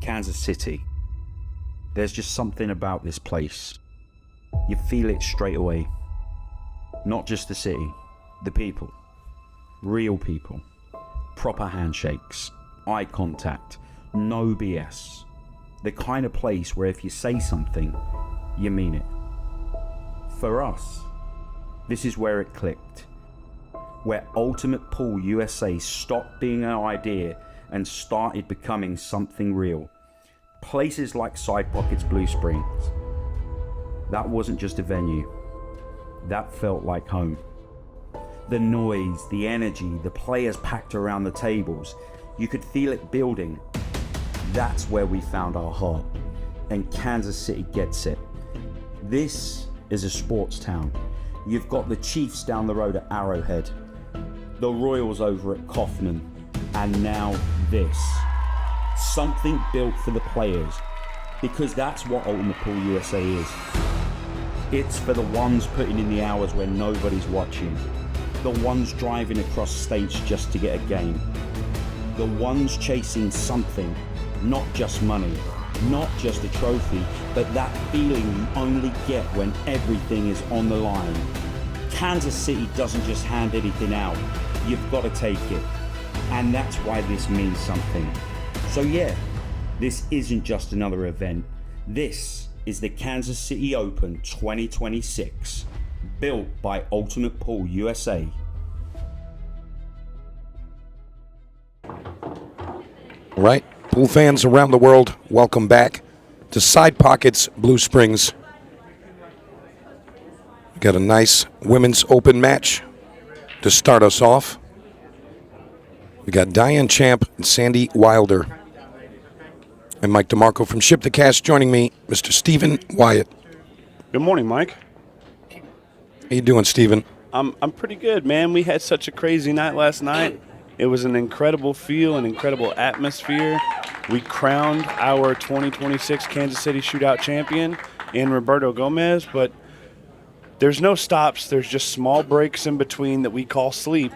Kansas City. There's just something about this place. You feel it straight away. Not just the city, the people. Real people. Proper handshakes, eye contact, no BS. The kind of place where if you say something, you mean it. For us, this is where it clicked. Where Ultimate Pool USA stopped being an idea and started becoming something real. Places like Side Pockets Blue Springs. That wasn't just a venue. That felt like home. The noise, the energy, the players packed around the tables. You could feel it building. That's where we found our heart. And Kansas City gets it. This is a sports town. You've got the Chiefs down the road at Arrowhead, the Royals over at Kaufman, and now this. Something built for the players, because that's what Ultimate Pool USA is. It's for the ones putting in the hours when nobody's watching, the ones driving across states just to get a game, the ones chasing something, not just money, not just a trophy, but that feeling you only get when everything is on the line. Kansas City doesn't just hand anything out, you've got to take it. And that's why this means something. So yeah, this isn't just another event. This is the Kansas City Open 2026, built by Ultimate Pool USA. All right, pool fans around the world, welcome back to Side Pockets Blue Springs. We got a nice women's open match to start us off. We got Diane Champ and Sandy Wilder. And Mike DeMarco from Ship the Cash joining me, Mr. Stephen Wyatt. Good morning, Mike. How you doing, Stephen? I'm pretty good, man. We had such a crazy night last night. It was an incredible feel, an incredible atmosphere. We crowned our 2026 Kansas City Shootout champion in Roberto Gomez, but there's no stops. There's just small breaks in between that we call sleep.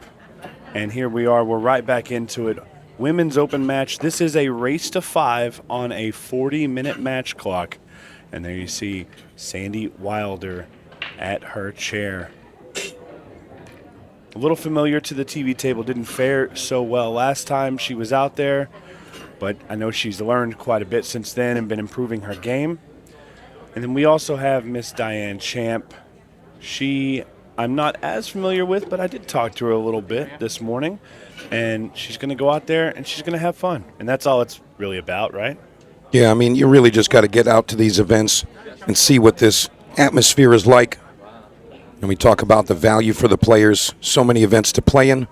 And here we are. We're right back into it. Women's open match. This is a race to 5 on a 40-minute match clock. And there you see Sandy Wilder at her chair. A little familiar to the TV table. Didn't fare so well last time she was out there, but I know she's learned quite a bit since then and been improving her game. And then we also have Miss Diane Champ. I'm not as familiar with, but I did talk to her a little bit this morning, and she's going to go out there and she's going to have fun, and that's all it's really about, right? Yeah, I mean, you really just got to get out to these events and see what this atmosphere is like. And we talk about the value for the players, so many events to play in.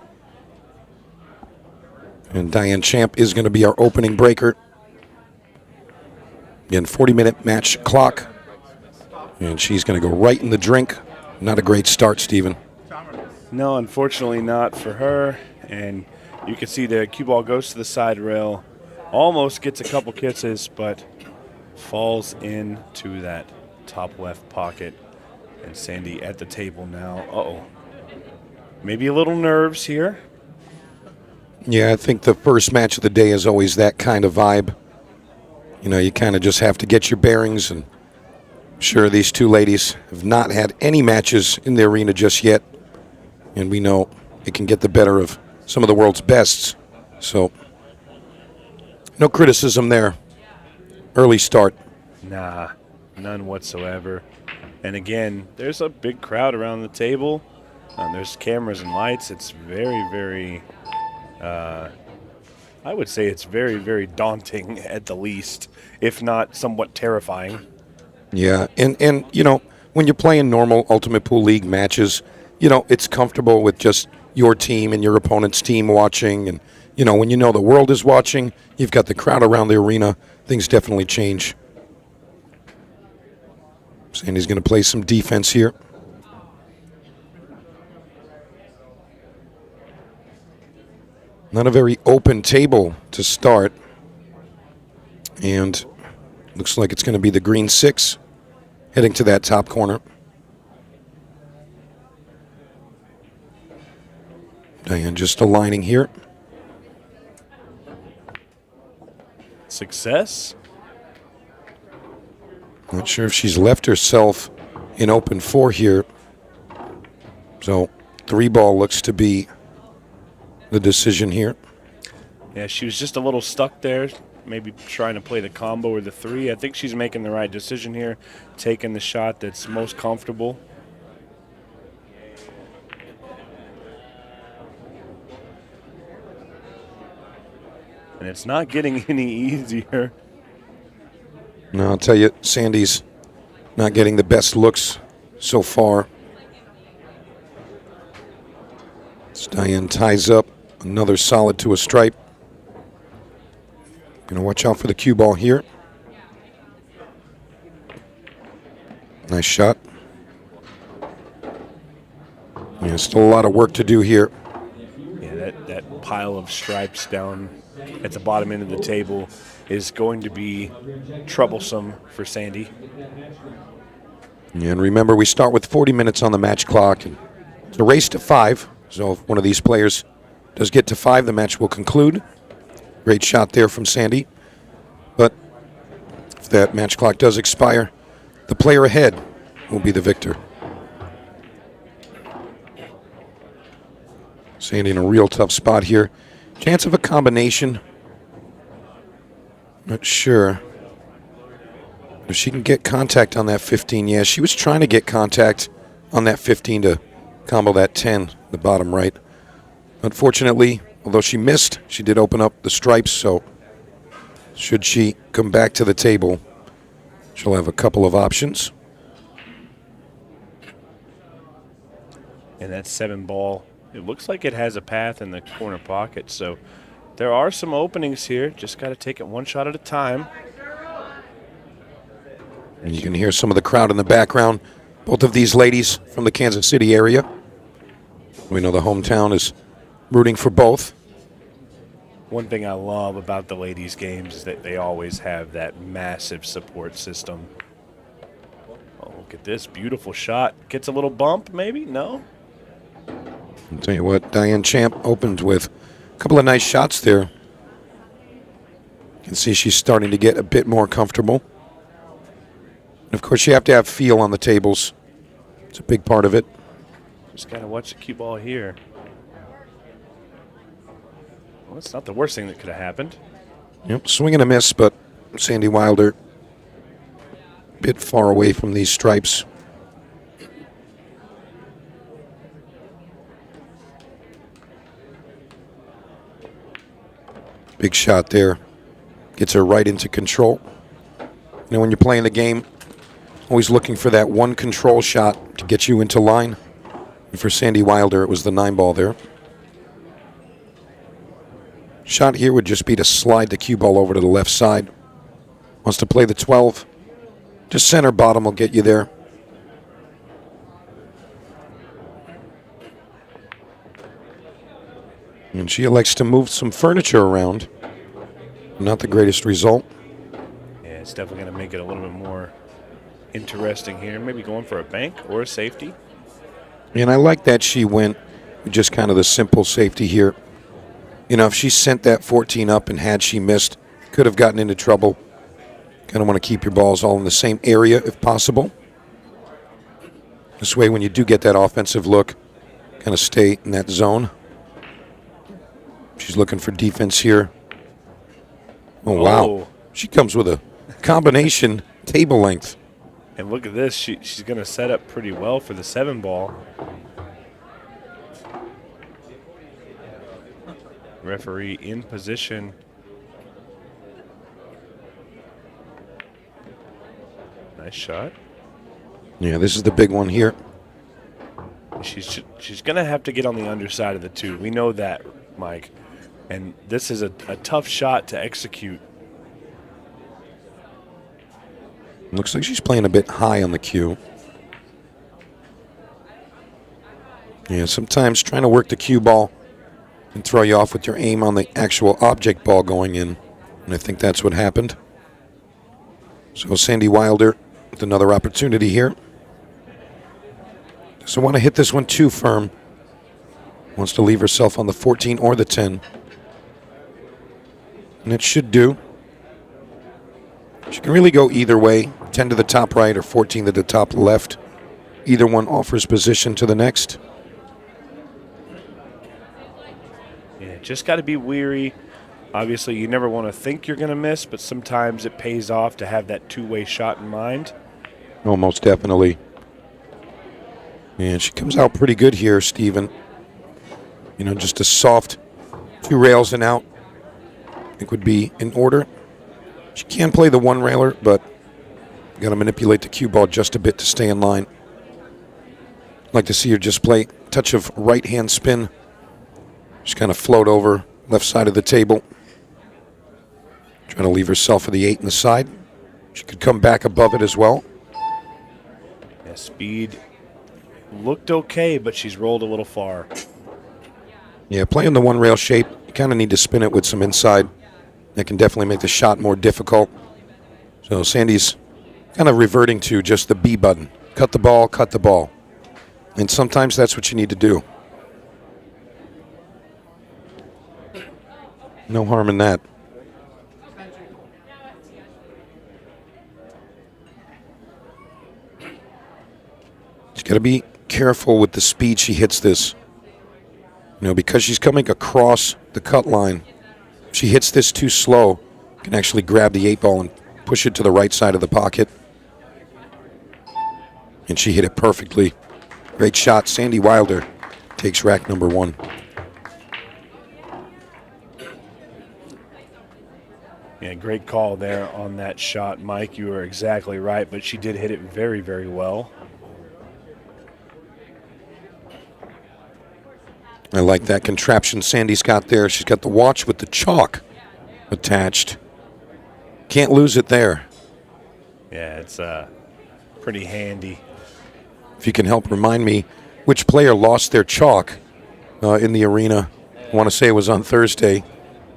And Diane Champ is going to be our opening breaker. Again, 40-minute match clock, and she's going to go right in the drink. Not a great start, Stephen. No, unfortunately not for her. And you can see the cue ball goes to the side rail, almost gets a couple kisses, but falls into that top left pocket. And Sandy at the table now. Uh-oh. Maybe a little nerves here. Yeah, I think the first match of the day is always that kind of vibe. You know, you kind of just have to get your bearings, and sure, these two ladies have not had any matches in the arena just yet, and we know it can get the better of some of the world's bests. So, no criticism there. Early start. Nah, none whatsoever. And again, there's a big crowd around the table. There's cameras and lights. It's very, very, I would say it's very, very daunting at the least, if not somewhat terrifying. Yeah, and you know, when you're playing normal Ultimate Pool League matches, you know, it's comfortable with just your team and your opponent's team watching. And, you know, when you know the world is watching, you've got the crowd around the arena, things definitely change. Sandy's going to play some defense here. Not a very open table to start. And looks like it's going to be the green 6 heading to that top corner. Diane just aligning here. success. Not sure if she's left herself in open 4 here. So 3-ball looks to be the decision here. Yeah, she was just a little stuck there, maybe trying to play the combo or the 3. I think she's making the right decision here, taking the shot that's most comfortable. And it's not getting any easier. No, I'll tell you, Sandy's not getting the best looks so far. As Diane ties up another solid to a stripe. Gonna watch out for the cue ball here. Nice shot. Yeah, still a lot of work to do here. Yeah, that pile of stripes down at the bottom end of the table is going to be troublesome for Sandy. And remember, we start with 40 minutes on the match clock. And it's a race to 5. So if one of these players does get to 5, the match will conclude. Great shot there from Sandy. But if that match clock does expire, the player ahead will be the victor. Sandy in a real tough spot here. Chance of a combination. Not sure if she can get contact on that 15. Yeah, she was trying to get contact on that 15 to combo that 10, the bottom right. Unfortunately, although she missed, she did open up the stripes, so should she come back to the table, she'll have a couple of options. And that 7-ball, it looks like it has a path in the corner pocket, so there are some openings here. Just got to take it one shot at a time. And you can hear some of the crowd in the background. Both of these ladies from the Kansas City area. We know the hometown is rooting for both. One thing I love about the ladies' games is that they always have that massive support system. Oh, look at this beautiful shot. Gets a little bump, maybe? No? I'll tell you what, Diane Champ opened with a couple of nice shots there. You can see she's starting to get a bit more comfortable. And of course, you have to have feel on the tables. It's a big part of it. Just got to watch the cue ball here. Well, it's not the worst thing that could have happened. Yep, swing and a miss, but Sandy Wilder a bit far away from these stripes. Big shot there. Gets her right into control. You know, when you're playing the game, always looking for that one control shot to get you into line. And for Sandy Wilder, it was the 9-ball there. Shot here would just be to slide the cue ball over to the left side. Wants to play the 12. Just center bottom will get you there. And she elects to move some furniture around. Not the greatest result. Yeah, it's definitely going to make it a little bit more interesting here. Maybe going for a bank or a safety. And I like that she went with just kind of the simple safety here. You know, if she sent that 14 up and had she missed, could have gotten into trouble. Kind of want to keep your balls all in the same area if possible. This way, when you do get that offensive look, kind of stay in that zone. She's looking for defense here. Oh, wow. Oh. She comes with a combination table length. And look at this. She's going to set up pretty well for the 7-ball. Referee in position. Nice shot. Yeah, this is the big one here. She's going to have to get on the underside of the 2. We know that, Mike. And this is a tough shot to execute. Looks like she's playing a bit high on the cue. Yeah, sometimes trying to work the cue ball can throw you off with your aim on the actual object ball going in. And I think that's what happened. So Sandy Wilder with another opportunity here. Doesn't want to hit this one too firm. Wants to leave herself on the 14 or the 10. And it should do. She can really go either way, 10 to the top right or 14 to the top left. Either one offers position to the next. Yeah, just got to be weary. Obviously, you never want to think you're going to miss, but sometimes it pays off to have that two-way shot in mind. Oh, most definitely. And she comes out pretty good here, Steven. You know, just a soft 2 rails and out, I think would be in order. She can play the 1 railer, but got to manipulate the cue ball just a bit to stay in line. Like to see her just play a touch of right-hand spin. Just kind of float over left side of the table. Trying to leave herself for the 8 in the side. She could come back above it as well. Yeah, speed looked okay, but she's rolled a little far. Yeah, playing the 1 rail shape, you kind of need to spin it with some inside. That can definitely make the shot more difficult. So Sandy's kind of reverting to just the B button. Cut the ball, cut the ball. And sometimes that's what you need to do. No harm in that. She's got to be careful with the speed she hits this. You know, because she's coming across the cut line. If she hits this too slow, can actually grab the 8 ball and push it to the right side of the pocket. And she hit it perfectly. Great shot. Sandy Wilder takes rack number 1. Yeah, great call there on that shot, Mike. You were exactly right, but she did hit it very, very well. I like that contraption Sandy's got there. She's got the watch with the chalk attached. Can't lose it there. Yeah, it's pretty handy. If you can help remind me which player lost their chalk in the arena. I want to say it was on Thursday.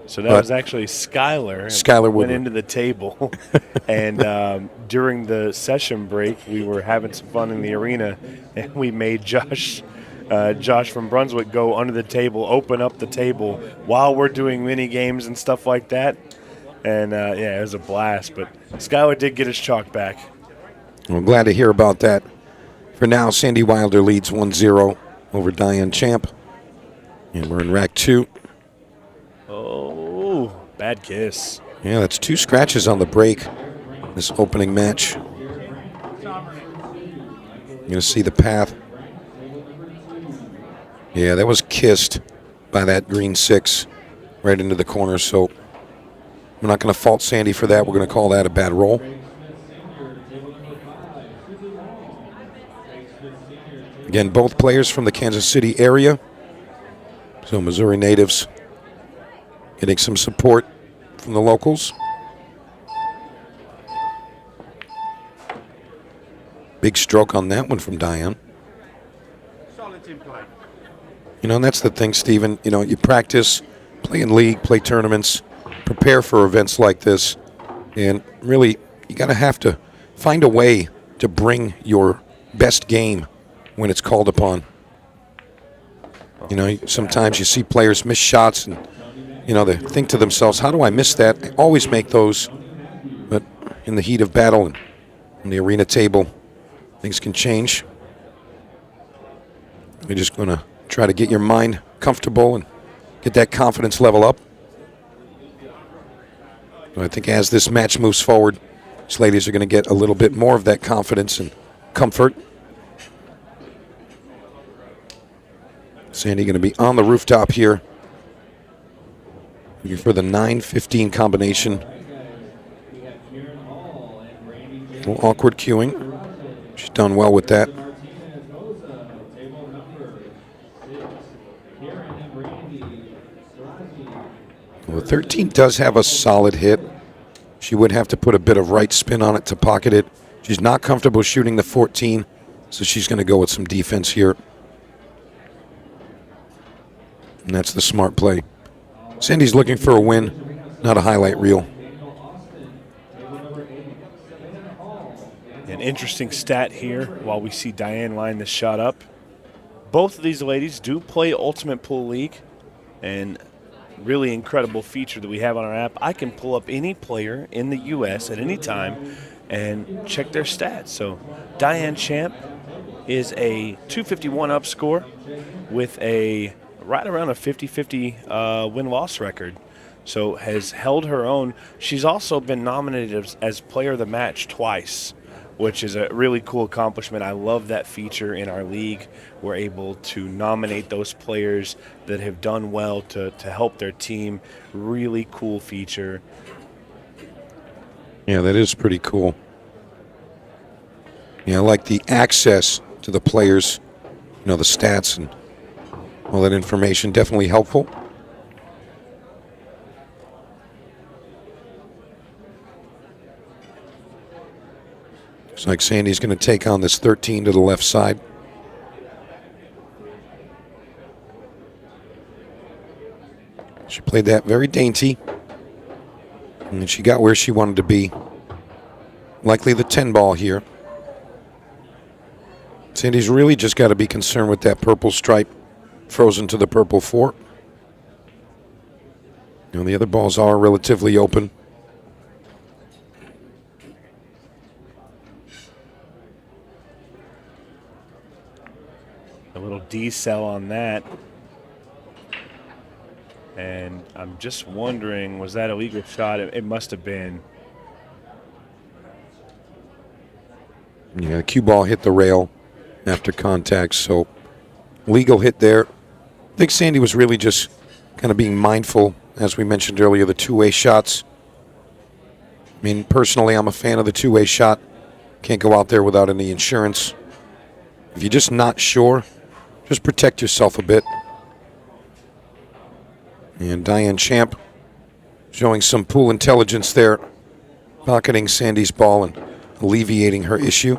So that was actually Skylar. Skylar went into the table. And during the session break, we were having some fun in the arena, and we made Josh from Brunswick go under the table, open up the table while we're doing mini games and stuff like that. And, yeah, it was a blast. But Skylar did get his chalk back. I'm glad to hear about that. For now, Sandy Wilder leads 1-0 over Diane Champ. And we're in rack 2. Oh, bad kiss. Yeah, that's 2 scratches on the break this opening match. You're going to see the path. Yeah, that was kissed by that green 6 right into the corner. So we're not going to fault Sandy for that. We're going to call that a bad roll. Again, both players from the Kansas City area. So Missouri natives getting some support from the locals. Big stroke on that one from Diane. You know, and that's the thing, Stephen. You know, you practice, play in league, play tournaments, prepare for events like this. And really, you have to find a way to bring your best game when it's called upon. You know, sometimes you see players miss shots and, you know, they think to themselves, how do I miss that? I always make those. But in the heat of battle and on the arena table, things can change. You're just going to try to get your mind comfortable and get that confidence level up. But I think as this match moves forward, these ladies are going to get a little bit more of that confidence and comfort. Sandy going to be on the rooftop here. Looking for the 9-15 combination. A little awkward cueing. She's done well with that. Well, 13 does have a solid hit. She would have to put a bit of right spin on it to pocket it. She's not comfortable shooting the 14, so she's going to go with some defense here. And that's the smart play. Sandy's looking for a win, not a highlight reel. An interesting stat here while we see Diane line this shot up. Both of these ladies do play Ultimate Pool League, and really incredible feature that we have on our app. I can pull up any player in the U.S. at any time and check their stats. So Diane Champ is a 251 up score with a right around a 50-50 win-loss record. So has held her own. She's also been nominated as player of the match twice, which is a really cool accomplishment. I love that feature in our league. We're able to nominate those players that have done well to help their team. Really cool feature. Yeah, that is pretty cool. Yeah, I like the access to the players, the stats and all that information. Definitely helpful. Looks like Sandy's going to take on this 13 to the left side. She played that very dainty. And she got where she wanted to be. Likely the 10 ball here. Sandy's really just got to be concerned with that purple stripe frozen to the purple 4. The other balls are relatively open. A little decel on that. And I'm just wondering, was that a legal shot? It must have been. Yeah, cue ball hit the rail after contact, so legal hit there. I think Sandy was really just kind of being mindful, as we mentioned earlier, the two-way shots. I mean, personally, I'm a fan of the two-way shot. Can't go out there without any insurance. If you're just not sure, just protect yourself a bit. And Diane Champ showing some pool intelligence there, pocketing Sandy's ball and alleviating her issue.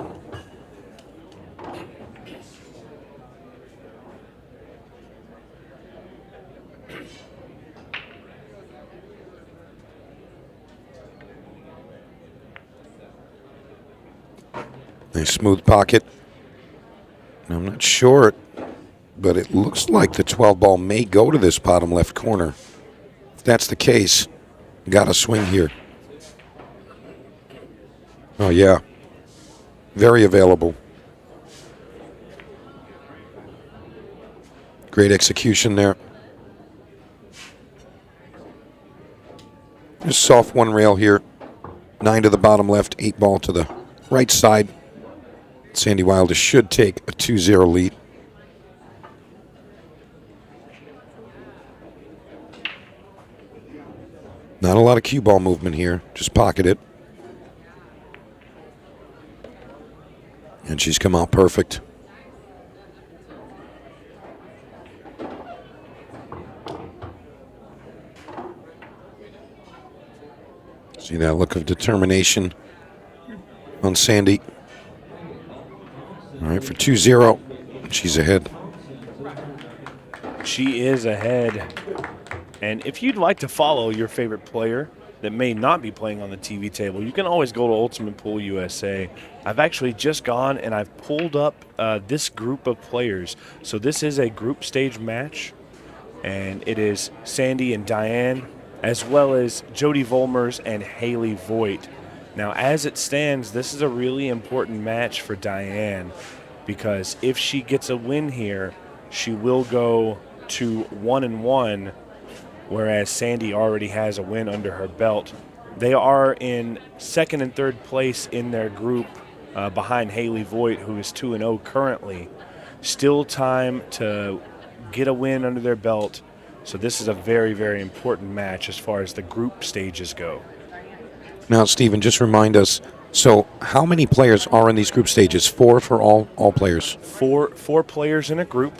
Nice smooth pocket. I'm not sure, but it looks like the 12 ball may go to this bottom left corner. If that's the case, got a swing here. Oh, yeah. Very available. Great execution there. Just soft one rail here. 9 to the bottom left, 8 ball to the right side. Sandy Wilder should take a 2-0 lead. Not a lot of cue ball movement here. Just pocket it. And she's come out perfect. See that look of determination on Sandy. All right, for 2-0, she's ahead. She is ahead. And if you'd like to follow your favorite player that may not be playing on the TV table, you can always go to Ultimate Pool USA. I've actually just gone and I've pulled up this group of players. So this is a group stage match, and it is Sandy and Diane, as well as Jody Volmers and Haley Voigt. Now, as it stands, this is a really important match for Diane, because if she gets a win here, she will go to 1-1, whereas Sandy already has a win under her belt. They are in second and third place in their group behind Haley Voigt, who is 2-0 currently. Still time to get a win under their belt. So this is a very, very important match as far as the group stages go. Now, Stephen, just remind us, so how many players are in these group stages? 4 for all players? Four players in a group,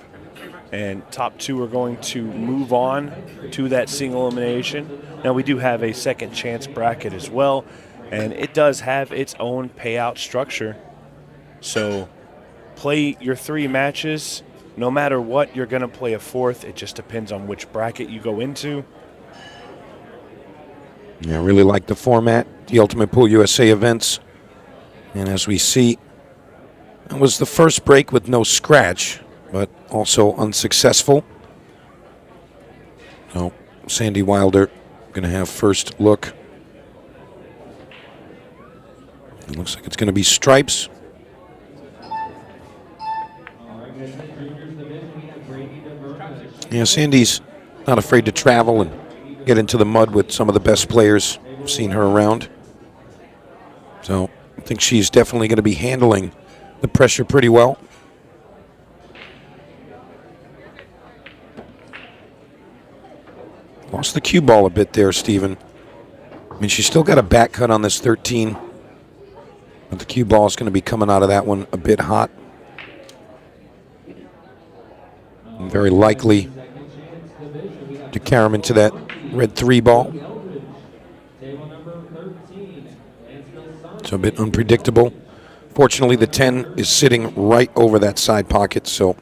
and top 2 are going to move on to that single elimination. Now, we do have a second chance bracket as well, and it does have its own payout structure. So play your 3 matches. No matter what, you're going to play a 4th. It just depends on which bracket you go into. Yeah, I really like the format, the Ultimate Pool USA events. And as we see, it was the first break with no scratch, but also unsuccessful. So Sandy Wilder going to have first look. It looks like it's going to be stripes. Yeah, Sandy's not afraid to travel and get into the mud with some of the best players. I've seen her around. So I think she's definitely going to be handling the pressure pretty well. Lost the cue ball a bit there, Steven. I mean, she's still got a back cut on this 13. But the cue ball is going to be coming out of that one a bit hot. And very likely to carry him into that red 3 ball. So a bit unpredictable. Fortunately, the 10 is sitting right over that side pocket, so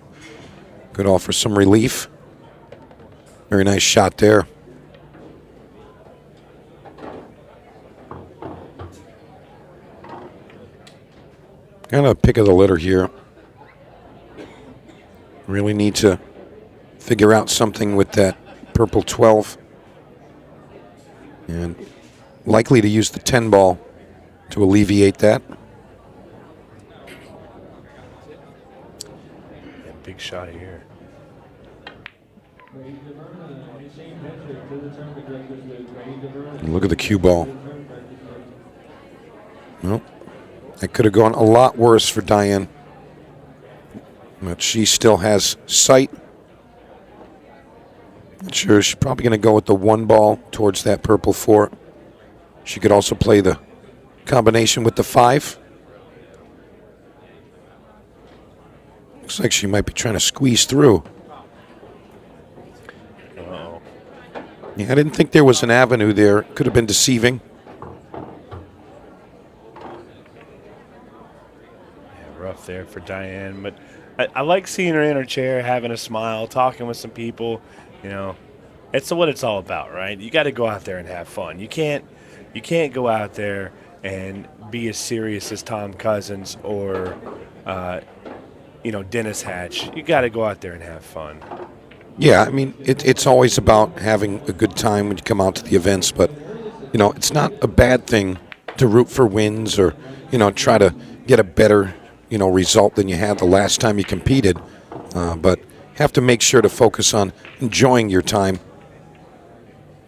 could offer some relief. Very nice shot there. Kind of pick of the litter here. Really need to figure out something with that purple 12. And likely to use the 10 ball to alleviate that. Yeah, big shot here. And look at the cue ball. Well, that could have gone a lot worse for Diane. But she still has sight. Not sure, she's probably going to go with the 1 ball towards that purple 4. She could also play the combination with the 5. Looks like she might be trying to squeeze through. Uh-oh. Yeah, I didn't think there was an avenue there. Could have been deceiving. Yeah, rough there for Diane, but I like seeing her in her chair, having a smile, talking with some people. You know, it's what it's all about, right? You got to go out there and have fun. You can't go out there and be as serious as Tom Cousins or, Dennis Hatch. You got to go out there and have fun. Yeah, I mean, it's always about having a good time when you come out to the events, but, it's not a bad thing to root for wins or, try to get a better, result than you had the last time you competed. But have to make sure to focus on enjoying your time.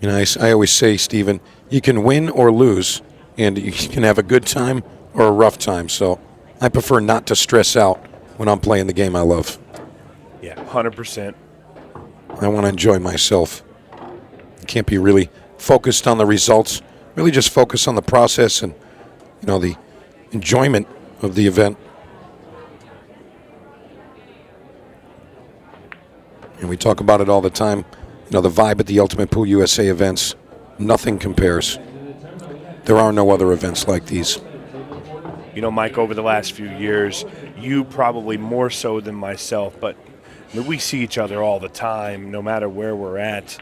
I always say, Stephen, you can win or lose, and you can have a good time or a rough time. So I prefer not to stress out when I'm playing the game I love. Yeah, 100%. I want to enjoy myself. You can't be really focused on the results. Really just focus on the process and, the enjoyment of the event. And we talk about it all the time. The vibe at the Ultimate Pool USA events, nothing compares. There are no other events like these. Mike, over the last few years, you probably more so than myself, but we see each other all the time, no matter where we're at.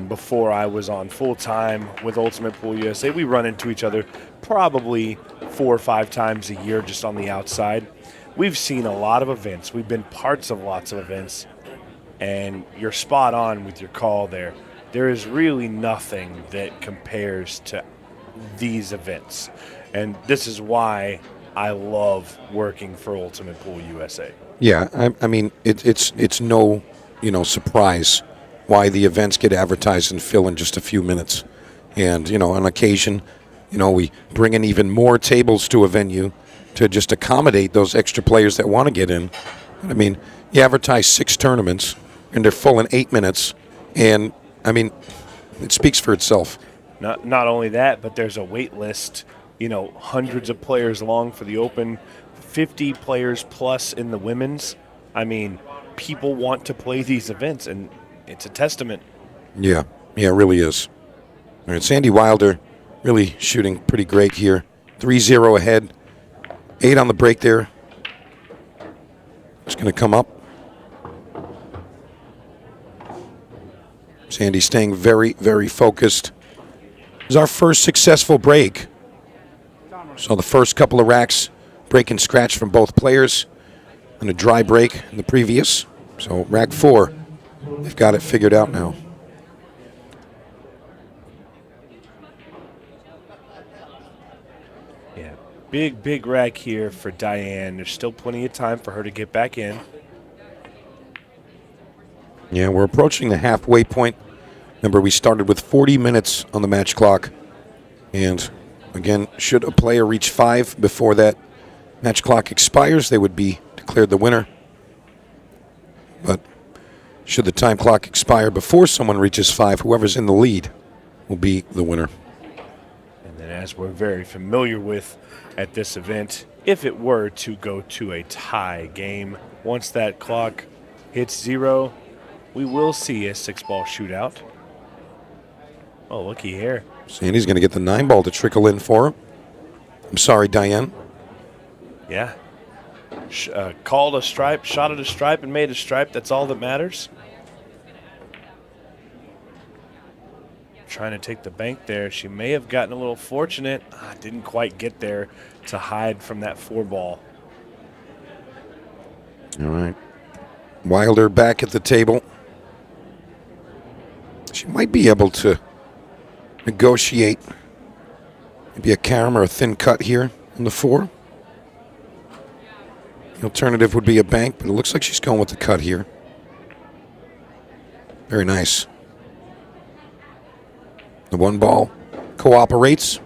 Before I was on full-time with Ultimate Pool USA, we run into each other probably 4 or 5 times a year just on the outside. We've seen a lot of events. We've been parts of lots of events. And you're spot on with your call there. There is really nothing that compares to these events. And this is why I love working for Ultimate Pool USA. Yeah, I mean, it's no, surprise why the events get advertised and fill in just a few minutes. And, on occasion, we bring in even more tables to a venue to just accommodate those extra players that want to get in. I mean, you advertise 6 tournaments, and they're full in 8 minutes. And, I mean, it speaks for itself. Not only that, but there's a wait list, hundreds of players long for the Open, 50 players plus in the women's. I mean, people want to play these events, and it's a testament. Yeah, it really is. All right, Sandy Wilder really shooting pretty great here. 3-0 ahead. 8 on the break there. It's going to come up. Sandy staying very, very focused. This is our first successful break. So the first couple of racks break and scratch from both players, and a dry break in the previous. So rack 4, they've got it figured out now. Big rack here for Diane. There's still plenty of time for her to get back in. Yeah, we're approaching the halfway point. Remember, we started with 40 minutes on the match clock. And again, should a player reach 5 before that match clock expires, they would be declared the winner. But should the time clock expire before someone reaches 5, whoever's in the lead will be the winner. And then, as we're very familiar with at this event, if it were to go to a tie game, once that clock hits 0, we will see a 6-ball shootout. Oh, looky here. Sandy's going to get the 9-ball to trickle in for her. I'm sorry, Diane. Yeah. Called a stripe, shot at a stripe, and made a stripe. That's all that matters. Trying to take the bank there. She may have gotten a little fortunate. Didn't quite get there to hide from that 4-ball. All right. Wilder back at the table. She might be able to negotiate maybe a carom or a thin cut here on the 4. The alternative would be a bank, but it looks like she's going with the cut here. Very nice. The 1-ball cooperates.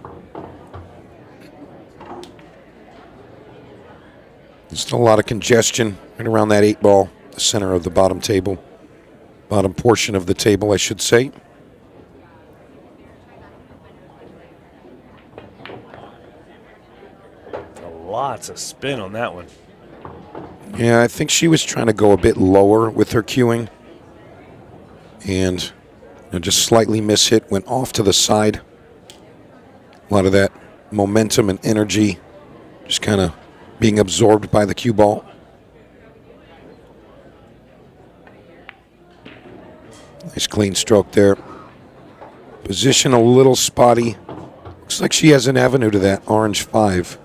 There's still a lot of congestion right around that 8-ball, the center of the bottom table. Bottom portion of the table, I should say. Lots of spin on that one. Yeah, I think she was trying to go a bit lower with her cueing. And just slightly mishit, went off to the side. A lot of that momentum and energy just kind of being absorbed by the cue ball. Nice clean stroke there. Position a little spotty. Looks like she has an avenue to that orange 5.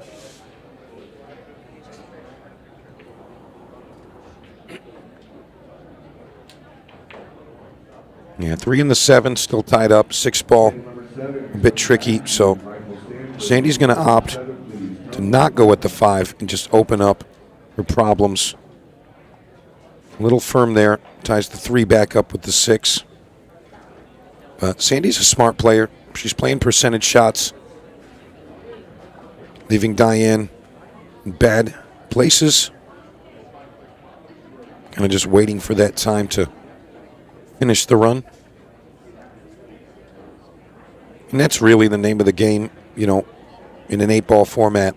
Yeah, 3 and the 7 still tied up. 6-ball, a bit tricky. So Sandy's going to opt to not go at the 5 and just open up her problems. A little firm there. Ties the 3 back up with the 6. But Sandy's a smart player. She's playing percentage shots, leaving Diane in bad places. Kind of just waiting for that time to finish the run. And that's really the name of the game, in an 8-ball format.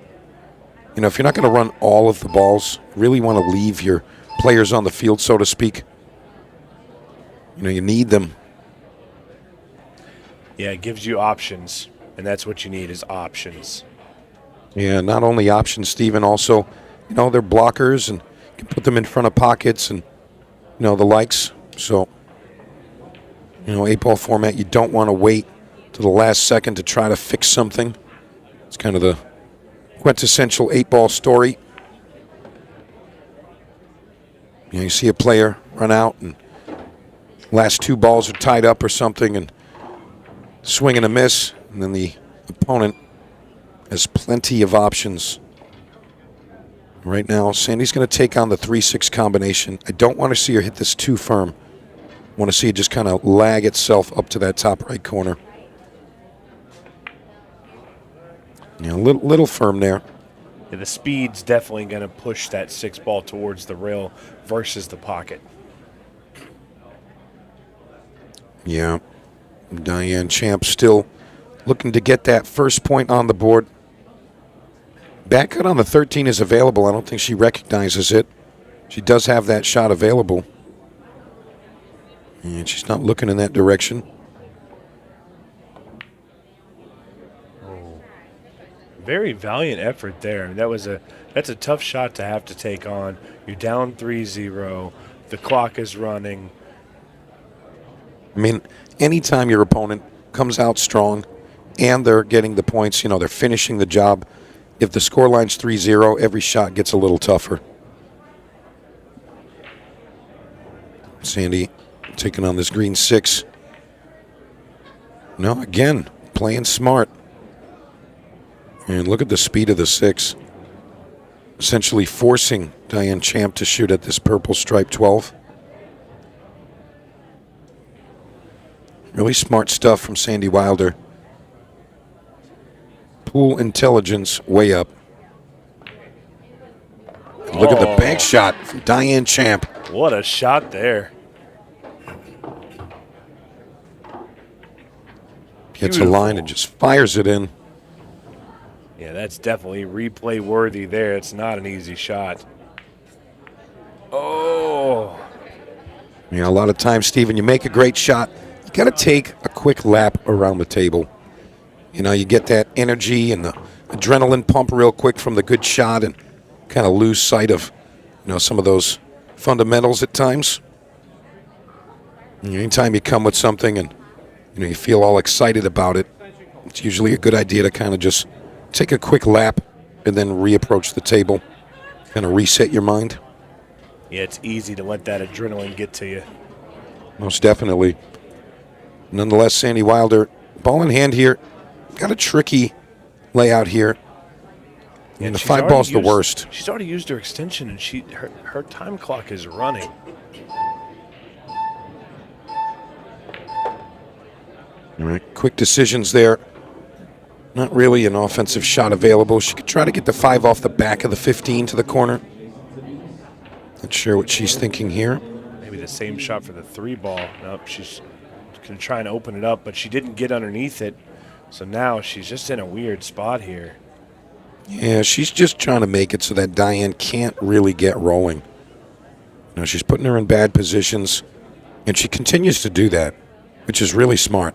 If you're not going to run all of the balls, you really want to leave your players on the field, so to speak. You need them. Yeah, it gives you options, and that's what you need is options. Yeah, not only options, Steven, also, they're blockers, and you can put them in front of pockets and, the likes. So, 8-ball format, you don't want to wait to the last second to try to fix something. It's kind of the quintessential 8-ball story. You see a player run out and last 2 balls are tied up or something and swing and a miss, and then the opponent has plenty of options. Right now, Sandy's going to take on the 3-6 combination. I don't want to see her hit this too firm. I want to see it just kind of lag itself up to that top right corner. A little firm there. Yeah, the speed's definitely going to push that 6-ball towards the rail versus the pocket. Yeah. Diane Champ still looking to get that first point on the board. Back cut on the 13 is available. I don't think she recognizes it. She does have that shot available. And she's not looking in that direction. Very valiant effort there. That's a tough shot to have to take on. You're down 3-0. The clock is running. I mean, anytime your opponent comes out strong and they're getting the points, they're finishing the job. If the scoreline's 3-0, every shot gets a little tougher. Sandy taking on this green 6. No, again, playing smart. And look at the speed of the 6. Essentially forcing Diane Champ to shoot at this purple stripe 12. Really smart stuff from Sandy Wilder. Pool intelligence way up. Look at the bank shot from Diane Champ. What a shot there. Gets a line and just fires it in. Yeah, that's definitely replay worthy there. It's not an easy shot. Oh. You know, a lot of times, Steven, you make a great shot, you got to take a quick lap around the table. You know, you get that energy and the adrenaline pump real quick from the good shot and kind of lose sight of, you know, some of those fundamentals at times. And anytime you come with something and, you know, you feel all excited about it, it's usually a good idea to kind of just take a quick lap and then reapproach the table, kind of reset your mind. Yeah, it's easy to let that adrenaline get to you. Most definitely. Nonetheless, Sandy Wilder, ball in hand here, got a tricky layout here. And the 5 ball's the worst. She's already used her extension, and her time clock is running. All right, quick decisions there. Not really an offensive shot available. She could try to get the 5 off the back of the 15 to the corner. Not sure what she's thinking here. Maybe the same shot for the 3 ball. Nope, she's going to try and open it up, but she didn't get underneath it. So now she's just in a weird spot here. Yeah, she's just trying to make it so that Diane can't really get rolling. You know, she's putting her in bad positions, and she continues to do that, which is really smart.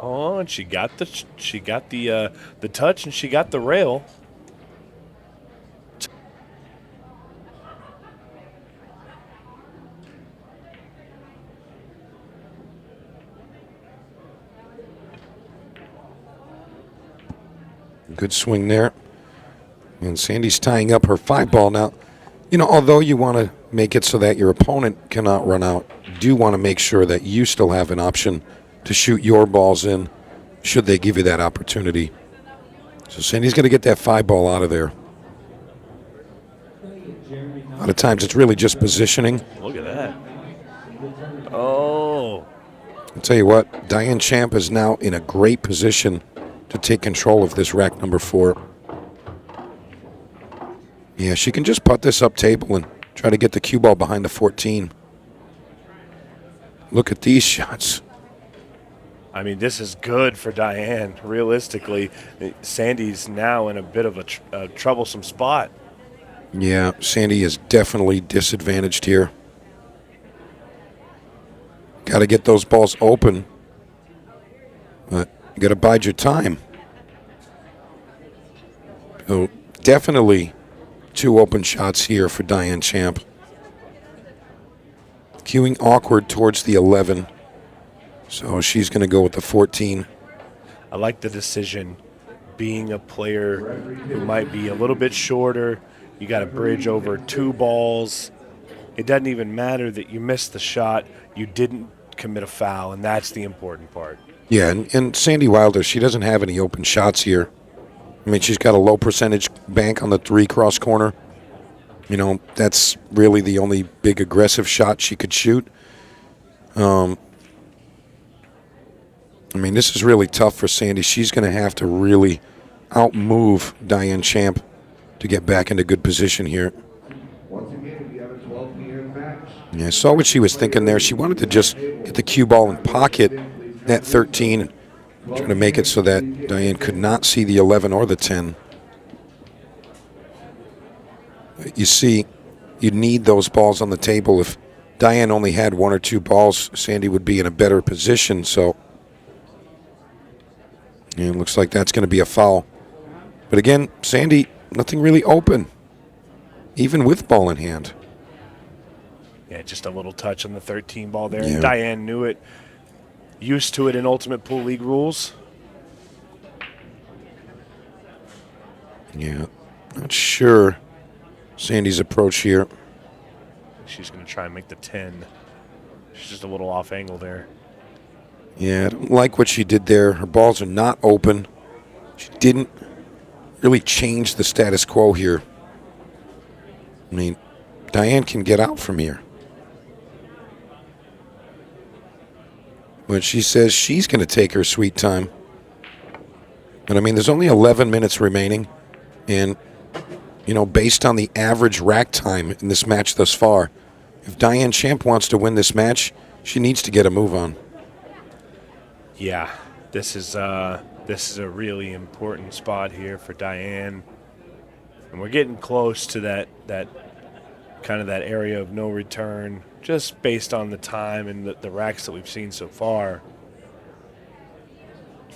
Oh, and she got the touch, and she got the rail. Good swing there. And Sandy's tying up her 5 ball now. You know, although you want to make it so that your opponent cannot run out, you do want to make sure that you still have an option to shoot your balls in should they give you that opportunity. So Sandy's going to get that 5 ball out of there. A lot of times it's really just positioning. Look at that. Oh. I'll tell you what, Diane Champ is now in a great position to take control of this rack number 4. Yeah, she can just putt this up table and try to get the cue ball behind the 14. Look at these shots. I mean, this is good for Diane, realistically. Sandy's now in a bit of a troublesome spot. Yeah, Sandy is definitely disadvantaged here. Got to get those balls open. But you got to bide your time. So definitely 2 open shots here for Diane Champ. Cueing awkward towards the 11. So she's going to go with the 14. I like the decision. Being a player who might be a little bit shorter, you got to bridge over 2 balls. It doesn't even matter that you missed the shot. You didn't commit a foul, and that's the important part. Yeah, and Sandy Wilder, she doesn't have any open shots here. I mean, she's got a low percentage bank on the 3 cross corner. You know, that's really the only big aggressive shot she could shoot. I mean, this is really tough for Sandy. She's going to have to really outmove Diane Champ to get back into good position here. Yeah, I saw what she was thinking there. She wanted to just get the cue ball and pocket that 13 and try to make it so that Diane could not see the 11 or the 10. You see, you need those balls on the table. If Diane only had 1 or 2 balls, Sandy would be in a better position. So and it looks like that's going to be a foul. But again, Sandy, nothing really open, even with ball in hand. Yeah, just a little touch on the 13 ball there. Yeah. And Diane knew it, used to it in Ultimate Pool League rules. Yeah, not sure Sandy's approach here. She's going to try and make the 10. She's just a little off angle there. Yeah, I don't like what she did there. Her balls are not open. She didn't really change the status quo here. I mean, Diane can get out from here. But she says she's going to take her sweet time. But I mean, there's only 11 minutes remaining. And, you know, based on the average rack time in this match thus far, if Diane Champ wants to win this match, she needs to get a move on. Yeah, this is a really important spot here for Diane. And we're getting close to that kind of that area of no return, just based on the time and the racks that we've seen so far.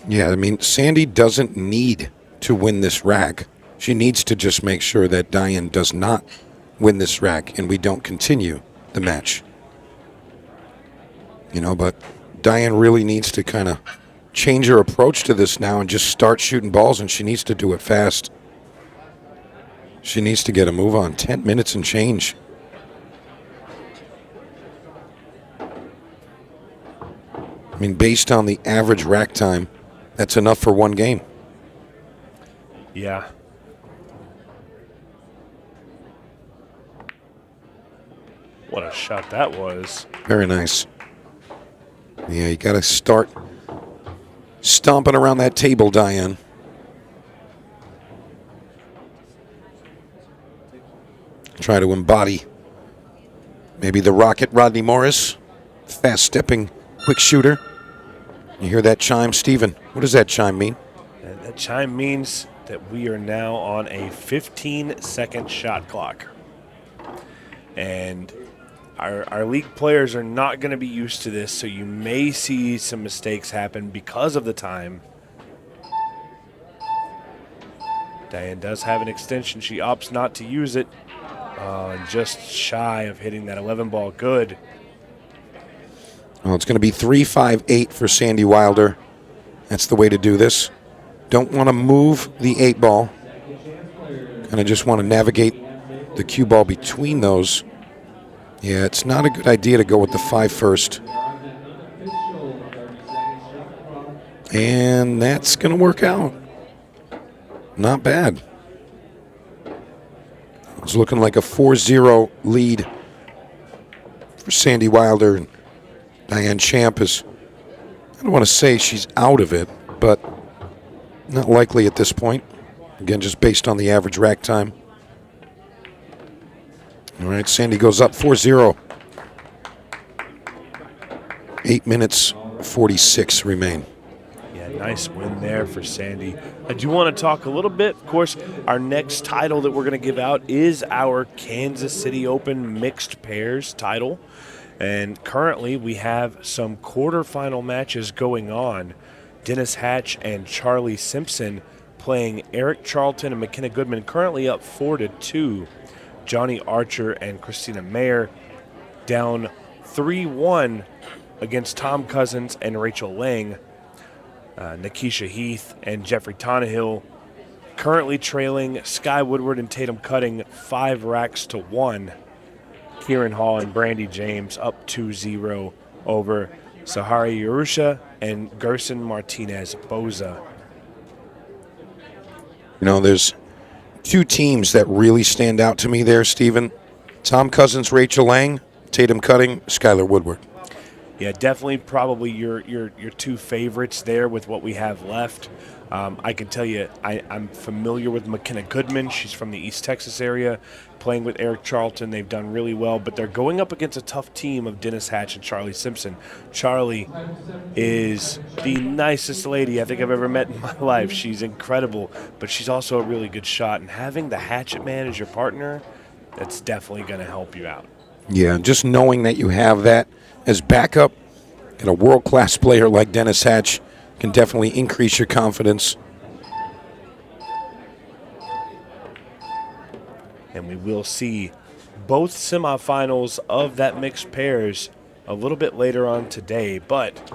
Yeah, I mean, Sandy doesn't need to win this rack. She needs to just make sure that Diane does not win this rack and we don't continue the match. You know, but Diane really needs to kind of change her approach to this now and just start shooting balls, and she needs to do it fast. She needs to get a move on. 10 minutes and change. I mean, based on the average rack time, that's enough for one game. Yeah. What a shot that was. Very nice. Yeah, you got to start stomping around that table, Diane. Try to embody maybe the Rocket Rodney Morris, fast-stepping, quick shooter. You hear that chime, Steven? What does that chime mean? That chime means that we are now on a 15-second shot clock. And our league players are not going to be used to this, so you may see some mistakes happen because of the time. Diane does have an extension. She opts not to use it. Just shy of hitting that 11 ball good. Well, it's going to be 3-5-8 for Sandy Wilder. That's the way to do this. Don't want to move the 8 ball. Kind of just want to navigate the cue ball between those. Yeah, it's not a good idea to go with the 5 first. And that's going to work out. Not bad. It's looking like a 4-0 lead for Sandy Wilder. Diane Champ is, I don't want to say she's out of it, but not likely at this point. Again, just based on the average rack time. All right, Sandy goes up 4-0. 8 minutes, 46 remain. Yeah, nice win there for Sandy. I do want to talk a little bit. Of course, our next title that we're going to give out is our Kansas City Open Mixed Pairs title. And currently we have some quarterfinal matches going on. Dennis Hatch and Charlie Simpson playing Eric Charlton and McKenna Goodman, currently up 4-2. Johnny Archer and Christina Mayer down 3-1 against Tom Cousins and Rachel Lang. Nikisha Heath and Jeffrey Tannehill currently trailing Sky Woodward and Tatum Cutting 5 racks to 1. Kieran Hall and Brandy James up 2-0 over Sahari Yerusha and Gerson Martinez Boza. You know, there's 2 teams that really stand out to me there, Stephen. Tom Cousins, Rachel Lang, Tatum Cutting, Skylar Woodward. Yeah, definitely probably your 2 favorites there with what we have left. I can tell you I'm familiar with McKenna Goodman. She's from the East Texas area, playing with Eric Charlton. They've done really well, but they're going up against a tough team of Dennis Hatch and Charlie Simpson. Charlie is the nicest lady I think I've ever met in my life. She's incredible, but she's also a really good shot. And having the Hatchet man as your partner, that's definitely going to help you out. Yeah, just knowing that you have that as backup and a world-class player like Dennis Hatch can definitely increase your confidence. And we will see both semifinals of that mixed pairs a little bit later on today. But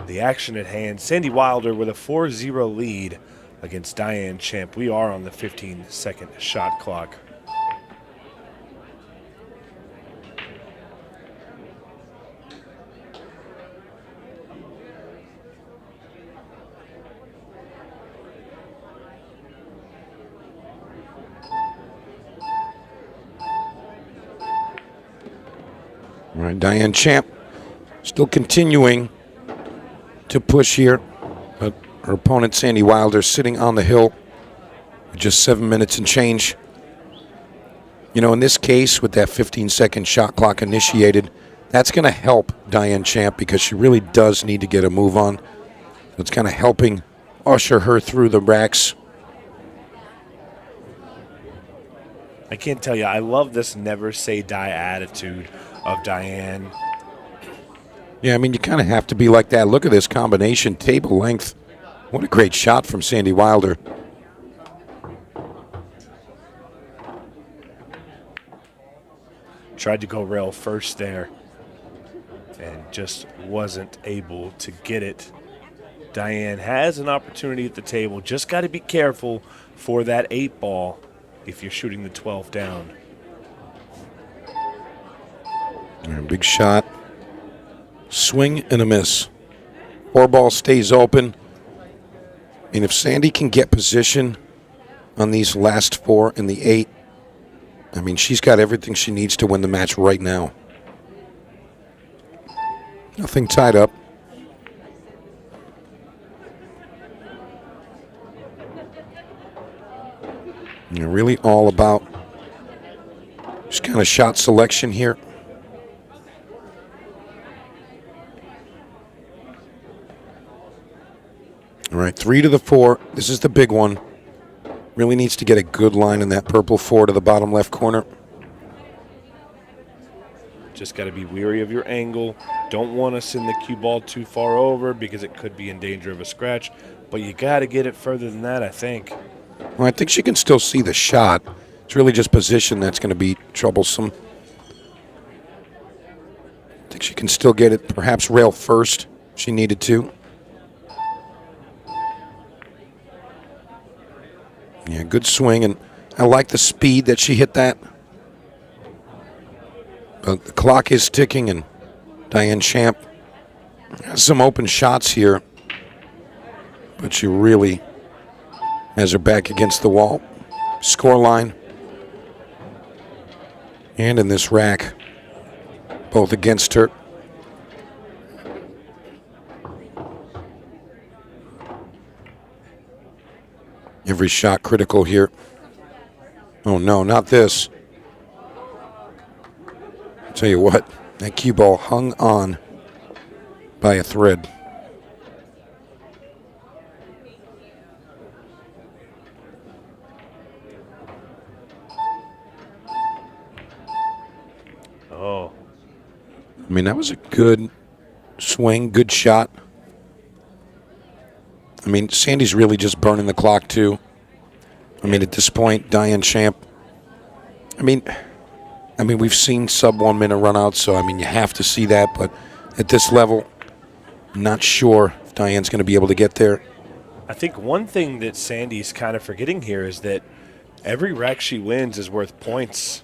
the action at hand, Sandy Wilder with a 4-0 lead against Diane Champ. We are on the 15-second shot clock. All right, Diane Champ still continuing to push here, but her opponent, Sandy Wilder, sitting on the hill with just 7 minutes and change. You know, in this case, with that 15-second shot clock initiated, that's going to help Diane Champ because she really does need to get a move on. It's kind of helping usher her through the racks. I can't tell you, I love this never say die attitude of Diane. Yeah, I mean, you kind of have to be like that. Look at this combination, table length. What a great shot from Sandy Wilder. Tried to go rail first there and just wasn't able to get it. Diane has an opportunity at the table. Just got to be careful for that 8 ball if you're shooting the 12 down. Big shot. Swing and a miss. 4 ball stays open. And if Sandy can get position on these last 4 in the 8, I mean, she's got everything she needs to win the match right now. Nothing tied up. You're really all about just kind of shot selection here. All right, 3 to the 4. This is the big one. Really needs to get a good line in that purple 4 to the bottom left corner. Just got to be wary of your angle. Don't want to send the cue ball too far over because it could be in danger of a scratch. But you got to get it further than that, I think. Well, I think she can still see the shot. It's really just position that's going to be troublesome. I think she can still get it, perhaps rail first if she needed to. Yeah, good swing, and I like the speed that she hit that. But the clock is ticking, and Diane Champ has some open shots here. But she really has her back against the wall. Score line. And in this rack, both against her. Every shot critical here. Oh no, not this. I'll tell you what, that cue ball hung on by a thread. Oh. I mean, that was a good swing, good shot. I mean, Sandy's really just burning the clock, too. I mean, at this point, Diane Champ, I mean, we've seen sub 1 minute runouts, so, I mean, you have to see that. But at this level, I'm not sure if Diane's going to be able to get there. I think one thing that Sandy's kind of forgetting here is that every rack she wins is worth points.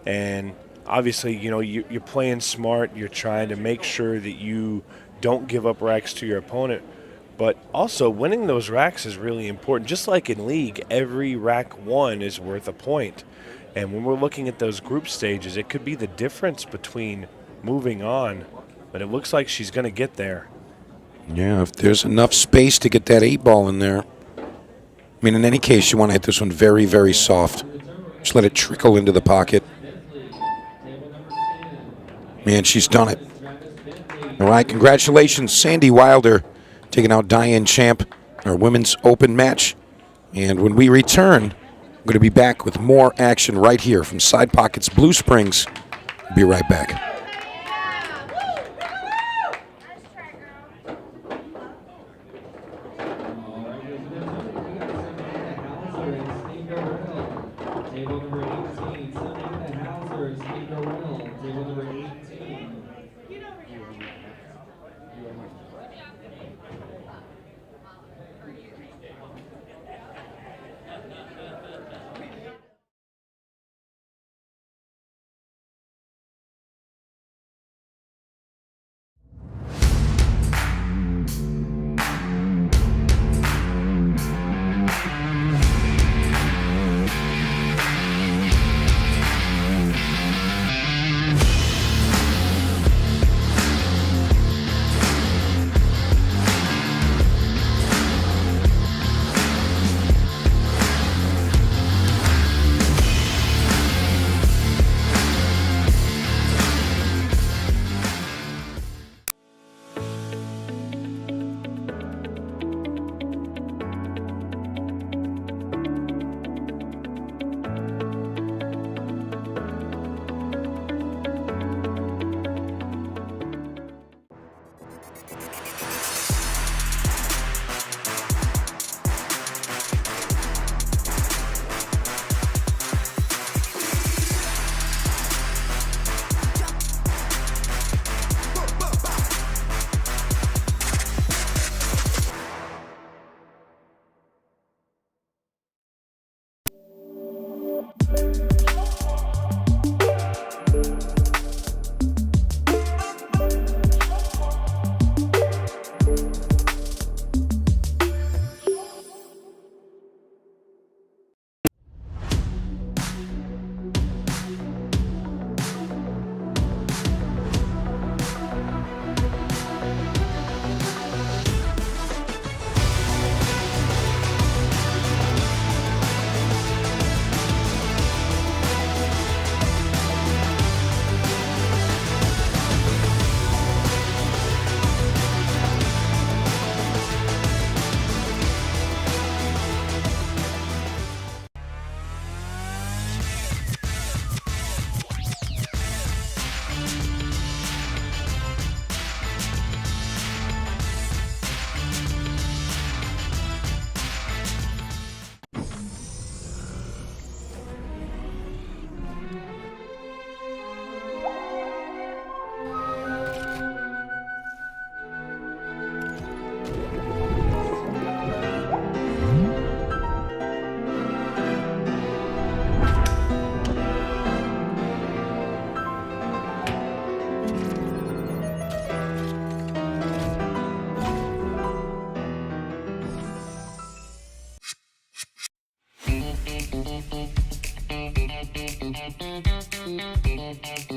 And obviously, you know, you're playing smart. You're trying to make sure that you don't give up racks to your opponent. But also, winning those racks is really important. Just like in league, every rack won is worth a point. And when we're looking at those group stages, it could be the difference between moving on. But it looks like she's going to get there. Yeah, if there's enough space to get that 8 ball in there. I mean, in any case, you want to hit this one very, very soft. Just let it trickle into the pocket. Man, she's done it. All right, congratulations, Sandy Wilder, taking out Diane Champ, our women's open match. And when we return, I'm going to be back with more action right here from Side Pockets Blue Springs. Be right back.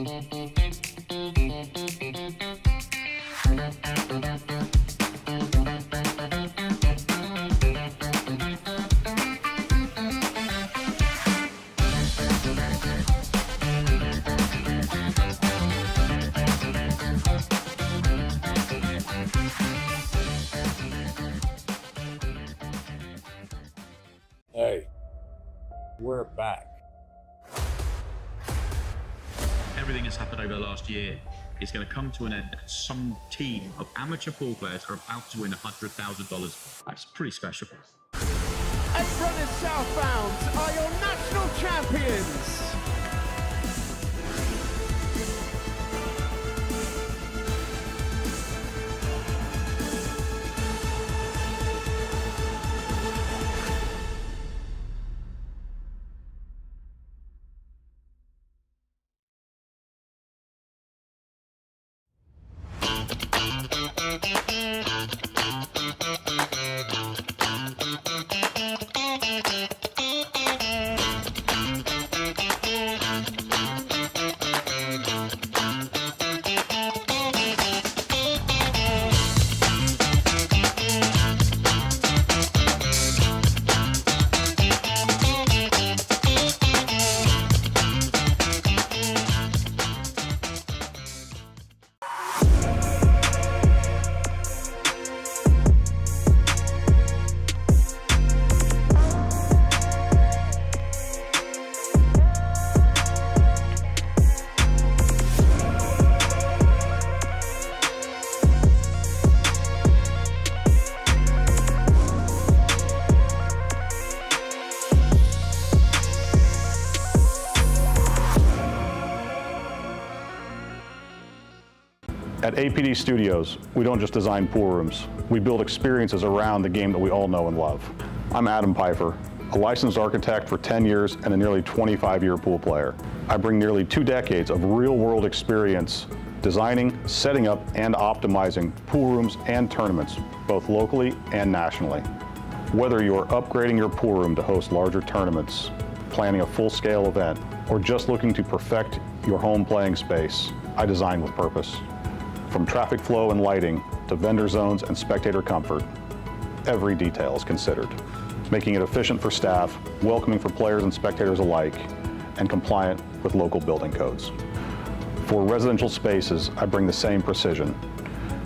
Hey, we're back. Everything that's happened over the last year is going to come to an end. Some team of amateur pool players are about to win $100,000. That's pretty special. Apron and Southbound are your national champions. At APD Studios, we don't just design pool rooms. We build experiences around the game that we all know and love. I'm Adam Pfeiffer, a licensed architect for 10 years and a nearly 25-year pool player. I bring nearly 2 decades of real-world experience designing, setting up, and optimizing pool rooms and tournaments, both locally and nationally. Whether you're upgrading your pool room to host larger tournaments, planning a full-scale event, or just looking to perfect your home playing space, I design with purpose. From traffic flow and lighting to vendor zones and spectator comfort, every detail is considered, making it efficient for staff, welcoming for players and spectators alike, and compliant with local building codes. For residential spaces, I bring the same precision,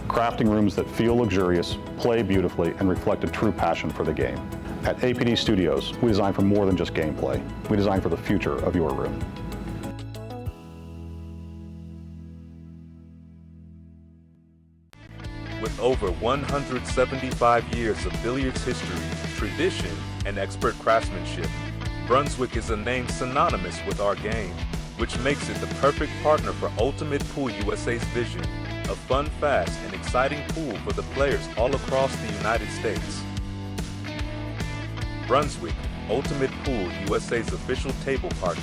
crafting rooms that feel luxurious, play beautifully, and reflect a true passion for the game. At APD Studios, we design for more than just gameplay. We design for the future of your room. With over 175 years of billiards history, tradition, and expert craftsmanship, Brunswick is a name synonymous with our game, which makes it the perfect partner for Ultimate Pool USA's vision of fun, fast, and exciting pool for the players all across the United States. Brunswick, Ultimate Pool USA's official table partner.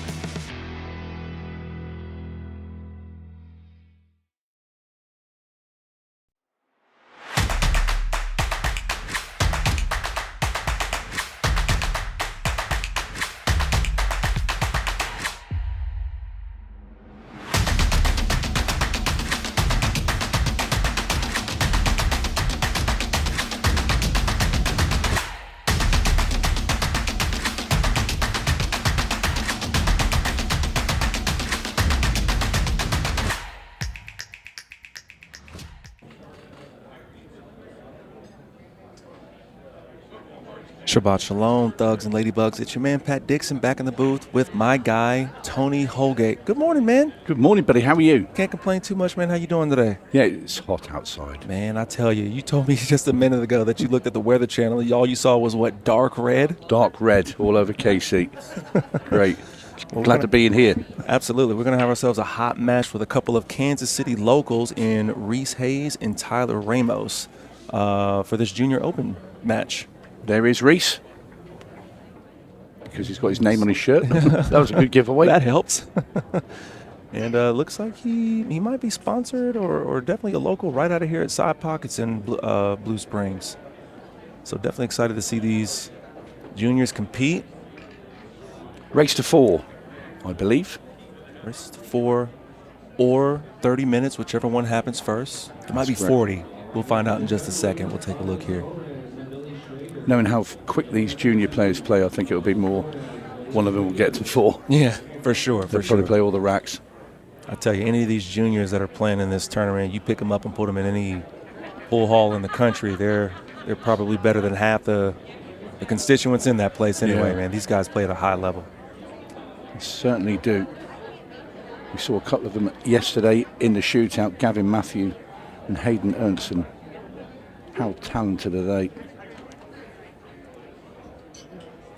Shabbat Shalom, thugs and ladybugs. It's your man Pat Dixon back in the booth with my guy Tony Holgate. Good morning, man. Good morning, buddy. How are you? Can't complain too much, man. How you doing today? Yeah, it's hot outside. Man, I tell you, you told me just a minute ago that you looked at the Weather Channel. All you saw was what, dark red? Dark red all over KC. Great. Glad to be in here. Absolutely. We're going to have ourselves a hot match with a couple of Kansas City locals in Reese Hayes and Tyler Ramos for this Junior Open match. There is Reese, because he's got his name on his shirt. That was a good giveaway. That helps. And looks like he might be sponsored or definitely a local right out of here at Side Pockets in Blue Springs. So definitely excited to see these juniors compete. Race to 4, I believe. Race to 4. or 30 minutes, whichever one happens first. It might be That's correct. 40. We'll find out in just a second. We'll take a look here. Knowing how quick these junior players play, I think it'll be more. One of them will get to 4. Yeah, for sure. They'll probably play all the racks. I tell you, any of these juniors that are playing in this tournament, you pick them up and put them in any pool hall in the country, they're probably better than half the constituents in that place anyway, Yeah. man. These guys play at a high level. They certainly do. We saw a couple of them yesterday in the shootout, Gavin Matthew and Hayden Ernstson. How talented are they?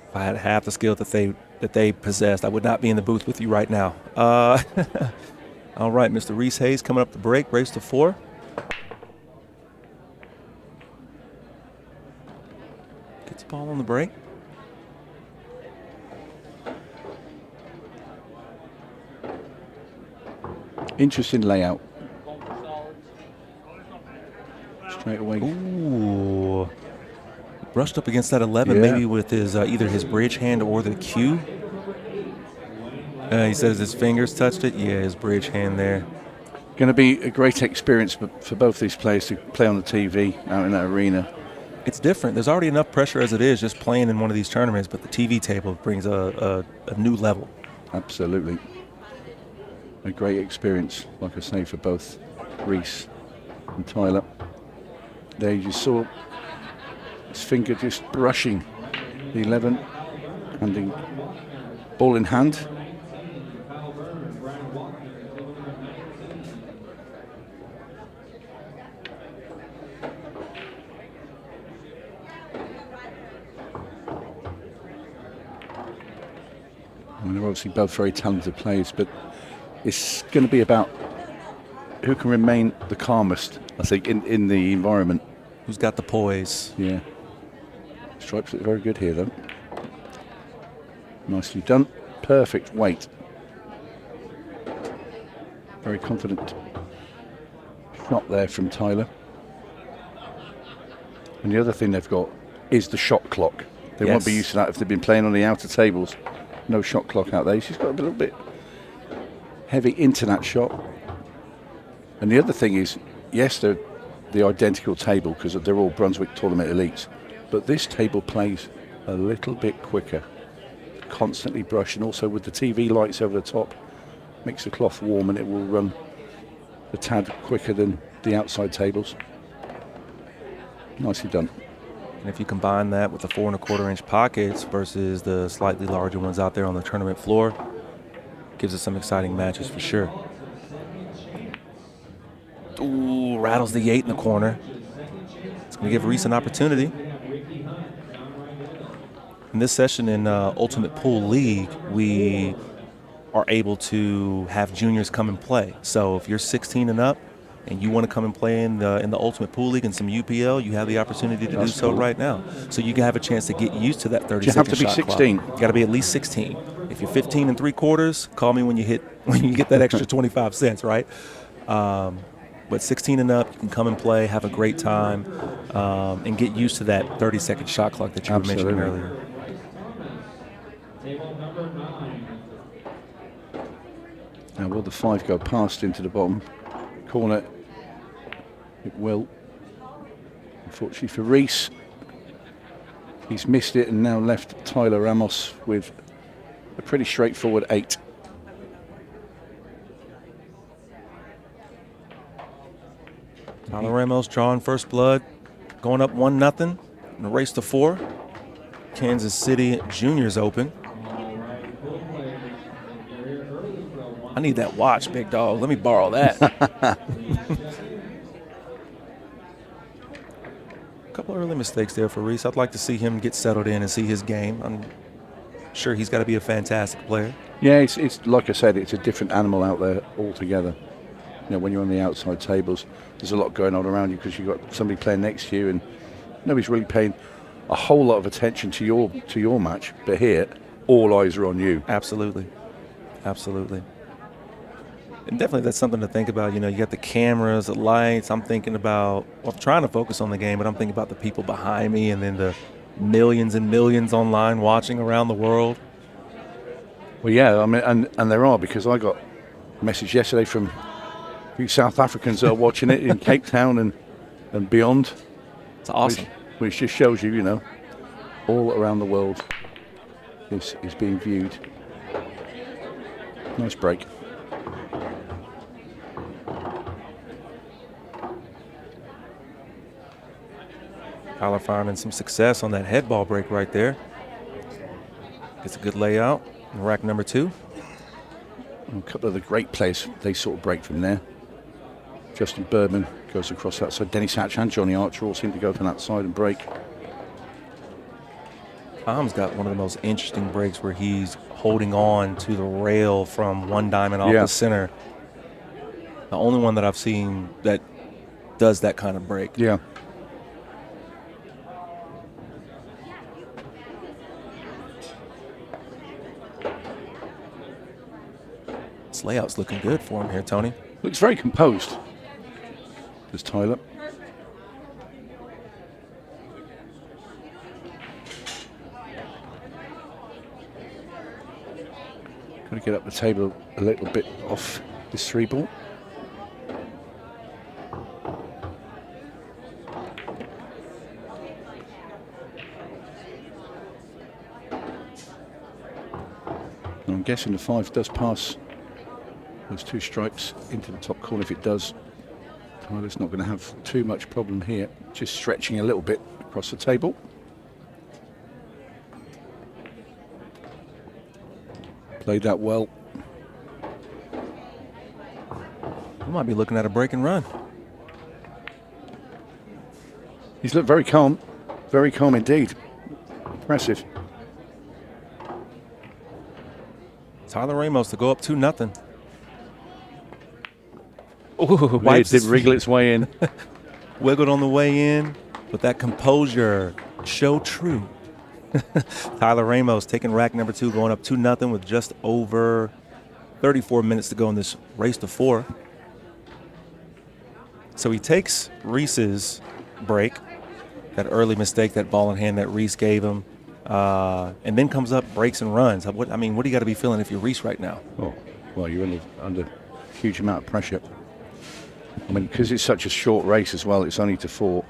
If I had half the skill that they possessed, I would not be in the booth with you right now. All right, Mr. Reese Hayes coming up the break, race to 4. Gets the ball on the break. Interesting layout. Straight away. Ooh. Brushed up against that 11, Yeah. maybe with his either his bridge hand or the cue. He says his fingers touched it. Yeah, his bridge hand there. Going to be a great experience for both these players to play on the TV out in that arena. It's different. There's already enough pressure as it is just playing in one of these tournaments, but the TV table brings a new level. Absolutely. A great experience, like I say, for both Reese and Tyler. There you saw his finger just brushing the 11, handing ball in hand. And they're obviously both very talented players, but it's going to be about who can remain the calmest, I think, in the environment. Who's got the poise? Yeah. Stripes look very good here, though. Nicely done. Perfect weight. Very confident shot there from Tyler. And the other thing they've got is the shot clock. They won't be Yes. used to that if they've been playing on the outer tables. No shot clock out there. She's got a little bit heavy into that shot. And the other thing is, yes, they're the identical table because they're all Brunswick Tournament elites, but this table plays a little bit quicker. Constantly brush, and also with the TV lights over the top, makes the cloth warm and it will run a tad quicker than the outside tables. Nicely done. And if you combine that with the 4 1/4 inch pockets versus the slightly larger ones out there on the tournament floor, gives us some exciting matches for sure. Ooh, rattles the 8 in the corner. It's going to give Reese an opportunity. In this session in Ultimate Pool League, we are able to have juniors come and play. So if you're 16 and up and you want to come and play in the Ultimate Pool League and some UPL, you have the opportunity to do so right now. So you can have a chance to get used to that 30 Do you have second to be shot 16? clock. You got to be at least 16. If you're 15 3/4, call me when you get that extra 25 cents, right? But 16 and up, you can come and play, have a great time, and get used to that 30-second shot clock that you were mentioning earlier. Now will the 5 go past into the bottom corner? It will. Unfortunately for Reese, he's missed it and now left Tyler Ramos with a pretty straightforward 8. Tyler Ramos drawing first blood, going up 1-0 in the race to 4. Kansas City Juniors Open. I need that watch, big dog. Let me borrow that. A couple early mistakes there for Reese. I'd like to see him get settled in and see his game. I'm sure he's got to be a fantastic player. Yeah, it's like I said, it's a different animal out there altogether. You know, when you're on the outside tables, there's a lot going on around you because you've got somebody playing next to you and nobody's really paying a whole lot of attention to your match. But here, all eyes are on you. Absolutely. Absolutely. And definitely that's something to think about. You know, you got the cameras, the lights. I'm thinking about, well, I'm trying to focus on the game, but I'm thinking about the people behind me and then the millions and millions online watching around the world. Well, yeah, I mean, and there are, because I got a message yesterday from few South Africans are watching it in Cape Town and beyond. It's awesome. Which just shows you, you know, all around the world this is being viewed. Nice break. Tyler finding some success on that head ball break right there. Gets a good layout in rack number 2. A couple of the great players, they sort of break from there. Justin Birdman goes across that side. Dennis Hatch and Johnny Archer all seem to go from that side and break. Tom's got one of the most interesting breaks where he's holding on to the rail from one diamond off the center. The only one that I've seen that does that kind of break. Yeah. This layout's looking good for him here, Tony. Looks very composed. There's Tyler. Got to get up the table a little bit off this 3-ball. And I'm guessing the 5 does pass those 2 stripes into the top corner. If it does, Tyler's not going to have too much problem here. Just stretching a little bit across the table. Played that well. We might be looking at a break and run. He's looked very calm indeed. Impressive. Tyler Ramos to go up 2-0. Ooh, It did wriggle its way in. Wiggled on the way in, but that composure, show true. Tyler Ramos taking rack number 2, going up 2-0 with just over 34 minutes to go in this race to 4. So he takes Reese's break, that early mistake, that ball in hand that Reese gave him, and then comes up, breaks and runs. What do you got to be feeling if you're Reese right now? Oh, well, you're under a huge amount of pressure. I mean, because it's such a short race as well, it's only to 4.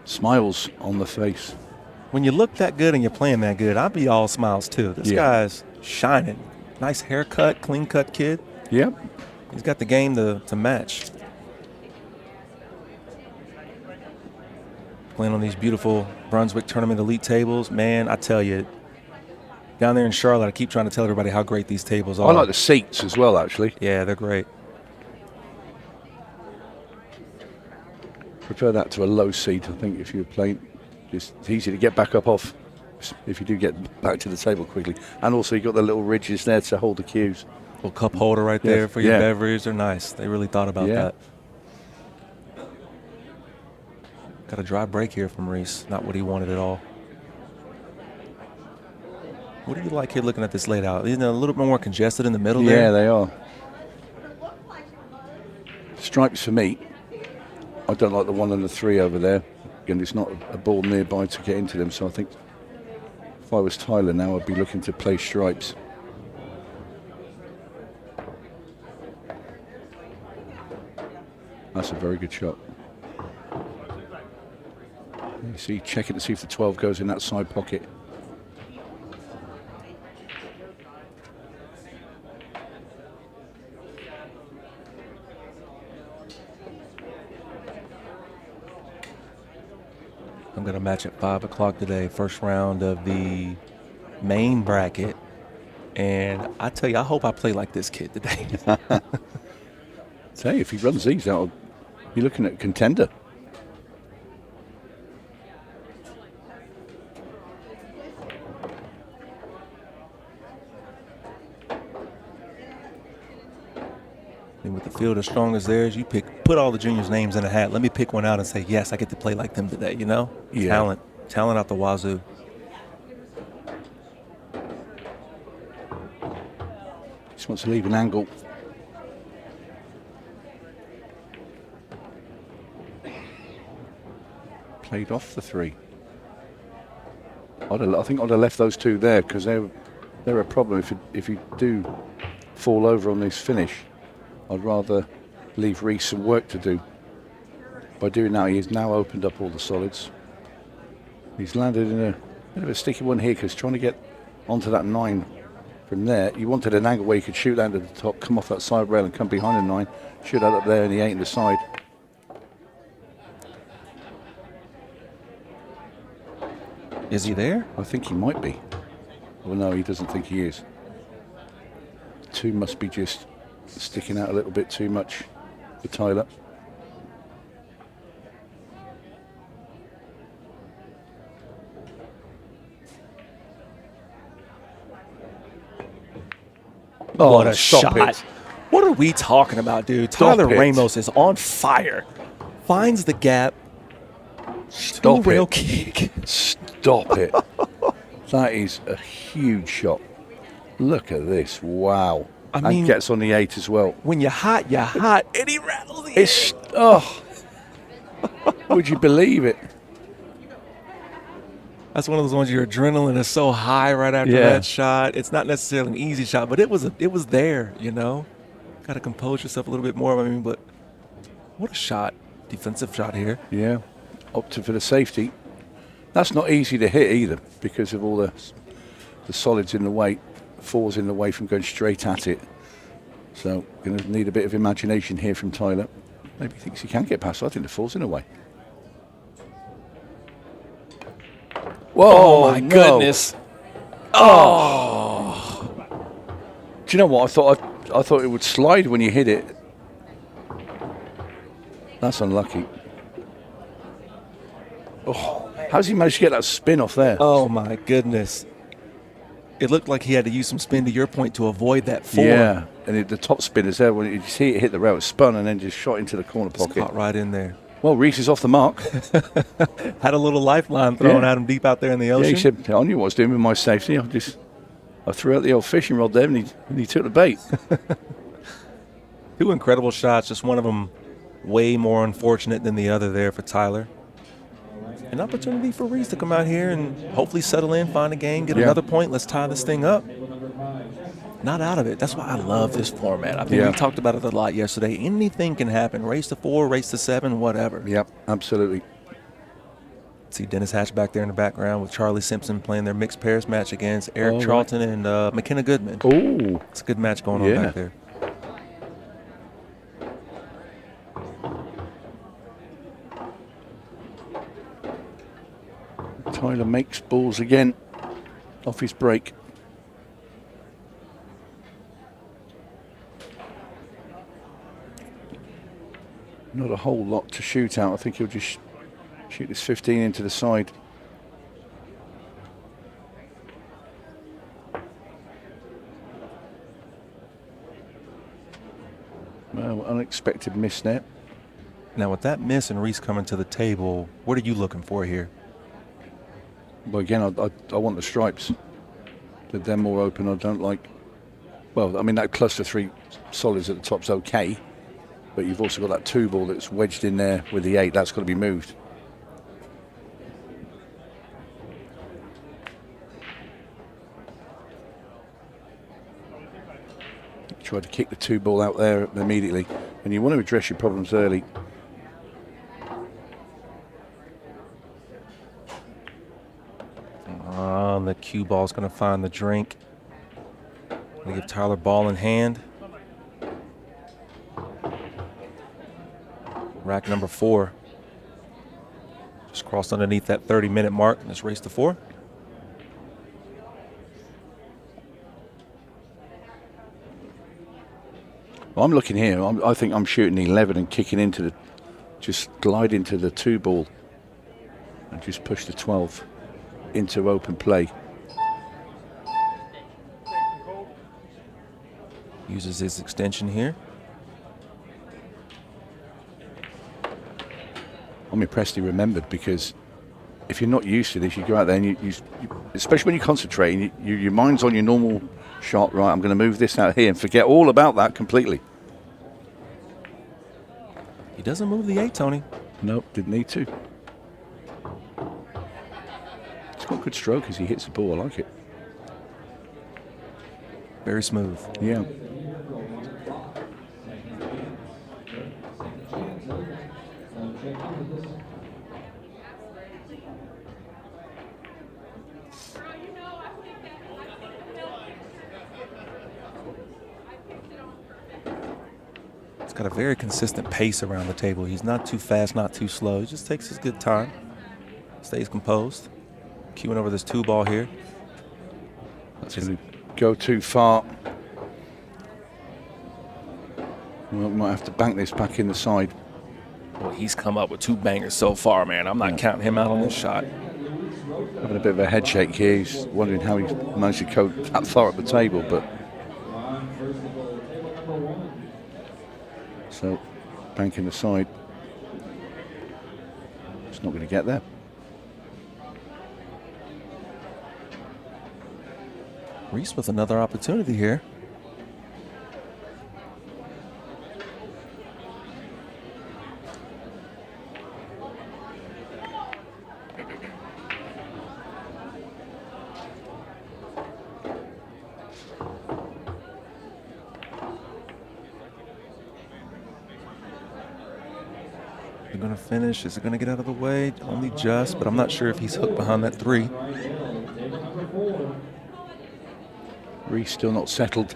Smiles on the face. When you look that good and you're playing that good, I'd be all smiles too. This guy's shining. Nice haircut, clean cut kid. Yep. He's got the game to match. Playing on these beautiful Brunswick Tournament Elite tables. Man, I tell you, down there in Charlotte, I keep trying to tell everybody how great these tables are. I like the seats as well, actually. Yeah, they're great. Prefer that to a low seat, I think, if you're playing. It's easy to get back up off if you do get back to the table quickly. And also you've got the little ridges there to hold the cues. Little cup holder right there for your beverage. They're nice. They really thought about that. Got a dry break here from Reese. Not what he wanted at all. What do you like here looking at this layout? Isn't it a little bit more congested in the middle there? Yeah, they are. Stripes for me. I don't like the 1 and the 3 over there. Again, there's not a ball nearby to get into them, so I think if I was Tyler now, I'd be looking to play stripes. That's a very good shot. You see, checking to see if the 12 goes in that side pocket. I'm going to match at 5 o'clock today, first round of the main bracket. And I tell you, I hope I play like this kid today. Say, if he runs these out, you're looking at a contender. And with the field as strong as theirs, you put all the juniors' names in a hat. Let me pick one out and say, yes, I get to play like them today, you know? Yeah. Talent out the wazoo. Just wants to leave an angle. Played off the 3. I think I'd have left those 2 there because they're they're a problem if you do fall over on this finish. I'd rather leave Reese some work to do. By doing that, he's now opened up all the solids. He's landed in a bit of a sticky one here because trying to get onto that 9 from there, you wanted an angle where you could shoot down to the top, come off that side rail and come behind the 9, shoot out up there and the 8 in the side. Is he there? I think he might be. Well, no, he doesn't think he is. 2 must be just sticking out a little bit too much for Tyler. Oh, what a stop shot. it. What are we talking about, dude? Stop Tyler it. Ramos is on fire. Finds the gap. Stop Two-rail it. kick. Stop it. That is a huge shot. Look at this. Wow. I mean, and gets on the 8 as well. When you're hot, you're hot. And he rattles the It's, oh. Would you believe it? That's one of those ones your adrenaline is so high right after Yeah. that shot. It's not necessarily an easy shot, but it was there, you know. Got to compose yourself a little bit more. I mean, but what a shot. Defensive shot here. Yeah. Opted for the safety. That's not easy to hit either because of all the solids in the way, 4's in the way from going straight at it. So going to need a bit of imagination here from Tyler. Maybe he thinks he can get past. I think the 4's in the way. Whoa, Oh, my no. goodness. Oh. Do you know what? I thought it would slide when you hit it. That's unlucky. Oh, how's he managed to get that spin off there? Oh, my goodness. It looked like he had to use some spin, to your point, to avoid that 4. Yeah, and the top spin is there. When you see it hit the rail, it spun and then just shot into the corner It's pocket. caught right in there. Well, Reese is off the mark. Had a little lifeline thrown Yeah. at him deep out there in the Yeah, ocean. he said, I knew what I was doing with my safety. I threw out the old fishing rod there and he took the bait. 2 incredible shots, just one of them way more unfortunate than the other there for Tyler. An opportunity for Reese to come out here and hopefully settle in, find a game, get Yeah. another point. Let's tie this thing up. Not out of it. That's why I love this format. I think Yeah. we talked about it a lot yesterday. Anything can happen. Race to 4, race to 7, whatever. Yep, absolutely. See Dennis Hatch back there in the background with Charlie Simpson playing their mixed pairs match against Eric Oh, Charlton and McKenna Goodman. Oh, It's a good match going on Yeah. back there. Tyler makes balls again off his break. Not a whole lot to shoot out. I think he'll just shoot this 15 into the side. Well, unexpected miss there. Now, with that miss and Reese coming to the table, what are you looking for here? Well, again, I want the stripes. They're more open. I don't like. Well, I mean, that cluster 3 solids at the top's okay, but you've also got that 2 ball that's wedged in there with the 8. That's got to be moved. Tried to kick the 2 ball out there immediately, and you want to address your problems early. The cue ball's going to find the drink. Going to give Tyler ball in hand. Rack number 4. Just crossed underneath that 30-minute mark. Let's race to 4. Well, I'm looking here. I think I'm shooting the 11 and kicking into the, just glide into the 2 ball and just push the 12 into open play. Uses his extension here. I'm impressed he remembered, because if you're not used to this, you go out there and you especially when you're concentrating, your mind's on your normal shot. Right, I'm going to move this out here and forget all about that completely. He doesn't move the 8, Tony. Nope, didn't need to. It's got a good stroke as he hits the ball. I like it. Very smooth. Yeah. He's got a very consistent pace around the table. He's not too fast, not too slow. He just takes his good time, stays composed. Queuing over this 2-ball here. That's going to go too far. Well, we might have to bank this back in the side. Well, he's come up with 2 bangers so far, man. I'm not counting him out on this shot. Having a bit of a head shake here. He's wondering how he managed to go that far up the table, but so banking the side. It's not going to get there. Reese with another opportunity here. They're going to finish. Is it going to get out of the way? Only just, but I'm not sure if he's hooked behind that 3. Reese still not settled.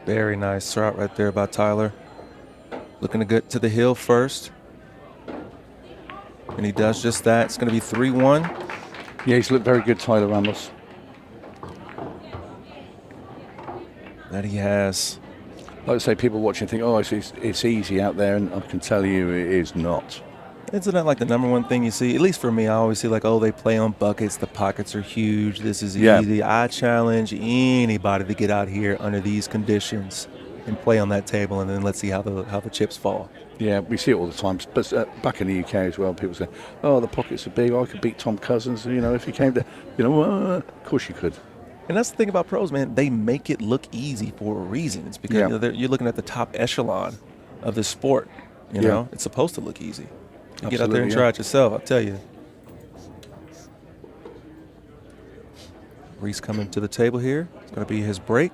Very nice shot right there by Tyler. Looking to get to the hill first. And he does just that. It's going to be 3-1. Yeah, he's looked very good, Tyler Ramos. That he has. Like I say, people watching think, oh, it's easy out there, and I can tell you it is not. Isn't that like the number one thing you see? At least for me, I always see like, oh, they play on buckets. The pockets are huge. This is easy. I challenge anybody to get out here under these conditions and play on that table, and then let's see how the chips fall. Yeah, we see it all the time. But back in the UK as well, people say, oh, the pockets are big. I could beat Tom Cousins. You know, if he came to, of course you could. And that's the thing about pros, man. They make it look easy for a reason. It's because you're looking at the top echelon of this sport. You know, it's supposed to look easy. You get out there and try it yourself, I'll tell you. Reese coming to the table here. It's going to be his break.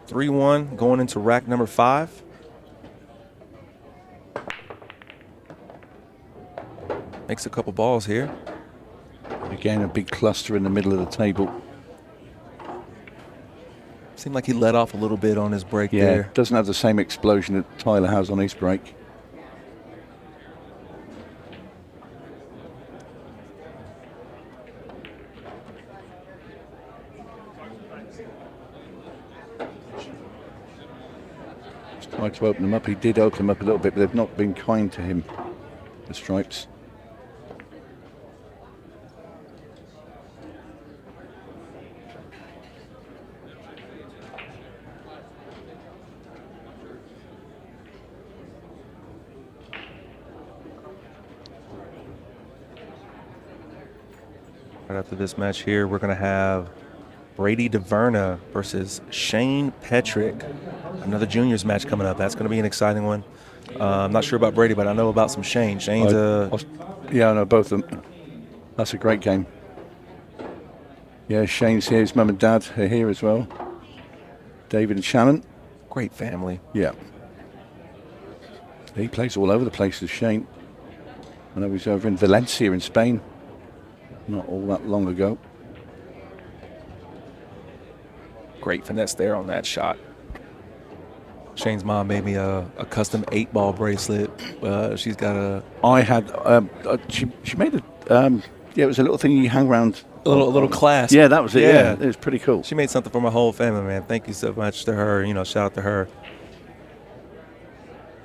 3-1 going into rack number 5. Makes a couple balls here. Again, a big cluster in the middle of the table. Seemed like he let off a little bit on his break there. Yeah, doesn't have the same explosion that Tyler has on his break. Just tried to open them up. He did open them up a little bit, but they've not been kind to him, the Stripes. Right after this match here, we're going to have Brady DeVerna versus Shane Petrick. Another juniors match coming up. That's going to be an exciting one. I'm not sure about Brady, but I know about some Shane. Shane's yeah, I know both of them. That's a great game. Yeah, Shane's here. His mum and dad are here as well. David and Shannon. Great family. Yeah. He plays all over the place as Shane. I know he's over in Valencia in Spain not all that long ago. Great finesse there on that shot. Shane's mom made me a custom 8-ball bracelet. She's got a... I had... she made a... it was a little thing you hang around. A little clasp. Yeah, that was it. Yeah, it was pretty cool. She made something for my whole family, man. Thank you so much to her. Shout out to her.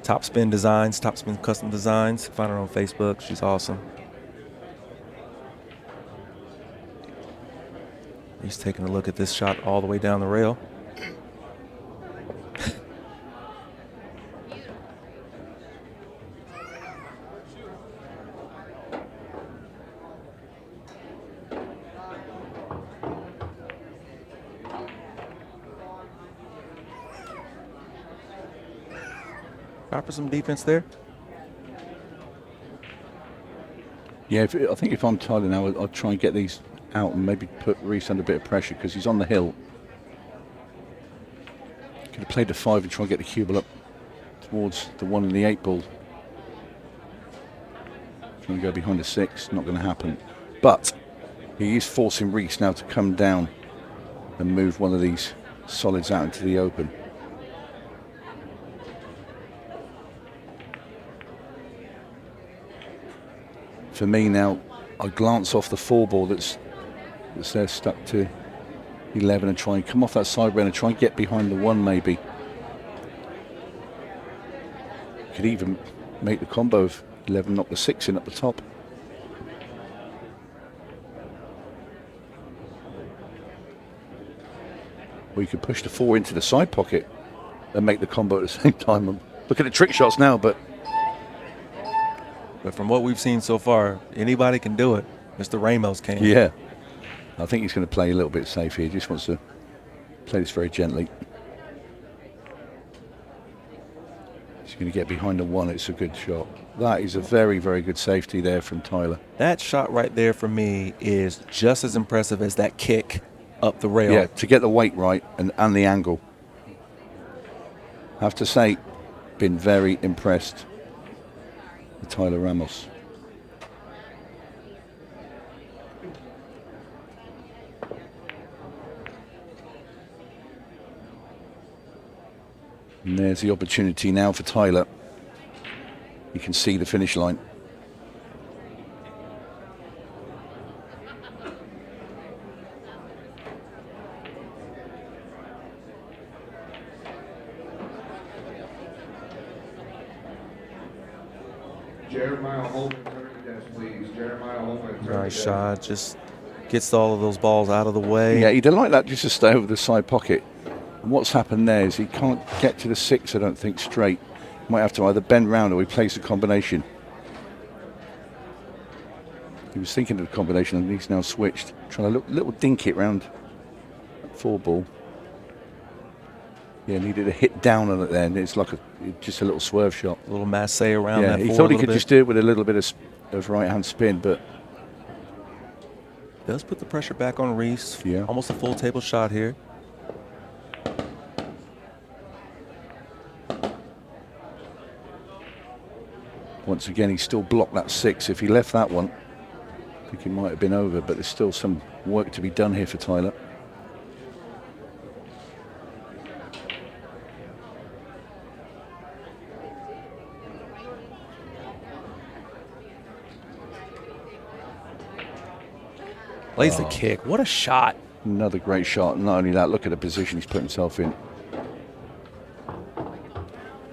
Top Spin Designs, Top Spin Custom Designs. Find her on Facebook. She's awesome. He's taking a look at this shot all the way down the rail. Proper some defense there. Yeah, I think if I'm Tyler now, I'll try and get these out and maybe put Reese under a bit of pressure because he's on the hill. Could have played the 5 and try and get the cue ball up towards the 1 and the 8 ball. Trying to go behind the 6, not going to happen. But he is forcing Reese now to come down and move one of these solids out into the open. For me now, I glance off the 4 ball that's there stuck to 11 and try and come off that side rail and try and get behind the 1 maybe. Could even make the combo of 11, knock the 6 in at the top. Or you could push the 4 into the side pocket and make the combo at the same time. I'm looking at trick shots now, but from what we've seen so far, anybody can do it. Mr. Ramos can. Yeah. I think he's going to play a little bit safe here. He just wants to play this very gently. He's going to get behind the 1. It's a good shot. That is a very, very good safety there from Tyler. That shot right there for me is just as impressive as that kick up the rail. Yeah, to get the weight right and the angle. I have to say, been very impressed with Tyler Ramos. And there's the opportunity now for Tyler. You can see the finish line. Nice shot. Just gets all of those balls out of the way. Yeah, he didn't like that just to stay over the side pocket. And what's happened there is he can't get to the 6, I don't think, straight. Might have to either bend round or he plays the combination. He was thinking of the combination and he's now switched. Trying to little dink it round that 4 ball. Yeah, needed a hit down on it then. It's like just a little swerve shot. A little masse around yeah, that 4. He thought he could just do it with a little bit of right-hand spin, but does put the pressure back on Reese. Yeah. Almost a full table shot here. Once again, he still blocked that 6. If he left that one, I think it might have been over, but there's still some work to be done here for Tyler. Plays the kick. What a shot. Another great shot. Not only that, look at the position he's put himself in.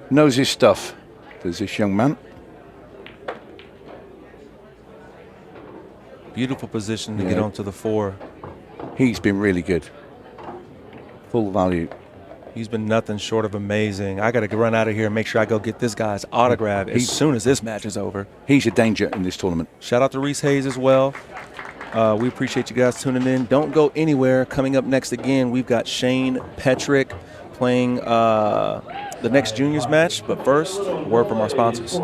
Knows his stuff. There's this young man. Beautiful position to get onto the 4. He's been really good. Full value. He's been nothing short of amazing. I got to run out of here and make sure I go get this guy's autograph as soon as this match is over. He's a danger in this tournament. Shout out to Reese Hayes as well. We appreciate you guys tuning in. Don't go anywhere. Coming up next again, we've got Shane Petrick playing the next juniors match. But first, a word from our sponsors.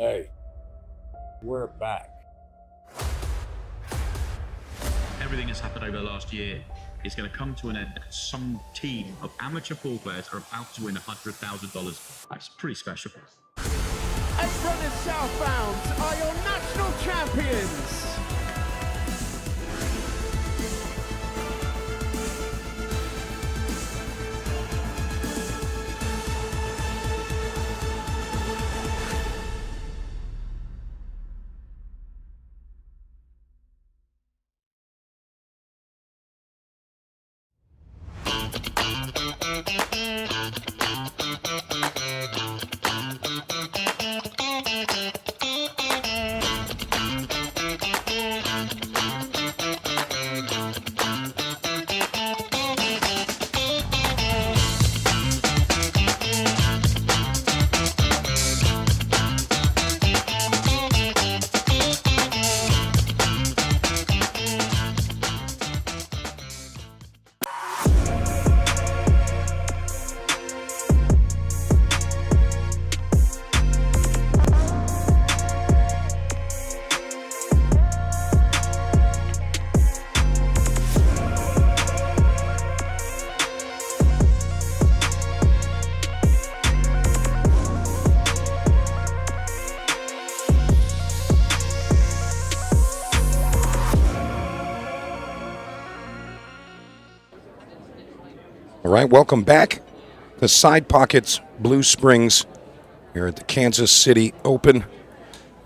Hey, we're back. Everything that's happened over the last year is going to come to an end. Some team of amateur pool players are about to win $100,000. That's pretty special. Edgerunners Southbound are your national champions. All right, welcome back to Side Pockets Blue Springs here at the Kansas City Open.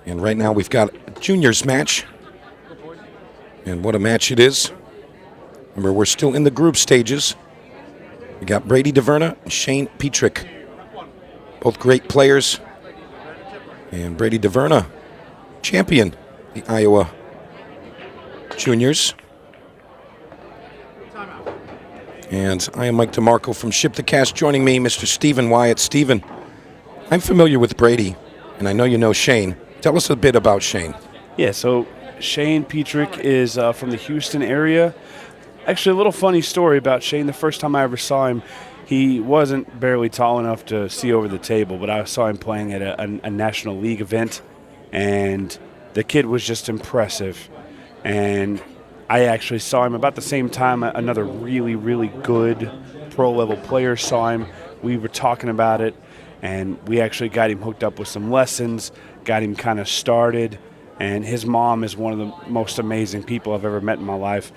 And right now we've got a juniors match. And what a match it is. Remember, we're still in the group stages. We got Brady DeVerna and Shane Petrick. Both great players. And Brady DeVerna, champion, the Iowa Juniors. And I am Mike DeMarco from Ship the Cast. Joining me, Mr. Stephen Wyatt. Stephen, I'm familiar with Brady, and I know you know Shane. Tell us a bit about Shane. Yeah, so Shane Petrick is from the Houston area. Actually, a little funny story about Shane. The first time I ever saw him, he wasn't barely tall enough to see over the table, but I saw him playing at a National League event, and the kid was just impressive. And I actually saw him about the same time another really, really good pro-level player saw him. We were talking about it, and we actually got him hooked up with some lessons, got him kind of started, and his mom is one of the most amazing people I've ever met in my life.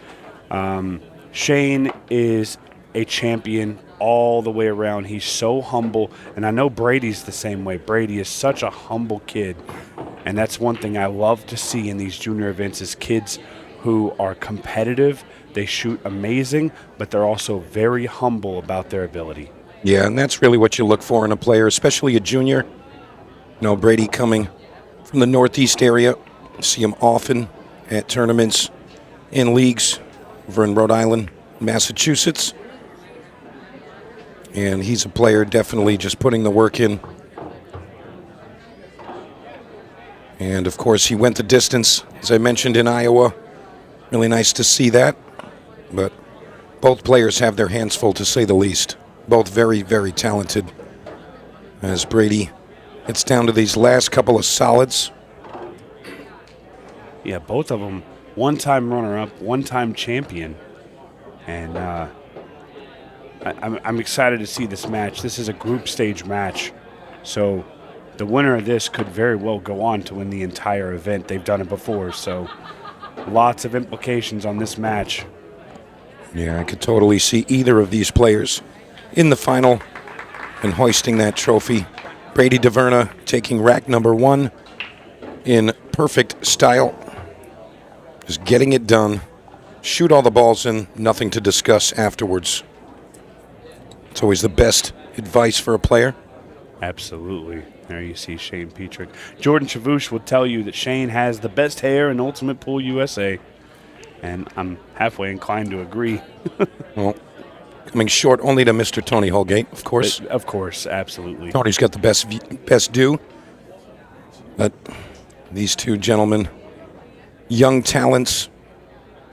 Shane is a champion all the way around. He's so humble, and I know Brady's the same way. Brady is such a humble kid, and that's one thing I love to see in these junior events is kids who are competitive. They shoot amazing, but they're also very humble about their ability. Yeah, and that's really what you look for in a player, especially a junior. You know, Brady coming from the Northeast area. See him often at tournaments in leagues over in Rhode Island, Massachusetts. And he's a player definitely just putting the work in. And, of course, he went the distance, as I mentioned, in Iowa. Really nice to see that. But both players have their hands full, to say the least. Both very, very talented. As Brady gets down to these last couple of solids. Yeah, both of them one-time runner-up, one-time champion. And I'm excited to see this match. This is a group stage match. So the winner of this could very well go on to win the entire event. They've done it before, so lots of implications on this match. Yeah, I could totally see either of these players in the final and hoisting that trophy. Brady DeVerna taking rack number 1 in perfect style. Just getting it done. Shoot all the balls in, nothing to discuss afterwards. It's always the best advice for a player. Absolutely. There you see Shane Petrick. Jordan Chavouche will tell you that Shane has the best hair in Ultimate Pool USA. And I'm halfway inclined to agree. Well, coming short only to Mr. Tony Holgate, of course. Of course, absolutely. Tony's got the best due. But these two gentlemen, young talents,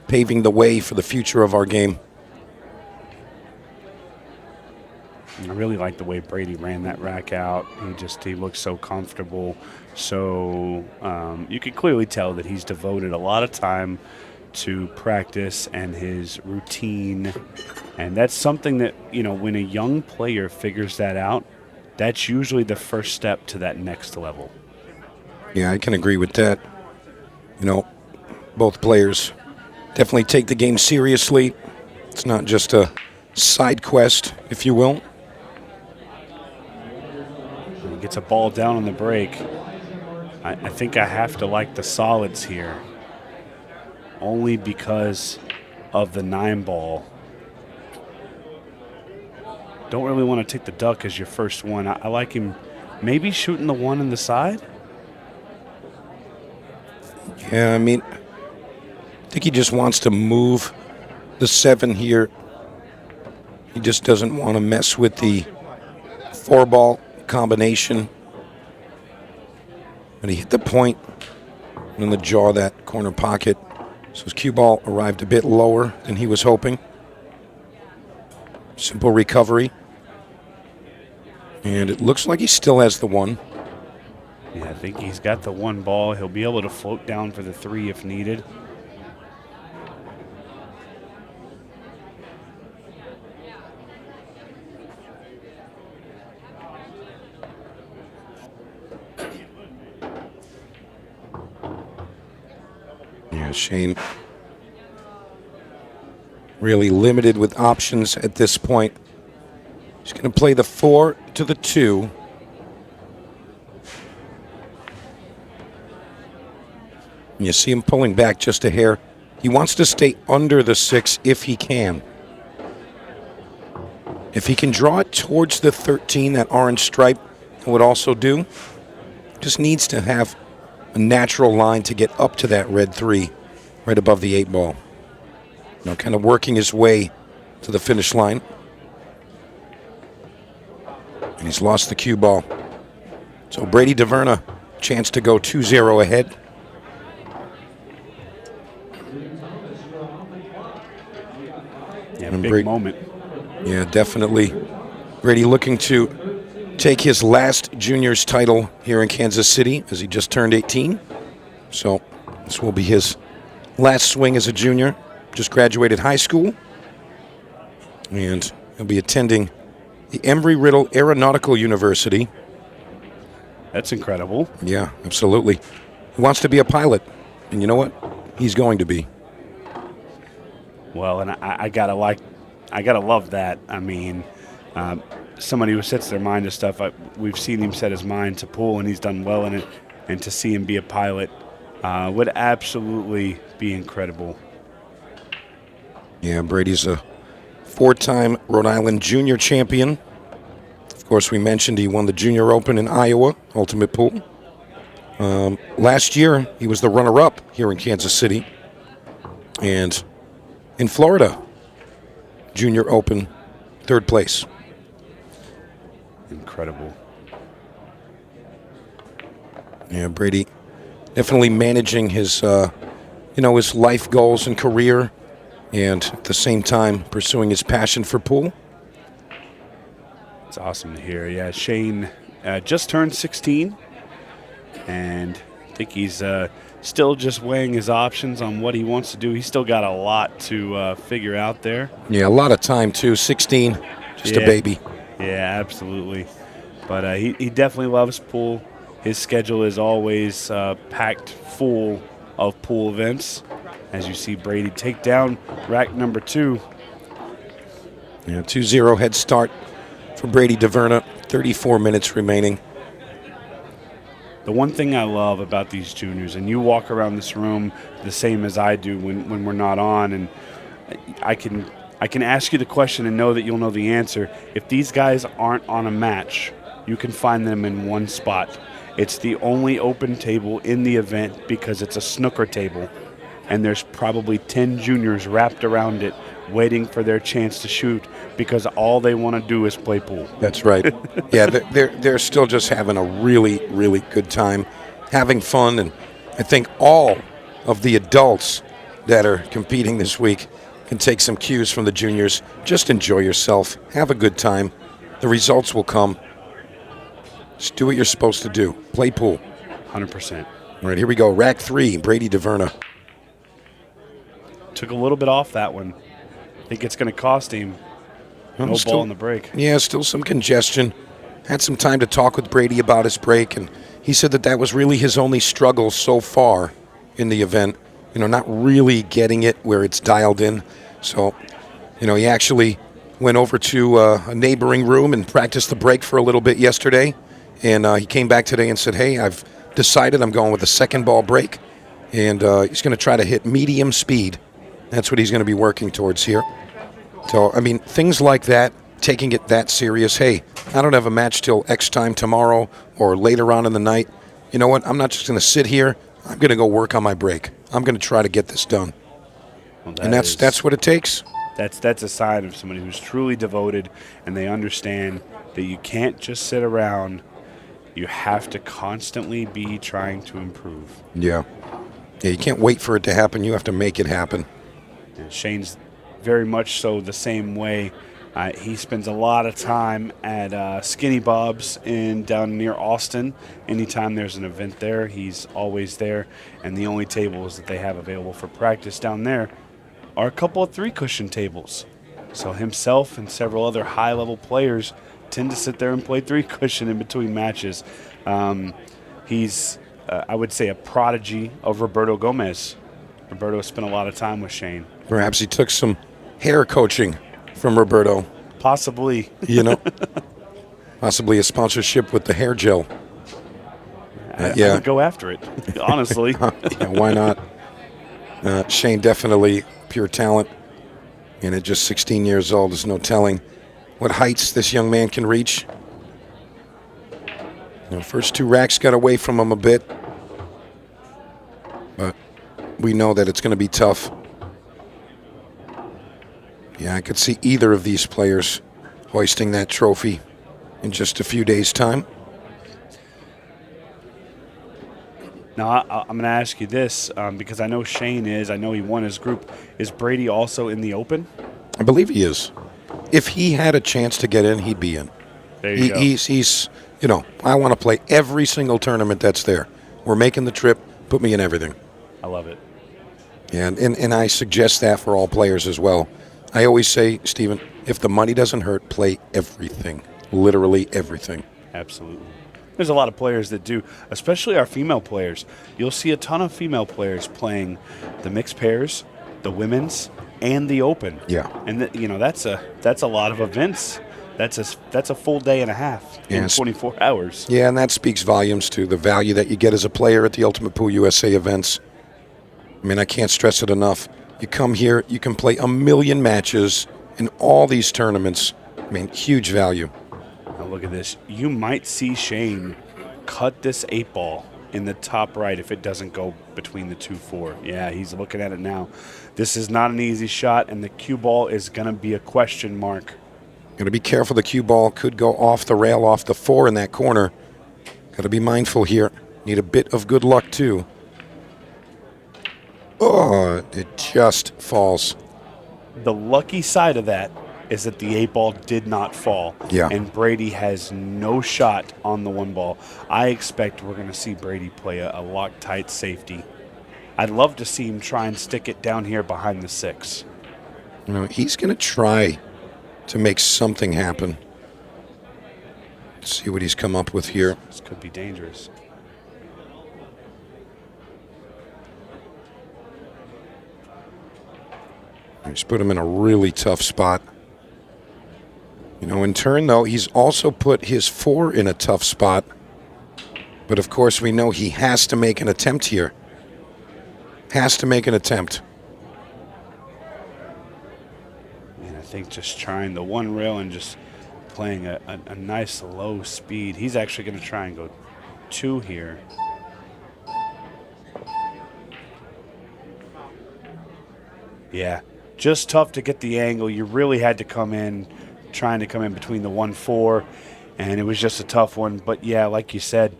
paving the way for the future of our game. I really like the way Brady ran that rack out. He looked so comfortable. So you could clearly tell that he's devoted a lot of time to practice and his routine. And that's something that, when a young player figures that out, that's usually the first step to that next level. Yeah, I can agree with that. Both players definitely take the game seriously. It's not just a side quest, if you will. He gets a ball down on the break. I think I have to like the solids here, only because of the 9 ball. Don't really want to take the duck as your first one. I like him maybe shooting the 1 in the side. Yeah, I think he just wants to move the 7 here. He just doesn't want to mess with the 4-ball combination. But he hit the point and in the jaw of that corner pocket. So his cue ball arrived a bit lower than he was hoping. Simple recovery. And it looks like he still has the 1. Yeah, I think he's got the 1 ball. He'll be able to float down for the 3 if needed. Yeah, Shane really limited with options at this point. He's going to play the 4 to the 2. And you see him pulling back just a hair. He wants to stay under the 6 if he can. If he can draw it towards the 13, that orange stripe, that would also do. Just needs to have a natural line to get up to that red 3, right above the 8 ball. Kind of working his way to the finish line. And he's lost the cue ball. So Brady DeVerna, chance to go 2-0 ahead. Yeah, big moment. Yeah, definitely. Brady looking to take his last juniors title here in Kansas City as he just turned 18. So this will be his last swing as a junior. Just graduated high school. And he'll be attending the Embry-Riddle Aeronautical University. That's incredible. Yeah, absolutely. He wants to be a pilot. And you know what? He's going to be. Well, and I gotta love that. Somebody who sets their mind to stuff. We've seen him set his mind to pool, and he's done well in it. And to see him be a pilot would absolutely be incredible. Yeah, Brady's a 4-time Rhode Island junior champion. Of course, we mentioned he won the Junior Open in Iowa, Ultimate Pool. Last year, he was the runner-up here in Kansas City. And in Florida, Junior Open, 3rd place. Incredible. Yeah, Brady definitely managing his, his life goals and career, and at the same time pursuing his passion for pool. It's awesome to hear. Yeah, Shane just turned 16, and I think he's still just weighing his options on what he wants to do. He's still got a lot to figure out there. Yeah, a lot of time, too. 16, just a baby. Yeah, absolutely. But he definitely loves pool. His schedule is always packed full of pool events. As you see Brady take down rack number 2. Yeah, 2-0 head start for Brady DeVerna. 34 minutes remaining. The one thing I love about these juniors, and you walk around this room the same as I do when we're not on, and I can ask you the question and know that you'll know the answer. If these guys aren't on a match, you can find them in one spot. It's the only open table in the event because it's a snooker table. And there's probably 10 juniors wrapped around it waiting for their chance to shoot because all they want to do is play pool. That's right. Yeah, they're still just having a really, really good time, having fun. And I think all of the adults that are competing this week can take some cues from the juniors. Just enjoy yourself. Have a good time. the results will come. Just do what you're supposed to do. Play pool. 100%. All right, here we go. Rack 3, Brady DeVerna. Took a little bit off that one. I think it's going to cost him. No ball in the break. Yeah, still some congestion. Had some time to talk with Brady about his break, and he said that was really his only struggle so far in the event. Not really getting it where it's dialed in. So, he actually went over to a neighboring room and practiced the break for a little bit yesterday. And he came back today and said, hey, I've decided I'm going with a second ball break. And he's going to try to hit medium speed. That's what he's going to be working towards here. So, things like that, taking it that serious. Hey, I don't have a match till X time tomorrow or later on in the night. You know what? I'm not just going to sit here. I'm going to go work on my break. I'm going to try to get this done. Well, and that's what it takes. That's a sign of somebody who's truly devoted, and they understand that you can't just sit around. You have to constantly be trying to improve. Yeah, you can't wait for it to happen. You have to make it happen. And Shane's very much so the same way. He spends a lot of time at Skinny Bob's down near Austin. Anytime there's an event there, he's always there. And the only tables that they have available for practice down there are a couple of 3-cushion tables. So himself and several other high-level players tend to sit there and play 3-cushion in between matches. He's, I would say, a prodigy of Roberto Gomez. Roberto spent a lot of time with Shane. Perhaps he took some hair coaching from Roberto. Possibly. Possibly a sponsorship with the hair gel. I would go after it, honestly. Yeah, why not? Shane definitely pure talent. And at just 16 years old, there's no telling what heights this young man can reach. First 2 racks got away from him a bit. But we know that it's going to be tough. Yeah, I could see either of these players hoisting that trophy in just a few days' time. Now, I'm going to ask you this, because I know Shane is. I know he won his group. Is Brady also in the Open? I believe he is. If he had a chance to get in, he'd be in. There you go. He's, I want to play every single tournament that's there. We're making the trip. Put me in everything. I love it. Yeah, and I suggest that for all players as well. I always say, Stephen, if the money doesn't hurt, play everything. Literally everything. Absolutely. There's a lot of players that do, especially our female players. You'll see a ton of female players playing the mixed pairs, the women's, and the Open. Yeah. And that's a lot of events. That's a full day and a half in 24 hours. Yeah, and that speaks volumes to the value that you get as a player at the Ultimate Pool USA events. I can't stress it enough. You come here, you can play 1 million matches in all these tournaments. Huge value. Now look at this. You might see Shane cut this 8-ball in the top right if it doesn't go between the 2-4. Yeah, he's looking at it now. This is not an easy shot, and the cue ball is going to be a question mark. Got to be careful. The cue ball could go off the rail, off the 4 in that corner. Got to be mindful here. Need a bit of good luck, too. Oh, it just falls. The lucky side of that is that the 8-ball did not fall. Yeah. And Brady has no shot on the 1-ball. I expect we're going to see Brady play a Loctite safety. I'd love to see him try and stick it down here behind the 6. He's going to try to make something happen. Let's see what he's come up with here. This could be dangerous. He's put him in a really tough spot. In turn, though, he's also put his 4 in a tough spot. But, of course, we know he has to make an attempt here. Has to make an attempt. And I think just trying the 1 rail and just playing a nice low speed. He's actually going to try and go 2 here. Yeah, just tough to get the angle. You really had to come in, trying to come in between the 1-4, and it was just a tough one. But, yeah, like you said,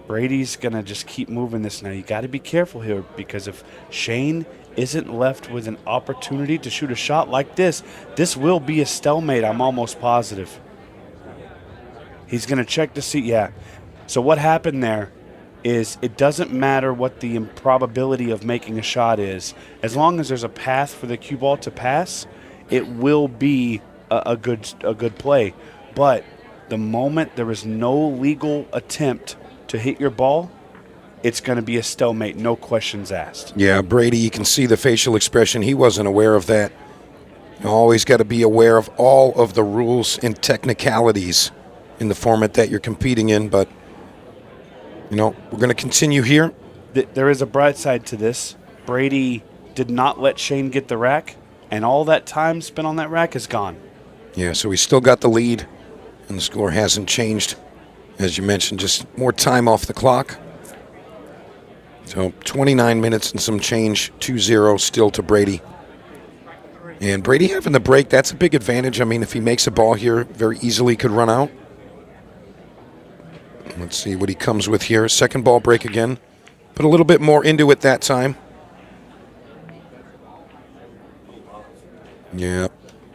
Brady's going to just keep moving this now. You got to be careful here, because if Shane isn't left with an opportunity to shoot a shot like this, this will be a stalemate, I'm almost positive. He's going to check to see, yeah. So what happened there is it doesn't matter what the improbability of making a shot is. As long as there's a path for the cue ball to pass, it will be a good play. But the moment there is no legal attempt to hit your ball, it's going to be a stalemate, no questions asked. Yeah, Brady, you can see the facial expression. He wasn't aware of that. You always got to be aware of all of the rules and technicalities in the format that you're competing in. But, you know, we're going to continue here. There is a bright side to this. Brady did not let Shane get the rack, and all that time spent on that rack is gone. Yeah, so we still got the lead, and the score hasn't changed. As you mentioned, just more time off the clock. So 29 minutes and some change, 2-0 still to Brady. And Brady having the break, that's a big advantage. I mean, if he makes a ball here, very easily could run out. Let's see what he comes with here. Second ball break again. Put a little bit more into it that time. Yeah.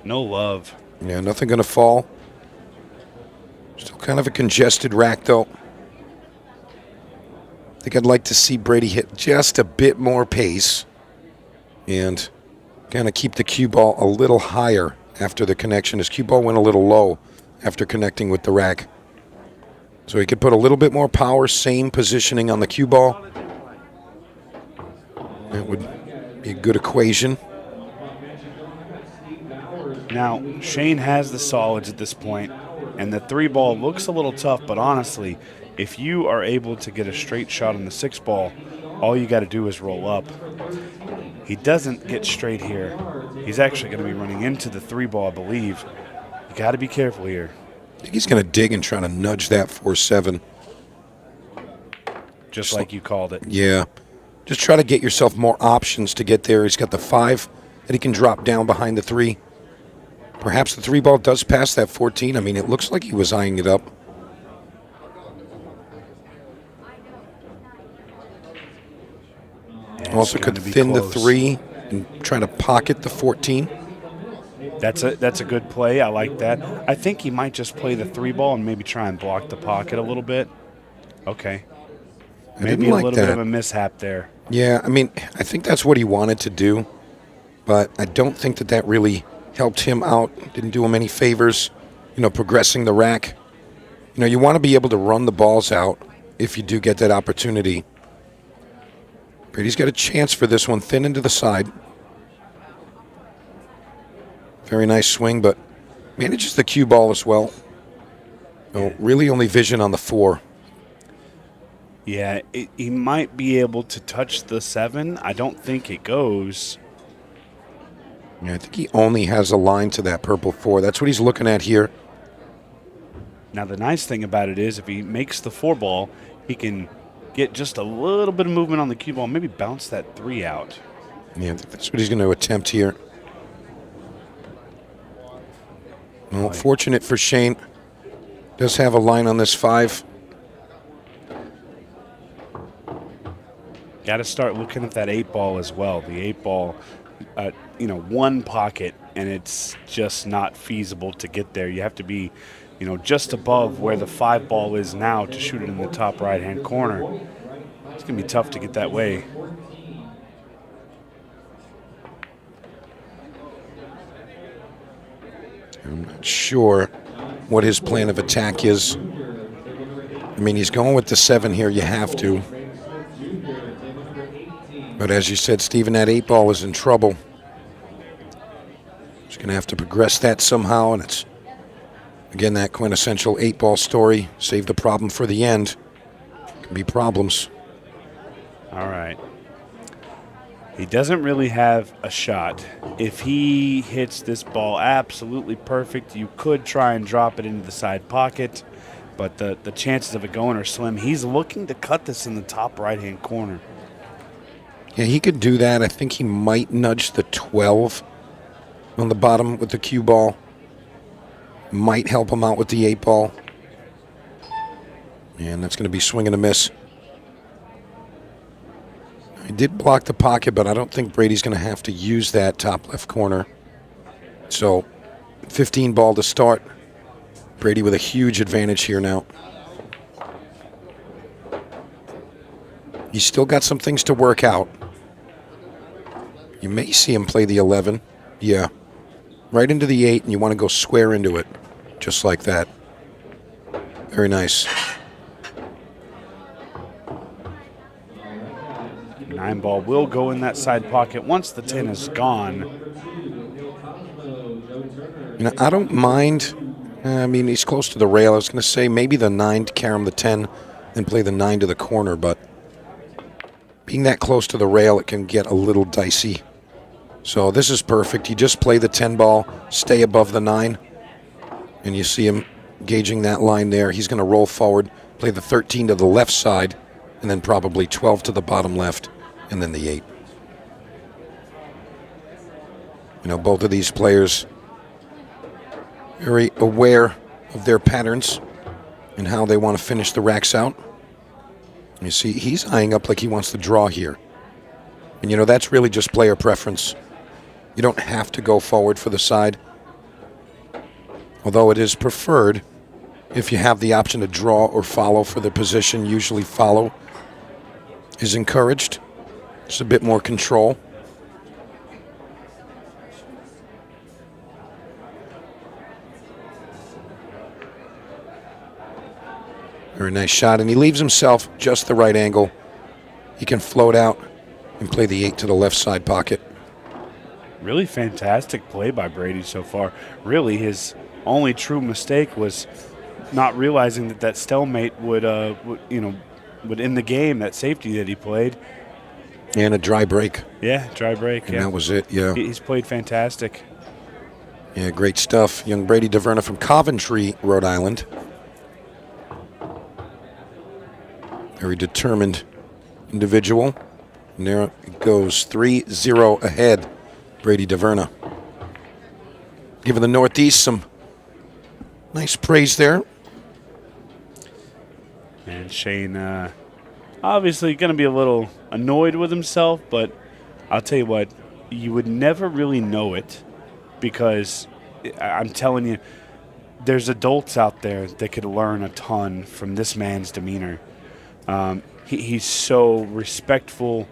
No love. Yeah, nothing going to fall. Still kind of a congested rack, though. I think I'd like to see Brady hit just a bit more pace and kind of keep the cue ball a little higher after the connection. His cue ball went a little low after connecting with the rack. So he could put a little bit more power, same positioning on the cue ball. That would be a good equation. Now, Shane has the solids at this point, and the 3-ball looks a little tough, but honestly, if you are able to get a straight shot on the 6-ball, all you got to do is roll up. He doesn't get straight here. He's actually going to be running into the 3-ball, I believe. You got to be careful here. I think he's going to dig and try to nudge that 4-7. Just like you called it. Yeah. Just try to get yourself more options to get there. He's got the 5 that he can drop down behind the 3. Perhaps the 3-ball does pass that 14. I mean, it looks like he was eyeing it up. Also could thin the 3 and try to pocket the 14. That's a good play. I like that. I think he might just play the 3-ball and maybe try and block the pocket a little bit. Okay. Maybe a little bit of a mishap there. Yeah, I mean, I think that's what he wanted to do, but I don't think that really helped him out. Didn't do him any favors, progressing the rack. You want to be able to run the balls out if you do get that opportunity. Brady's got a chance for this one, thin into the side. Very nice swing, but manages the cue ball as well. Really only vision on the 4. Yeah, he might be able to touch the 7. I don't think it goes. Yeah, I think he only has a line to that purple 4. That's what he's looking at here. Now, the nice thing about it is if he makes the 4-ball, he can get just a little bit of movement on the cue ball, maybe bounce that 3 out. Yeah, I think that's what he's going to attempt here. Well, fortunate for Shane. Does have a line on this 5. Got to start looking at that 8-ball as well. The 8-ball, one pocket, and it's just not feasible to get there. You have to be, just above where the 5-ball is now to shoot it in the top right-hand corner. It's going to be tough to get that way. I'm not sure what his plan of attack is. I mean, he's going with the 7 here. You have to. But as you said, Stephen, that 8-ball is in trouble. He's going to have to progress that somehow, and it's, again, that quintessential 8-ball story. Save the problem for the end. Can be problems. All right. He doesn't really have a shot. If he hits this ball absolutely perfect, you could try and drop it into the side pocket, but the chances of it going are slim. He's looking to cut this in the top right-hand corner. Yeah, he could do that. I think he might nudge the 12 on the bottom with the cue ball. Might help him out with the 8-ball. And that's going to be swing and a miss. He did block the pocket, but I don't think Brady's going to have to use that top left corner. So, 15 ball to start. Brady with a huge advantage here now. He's still got some things to work out. You may see him play the 11. Yeah. Right into the 8, and you want to go square into it. Just like that. Very nice. 9 ball will go in that side pocket once the 10 is gone. You know, I don't mind. I mean, he's close to the rail. I was going to say maybe the 9 to carry him the 10 and play the 9 to the corner, but being that close to the rail, it can get a little dicey. So this is perfect. You just play the 10 ball, stay above the 9, and you see him gauging that line there. He's going to roll forward, play the 13 to the left side, and then probably 12 to the bottom left, and then the 8. You know, both of these players very aware of their patterns and how they want to finish the racks out. You see, he's eyeing up like he wants to draw here. And, you know, that's really just player preference. You don't have to go forward for the side. Although it is preferred if you have the option to draw or follow for the position. Usually follow is encouraged. It's a bit more control. Very nice shot, and he leaves himself just the right angle. He can float out and play the 8 to the left side pocket. Really fantastic play by Brady so far. Really, his only true mistake was not realizing that stalemate would end the game, that safety that he played. And a dry break. Yeah, dry break. And that was it, yeah. He's played fantastic. Yeah, great stuff. Young Brady DeVerna from Coventry, Rhode Island. Very determined individual. And there it goes, 3-0 ahead, Brady DeVerna. Giving the Northeast some nice praise there. And Shane obviously going to be a little annoyed with himself, but I'll tell you what, you would never really know it because I'm telling you, there's adults out there that could learn a ton from this man's demeanor. He's so respectful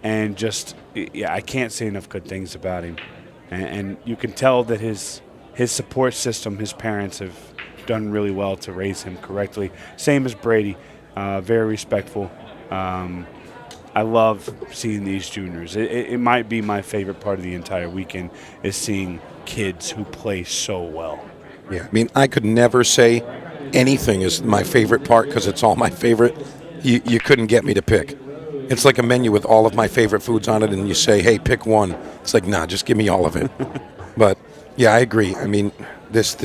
and just, I can't say enough good things about him. And you can tell that his support system, his parents have done really well to raise him correctly. Same as Brady, very respectful. I love seeing these juniors. It might be my favorite part of the entire weekend is seeing kids who play so well. Yeah, I mean, I could never say anything is my favorite part because it's all my favorite. You couldn't get me to pick. It's like a menu with all of my favorite foods on it, and you say, hey, pick one. It's like, nah, just give me all of it. But, yeah, I agree. I mean, this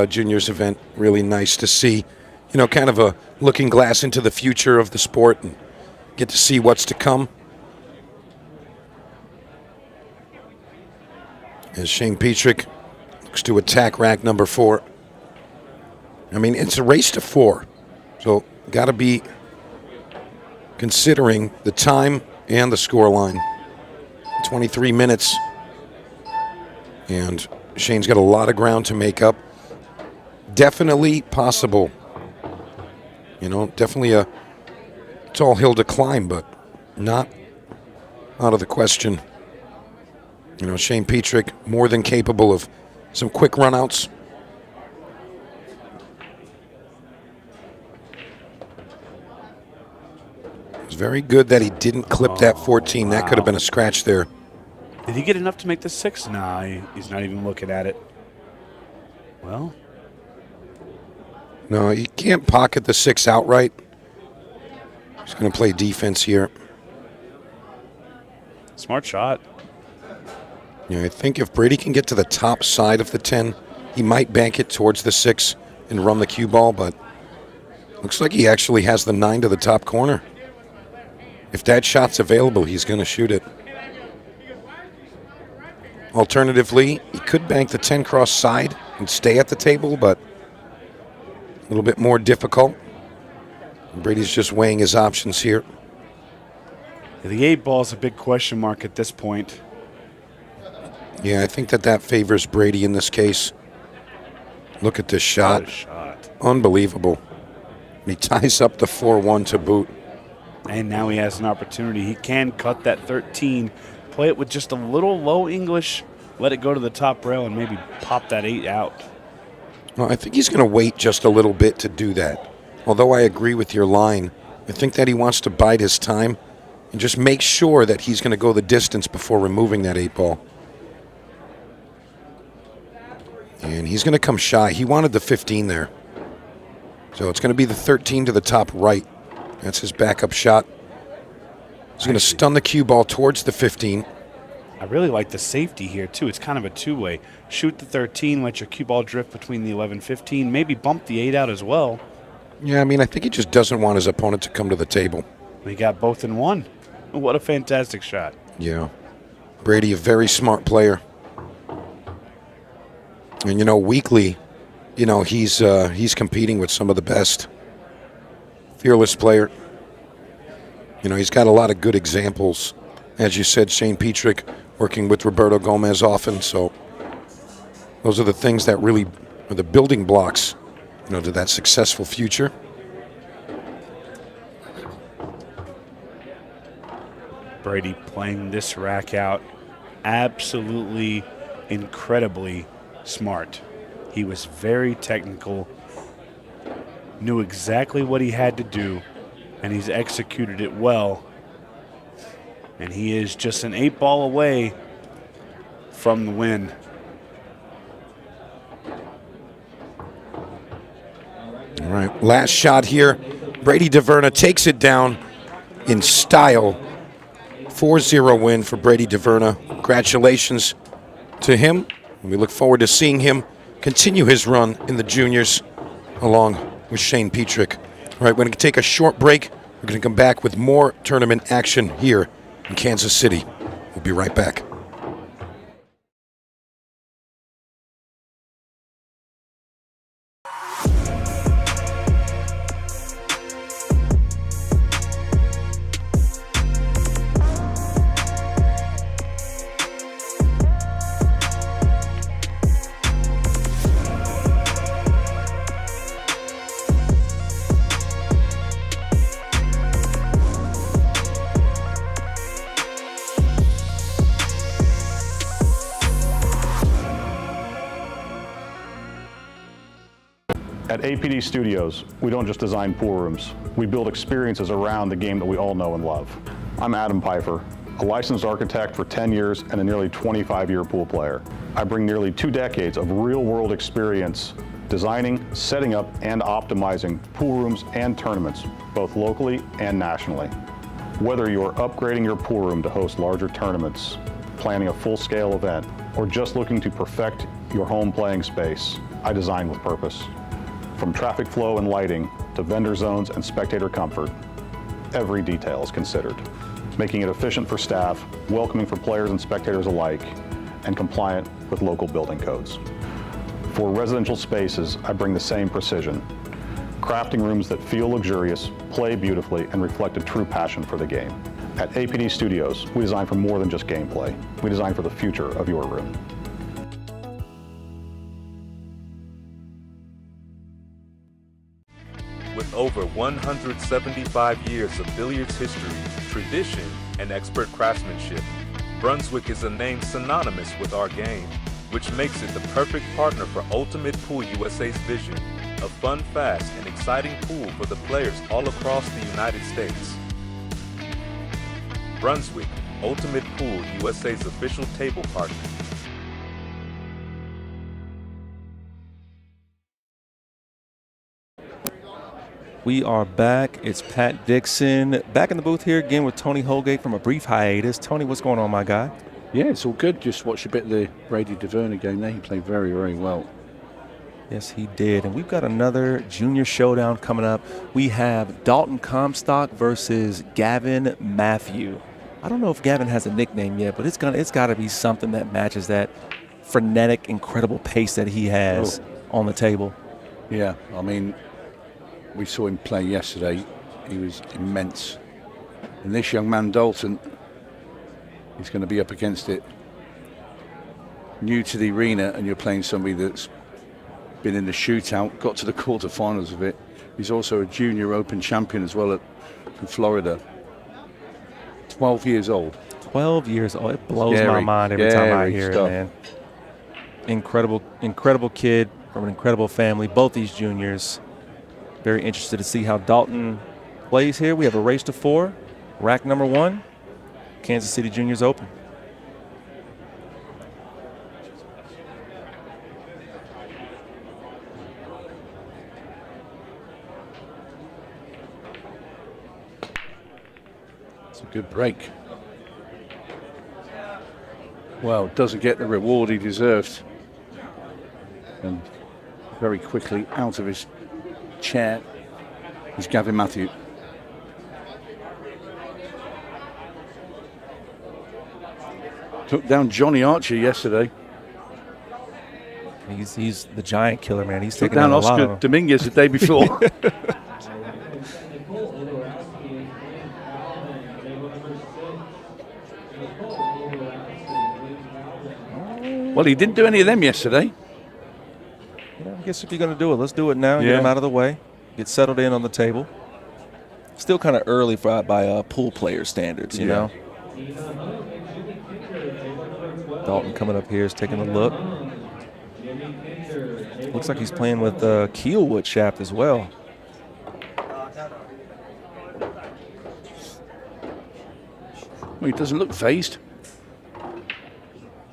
juniors event, really nice to see. You know, kind of a looking glass into the future of the sport and get to see what's to come. As Shane Petrick looks to attack rack number 4. I mean, it's a race to 4. So, got to be considering the time and the score line. 23 minutes. And Shane's got a lot of ground to make up. Definitely possible. You know, definitely a tall hill to climb, but not out of the question. You know, Shane Petrick more than capable of some quick runouts. It's very good that he didn't clip that 14. That could have been a scratch there. Did he get enough to make the 6? Nah, he's not even looking at it. Well. No, you can't pocket the 6 outright. He's going to play defense here. Smart shot. Yeah, I think if Brady can get to the top side of the 10, he might bank it towards the 6 and run the cue ball, but looks like he actually has the 9 to the top corner. If that shot's available, he's going to shoot it. Alternatively, he could bank the 10 cross side and stay at the table, but a little bit more difficult. Brady's just weighing his options here. The 8 ball is a big question mark at this point. Yeah, I think that favors Brady in this case. Look at this shot. What a shot. Unbelievable. And he ties up the 4-1 to boot. And now he has an opportunity. He can cut that 13, play it with just a little low English, let it go to the top rail, and maybe pop that 8 out. Well, I think he's going to wait just a little bit to do that. Although I agree with your line, I think that he wants to bide his time and just make sure that he's going to go the distance before removing that 8-ball. And he's going to come shy. He wanted the 15 there. So it's going to be the 13 to the top right. That's his backup shot. He's going to stun the cue ball towards the 15. I really like the safety here, too. It's kind of a two-way. Shoot the 13, let your cue ball drift between the 11-15, maybe bump the 8 out as well. Yeah, I mean, I think he just doesn't want his opponent to come to the table. He got both in one. What a fantastic shot. Yeah. Brady, a very smart player. And, you know, weekly, you know, he's competing with some of the best. Fearless player. You know, he's got a lot of good examples. As you said, Shane Petrick working with Roberto Gomez often. So those are the things that really are the building blocks, you know, to that successful future. Brady playing this rack out absolutely incredibly smart. He was very technical, knew exactly what he had to do, and he's executed it well. And he is just an 8-ball away from the win. All right, last shot here. Brady DeVerna takes it down in style. 4-0 win for Brady DeVerna. Congratulations to him. And we look forward to seeing him continue his run in the juniors along with Shane Petrick. All right, we're going to take a short break. We're going to come back with more tournament action here in Kansas City. We'll be right back. At APD Studios, we don't just design pool rooms. We build experiences around the game that we all know and love. I'm Adam Pfeiffer, a licensed architect for 10 years and a nearly 25-year pool player. I bring nearly 2 decades of real-world experience designing, setting up, and optimizing pool rooms and tournaments, both locally and nationally. Whether you're upgrading your pool room to host larger tournaments, planning a full-scale event, or just looking to perfect your home playing space, I design with purpose. From traffic flow and lighting to vendor zones and spectator comfort, every detail is considered, making it efficient for staff, welcoming for players and spectators alike, and compliant with local building codes. For residential spaces, I bring the same precision, crafting rooms that feel luxurious, play beautifully, and reflect a true passion for the game. At APD Studios, we design for more than just gameplay. We design for the future of your room. With over 175 years of billiards history, tradition, and expert craftsmanship, Brunswick is a name synonymous with our game, which makes it the perfect partner for Ultimate Pool USA's vision, a fun, fast, and exciting pool for the players all across the United States. Brunswick, Ultimate Pool USA's official table partner. We are back. It's Pat Dixon back in the booth here again with Tony Holgate from a brief hiatus. Tony, what's going on, my guy? Yeah, it's all good. Just watched a bit of the Brady DeVerna game there. He played very, very well. Yes, he did. And we've got another junior showdown coming up. We have Dalton Comstock versus Gavin Matthew. I don't know if Gavin has a nickname yet, but it's got to be something that matches that frenetic, incredible pace that he has on the table. Yeah, I mean, we saw him play yesterday. He was immense. And this young man, Dalton, he's going to be up against it. New to the arena, and you're playing somebody that's been in the shootout, got to the quarterfinals of it. He's also a junior open champion as well in Florida. 12 years old. 12 years old. It blows my mind every time I hear it, man. Incredible kid from an incredible family. Both these juniors. Very interested to see how Dalton plays here. We have a race to 4. Rack number 1. Kansas City Juniors Open. It's a good break. Well, doesn't get the reward he deserved. And very quickly out of his chair is Gavin Matthew. Took down Johnny Archer yesterday. He's the giant killer, man. He's Took taking down a lot Oscar of Dominguez the day before. Well, he didn't do any of them yesterday. Yeah, I guess if you're going to do it, let's do it now. Yeah. Get him out of the way. Get settled in on the table. Still kind of early by pool player standards, you know. Dalton coming up here is taking a look. Looks like he's playing with Keelwood shaft as well. Well, he doesn't look phased.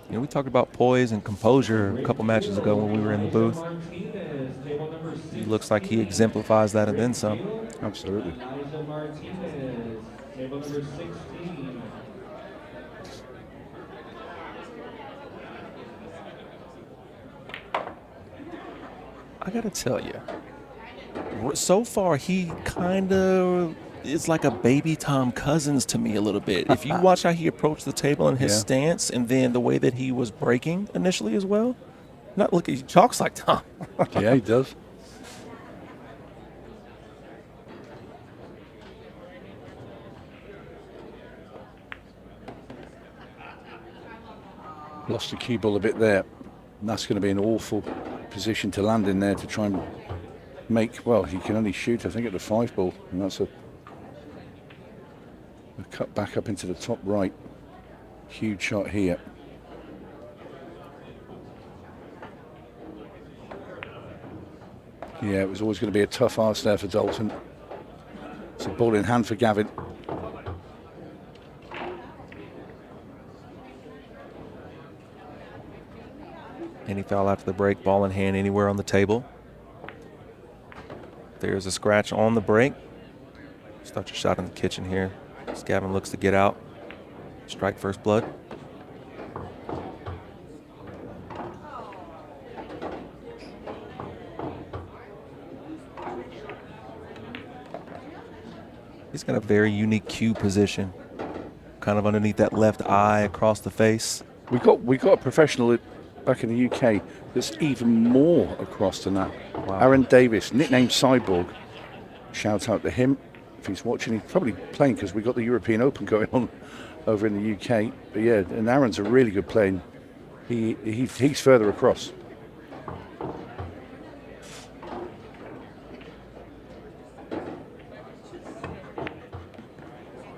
You know, we talked about poise and composure a couple matches ago when we were in the booth. He looks like he exemplifies that and then some. Absolutely. I gotta tell you, so far he kind of is like a baby Tom Cousins to me a little bit. If you watch how he approached the table and his stance, and then the way that he was breaking initially as well, not look, he talks like Tom. Yeah, he does. Lost the cue ball a bit there. And that's going to be an awful position to land in there to try and make, well, he can only shoot, I think, at the 5 ball. And that's a cut back up into the top right. Huge shot here. Yeah, it was always going to be a tough arse there for Dalton. It's a ball in hand for Gavin. Any foul after the break, ball in hand anywhere on the table. There's a scratch on the break. Start your shot in the kitchen here. As Gavin looks to get out. Strike first blood. He's got a very unique cue position. Kind of underneath that left eye across the face. We got a professional back in the UK that's even more across than that. Wow. Aaron Davis, nicknamed Cyborg. Shout out to him. If he's watching, he's probably playing because we got the European Open going on over in the UK. But yeah, and Aaron's a really good player. He's further across.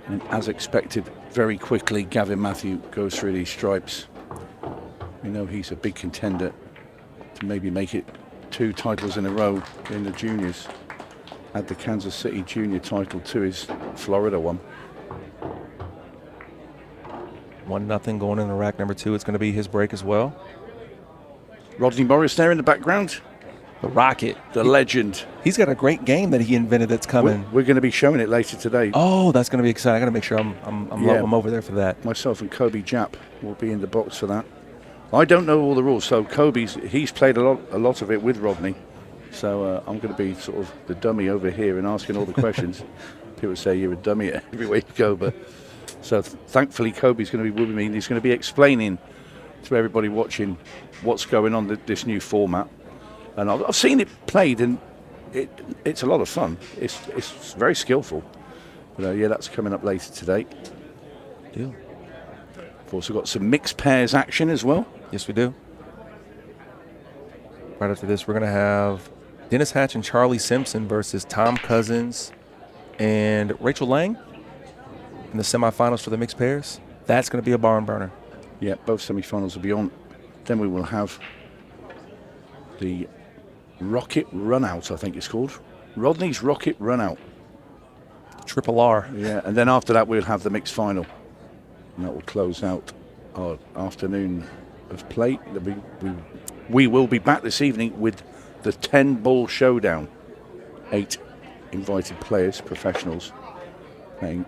And as expected, very quickly, Gavin Matthew goes through these stripes. We know he's a big contender to maybe make it 2 titles in a row in the juniors. Add the Kansas City junior title to his Florida one. 1-0 going into rack number 2. It's going to be his break as well. Rodney Morris there in the background. The Rocket. The legend. He's got a great game that he invented that's coming. We're going to be showing it later today. Oh, that's going to be exciting. I got to make sure I'm over there for that. Myself and Kobe Japp will be in the box for that. I don't know all the rules, so he's played a lot of it with Rodney. So I'm going to be sort of the dummy over here and asking all the questions. People say you're a dummy everywhere you go, but so thankfully Kobe's going to be with me and he's going to be explaining to everybody watching what's going on with this new format. And I've seen it played and it's a lot of fun. It's very skillful. But yeah, that's coming up later today. Deal. We've also got some mixed pairs action as well. Yes, we do. Right after this, we're going to have Dennis Hatch and Charlie Simpson versus Tom Cousins and Rachel Lang in the semifinals for the mixed pairs. That's going to be a barn burner. Yeah, both semifinals will be on. Then we will have the Rocket Runout, I think it's called. Rodney's Rocket Runout. Triple R. Yeah, and then after that we'll have the mixed final. And that will close out our afternoon of play. We will be back this evening with the 10-ball showdown. 8 invited players, professionals, playing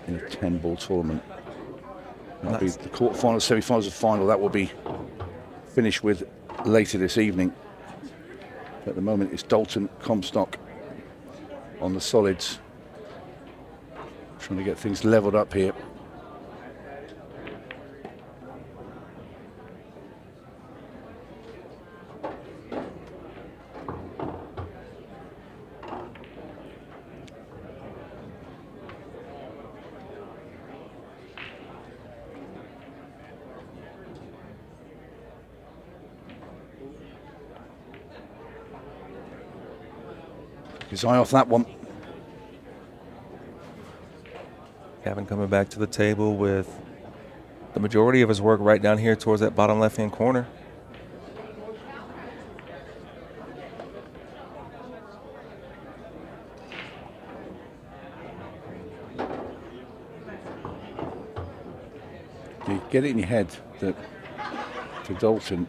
in a 10-ball tournament. That'll be the quarterfinals, semi-finals, and final. That will be finished with later this evening. At the moment, it's Dalton Comstock on the solids, trying to get things leveled up here. His eye off that one. Gavin coming back to the table with the majority of his work right down here towards that bottom left-hand corner. You get it in your head that for Dalton,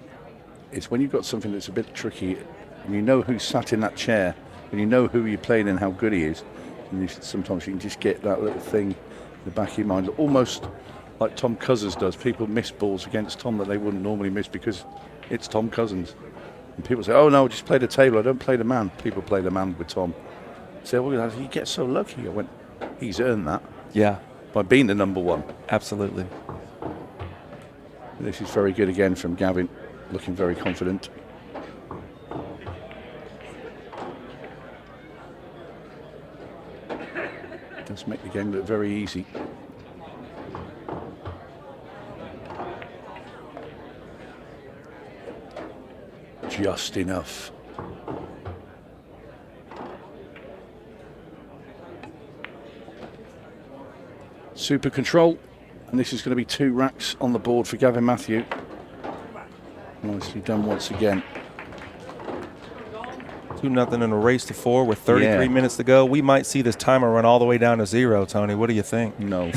it's when you've got something that's a bit tricky and you know who's sat in that chair and you know who you're playing and how good he is, and sometimes you can just get that little thing in the back of your mind, almost like Tom Cousins does. People miss balls against Tom that they wouldn't normally miss because it's Tom Cousins. And people say, oh no, just play the table, I don't play the man. People play the man with Tom. Say, well, you get so lucky. I went, he's earned that. Yeah. By being the number one. Absolutely. This is very good again from Gavin, looking very confident. Does make the game look very easy. Just enough. Super control, and this is going to be 2 racks on the board for Gavin Matthew. Nicely done once again. 2-0 in a race to 4 with 33 minutes to go. We might see this timer run all the way down to 0, Tony. What do you think? No.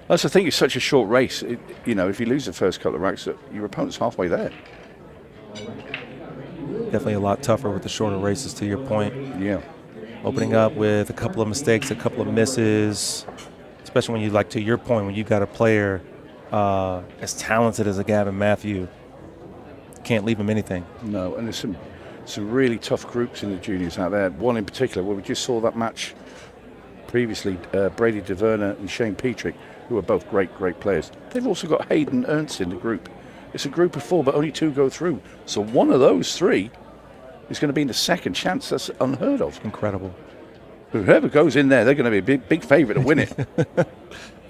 That's the thing, it's such a short race. You know, if you lose the first couple of racks, your opponent's halfway there. Definitely a lot tougher with the shorter races, to your point. Yeah. Opening up with a couple of mistakes, a couple of misses, especially when you, like to your point, when you've got a player as talented as a Gavin Matthew, can't leave him anything. No, and there's some really tough groups in the juniors out there. One in particular, where we just saw that match previously, Brady DeVerna and Shane Petrick, who are both great players. They've also got Hayden Ernst in the group. It's a group of 4, but only 2 go through. So one of those 3 is going to be in the second chance. That's unheard of. Incredible. Whoever goes in there, they're going to be a big favorite to win it.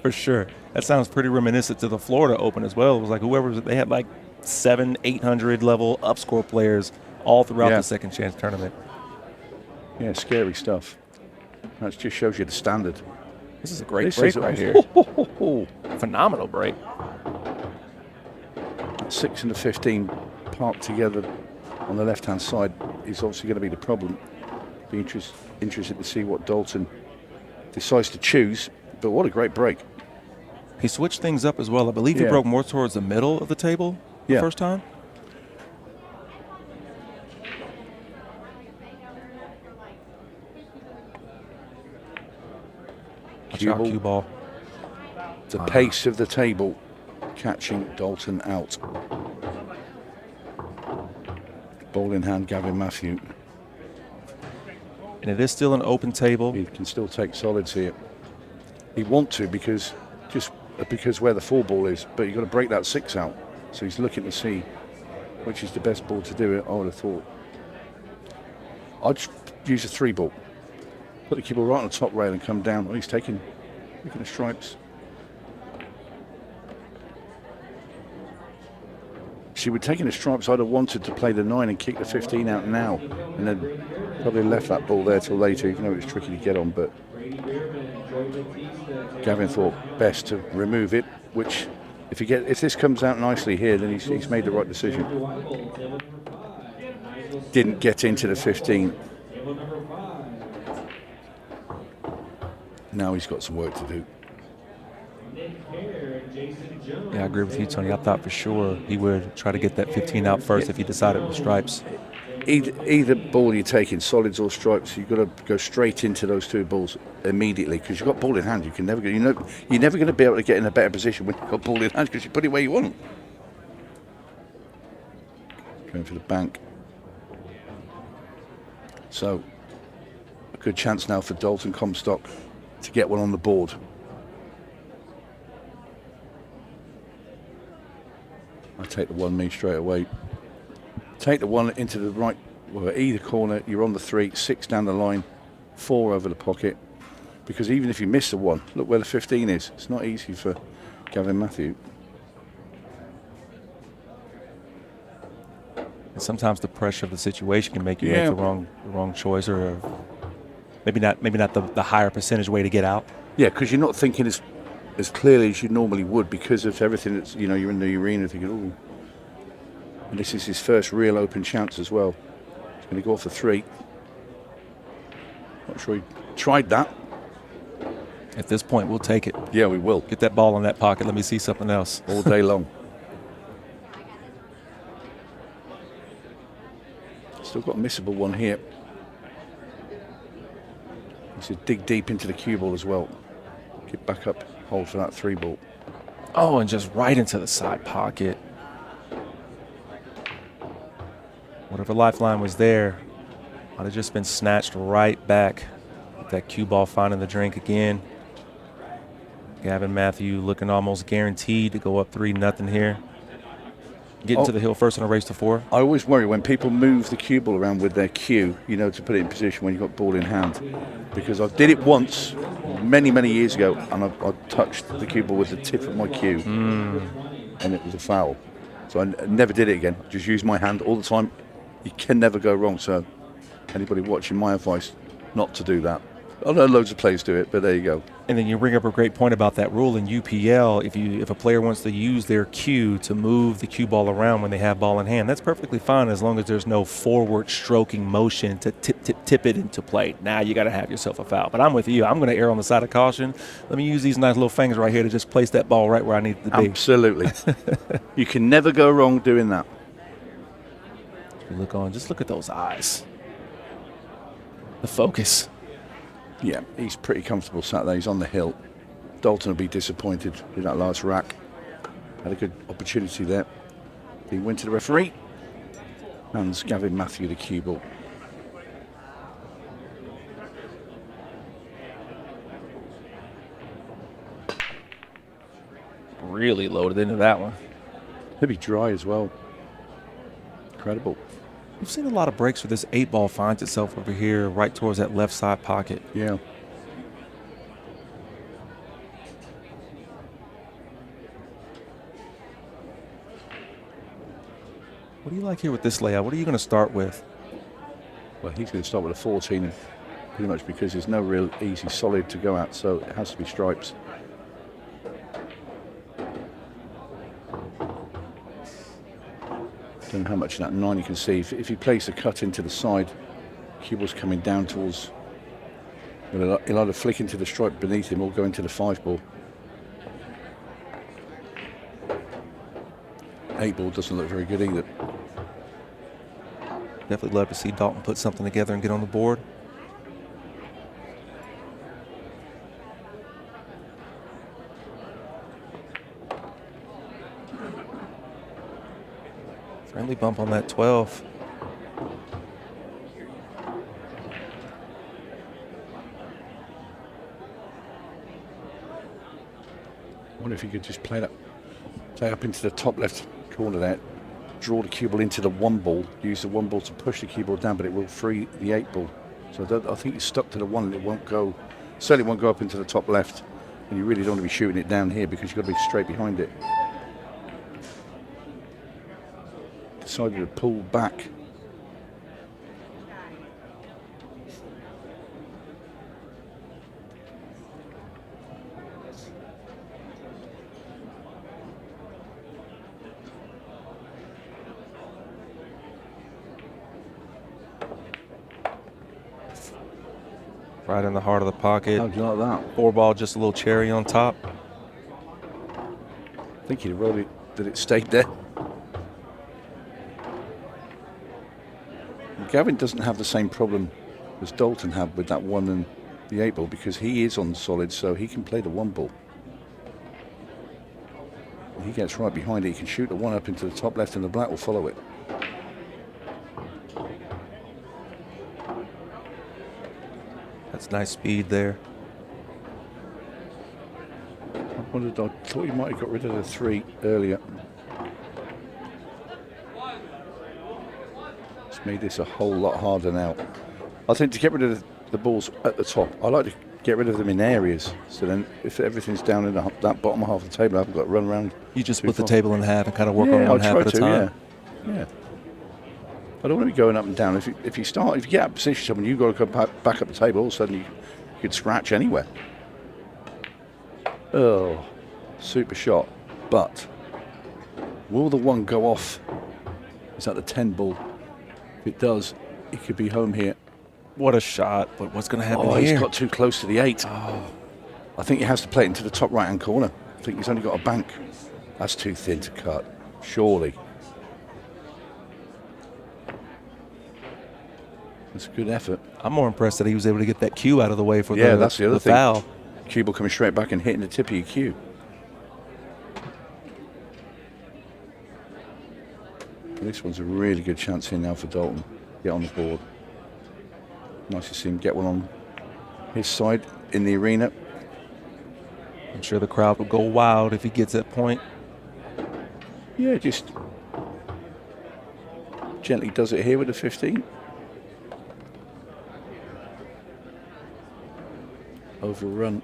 For sure. That sounds pretty reminiscent to the Florida Open as well. It was like they had like 700-800 level upscore players all throughout the second chance tournament. Yeah, scary stuff. That just shows you the standard. This is a great break right here. Phenomenal break. 6 and the 15 parked together on the left-hand side is obviously going to be the problem. Be interested to see what Dalton decides to choose, but what a great break. He switched things up as well. I believe he broke more towards the middle of the table the first time. Cue ball. The pace of the table catching Dalton out. Ball in hand, Gavin Matthew. And it is still an open table. He can still take solids here. He want to because where the 4 ball is, but you've got to break that 6 out. So he's looking to see which is the best ball to do it. I would have thought I'd use a 3 ball. Put the cue ball right on the top rail and come down. Well, he's taking the stripes. See, we're taking the stripes. I'd have wanted to play the 9 and kick the 15 out now, and then probably left that ball there till later, even though it was tricky to get on. But Gavin thought best to remove it, which if this comes out nicely here, then he's made the right decision. Didn't get into the 15. Now he's got some work to do. Yeah, I agree with you, Tony. I thought for sure he would try to get that 15 out first if he decided with stripes. Either ball you're taking, solids or stripes, you've got to go straight into those two balls immediately because you've got ball in hand. You can never get, you're never going to be able to get in a better position when you've got ball in hand because you put it where you want it. Going for the bank. So a good chance now for Dalton Comstock to get one on the board. I take the 1 me straight away. Take the 1 into the right, well, either corner. You're on the 3, 6 down the line, 4 over the pocket. Because even if you miss the 1, look where the 15 is. It's not easy for Gavin Matthew. And sometimes the pressure of the situation can make you make the wrong choice, or maybe not the higher percentage way to get out. Yeah, because you're not thinking as clearly as you normally would because of everything that's, you're in the arena thinking, oh. And this is his first real open chance as well. He's going to go off the 3. Not sure he tried that. At this point, we'll take it. Yeah, we will. Get that ball in that pocket. Let me see something else. All day long. Still got a missable one here. He should dig deep into the cue ball as well. Get back up, hold for that 3 ball. Oh, and just right into the side pocket. Whatever lifeline was there might have just been snatched right back. That cue ball finding the drink again. Gavin Matthew looking almost guaranteed to go up 3-0 here. Getting to the hill first in a race to 4. I always worry when people move the cue ball around with their cue, to put it in position when you've got ball in hand. Because I did it once, many, many years ago, and I touched the cue ball with the tip of my cue, and it was a foul. So I never did it again. I just used my hand all the time. You can never go wrong. So anybody watching, my advice, not to do that. I know loads of players do it, but there you go. And then you bring up a great point about that rule in UPL. If a player wants to use their cue to move the cue ball around when they have ball in hand, that's perfectly fine as long as there's no forward stroking motion to tip it into play. Now you got to have yourself a foul. But I'm with you. I'm going to err on the side of caution. Let me use these nice little fingers right here to just place that ball right where I need it to be. Absolutely. You can never go wrong doing that. Just look at those eyes. The focus. Yeah, he's pretty comfortable sat there. He's on the hill. Dalton will be disappointed in that last rack. Had a good opportunity there. He went to the referee. Hands Gavin Matthew the cue ball. Really loaded into that one. He'll be dry as well. Incredible. We've seen a lot of breaks where this 8-ball finds itself over here right towards that left side pocket. Yeah. What do you like here with this layout? What are you going to start with? Well, he's going to start with a 14, pretty much because there's no real easy solid to go at, so it has to be stripes. Don't know how much of that 9 you can see. If he plays the cut into the side, cue ball's coming down towards. He'll either flick into the stripe beneath him or go into the 5 ball. 8 ball doesn't look very good either. Definitely love to see Dalton put something together and get on the board. Friendly bump on that 12. I wonder if you could just play up into the top left corner there, draw the cue ball into the 1 ball, use the 1 ball to push the cue ball down, but it will free the 8 ball. So I think it's stuck to the 1 and it won't go, certainly won't go up into the top left. And you really don't want to be shooting it down here because you've got to be straight behind it. decided to pull back. Right in the heart of the pocket. How'd you like that? 4-ball, just a little cherry on top. I think he'd rolled it, that it stayed there. Gavin doesn't have the same problem as Dalton had with that 1 and the 8 ball because he is on solid, so he can play the 1 ball. When he gets right behind it, he can shoot the 1 up into the top left and the black will follow it. That's nice speed there. I thought he might have got rid of the 3 earlier. It's made this a whole lot harder now. I think to get rid of the balls at the top, I like to get rid of them in areas. So then if everything's down in that bottom half of the table, I haven't got to run around. You just split the table in half and kind of work on I'll one half try at a to, time. Yeah. I don't want to be going up and down. If you get out of position, someone you've got to come back up the table. All of a sudden you could scratch anywhere. Oh, super shot. But will the 1 go off? Is that the 10 ball? If it does, he could be home here. What a shot, but what's going to happen Oh, here? he's got too close to the 8. Oh. I think he has to play it into the top right-hand corner. I think he's only got a bank. That's too thin to cut, surely. That's a good effort. I'm more impressed that he was able to get that cue out of the way for that's the other thing. Foul. Cue ball coming straight back and hitting the tip of your cue. This one's a really good chance here now for Dalton. Get on the board. Nice to see him get one on his side in the arena. I'm sure the crowd will go wild if he gets that point. Yeah, just gently does it here with the 15. Overrun.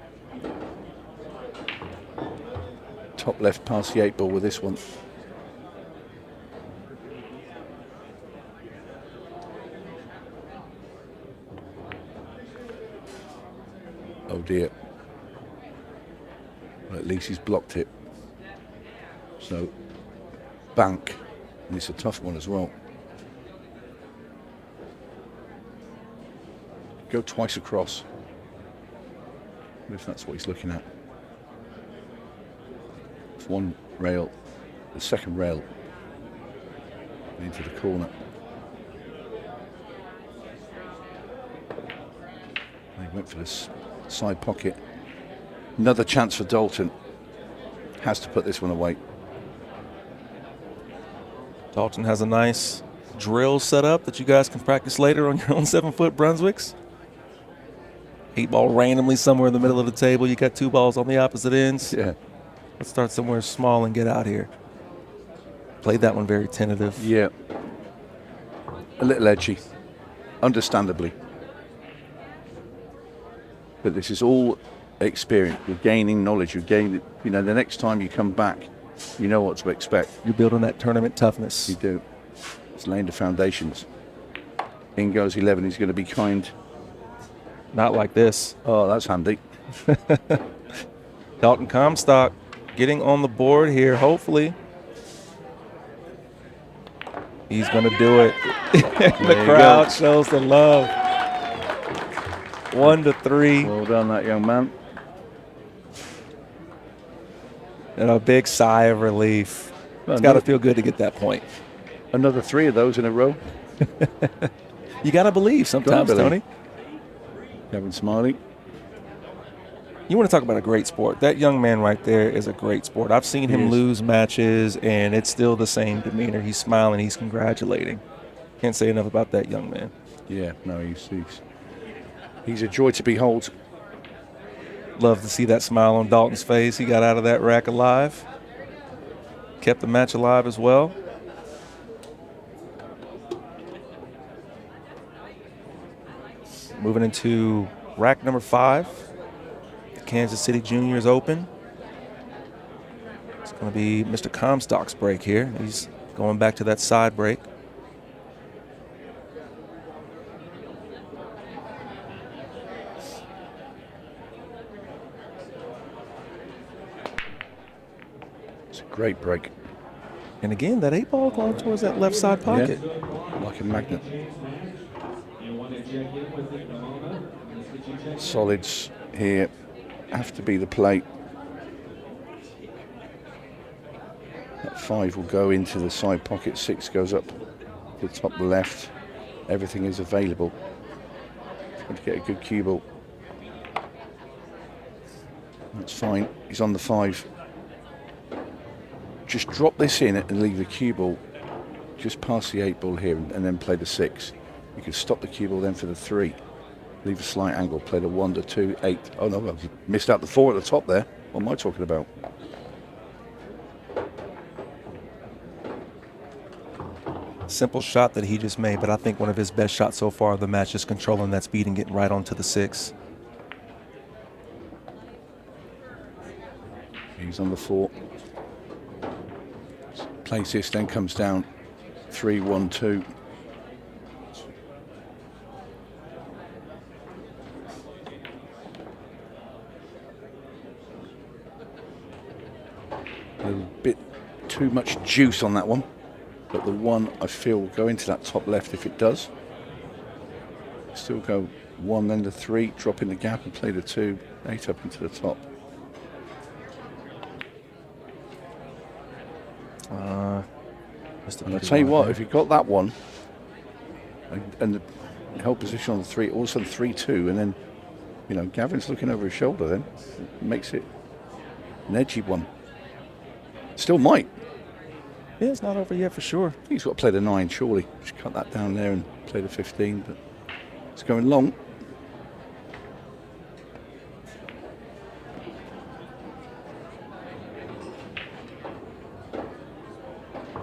Top left past the 8 ball with this one. Oh dear. Well, at least he's blocked it. So, bank. And it's a tough one as well. Go twice across. If that's what he's looking at. It's 1 rail, the second rail into the corner. And he went for this side pocket. Another chance for Dalton. Has to put this one away. Dalton has a nice drill set up that you guys can practice later on your own 7-foot Brunswicks. 8-ball randomly somewhere in the middle of the table. You got 2 balls on the opposite ends. Yeah. Let's start somewhere small and get out here. Played that one very tentative. Yeah. A little edgy. Understandably. But this is all experience. You're gaining knowledge. You're gaining, the next time you come back, you know what to expect. You're building that tournament toughness. You do. It's laying the foundations. In goes 11. He's going to be kind. Not like this. Oh, that's handy. Dalton Comstock getting on the board here, hopefully. He's going to do it. The crowd shows the love. 1-3. Well done, that young man. And a big sigh of relief. It's got to feel good to get that point. Another 3 of those in a row. You got to believe sometimes, Tony. Kevin Smiley. You want to talk about a great sport. That young man right there is a great sport. I've seen him lose matches, and it's still the same demeanor. He's smiling. He's congratulating. Can't say enough about that young man. Yeah, no, he's a joy to behold. Love to see that smile on Dalton's face. He got out of that rack alive. Kept the match alive as well. Moving into rack number 5. The Kansas City Juniors Open. It's going to be Mr. Comstock's break here. He's Going back to that side break. It's a great break. And again, that 8-ball going towards that left side pocket. Yeah, like a magnet. Solids here have to be the play. That 5 will go into the side pocket, 6 goes up to the top left. Everything is available. Trying to get a good cue ball. That's fine. He's on the 5. Just drop this in and leave the cue ball just past the 8-ball here and then play the 6. You can stop the cue ball then for the 3. Leave a slight angle, play the 1 to 2, 8. Oh no, I've missed out the 4 at the top there. What am I talking about? Simple shot that he just made, but I think one of his best shots so far of the match, just controlling that speed and getting right onto the 6. He's on the 4. Plays this, then comes down 3, 1, 2. A little bit too much juice on that one, but the 1 I feel will go into that top left if it does. Still go 1, then the 3, drop in the gap and play the 2, 8 up into the top. And I'll tell you what, if you got that one and the held position on the 3, all of a sudden 3-2, and then, you know, Gavin's looking over his shoulder, then it makes it an edgy one. Still might. Yeah, it's not over yet for sure. He's got to play the 9, surely. Just cut that down there and play the 15, but it's going long.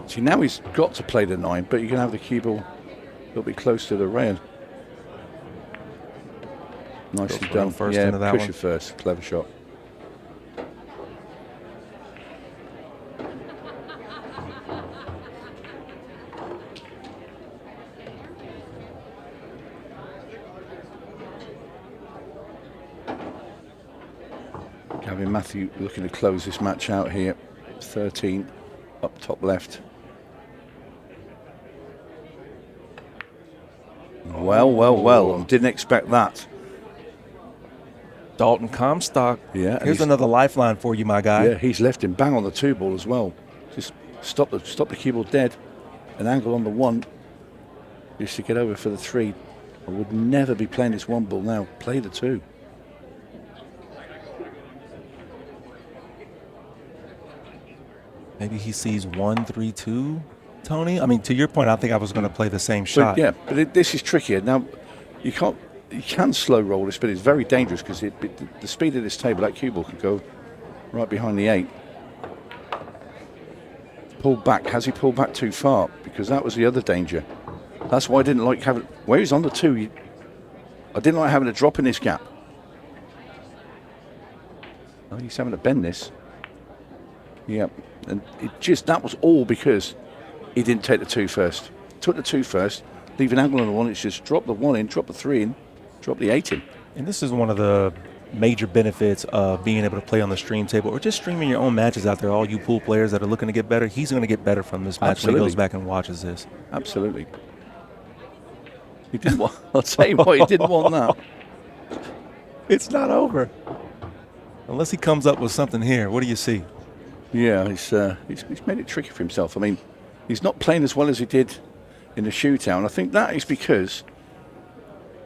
See, now he's got to play the 9, but you can have the cue ball a little bit close to the rail. Nicely done. First yeah, into that push one. it first. Clever shot. Gavin Matthew looking to close this match out here. 13 up top left. Well. Didn't expect that. Dalton Comstock. Yeah. Here's another lifeline for you, my guy. Yeah, he's left him bang on the 2 ball as well. Just stop the cue ball dead. An angle on the 1. Just to get over for the 3. I would never be playing this 1 ball now. Play the 2. Maybe he sees 1, 3, 2, Tony. I mean, to your point, I think I was going to play the same shot. But this is trickier. Now, you can slow roll this, but it's very dangerous because the speed of this table, that cue ball could go right behind the 8. Pull back. Has he pulled back too far? Because that was the other danger. That's why I didn't like having, where he's on the 2, I didn't like having a drop in this gap. Oh, he's having to bend this. Yeah, and that was all because he didn't take the 2 first. Took the 2 first, leave an angle on the 1, it's just drop the 1 in, drop the 3 in, drop the 8 in. And this is one of the major benefits of being able to play on the stream table or just streaming your own matches out there. All you pool players that are looking to get better, he's going to get better from this match when he goes back and watches this. Absolutely. He didn't want, I'll tell you what, he didn't want that. It's not over. Unless he comes up with something here. What do you see? Yeah, he's made it tricky for himself. I mean, he's not playing as well as he did in the shootout, and I think that is because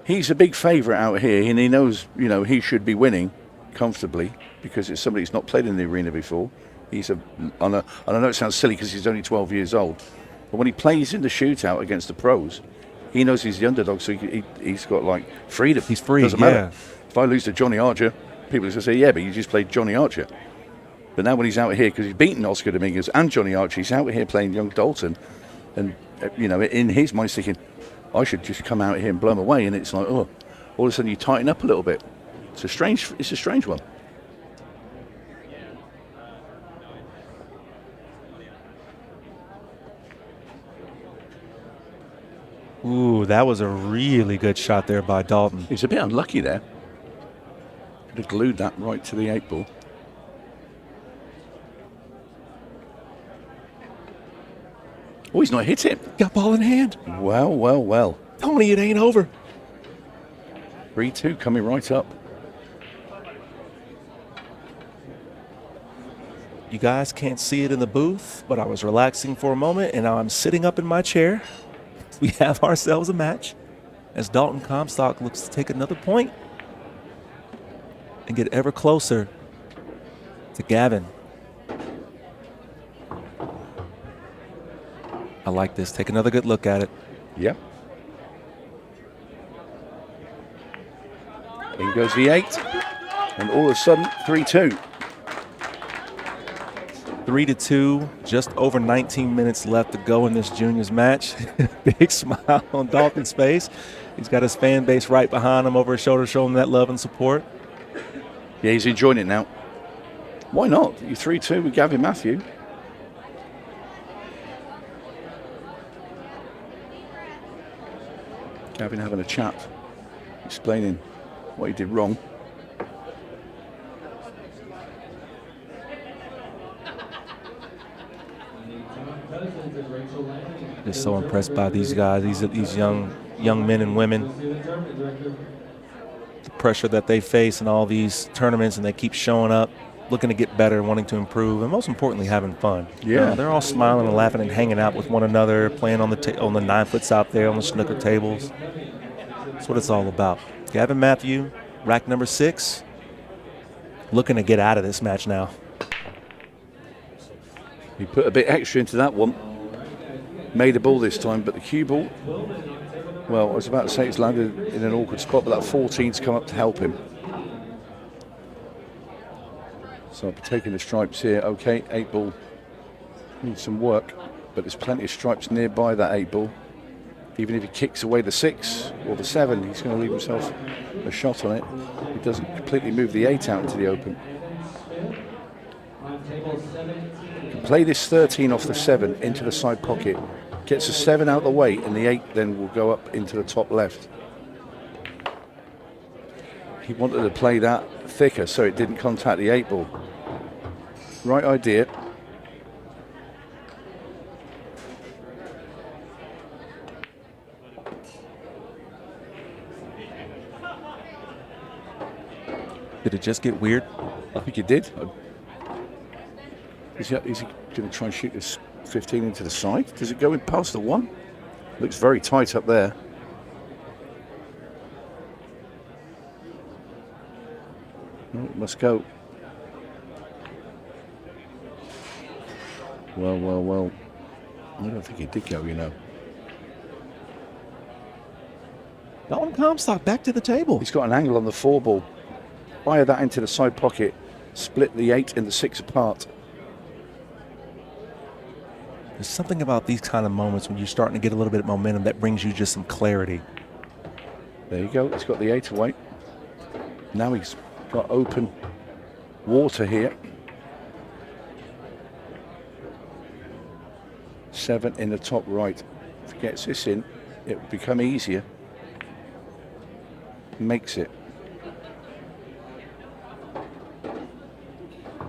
he's a big favourite out here, and he knows, you know, he should be winning comfortably because it's somebody who's not played in the arena before. And I know it sounds silly because he's only 12 years old, but when he plays in the shootout against the pros, he knows he's the underdog, so he's got like freedom. He's free. Doesn't matter. If I lose to Johnny Archer, people are going to say, yeah, but you just played Johnny Archer. But now when he's out here, because he's beaten Oscar Dominguez and Johnny Archer, he's out here playing young Dalton. And, you know, in his mind, he's thinking, I should just come out here and blow him away. And it's like, oh, all of a sudden you tighten up a little bit. It's a strange one. Ooh, that was a really good shot there by Dalton. He's a bit unlucky there. Could have glued that right to the 8 ball. Oh, he's not hit it. Got ball in hand. Well, well, well. Tony, it ain't over. 3-2 coming right up. You guys can't see it in the booth, but I was relaxing for a moment, and now I'm sitting up in my chair. We have ourselves a match as Dalton Comstock looks to take another point and get ever closer to Gavin. I like this. Take another good look at it. Yep. In goes the 8. And all of a sudden, 3-2. 3-2, just over 19 minutes left to go in this juniors match. Big smile on Dalton's face. He's got his fan base right behind him over his shoulder, showing that love and support. Yeah, he's enjoying it now. Why not? You're 3-2 with Gavin Matthew. Gavin having a chat, explaining what he did wrong. Just so impressed by these guys, these young men and women. The pressure that they face in all these tournaments, and they keep showing up, looking to get better, wanting to improve, and most importantly, having fun. Yeah, they're all smiling and laughing and hanging out with one another, playing on the 9-foots out there on the snooker tables. That's what it's all about. Gavin Matthew, rack number 6, looking to get out of this match now. He put a bit extra into that one. Made a ball this time, but the cue ball, well, I was about to say it's landed in an awkward spot, but that 14's come up to help him. So I'll be taking the stripes here. Okay, 8 ball needs some work, but there's plenty of stripes nearby that 8 ball. Even if he kicks away the 6 or the 7, he's going to leave himself a shot on it. He doesn't completely move the 8 out into the open. Can play this 13 off the 7 into the side pocket. Gets the 7 out of the way, and the 8 then will go up into the top left. He wanted to play that thicker so it didn't contact the 8 ball. Right idea. Did it just get weird? I think it did. Is he going to try and shoot this 15 into the side? Does it go in past the 1? Looks very tight up there. No, it must go. Well, well, well. I don't think it did go, you know. Dalton Comstock back to the table. He's got an angle on the 4 ball. Fire that into the side pocket. Split the 8 and the 6 apart. There's something about these kind of moments when you're starting to get a little bit of momentum that brings you just some clarity. There you go. He's got the 8 away. Now he's got open water here. 7 in the top right. If he gets this in, it will become easier. Makes it.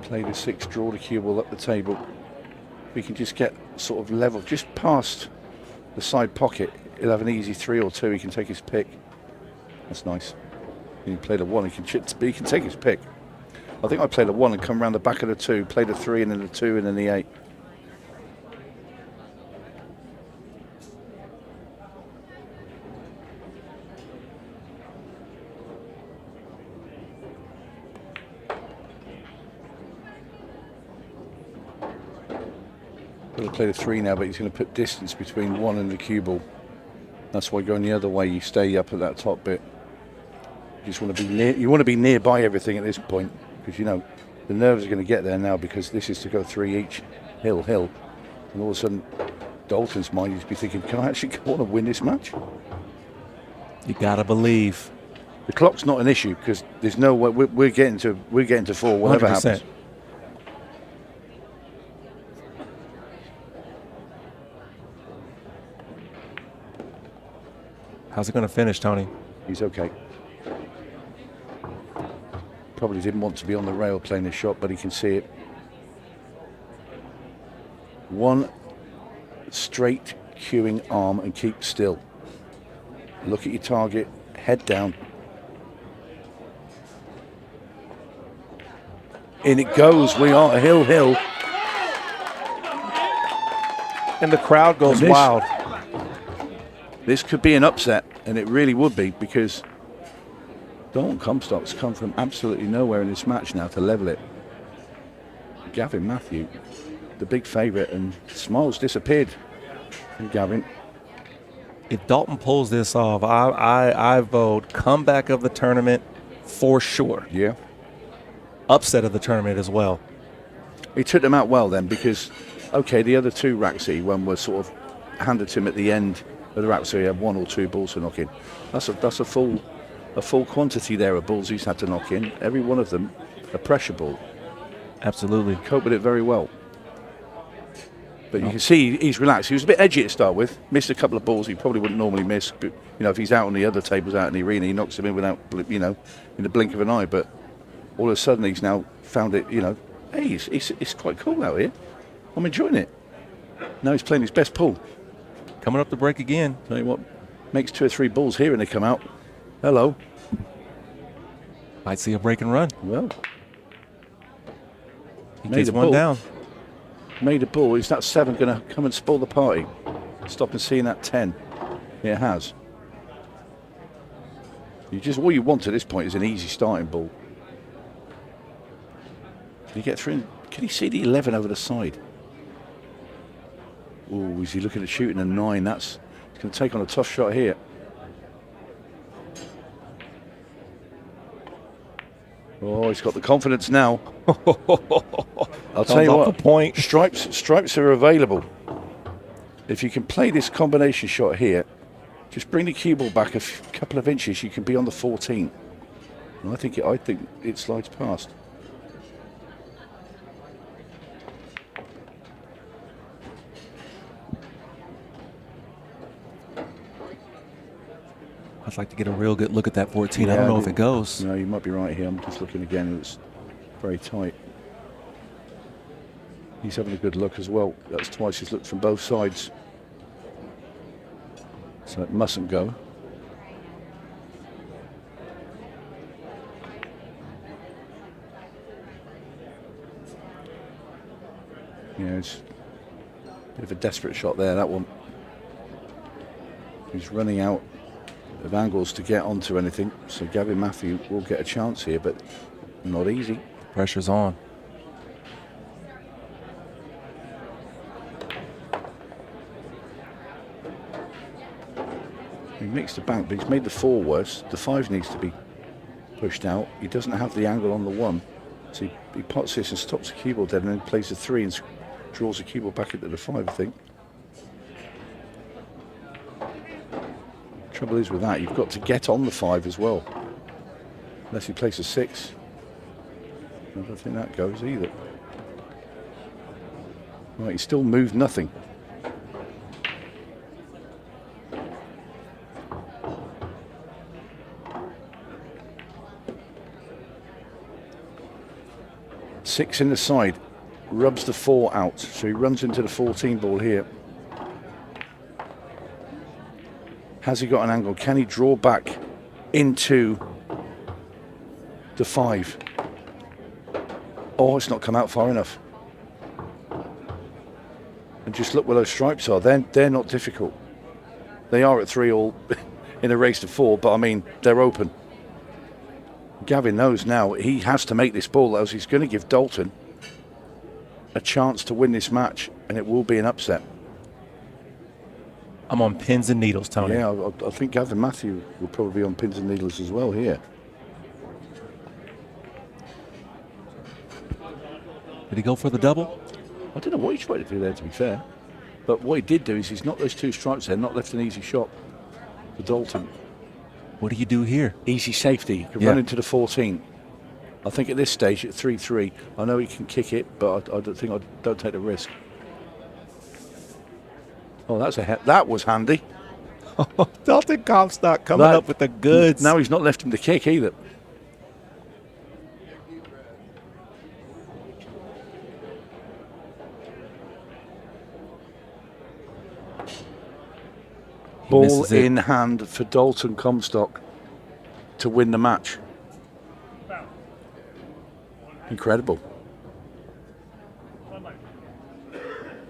Play the 6, draw the cue ball up the table. We can just get sort of level just past the side pocket. He'll have an easy 3 or 2. He can take his pick. That's nice. He can play the 1. He can take his pick. I think I play the 1 and come around the back of the 2. Play the 3 and then the 2 and then the 8. Going to play the 3 now, but he's going to put distance between 1 and the cue ball. That's why going the other way, you stay up at that top bit. You just want to be near. You want to be nearby everything at this point, because you know the nerves are going to get there now, because this is to go 3 each, hill, and all of a sudden, Dalton's mind is be thinking, can I actually go on and win this match? You gotta believe. The clock's not an issue because there's no way we're getting to 4, whatever 100%. happens. How's it going to finish, Tony? He's okay. Probably didn't want to be on the rail playing this shot, but he can see it. One straight cueing arm and keep still. Look at your target, head down. In it goes. We are hill. And the crowd goes wild. This could be an upset, and it really would be, because Dalton Comstock's come from absolutely nowhere in this match now to level it. Gavin Matthew, the big favourite, and smiles disappeared from Gavin. If Dalton pulls this off, I vote comeback of the tournament for sure. Yeah. Upset of the tournament as well. He took them out well then, because, okay, the other two racks that he won were sort of handed to him at the end of the rack, so he had 1 or 2 balls to knock in. That's a full quantity there of balls he's had to knock in. Every one of them a pressure ball. Absolutely. Coped with it very well. But you can see he's relaxed. He was a bit edgy to start with. Missed a couple of balls he probably wouldn't normally miss. But, you know, if he's out on the other tables out in the arena, he knocks them in without, you know, in the blink of an eye. But all of a sudden he's now found it, you know, hey, it's quite cool out here. I'm enjoying it. Now he's playing his best pool. Coming up the break again. Tell you what, makes 2 or 3 balls here and they come out. Hello. Might see a break and run. Well, he takes one down. Made a ball. Is that 7 going to come and spoil the party? Stop and seeing that 10. It has. All you want at this point is an easy starting ball. Can he get through? Can he see the 11 over the side? Oh, is he looking at shooting a 9? He's going to take on a tough shot here. Oh, he's got the confidence now. I'll tell you what, point. stripes are available. If you can play this combination shot here, just bring the cue ball back a couple of inches, you can be on the 14. And I think it slides past. I'd like to get a real good look at that 14. Yeah, I don't know if it goes. No, you might be right here. I'm just looking again. It's very tight. He's having a good look as well. That's twice he's looked from both sides. So it mustn't go. Yeah, it's a bit of a desperate shot there, that one. He's running out of angles to get onto anything, so Gavin Matthew will get a chance here, but not easy. Pressure's on. He mixed the bank, but he's made the 4 worse. The 5 needs to be pushed out. He doesn't have the angle on the 1, so he pots this and stops the cue ball dead, and then plays the 3 and draws the cue ball back into the 5, I think. Trouble is with that, you've got to get on the 5 as well. Unless he plays a 6. I don't think that goes either. Right, he still moved nothing. Six in the side, rubs the 4 out, so he runs into the 14 ball here. Has he got an angle? Can he draw back into the 5? Oh, it's not come out far enough. And just look where those stripes are. They're not difficult. They are at 3 all in a race to 4, but I mean, they're open. Gavin knows now he has to make this ball, else he's going to give Dalton a chance to win this match, and it will be an upset. I'm on pins and needles, Tony. Yeah, I think Gavin Matthew will probably be on pins and needles as well here. Did he go for the double? I don't know what he tried to do there, to be fair. But what he did do is he's knocked those 2 stripes there, not left an easy shot for Dalton. What do you do here? Easy safety. He can run into the 14. I think at this stage, at 3-3, I know he can kick it, but I don't take the risk. Oh, that was handy. Dalton Comstock coming up with the goods. Now he's not left him to kick either. Ball in hand for Dalton Comstock to win the match. Incredible.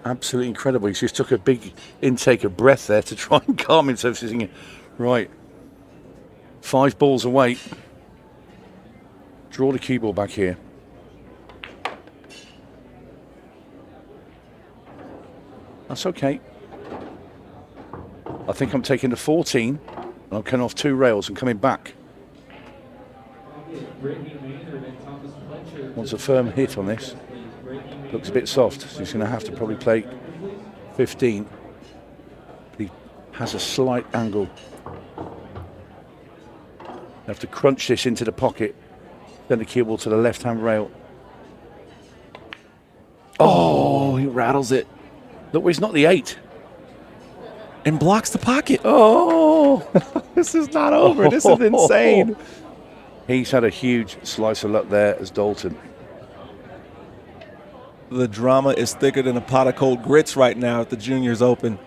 Absolutely incredible. He just took a big intake of breath there to try and calm himself. He's thinking, right, 5 balls away. Draw the cue ball back here. That's okay. I think I'm taking the 14. And I'm coming off 2 rails and coming back. Wants a firm hit on this. Looks a bit soft, so he's going to have to probably play 15. But he has a slight angle. Have to crunch this into the pocket. Then the cue ball to the left-hand rail. Oh, he rattles it. Look, he's not the 8. And blocks the pocket. Oh, this is not over. This is insane. He's had a huge slice of luck there as Dalton. The drama is thicker than a pot of cold grits right now at the Juniors Open.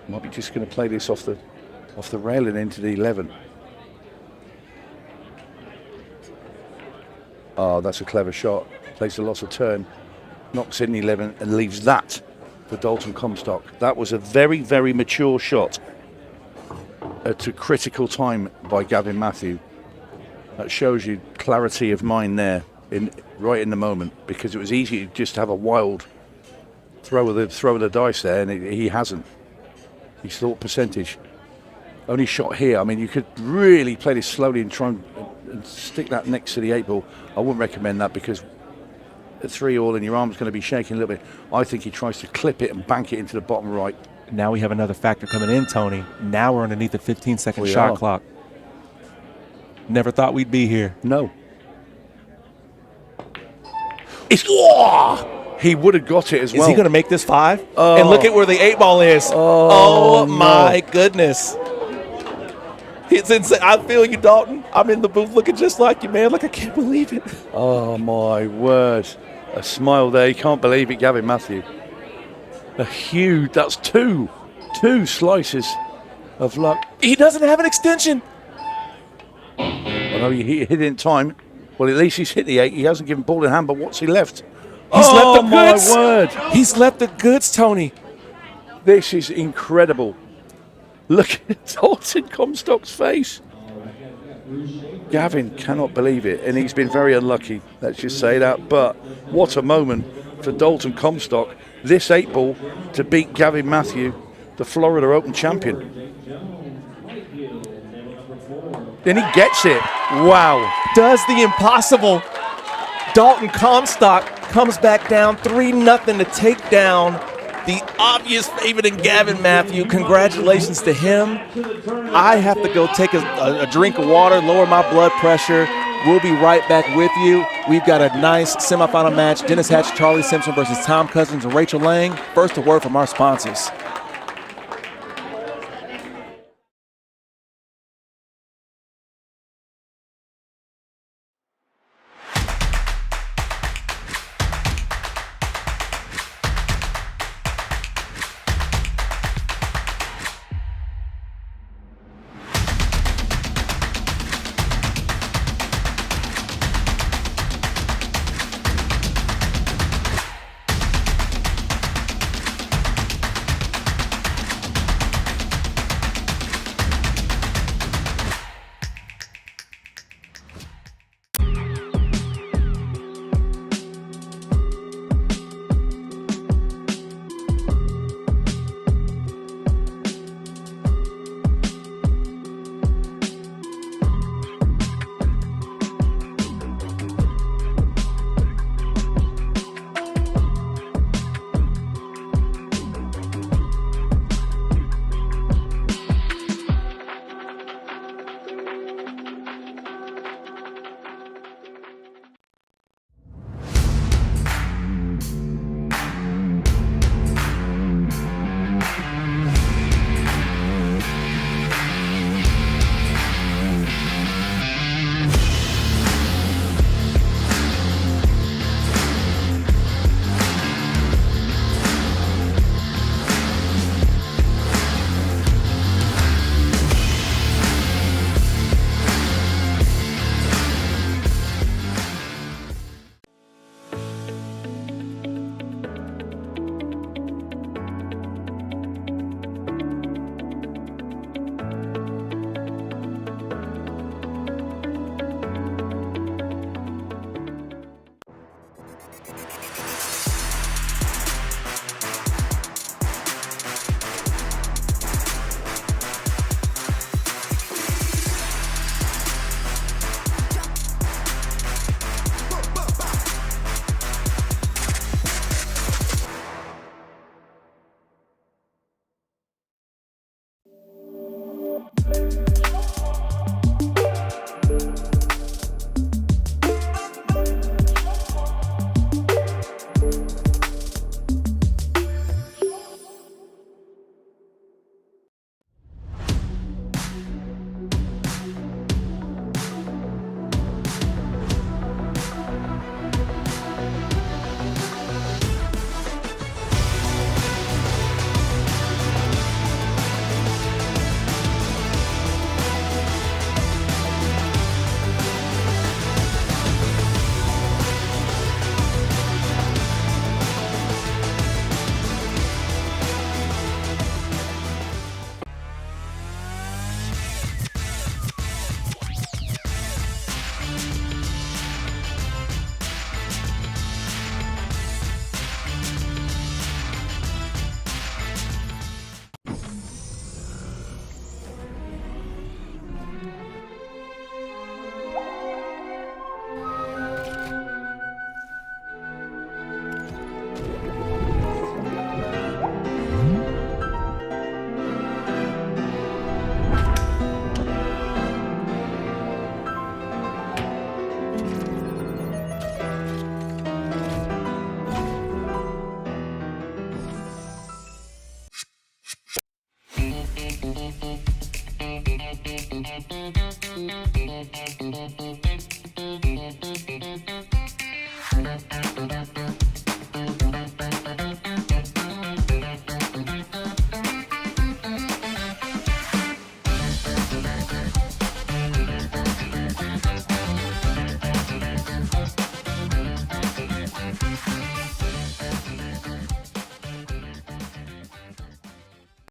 Might be just going to play this off the railing into the 11. Oh, that's a clever shot. Plays a loss of turn, knocks in the 11 and leaves that for Dalton Comstock. That was a very, very mature shot at a critical time by Gavin Matthew. That shows you clarity of mind there, right in the moment, because it was easy to just have a wild throw of the dice there, and he hasn't. He's thought percentage. Only shot here. I mean, you could really play this slowly and try and stick that next to the 8 ball. I wouldn't recommend that because at 3 all and your arm's going to be shaking a little bit. I think he tries to clip it and bank it into the bottom right. Now we have another factor coming in, Tony. Now we're underneath the 15-second shot clock. Never thought we'd be here. No. He would have got it as well. Is he going to make this 5? Oh. And look at where the 8 ball is. Oh my goodness. It's insane. I feel you, Dalton. I'm in the booth looking just like you, man. Like, I can't believe it. Oh, my word. A smile there. You can't believe it, Gavin Matthew. That's two slices of luck. He doesn't have an extension. I know he hit it in time. Well, at least he's hit the 8. He hasn't given ball in hand, but what's he left? He's left the goods. My word. He's left the goods, Tony. This is incredible. Look at Dalton Comstock's face. Gavin cannot believe it, and he's been very unlucky, let's just say that. But what a moment for Dalton Comstock. This 8 ball to beat Gavin Matthew, the Florida Open champion. And he gets it. Wow. Does the impossible. Dalton Comstock comes back down 3-0 to take down the obvious favorite in Gavin Matthew. Congratulations to him. I have to go take a drink of water, lower my blood pressure. We'll be right back with you. We've got a nice semifinal match. Dennis Hatch, Charlie Simpson versus Tom Cousins and Rachel Lang. First, a word from our sponsors.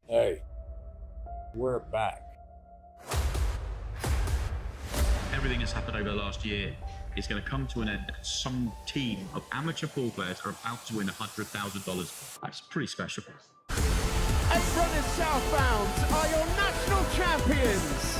Hey, we're back. Everything that's happened over the last year is going to come to an end. Some team of amateur pool players are about to win $100,000. That's pretty special. Apron and Southbound are your national champions.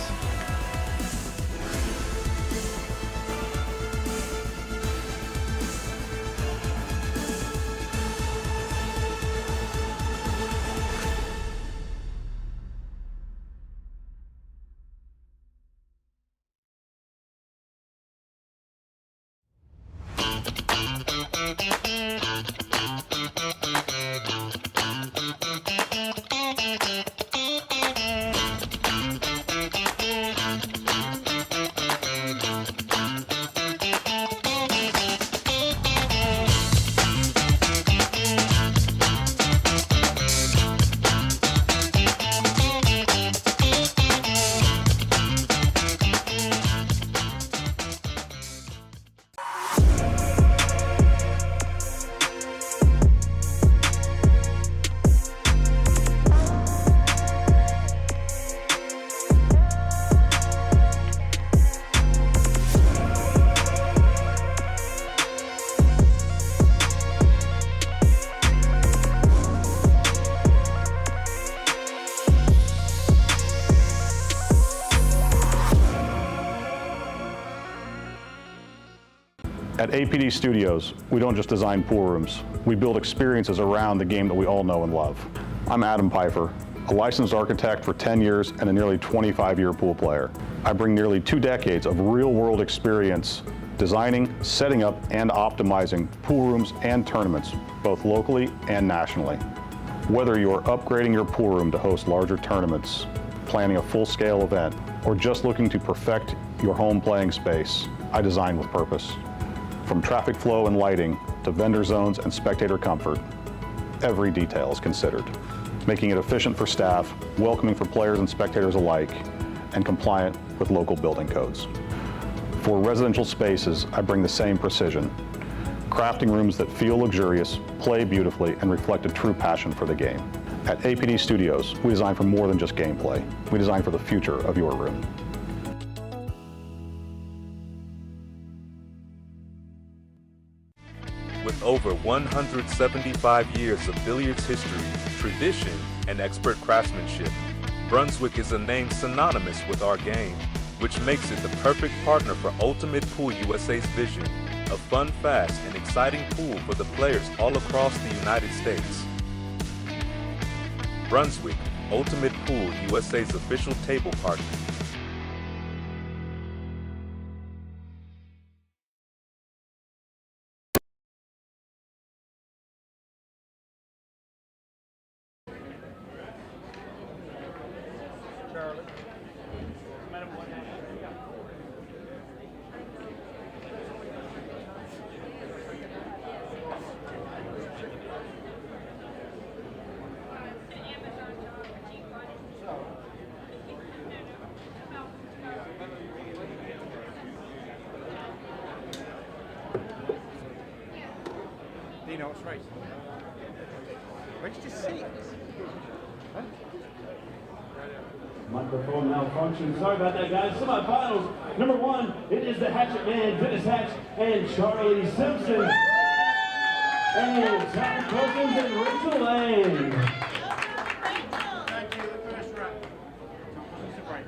At APD Studios, we don't just design pool rooms. We build experiences around the game that we all know and love. I'm Adam Pfeiffer, a licensed architect for 10 years and a nearly 25-year pool player. I bring nearly 2 decades of real-world experience designing, setting up, and optimizing pool rooms and tournaments, both locally and nationally. Whether you're upgrading your pool room to host larger tournaments, planning a full-scale event, or just looking to perfect your home playing space, I design with purpose. From traffic flow and lighting to vendor zones and spectator comfort, every detail is considered, making it efficient for staff, welcoming for players and spectators alike, and compliant with local building codes. For residential spaces, I bring the same precision, crafting rooms that feel luxurious, play beautifully, and reflect a true passion for the game. At APD Studios, we design for more than just gameplay. We design for the future of your room. With over 175 years of billiards history, tradition, and expert craftsmanship, Brunswick is a name synonymous with our game, which makes it the perfect partner for Ultimate Pool USA's vision of fun, fast, and exciting pool for the players all across the United States. Brunswick, Ultimate Pool USA's official table partner. Dino, it's right. Register 6. Huh? Microphone malfunction. Sorry about that, guys. Semifinals. Number 1, it is the Hatchet Man, Dennis Hatch, and Charlie Simpson. And Tom Cousins and Rachel Lane. Thank you. The first round. It's a break.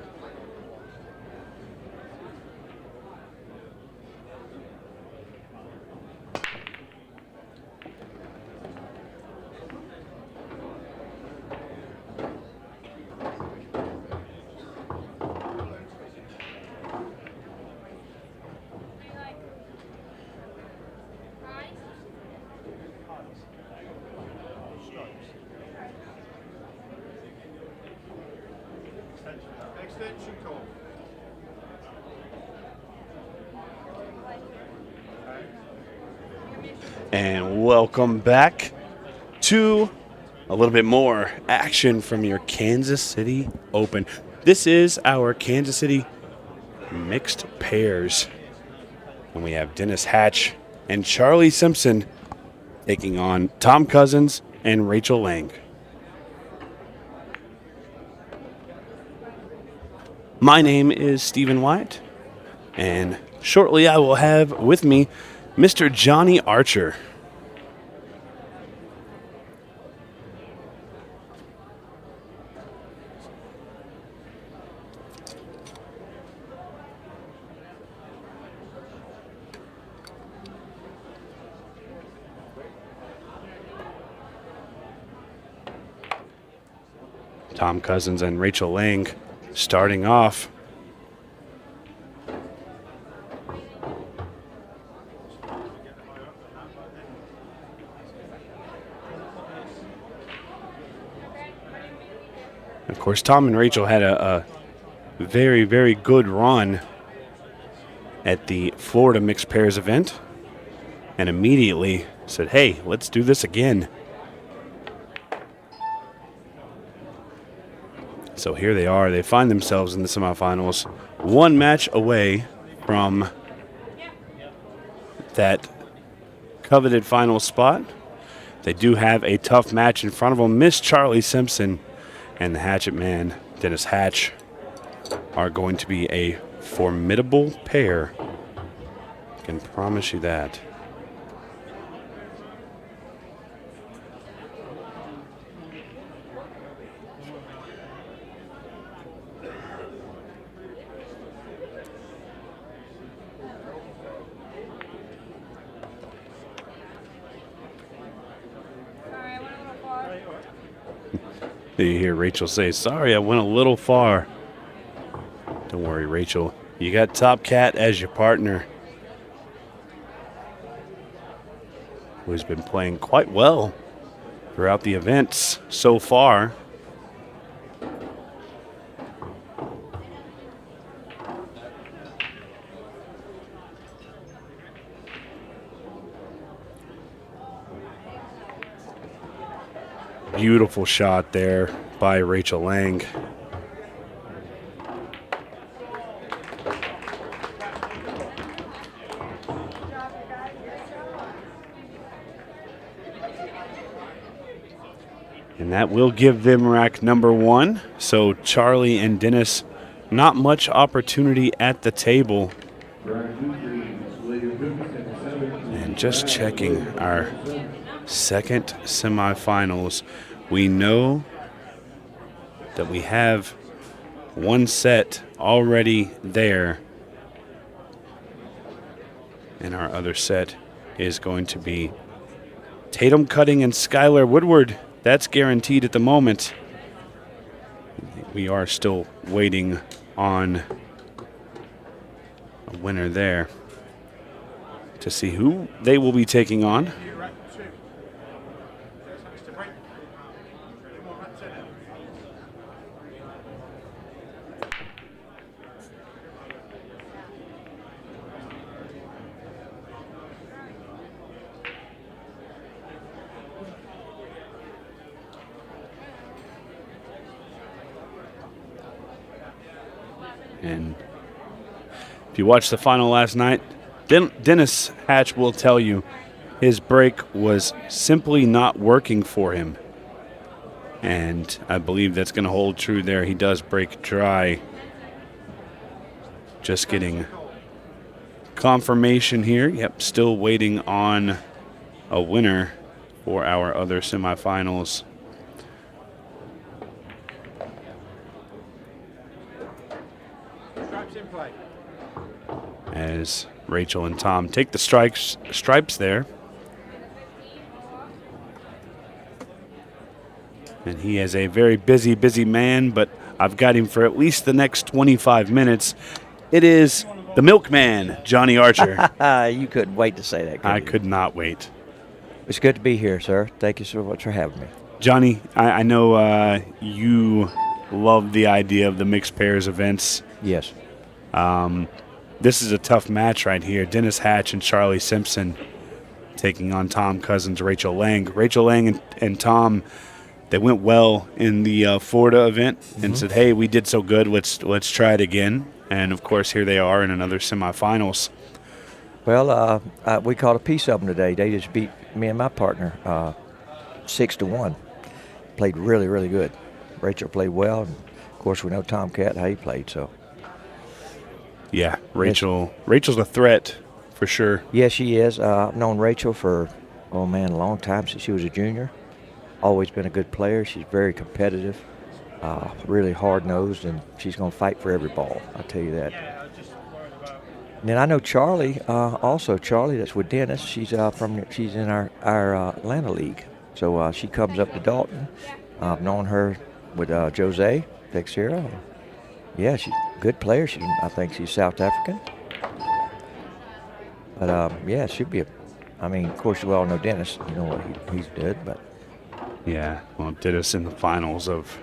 And welcome back to a little bit more action from your Kansas City Open. This is our Kansas City mixed pairs. And we have Dennis Hatch and Charlie Simpson taking on Tom Cousins and Rachel Lang. My name is Stephen White, and shortly I will have with me Mr. Johnny Archer. Tom Cousins and Rachel Lang starting off. Of course, Tom and Rachel had a very, very good run at the Florida Mixed Pairs event and immediately said, hey, let's do this again. So here they are. They find themselves in the semifinals, one match away from that coveted final spot. They do have a tough match in front of them. Miss Charlie Simpson and the Hatchet Man, Dennis Hatch, are going to be a formidable pair. I can promise you that. You hear Rachel say, sorry, I went a little far. Don't worry, Rachel. You got Top Cat as your partner, who's been playing quite well throughout the events so far. Beautiful shot there by Rachel Lang. And that will give them rack number one. So Charlie and Dennis, not much opportunity at the table. And just checking our second semifinals, we know that we have one set already there, and our other set is going to be Tatum Cutting and Skylar Woodward. That's guaranteed at the moment. We are still waiting on a winner there to see who they will be taking on. And if you watched the final last night, Dennis Hatch will tell you his break was simply not working for him. And I believe that's going to hold true there. He does break dry. Just getting confirmation here. Yep, still waiting on a winner for our other semifinals. As Rachel and Tom take the stripes there. And he is a very busy man, but I've got him for at least the next 25 minutes. It is the milkman, Johnny Archer. You couldn't wait to say that, I could not wait. It's good to be here, sir. Thank you so much for having me. Johnny, I know you love the idea of the mixed pairs events. Yes. This is a tough match right here. Dennis Hatch and Charlie Simpson taking on Tom Cousins, Rachel Lang. Rachel Lang and Tom, they went well in the Florida event and said, hey, we did so good, let's try it again. And, of course, here they are in another semifinals. Well, we caught a piece of them today. They just beat me and my partner 6-1. Played really, really good. Rachel played well. And of course, we know Tomcat, how he played. So. Yeah, Rachel's a threat for sure. Yeah, she is. I've known Rachel for, a long time, since she was a junior. Always been a good player. She's very competitive, really hard-nosed, and she's going to fight for every ball. I'll tell you that. And then I know Charlie, also Charlie, that's with Dennis. She's in our Atlanta League. So she comes up to Dalton. I've known her with Jose Teixeira. Yeah, she's a good player. I think she's South African. But yeah, she'll be of course you all know Dennis. You know what he's good, but. Yeah, well, Dennis in the finals of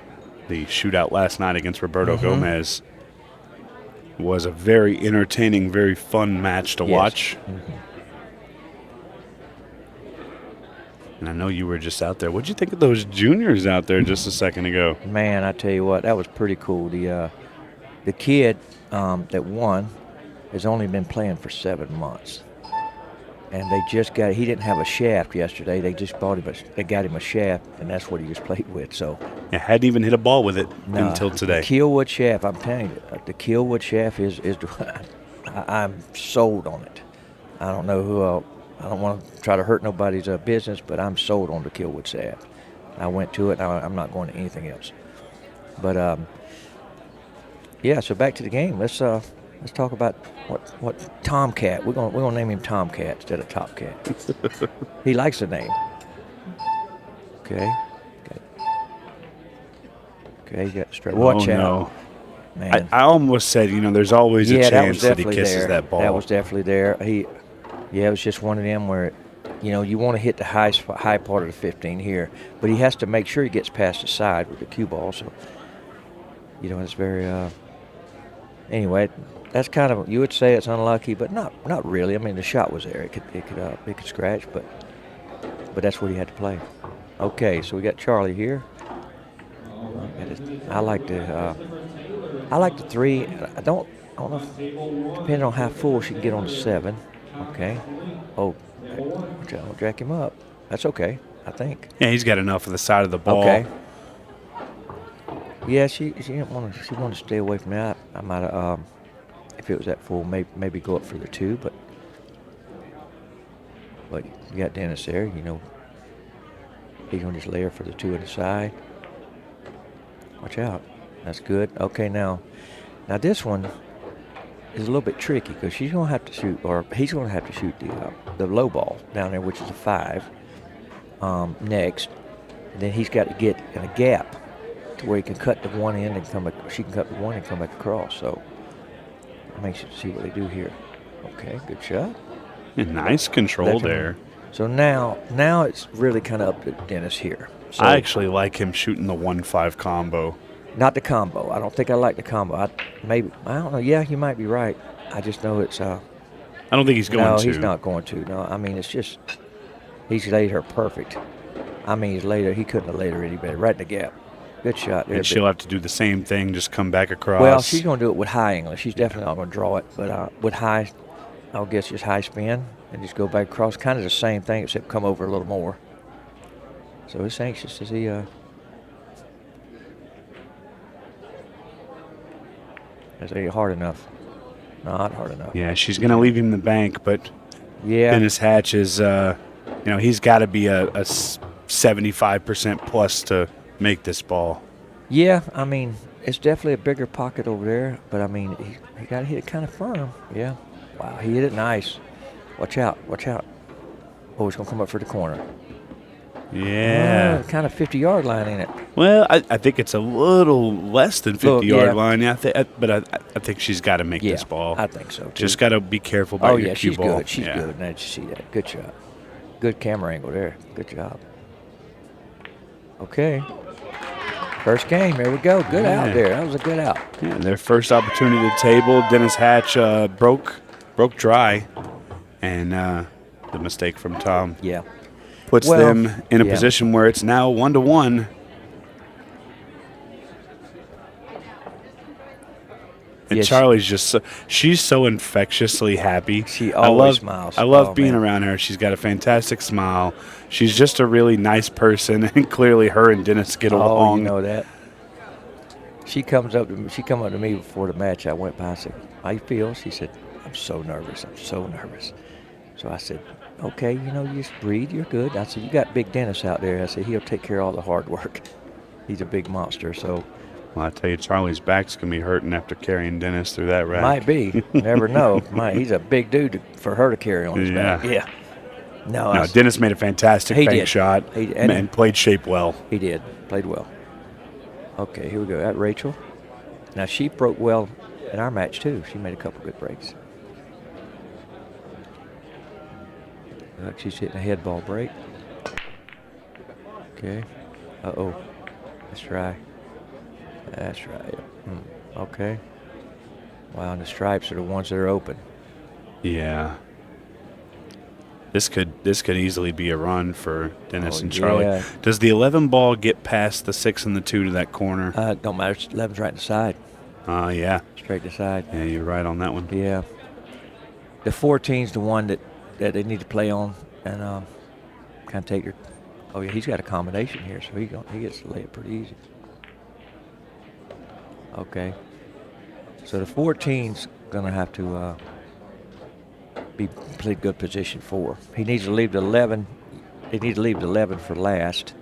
the shootout last night against Roberto Gomez. Was a very entertaining, very fun match to watch. And I know you were just out there. What'd you think of those juniors out there just a second ago? Man, I tell you what, that was pretty cool. The kid that won has only been playing for 7 months. And they just he didn't have a shaft yesterday. They just got him a shaft, and that's what he was played with. So I hadn't even hit a ball with it until today. The Keelwood shaft, I'm telling you, the Keelwood shaft is I'm sold on it. I don't know who I don't want to try to hurt nobody's business, but I'm sold on the Keelwood shaft. I went to it, and I'm not going to anything else. But yeah, so back to the game. Let's talk about what Tomcat. We're gonna name him Tomcat instead of Top Cat. He likes the name. Okay. You got straight. Watch out. No. Man. I almost said, there's always a chance that he kisses that ball. That was definitely there. It was just one of them where, you want to hit the high part of the 15 here, but he has to make sure he gets past the side with the cue ball. So, it's very. Anyway, that's kind of, you would say it's unlucky, but not really. I mean, the shot was there. It could scratch, but that's what he had to play. Okay, so we got Charlie here. I like the 3. I don't know if, depending on how full she can get on the 7. Okay. Oh, don't jack him up. That's okay, I think. Yeah, he's got enough of the side of the ball. Okay. Yeah, she didn't want to. She wanted to stay away from that. I might have, if it was that full, maybe go up for the 2. But you got Dennis there. He's gonna just lay her for the 2 on the side. Watch out. That's good. Okay, now this one is a little bit tricky because she's gonna have to shoot, or he's gonna have to shoot the low ball down there, which is a 5. Next, and then he's got to get in a gap to where he can cut the one end and come back. She can cut the one and come back across. So it makes you see what they do here. Okay, good shot. Nice control there. So now it's really kind of up to Dennis here. So I actually like him shooting the 1-5 combo. Not the combo. I don't think I like the combo. I don't know. Yeah, you might be right. I just know it's. I don't think he's going to. No, he's not going to. No, I mean, it's just he's laid her perfect. I mean, he couldn't have laid her any better. Right in the gap. Good shot there. And she'll have to do the same thing, just come back across. Well, she's going to do it with high English. She's definitely not going to draw it. But with high, I'll guess just high spin and just go back across. Kind of the same thing, except come over a little more. So he's anxious to see. Is it hard enough? Not hard enough. Yeah, she's going to leave him the bank, but Dennis Hatch is, he's got to be a 75% plus to make this ball. Yeah, I mean, it's definitely a bigger pocket over there, but I mean, he got to hit it kind of firm. Yeah. Wow, he hit it nice. Watch out. Oh, he's going to come up for the corner. Yeah. Kind of 50-yard line, ain't it? Well, I think it's a little less than 50-yard line. But I think she's got to make this ball. I think so, too. Just got to be careful about your cue ball. Good. She's good. Now, did you see that? Good shot. Good camera angle there. Good job. Okay. First game. There we go. Good out there. That was a good out. Yeah, their first opportunity to table. Dennis Hatch broke dry. And the mistake from Tom. Yeah. Puts Well, them in a yeah. position where it's now 1-1. And Yes. Charlie's just she's so infectiously happy. She always smiles. I love Oh, being man. around her. She's got a fantastic smile. She's just a really nice person, and clearly her and Dennis get Oh, along. you know that. She come up to me before the match. I went by. I said, "How you feel?" She said, "I'm so nervous. I'm so nervous." So I said, "Okay, you just breathe. You're good." I said, "You got Big Dennis out there." I said, "He'll take care of all the hard work. He's a big monster." So Well, I tell you, Charlie's back's gonna be hurting after carrying Dennis through that rack. might be. Never know. He's a big dude for her to carry on his back. Yeah. No, Dennis made a fantastic He bank did. shot and played shape well. He did. Played well. Okay, here we go. At Rachel. Now, she broke well in our match, too. She made a couple good breaks. She's hitting a head ball break. Okay. Uh-oh. Let's try. That's right. Okay. Wow, and the stripes are the ones that are open. Yeah. This could easily be a run for Dennis and Charlie. yeah. Does the 11 ball get past the 6 and the 2 to that corner? Don't matter. 11's right to the side. Yeah. Straight to the side. Yeah, you're right on that one. Yeah. The 14's the one that they need to play on and kind of take your. Oh yeah, he's got a combination here, so he gets to lay it pretty easy. Okay. So the 14's gonna have to be play good position for. He needs to leave the 11. He needs to leave the 11 for last,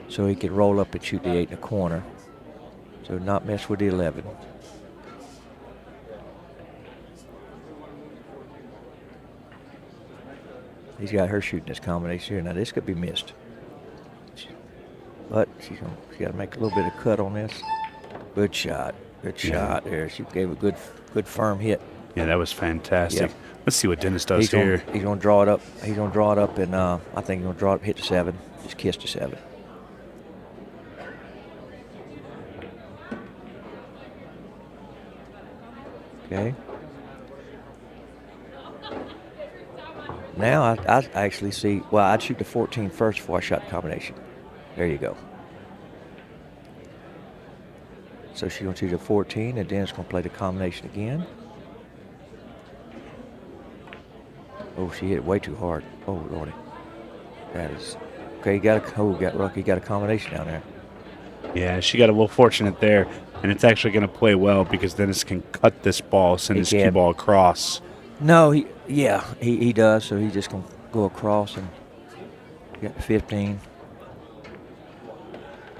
so he can roll up and shoot the 8 in the corner. So not mess with the 11. He's got her shooting this combination here. Now this could be missed, but she's got to make a little bit of cut on this. Good shot. Good shot there. She gave a good firm hit. Yeah, that was fantastic. Yep. Let's see what Dennis does here. He's going to draw it up. He's going to draw it up, and I think he's going to draw it, hit the 7. Just kiss the 7. Okay. Now I actually see. Well, I'd shoot the 14 first before I shot the combination. There you go. So she's going to shoot the 14, and then it's going to play the combination again. Oh, she hit it way too hard. Oh, Lordy. That is. Okay, he got a combination down there. Yeah, she got a little fortunate there, and it's actually going to play well because Dennis can cut this ball, send his cue ball across. No, he does. So he's just going to go across and get the 15.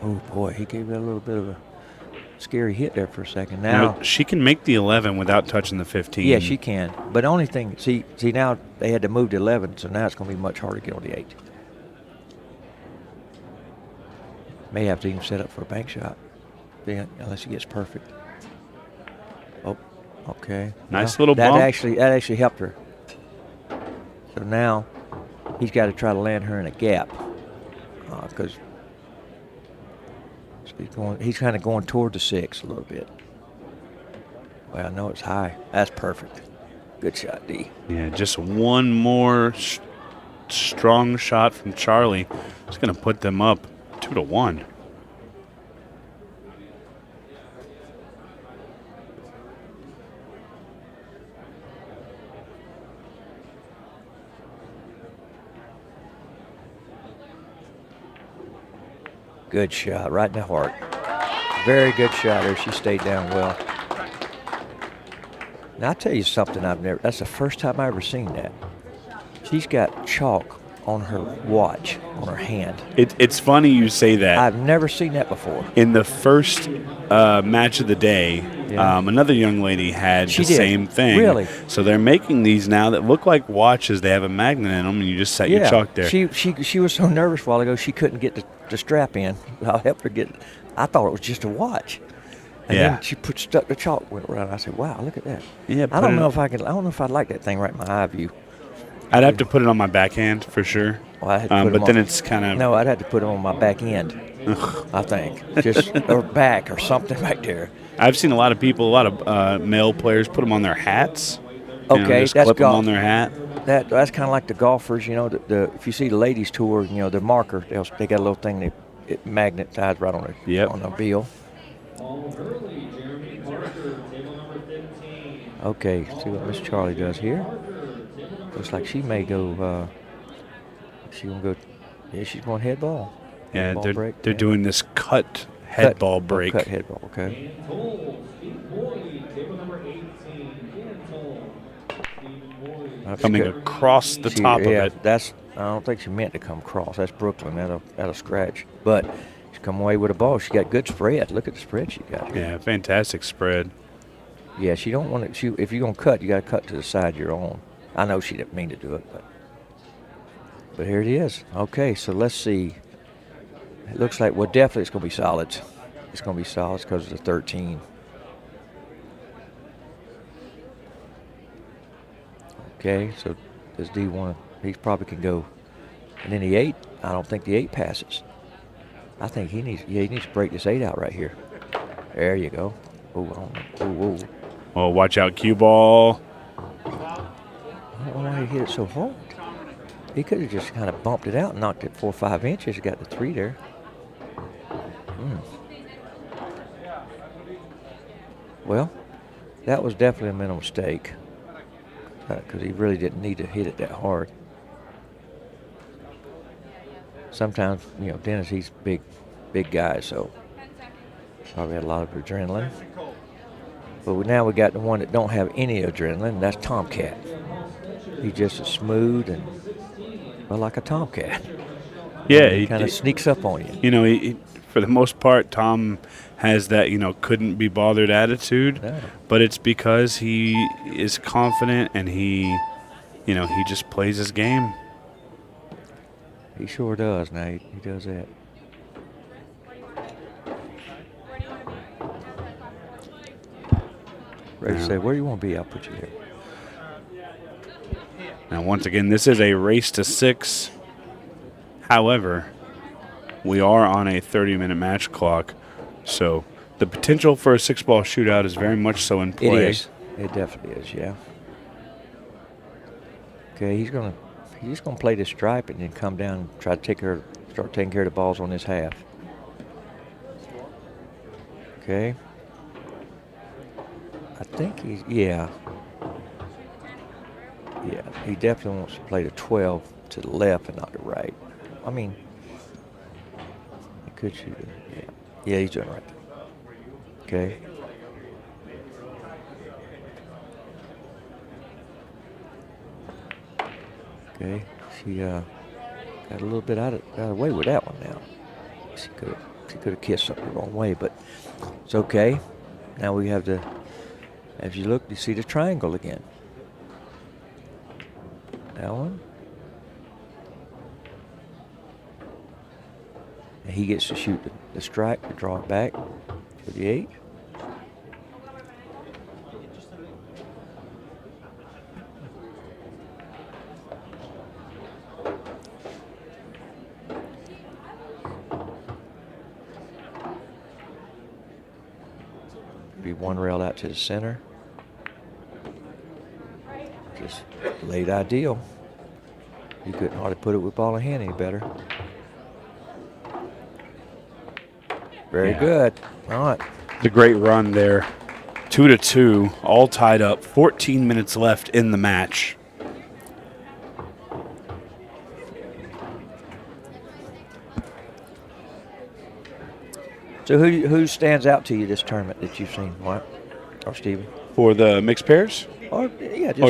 Oh, boy, he gave it a little bit of a scary hit there for a second. Now she can make the 11 without touching the 15. Yeah, she can. But the only thing, see now they had to move to 11, so now it's going to be much harder to get on the 8. May have to even set up for a bank shot, unless he gets perfect. Oh, okay. Nice Well, little bump. That actually helped her. So now he's got to try to land her in a gap, because he's kind of going toward the 6 a little bit. Well, I know it's high. That's perfect. Good shot, D. Yeah, just one more strong shot from Charlie. It's going to put them up 2-1. Good shot, right in the heart. Very good shot there. She stayed down well. Now, I'll tell you something that's the first time I've ever seen that. She's got chalk on her watch, on her hand. It's funny you say that. I've never seen that before. In the first match of the day, another young lady had the same thing. Really? So they're making these now that look like watches. They have a magnet in them, and you just set your chalk there. She was so nervous a while ago she couldn't get the strap in. I helped her get it. I thought it was just a watch. And then she stuck the chalk went around. I said, "Wow, look at that." Yeah, I don't know if I'd like that thing right in my eye view. I'd have to put it on my backhand for sure. Well, I had to put but then it's kind of. No, I'd have to put it on my back end. I think or back or something right there. I've seen a lot of male players put them on their hats. Okay, just that's clip them golf. on their hat. that's kind of like the golfers, you know. If you see the ladies tour, you know, the marker, they got a little thing that it magnetized right on the bill. Okay, see what Miss Charlie does here. Looks like she may go. She's gonna go. Yeah, she's going head ball. Yeah, Head ball they're doing this cut head ball break. Cut head ball. Okay. Coming across the top of it. I don't think she meant to come across. That's Brooklyn. That'll scratch. But she's come away with a ball. She got good spread. Look at the spread she got. Yeah, fantastic spread. Yeah, she don't want to. If you're gonna cut, you got to cut to the side you're on. I know she didn't mean to do it, but here it is. Okay, so let's see. It looks like, well, definitely it's gonna be solids. It's gonna be solids because of the 13. Okay, so does D want to? He probably can go. And then the 8. I don't think the 8 passes. I think he needs to break this 8 out right here. There you go. Oh. Oh, watch out, cue ball. I don't know why he hit it so hard. He could have just kind of bumped it out and knocked it 4 or 5 inches. Got the 3 there. Well, that was definitely a mental mistake because he really didn't need to hit it that hard. Sometimes, you know, Dennis, he's a big guy, so probably had a lot of adrenaline. But now we got the one that don't have any adrenaline. That's Tomcat. He's just as smooth and, well, like a Tomcat. Yeah, he kind of sneaks up on you. You know, he, for the most part, Tom has that, you know, couldn't be bothered attitude. Yeah. But it's because he is confident and he just plays his game. He sure does. Now he does that. Ready to say, where you want to be, I'll put you there. Now, once again, this is a race to 6. However, we are on a 30-minute match clock, so the potential for a 6-ball shootout is very much so in play. It is. It definitely is, yeah. Okay, he's just gonna play this stripe and then come down and try to start taking care of the balls on this half. Okay. I think yeah, he definitely wants to play the 12 to the left and not the right. I mean, he could shoot it. Yeah, he's doing it right. Okay. Okay, she got a little bit out of the way with that one now. She could have kissed something the wrong way, but it's okay. Now we have the. As you look, you see the triangle again. That one. And he gets to shoot the strike to draw it back for the 8. Be one rail out to the center. Just laid ideal. You couldn't hardly put it with ball in hand any better. Very good. All right. It's a great run there. 2-2, all tied up. 14 minutes left in the match. So who stands out to you this tournament that you've seen, Mark or Steven? For the mixed pairs? Or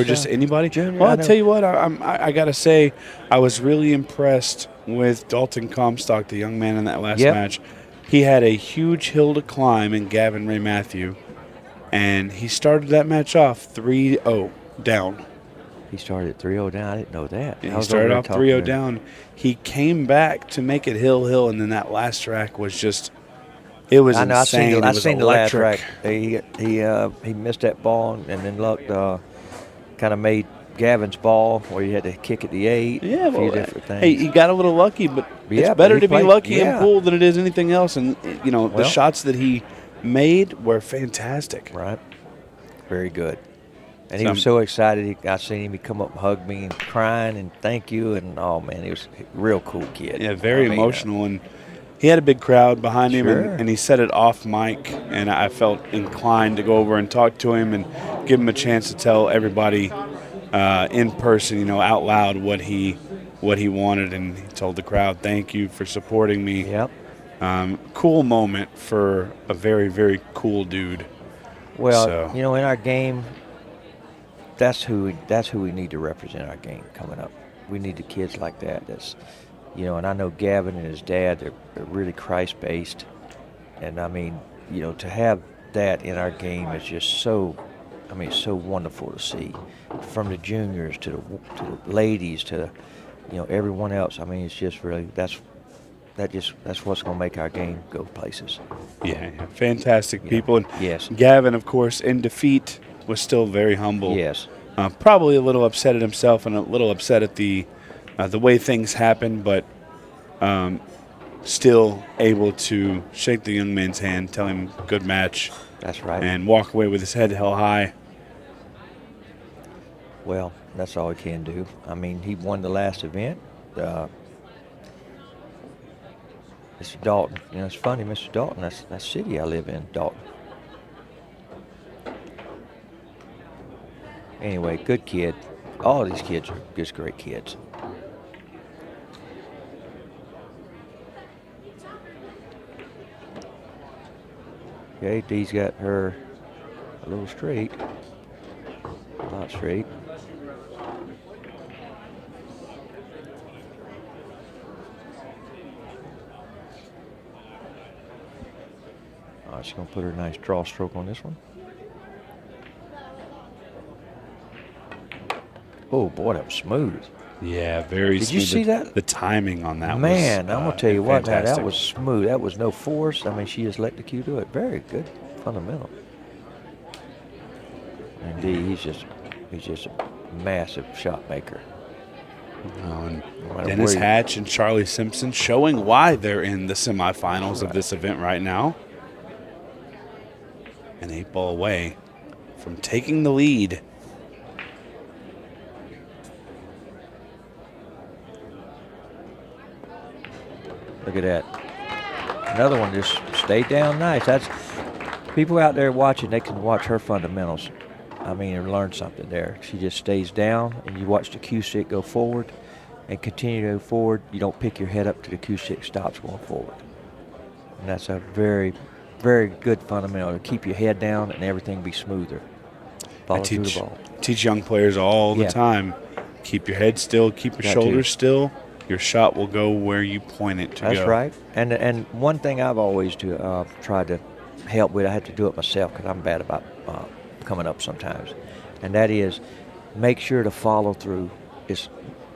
just anybody? Junior, well, I'll tell you what, I got to say, I was really impressed with Dalton Comstock, the young man in that last match. He had a huge hill to climb in Gavin Ray Matthew, and he started that match off 3-0 down. He started 3-0 down. I didn't know that. He started off 3-0 down. He came back to make it hill, and then that last track was just... It was insane. I seen the last track. He missed that ball, and then looked kind of made Gavin's ball where he had to kick at the 8. Yeah, a few different things. Hey, he got a little lucky, but it's better to be lucky in pool than it is anything else. And the shots that he made were fantastic. Right. Very good. And he was so excited. I seen him. He come up and hug me and crying and thank you. And, oh, man, he was a real cool kid. Yeah, very emotional. And he had a big crowd behind him, and he said it off mic. And I felt inclined to go over and talk to him and give him a chance to tell everybody in person, out loud what he wanted. And he told the crowd, thank you for supporting me. Yep. Cool moment for a very, very cool dude. Well, in our game, that's who we need to represent our game coming up. We need the kids like that. That's, and I know Gavin and his dad, they're really Christ-based. And, I mean, to have that in our game is just so wonderful to see. From the juniors to the ladies to, everyone else. I mean, it's just really, that's what's going to make our game go places. Yeah, fantastic people. And yes. Gavin, of course, in defeat, was still very humble. Yes. Probably a little upset at himself and a little upset at the way things happened, but still able to shake the young man's hand, tell him good match. That's right. And walk away with his head held high. Well, that's all he can do. I mean, he won the last event. Mr. Dalton, it's funny, Mr. Dalton, that's city I live in, Dalton. Anyway, good kid. All these kids are just great kids. Okay, Dee's got her a little straight. Not straight. All right, she's going to put her nice draw stroke on this one. Oh, boy, that was smooth. Yeah, very smooth. Did you see that? The timing on that Man, was I'm going to tell you what, now, fantastic. that was smooth. That was no force. I mean, she just let the cue do it. Very good fundamental. And D, he's just a massive shot maker. And Dennis Hatch and Charlie Simpson showing why they're in the semifinals of this event right now. An 8-ball away from taking the lead. Look at that. Another one just stayed down nice. That's people out there watching, they can watch her fundamentals. I mean, and learn something there. She just stays down, and you watch the cue stick go forward and continue to go forward. You don't pick your head up till the cue stick stops going forward. And that's a very, very good fundamental to keep your head down and everything be smoother. Follow through the ball. Teach young players all the time. Keep your head still, keep your shoulders still. Your shot will go where you point it to go. That's right. And one thing I've always tried to help with, I have to do it myself because I'm bad about coming up sometimes, and that is make sure to follow through. It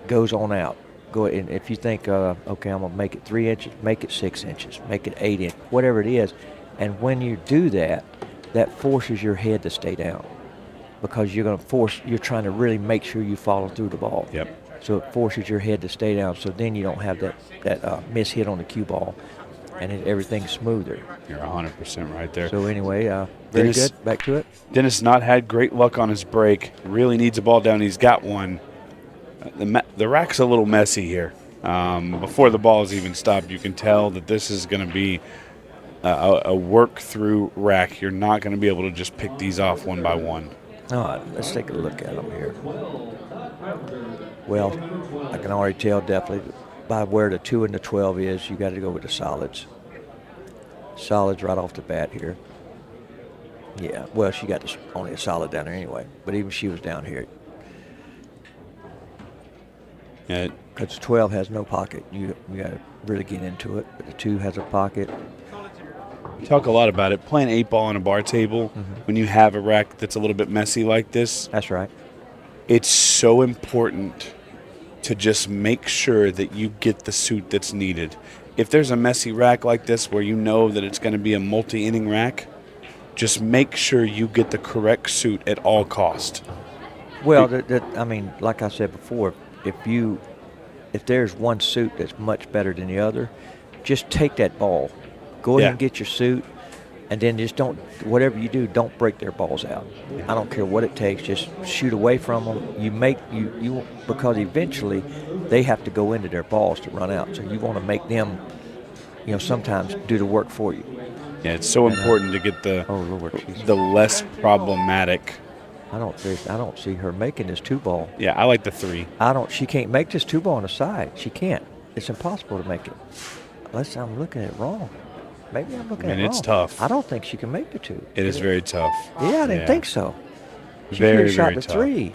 goes on out. Go and if you think, okay, I'm gonna make it 3 inches, make it 6 inches, make it 8 inches, whatever it is, and when you do that, that forces your head to stay down because you're trying to really make sure you follow through the ball. Yep. So it forces your head to stay down. So then you don't have that miss hit on the cue ball, and everything's smoother. You're 100% right there. So anyway, very good. Back to it. Dennis not had great luck on his break. Really needs a ball down. He's got one. The rack's a little messy here. Before the ball is even stopped, you can tell that this is going to be a work-through rack. You're not going to be able to just pick these off one by one. All right, let's take a look at them here. Well, I can already tell definitely by where the 2 and the 12 is, you got to go with the solids. Solids right off the bat here. Yeah, well, she got only a solid down there anyway, but even she was down here. Yeah. Because 12 has no pocket. You got to really get into it, but the 2 has a pocket. We talk a lot about it. Playing 8-ball on a bar table, when you have a rack that's a little bit messy like this. That's right. It's so important to just make sure that you get the suit that's needed. If there's a messy rack like this where you know that it's going to be a multi-inning rack, just make sure you get the correct suit at all cost. Well, I mean, like I said before, if there's one suit that's much better than the other, just take that ball. Go ahead and get your suit. And then just don't, whatever you do, don't break their balls out. I don't care what it takes. Just shoot away from them. You because eventually they have to go into their balls to run out. So you want to make them, sometimes do the work for you. Yeah, it's so important to get the less problematic. I don't see her making this 2-ball. Yeah, I like the 3. She can't make this 2-ball on the side. She can't. It's impossible to make it. Unless I'm looking at it wrong. Maybe I'm looking at it wrong. It's tough. I don't think she can make the 2. It is very tough. Yeah, I didn't think so. She Very, shot very the tough. 3.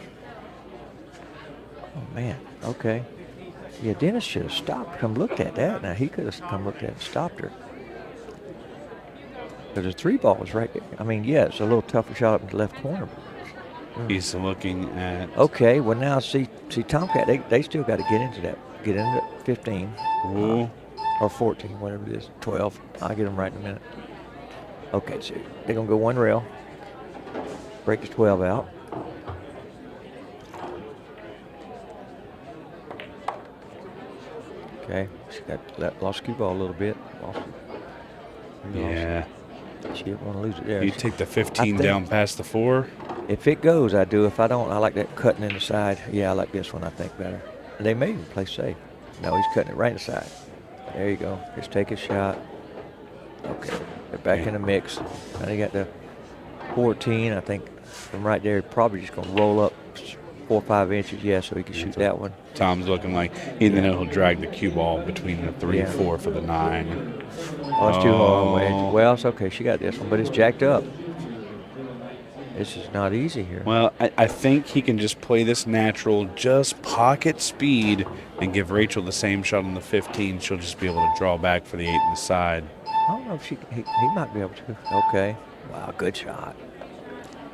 Oh, man. Okay. Yeah, Dennis should have stopped, come looked at that. Now, he could have come looked at it and stopped her. Because the 3-ball was right there. I mean, yeah, it's a little tougher shot up in the left corner. He's looking at... Okay, well, now, see Tomcat, they still got to get into that. Get into 15. Ooh. Or 14, whatever it is. 12. I'll get them right in a minute. Okay, so they're going to go one rail. Break the 12 out. Okay, she got lost cue ball a little bit. Yeah. She didn't want to lose it there. You take the 15 down past the 4. If it goes, I do. If I don't, I like that cutting in the side. Yeah, I like this one, I think, better. They may even play safe. No, he's cutting it right in the side. There you go. Just take a shot. Okay, they're back in the mix. Now they got the 14. I think from right there, probably just going to roll up 4 or 5 inches. Yeah, so he can shoot that one. Tom's looking like he'll drag the cue ball between the 3 and 4 for the 9. Oh, it's too hard. Well, it's okay. She got this one, but it's jacked up. This is not easy here. Well, I think he can just play this natural, just pocket speed, and give Rachel the same shot on the 15. She'll just be able to draw back for the 8 in the side. I don't know if he might be able to. Okay. Wow, good shot.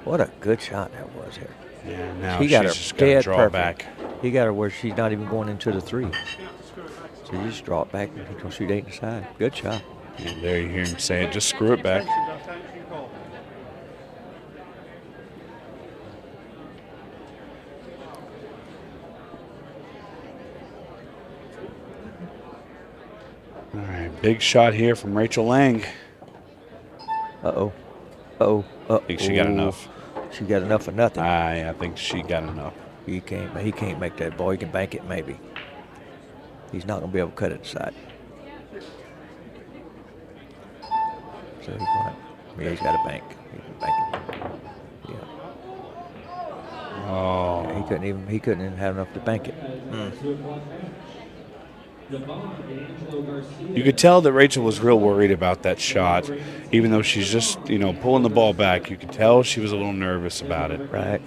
What a good shot that was here. Yeah, now he got her just got to dead draw perfect. back. He got her where she's not even going into the 3. So you just draw it back and he's going to shoot 8 inside. Good shot. And there you hear him say it. Just screw it back. All right, big shot here from Rachel Lang. Uh-oh. Uh-oh. I think she got enough. She got enough for nothing. I think she got enough. He can't make that ball. He can bank it maybe. He's not going to be able to cut it aside. So he's going to, yeah, he's got to bank. He can bank it. Yeah. Oh. Yeah, he couldn't even have enough to bank it. You could tell that Rachel was real worried about that shot, even though she's just, pulling the ball back. You could tell she was a little nervous about it. Right.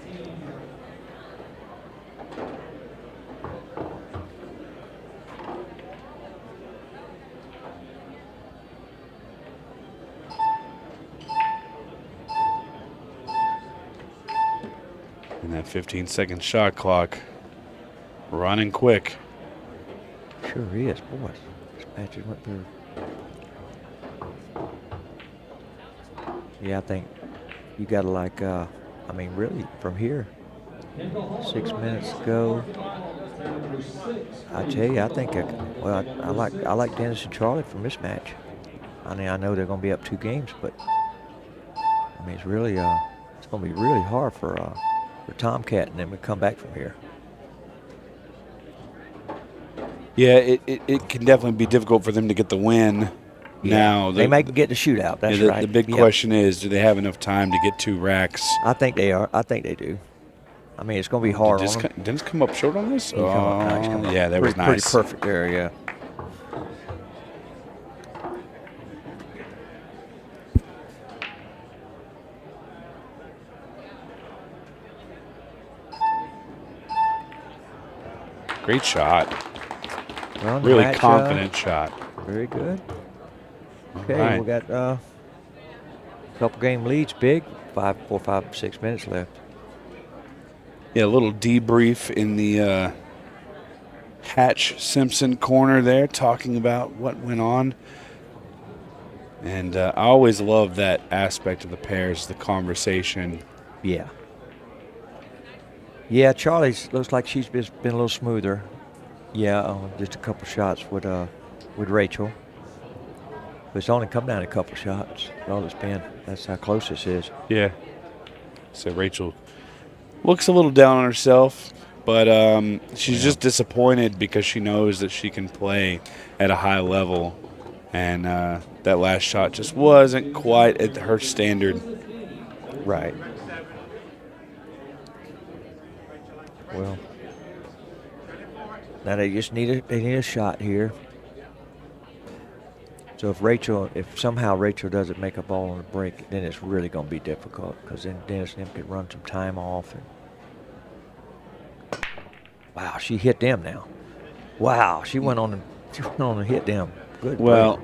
And that 15-second shot clock running quick. Sure is, boy. This match just went through. Yeah, I think you got to really from here, 6 minutes ago. I tell you, I think I like Dennis and Charlie from this match. I mean, I know they're going to be up 2 games, but I mean, it's really it's going to be really hard for Tomcat and them to come back from here. Yeah, it can definitely be difficult for them to get the win. Yeah, now they might get the shootout. That's right. The big question is, do they have enough time to get 2 racks? I think they are. I think they do. I mean, it's going to be hard on them. Did Dennis come up short on this? He's come up Yeah, that was nice. Pretty perfect there, yeah. Great shot. Well, really match, confident shot. Very good. Okay, right. we got a couple game leads, big. 4, 5, 6 minutes left. Yeah, a little debrief in the Hatch Simpson corner there, talking about what went on. And I always love that aspect of the pairs, the conversation. Yeah. Yeah, Charlie's looks like she's been a little smoother. Yeah, just a couple shots with Rachel. But it's only come down a couple shots. That's all it's been. That's how close this is. Yeah. So Rachel looks a little down on herself, but she's just disappointed because she knows that she can play at a high level, and that last shot just wasn't quite at her standard. Right. Well, now they just need a shot here. So if somehow Rachel doesn't make a ball on the break, then it's really going to be difficult, because then Dennis and them could run some time off. And wow, she hit them now. Wow, she went on and hit them. Good. Well,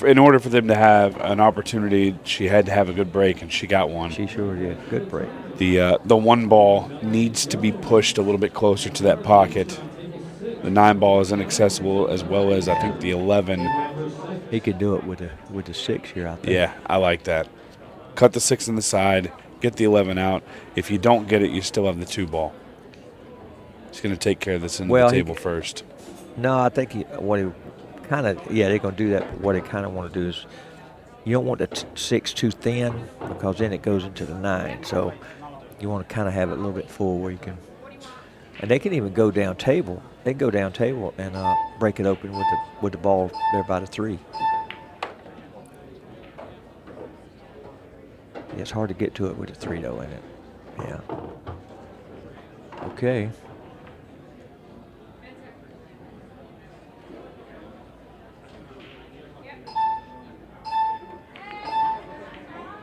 in order for them to have an opportunity, she had to have a good break, and she got one. She sure did. Good break. The one ball needs to be pushed a little bit closer to that pocket. The 9 ball is inaccessible, as well as I think the 11. He could do it with the 6 here, I think. Yeah, I like that. Cut the 6 in the side, get the 11 out. If you don't get it, you still have the 2 ball. He's going to take care of this in the table first. No, I think they're going to do that. But what they kind of want to do is, you don't want the 6 too thin, because then it goes into the 9. So you want to kind of have it a little bit full where you can. And they can even go down table. They can go down table and break it open with the ball there by the 3. Yeah, it's hard to get to it with the 3 though, isn't it? Yeah. Okay.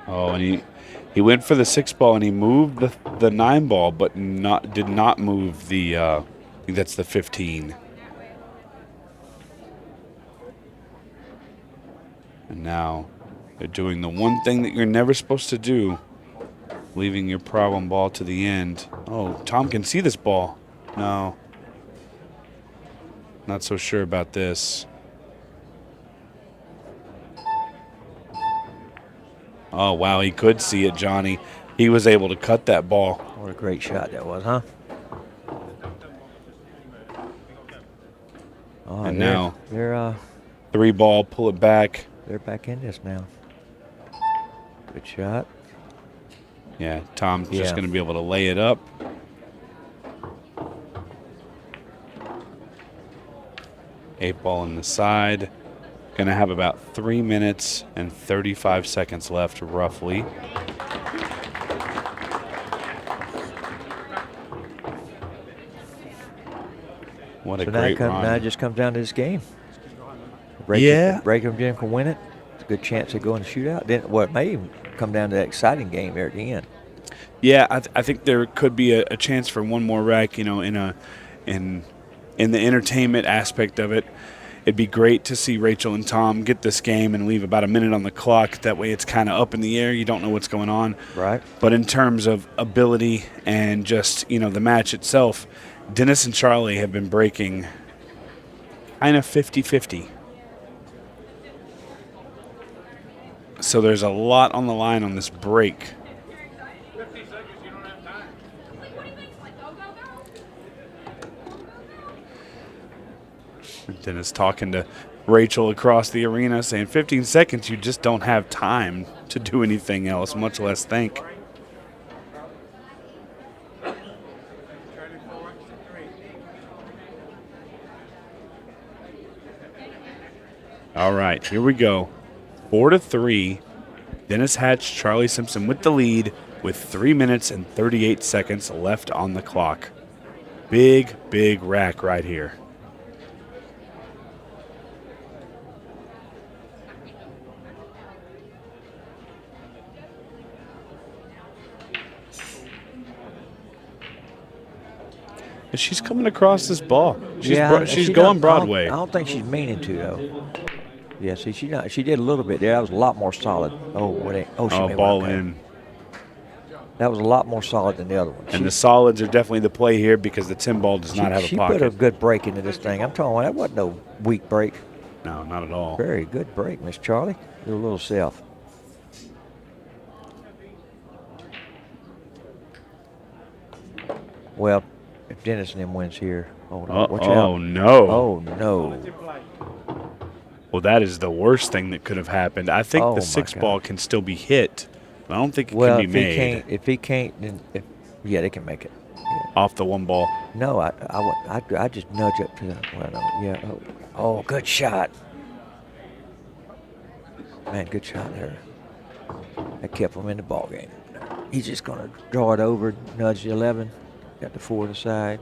Oh, and he went for the 6 ball, and he moved the 9 ball, but did not move the I think that's the 15. And now they're doing the one thing that you're never supposed to do, leaving your problem ball to the end. Oh, Tom can see this ball. No. Not so sure about this. Oh, wow, he could see it, Johnny. He was able to cut that ball. What a great shot that was, huh? Oh, and now, they're 3 ball, pull it back. They're back in this now. Good shot. Yeah, Tom's just going to be able to lay it up. Eight ball in the side. Going to have about 3 minutes and 35 seconds left, roughly. What a great run. Now it just comes down to this game. Breakham Jim can win it. It's a good chance to go in the shootout. Then, it may even come down to that exciting game there at the end. Yeah, I think there could be a chance for one more rack, in the entertainment aspect of it. It'd be great to see Rachel and Tom get this game and leave about a minute on the clock. That way it's kind of up in the air. You don't know what's going on. Right. But in terms of ability and just, the match itself, Dennis and Charlie have been breaking kind of 50-50. So there's a lot on the line on this break. Dennis talking to Rachel across the arena saying 15 seconds, you just don't have time to do anything else, much less think. All right, here we go. 4-3. Dennis Hatch, Charlie Simpson with the lead with 3 minutes and 38 seconds left on the clock. Big, big rack right here. She's coming across this ball. She's going Broadway. I don't think she's meaning to, though. Yeah, see, she did a little bit there. That was a lot more solid. Ball in. That was a lot more solid than the other one. And the solids are definitely the play here because the 10 ball does not have a pocket. She put a good break into this thing. I'm telling you, that wasn't no weak break. No, not at all. Very good break, Miss Charlie. Your little self. Well, if Dennis and him wins here, watch out. Oh, no. Oh, no. Well, that is the worst thing that could have happened. I think Oh, the my 6 God. ball can still be hit. But I don't think it Well, can be made if he can't, then yeah, they can make it. off the 1 ball. No, I just nudge up to that. Well, no, yeah. Oh, good shot. Man, good shot there. That kept him in the ball game. He's just going to draw it over, nudge the 11, got the 4 to the side.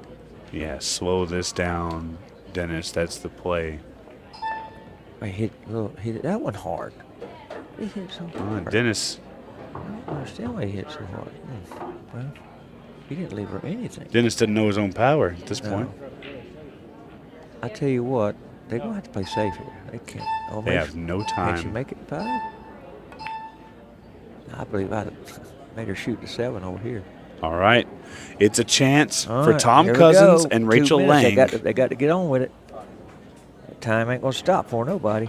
Yeah, slow this down, Dennis. That's the play. I hit that one hard. He hit so hard. Dennis. I don't understand why he hit so hard. Well, he didn't leave her anything. Dennis didn't know his own power at this point. I tell you what, they're going to have to play safe here. They can't. Oh, They have no time. Can't you make it 5? I believe I'd have made her shoot the 7 over here. All right. It's a chance All for right, Tom here we Cousins go. and 2 Rachel minutes. Lang. They got to get on with it. That time ain't going to stop for nobody.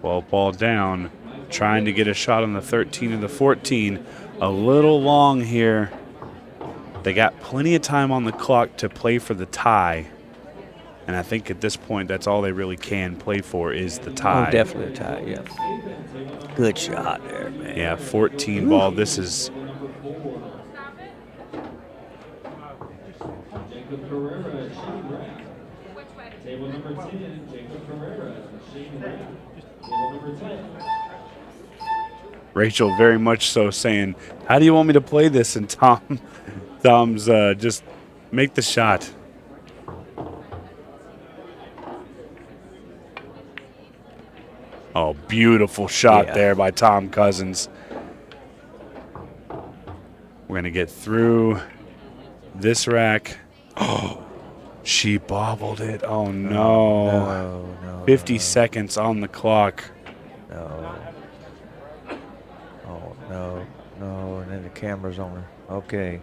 Well, ball down, trying to get a shot on the 13 and the 14. A little long here. They got plenty of time on the clock to play for the tie. And I think at this point, that's all they really can play for is the tie. Oh, definitely a tie, yeah. Good shot there, man. Yeah, 14 ball. This is... Table number 10, Jacob Pereira. Table number 10. Rachel very much so saying, how do you want me to play this? And Tom's just make the shot. Oh, beautiful shot there by Tom Cousins. We're going to get through this rack. Oh, she bobbled it. Oh, no. 50 seconds on the clock. No. Oh, no. And then the camera's on her. Okay.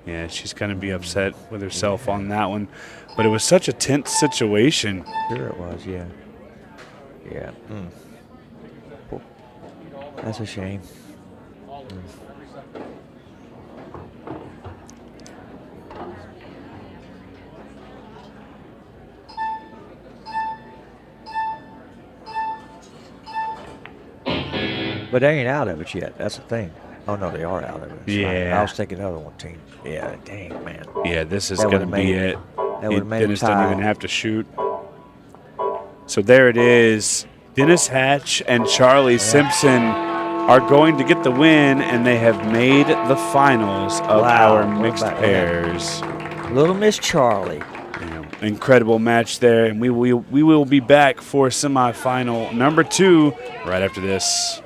Yeah, she's going to be upset with herself on that one. But it was such a tense situation. Sure it was, yeah. Yeah. That's a shame. But they ain't out of it yet. That's the thing. Oh, no, they are out of it. Yeah. I was thinking another one team. Yeah, dang, man. Yeah, this is That going to would've be made- it. that would've made a Dennis doesn't tie. even have to shoot. So there it is. Dennis Hatch and Charlie Simpson are going to get the win, and they have made the finals of our mixed pairs. Little Miss Charlie. Incredible match there, and we will be back for semifinal number 2 right after this.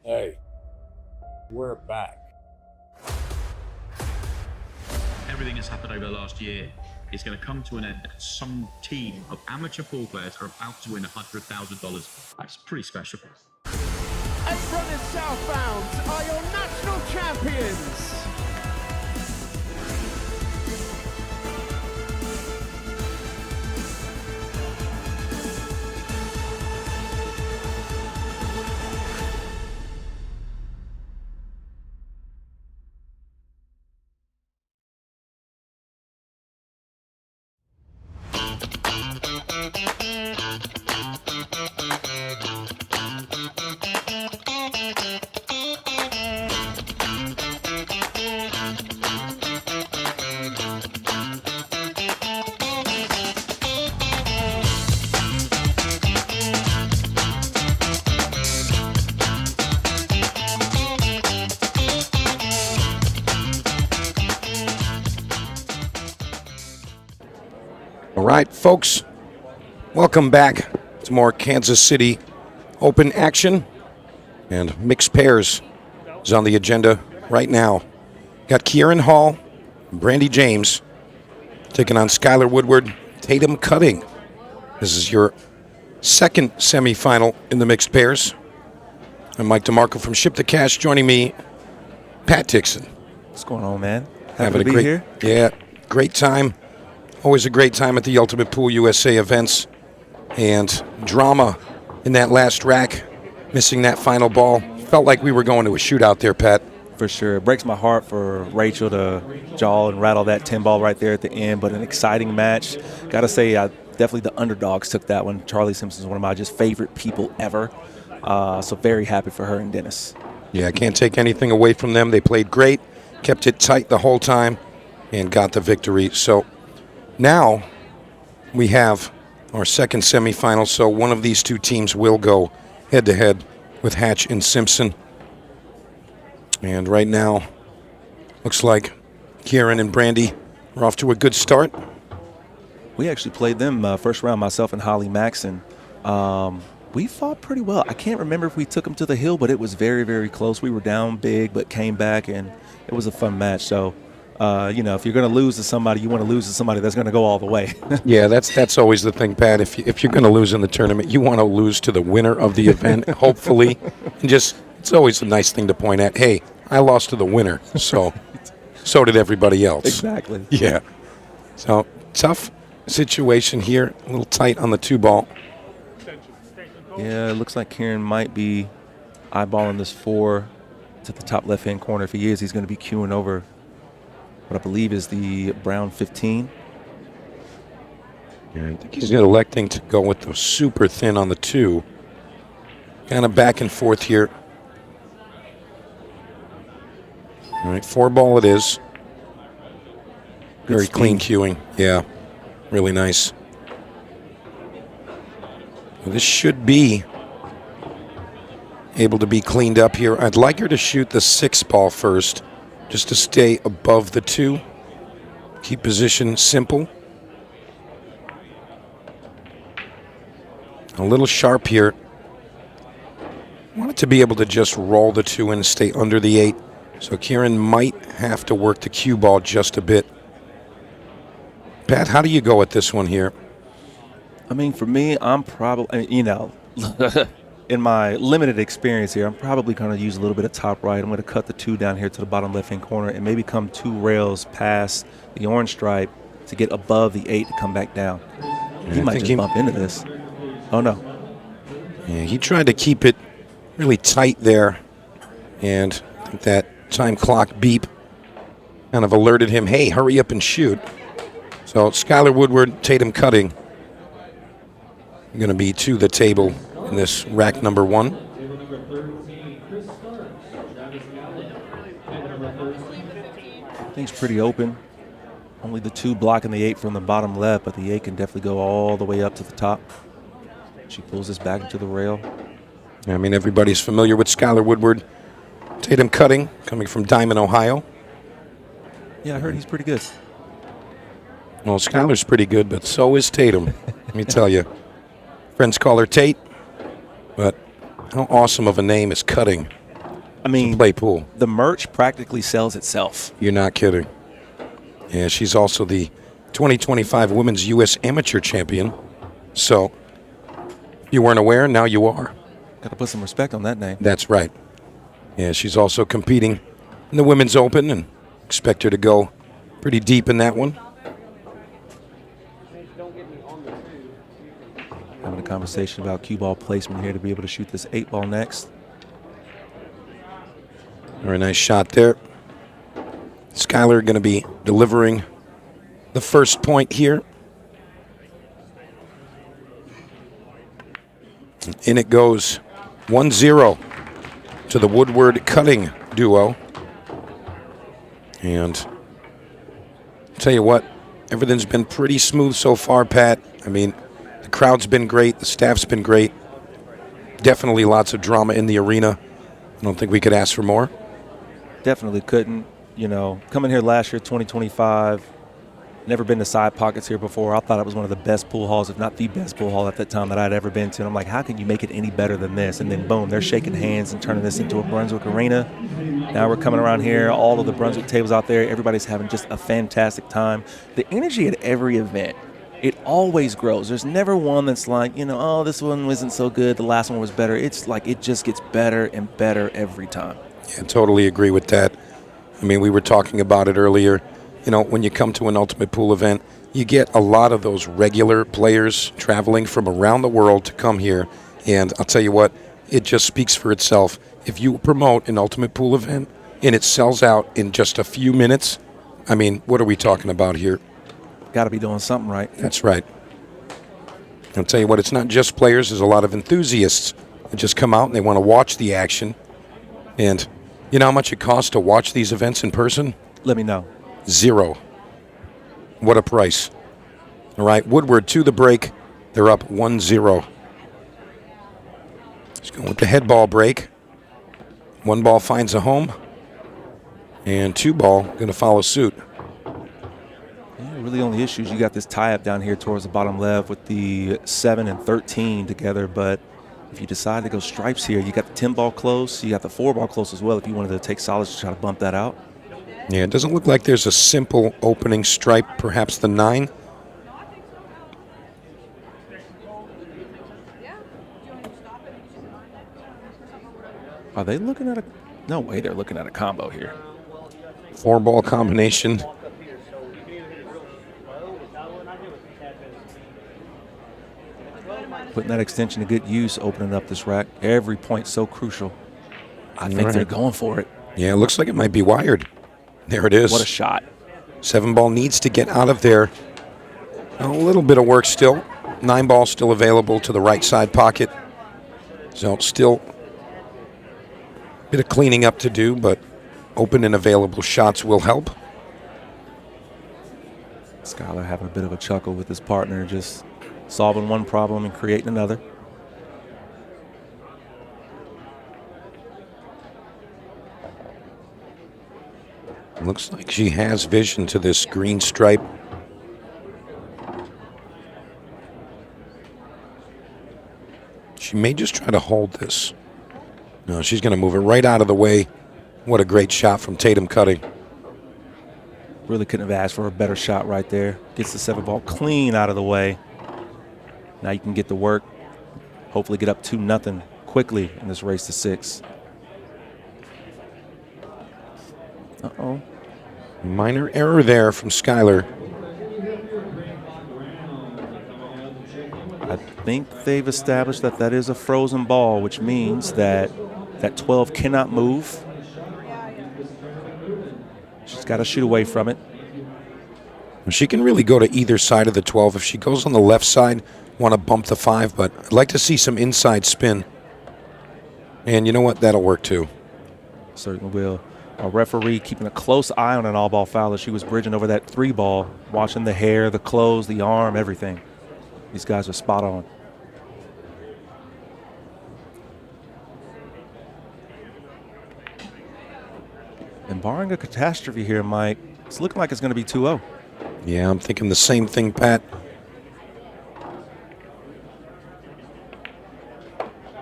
Hey, we're back. Everything that's happened over the last year is going to come to an end. Some team of amateur pool players are about to win $100,000. That's pretty special. And runners southbound are your national champions. All right, folks, welcome back to more Kansas City Open action. And mixed pairs is on the agenda right now. Got Kieran Hall and Brandy James taking on Skylar Woodward, Tatum Cutting. This is your second semifinal in the mixed pairs. I'm Mike DeMarco from Ship to Cash. Joining me, Pat Dixon. What's going on, man? Having to be great, here. Yeah, great time. Always a great time at the Ultimate Pool USA events. And drama in that last rack, missing that final ball. Felt like we were going to a shootout there, Pat. For sure. It breaks my heart for Rachel to jaw and rattle that 10 ball right there at the end, but an exciting match. Got to say, definitely the underdogs took that one. Charlie Simpson's one of my just favorite people ever. So very happy for her and Dennis. Yeah, I can't take anything away from them. They played great, kept it tight the whole time, and got the victory. So now we have our second semifinal, so one of these two teams will go head-to-head with Hatch and Simpson. And right now, looks like Kieran and Brandy are off to a good start. We actually played them first round, myself and Holly Maxon. We fought pretty well. I can't remember if we took them to the hill, but it was very, very close. We were down big, but came back, and it was a fun match. So, if you're going to lose to somebody, you want to lose to somebody that's going to go all the way. Yeah, that's always the thing, Pat. If you're going to lose in the tournament, you want to lose to the winner of the event, hopefully. And it's always a nice thing to point at. Hey, I lost to the winner, so did everybody else. Exactly. Yeah. So tough situation here, a little tight on the 2 ball. Yeah, it looks like Kieran might be eyeballing this 4 to the top left-hand corner. If he is, he's going to be queuing over what I believe is the brown 15. Yeah, I think he's electing to go with the super thin on the 2. Kind of back and forth here. All right, 4 ball it is. Very clean queuing. Yeah, really nice. Well, this should be able to be cleaned up here. I'd like her to shoot the 6 ball first, just to stay above the 2. Keep position simple. A little sharp here. Want it to be able to just roll the 2 and stay under the 8. So Kieran might have to work the cue ball just a bit. Pat, how do you go at this one here? I mean, for me, I'm probably, in my limited experience here, I'm probably going to use a little bit of top right. I'm going to cut the 2 down here to the bottom left-hand corner and maybe come 2 rails past the orange stripe to get above the 8 to come back down. He might just bump into this. Oh, no. Yeah, he tried to keep it really tight there, and I think that time clock beep kind of alerted him, hey, hurry up and shoot. So Skylar Woodward, Tatum Cutting, going to be to the table in this rack number 1. Things pretty open. Only the 2 blocking the 8 from the bottom left, but the 8 can definitely go all the way up to the top. She pulls this back into the rail. I mean, everybody's familiar with Skylar Woodward. Tatum Cutting, coming from Diamond, Ohio. Yeah, I heard he's pretty good. Well, Skylar's pretty good, but so is Tatum, let me tell you. Friends call her Tate, but how awesome of a name is Cutting? I mean, play pool. The merch practically sells itself. You're not kidding. Yeah, she's also the 2025 Women's U.S. Amateur Champion. So, if you weren't aware, now you are. Got to put some respect on that name. That's right. Yeah, she's also competing in the Women's Open, and expect her to go pretty deep in that one. Having a conversation about cue ball placement here to be able to shoot this 8 ball next. Very nice shot there. Skylar going to be delivering the first point here. In it goes 1-0 to the Woodward Cutting duo. And I'll tell you what, everything's been pretty smooth so far, Pat. I mean, the crowd's been great, the staff's been great. Definitely lots of drama in the arena. I don't think we could ask for more. Definitely couldn't. You know, coming here last year, 2025, never been to Side Pockets here before. I thought it was one of the best pool halls, if not the best pool hall at that time that I'd ever been to. And I'm like, how can you make it any better than this? And then, boom, they're shaking hands and turning this into a Brunswick arena. Now we're coming around here, all of the Brunswick tables out there. Everybody's having just a fantastic time. The energy at every event, it always grows. There's never one that's like, you know, oh, this one wasn't so good, the last one was better. It's like it just gets better and better every time. Yeah, totally agree with that. I mean, we were talking about it earlier. You know, when you come to an Ultimate Pool event, you get a lot of those regular players traveling from around the world to come here. And I'll tell you what, it just speaks for itself. If you promote an Ultimate Pool event and it sells out in just a few minutes, I mean, what are we talking about here? Got to be doing something right. That's right. I'll tell you what, it's not just players. There's a lot of enthusiasts that just come out and they want to watch the action. And you know how much it costs to watch these events in person? Let me know. $0. What a price. All right, Woodward to the break. They're up 1-0. Let's go with the head ball break. 1 ball finds a home. And 2 ball going to follow suit. Yeah, really only issues, you got this tie-up down here towards the bottom left with the 7 and 13 together, but if you decide to go stripes here, you got the 10 ball close, you got the 4 ball close as well if you wanted to take solids to try to bump that out. Yeah, it doesn't look like there's a simple opening stripe, perhaps the 9. Are they looking at a, no way they're looking at a combo here. 4 ball combination. Putting that extension to good use, opening up this rack. Every point so crucial. I think they're going for it. Yeah, it looks like it might be wired. There it is. What a shot. 7 ball needs to get out of there. A little bit of work still. 9 ball still available to the right side pocket. So still a bit of cleaning up to do, but open and available shots will help. Skylar having a bit of a chuckle with his partner, just solving one problem and creating another. Looks like she has vision to this green stripe. She may just try to hold this. No, she's going to move it right out of the way. What a great shot from Tatum Cutting. Really couldn't have asked for a better shot right there. Gets the 7 ball clean out of the way. Now you can get to work. Hopefully get up 2-0 quickly in this race to 6. Uh-oh. Minor error there from Skylar. I think they've established that that is a frozen ball, which means that that 12 cannot move. She's got to shoot away from it. She can really go to either side of the 12. If she goes on the left side, want to bump the 5, but I'd like to see some inside spin. And you know what? That'll work too. Certainly will. A referee keeping a close eye on an all-ball foul as she was bridging over that 3-ball, watching the hair, the clothes, the arm, everything. These guys are spot on. And barring a catastrophe here, Mike, it's looking like it's going to be 2-0. Yeah, I'm thinking the same thing, Pat.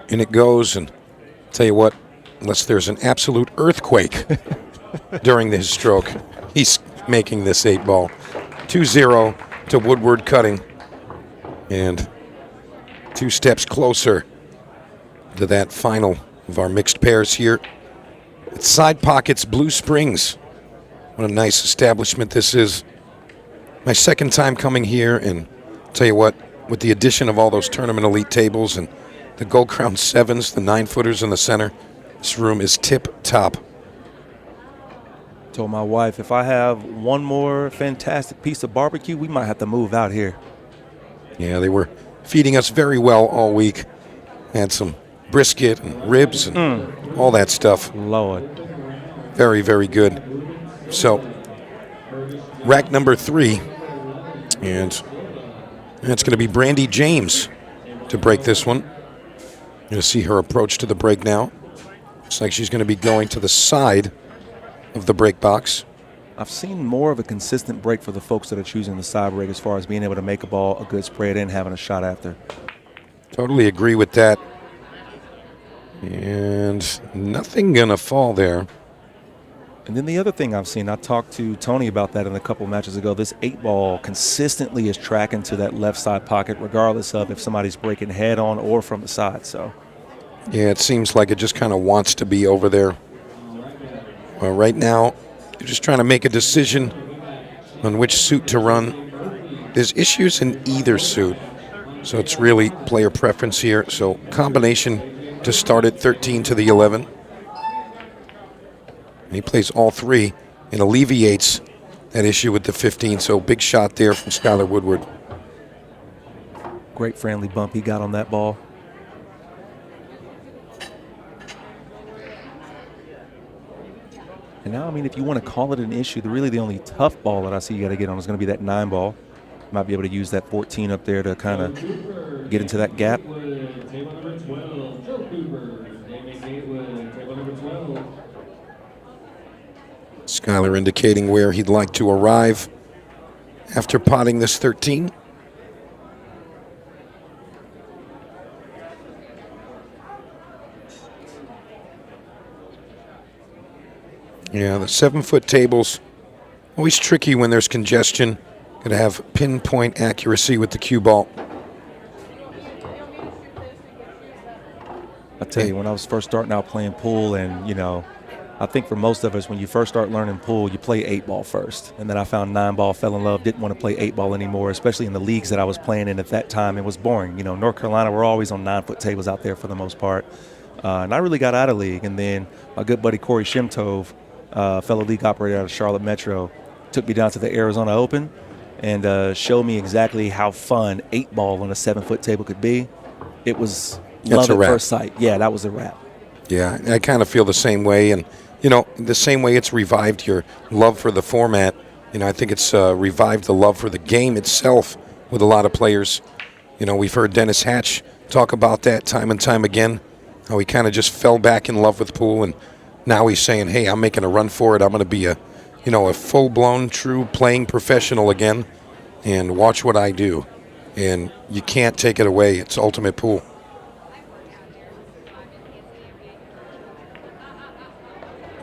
And it goes, and tell you what, unless there's an absolute earthquake during this stroke, he's making this 8-ball. 2-0 to Woodward cutting. And 2 steps closer to that final of our mixed pairs here. It's Side Pockets Blue Springs. What a nice establishment this is. My second time coming here, and tell you what, with the addition of all those tournament elite tables and the Gold Crown 7s, the 9-footers in the center, this room is tip-top. Told my wife, if I have one more fantastic piece of barbecue, we might have to move out here. Yeah, they were feeding us very well all week. Had some brisket and ribs and all that stuff. Lord. Very, very good. So, rack number 3. And it's going to be Brandy James to break this one. You're going to see her approach to the break now. Looks like she's going to be going to the side of the break box. I've seen more of a consistent break for the folks that are choosing the side break as far as being able to make a ball, a good spread in, having a shot after. Totally agree with that. And nothing going to fall there. And then the other thing I've seen, I talked to Tony about that in a couple matches ago, this 8-ball consistently is tracking to that left side pocket regardless of if somebody's breaking head on or from the side. So, yeah, it seems like it just kind of wants to be over there. Well, right now, they're just trying to make a decision on which suit to run. There's issues in either suit, so it's really player preference here. So combination to start at 13 to the 11. And he plays all 3 and alleviates that issue with the 15. So big shot there from Skylar Woodward. Great friendly bump he got on that ball. And now, I mean, if you want to call it an issue, really the only tough ball that I see you got to get on is going to be that 9-ball. Might be able to use that 14 up there to kind of get into that gap. Skylar indicating where he'd like to arrive after potting this 13. Yeah, the 7-foot tables, always tricky when there's congestion. Got to have pinpoint accuracy with the cue ball. I tell you, when I was first starting out playing pool, and, you know, I think for most of us, when you first start learning pool, you play 8-ball first. And then I found 9-ball, fell in love, didn't want to play 8-ball anymore, especially in the leagues that I was playing in at that time. It was boring. You know, North Carolina, we're always on 9-foot tables out there for the most part. And I really got out of league. And then my good buddy Corey Shimtov, fellow league operator out of Charlotte Metro, took me down to the Arizona Open and showed me exactly how fun 8-ball on a 7-foot table could be. It was love at first sight. Yeah, that was a wrap. Yeah, I kind of feel the same way. And, you know, the same way it's revived your love for the format, you know, I think it's revived the love for the game itself with a lot of players. You know, we've heard Dennis Hatch talk about that time and time again, how he kind of just fell back in love with pool, and now he's saying, hey, I'm making a run for it. I'm going to be a full-blown, true playing professional again, and watch what I do. And you can't take it away. It's ultimate pool.